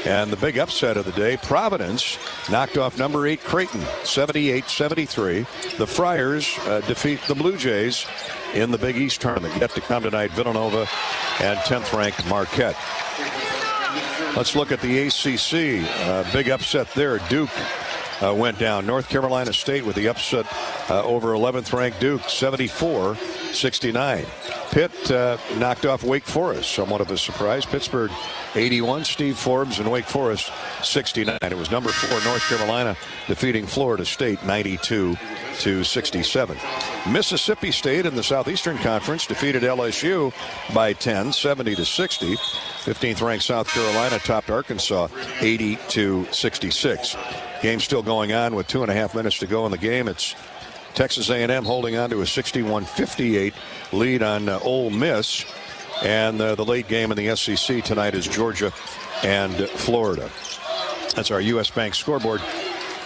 And the big upset of the day, Providence knocked off number 8 Creighton 78-73. The Friars defeat the Blue Jays in the Big East tournament. Yet to come tonight, Villanova and 10th-ranked Marquette. Let's look at the ACC. Big upset there. Duke went down. North Carolina State with the upset over 11th-ranked Duke, 74-69. Pitt knocked off Wake Forest, somewhat of a surprise. Pittsburgh 81, Steve Forbes, and Wake Forest 69. It was number 4 North Carolina defeating Florida State 92-67. Mississippi State in the Southeastern Conference defeated LSU by 10, 70-60. 15th-ranked South Carolina topped Arkansas 80-66. Game still going on with 2.5 minutes to go in the game. It's Texas A&M holding on to a 61-58 lead on Ole Miss. And the late game in the SEC tonight is Georgia and Florida. That's our U.S. Bank scoreboard.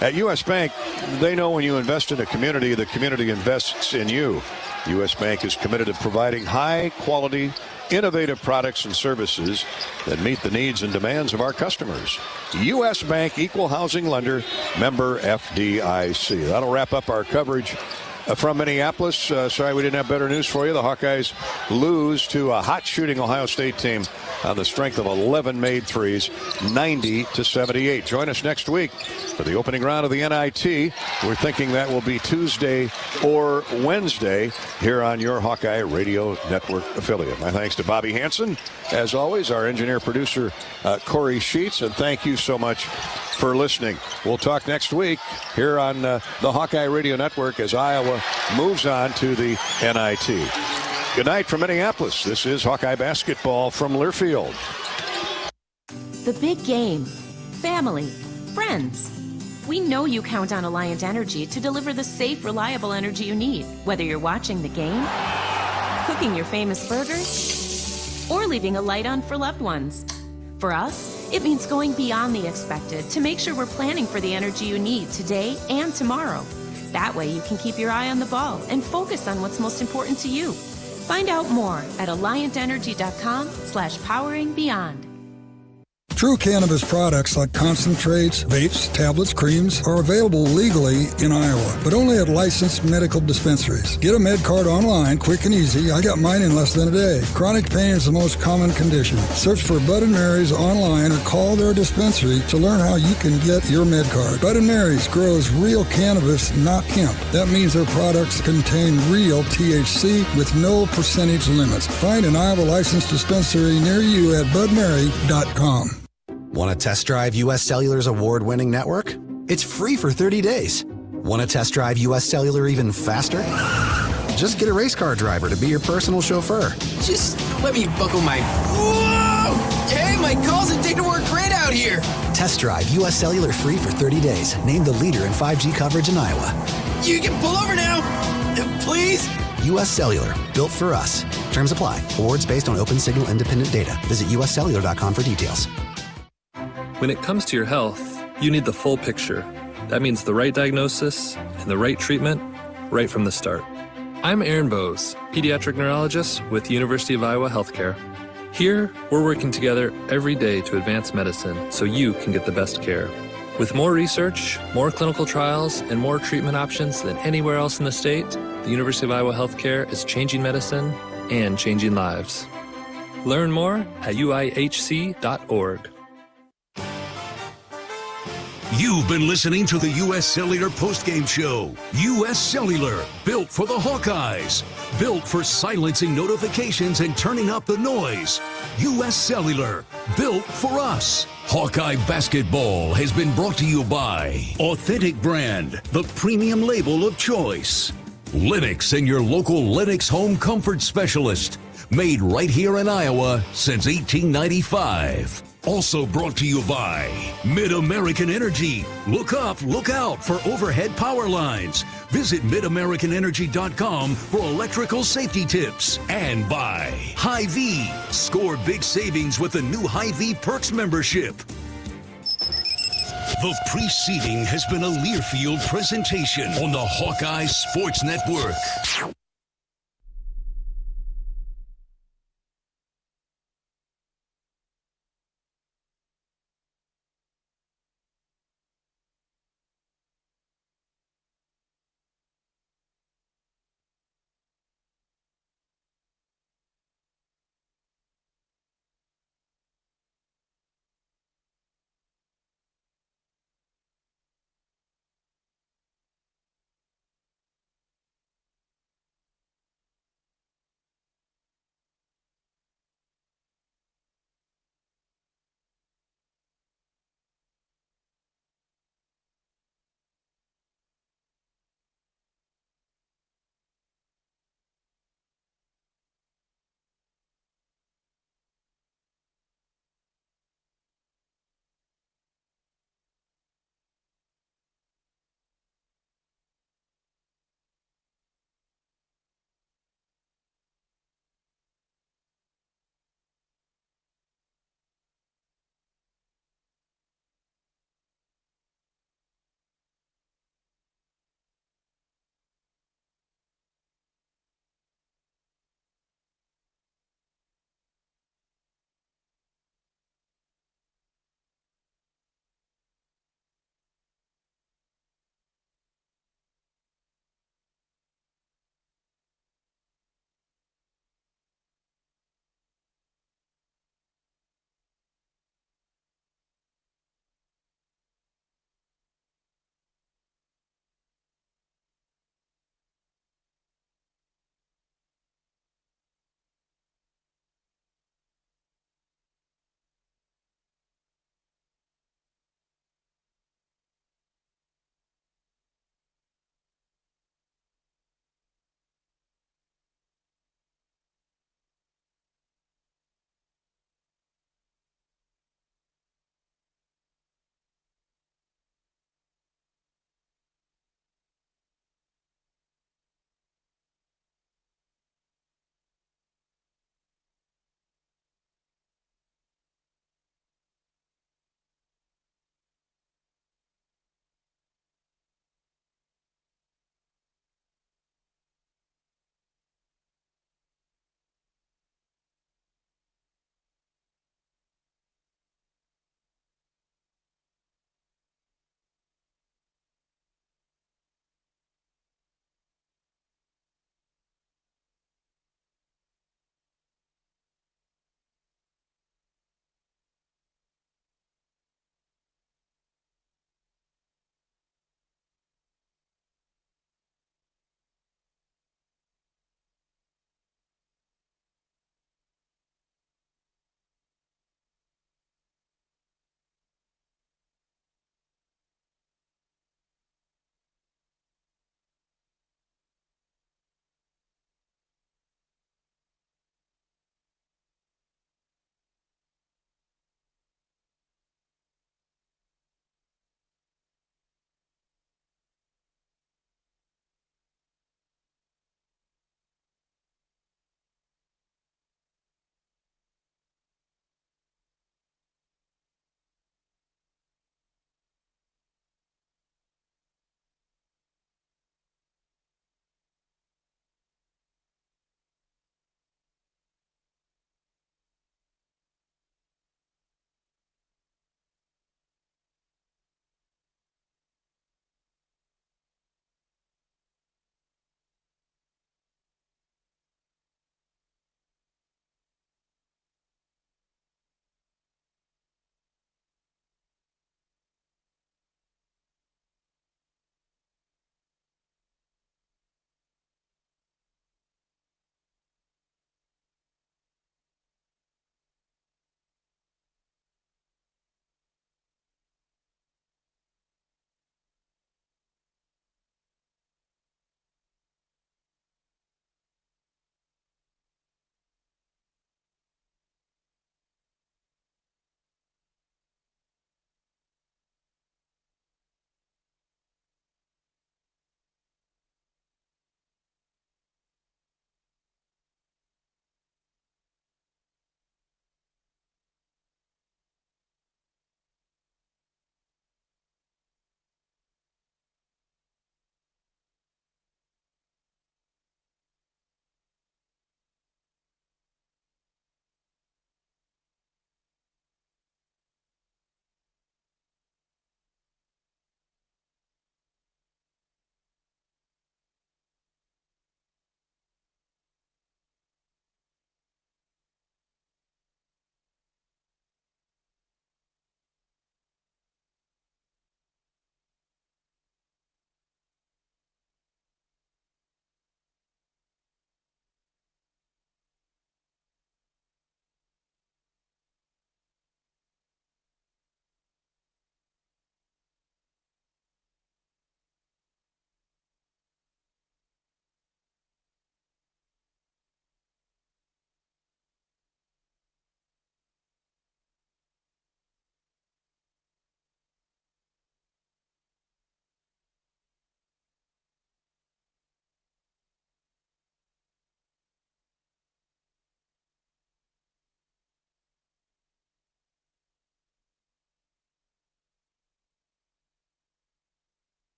At U.S. Bank, they know when you invest in a community, the community invests in you. U.S. Bank is committed to providing high-quality, innovative products and services that meet the needs and demands of our customers. U.S. Bank, equal housing lender, member FDIC. That'll wrap up our coverage from Minneapolis. Sorry we didn't have better news for you. The Hawkeyes lose to a hot shooting Ohio State team on the strength of 11 made threes, 90-78. Join us next week for the opening round of the NIT. We're thinking that will be Tuesday or Wednesday here on your Hawkeye Radio Network affiliate. My thanks to Bobby Hansen, as always, our engineer producer Corey Sheets, and thank you so much for listening. We'll talk next week here on the Hawkeye Radio Network as Iowa moves on to the NIT. Good night from Minneapolis. This is Hawkeye basketball from Learfield. The big game. Family. Friends. We know you count on Alliant Energy to deliver the safe, reliable energy you need, whether you're watching the game, cooking your famous burgers, or leaving a light on for loved ones. For us, it means going beyond the expected to make sure we're planning for the energy you need today and tomorrow. That way you can keep your eye on the ball and focus on what's most important to you. Find out more at alliantenergy.com/poweringbeyond. True cannabis products like concentrates, vapes, tablets, creams are available legally in Iowa, but only at licensed medical dispensaries. Get a med card online, quick and easy. I got mine in less than a day. Chronic pain is the most common condition. Search for Bud & Mary's online or call their dispensary to learn how you can get your med card. Bud & Mary's grows real cannabis, not hemp. That means their products contain real THC with no percentage limits. Find an Iowa licensed dispensary near you at budmary.com. Want to test drive U.S. Cellular's award-winning network? It's free for 30 days. Want to test drive U.S. Cellular even faster? Just get a race car driver to be your personal chauffeur. Just let me buckle my... Whoa! Hey, my calls and data work great out here. Test drive U.S. Cellular free for 30 days. Named the leader in 5G coverage in Iowa. You can pull over now. Please? U.S. Cellular. Built for us. Terms apply. Awards based on open signal independent data. Visit uscellular.com for details. When it comes to your health, you need the full picture. That means the right diagnosis and the right treatment right from the start. I'm Aaron Bose, pediatric neurologist with University of Iowa Healthcare. Here, we're working together every day to advance medicine so you can get the best care. With more research, more clinical trials, and more treatment options than anywhere else in the state, the University of Iowa Healthcare is changing medicine and changing lives. Learn more at uihc.org. You've been listening to the U.S. Cellular Postgame Show. U.S. Cellular, built for the Hawkeyes. Built for silencing notifications and turning up the noise. U.S. Cellular, built for us. Hawkeye basketball has been brought to you by Authentic Brand, the premium label of choice. Lennox and your local Lennox home comfort specialist. Made right here in Iowa since 1895. Also brought to you by Mid-American Energy. Look up, look out for overhead power lines. Visit midamericanenergy.com for electrical safety tips. And by Hy-Vee. Score big savings with the new Hy-Vee Perks membership. The preceding has been a Learfield presentation on the Hawkeyes Sports Network.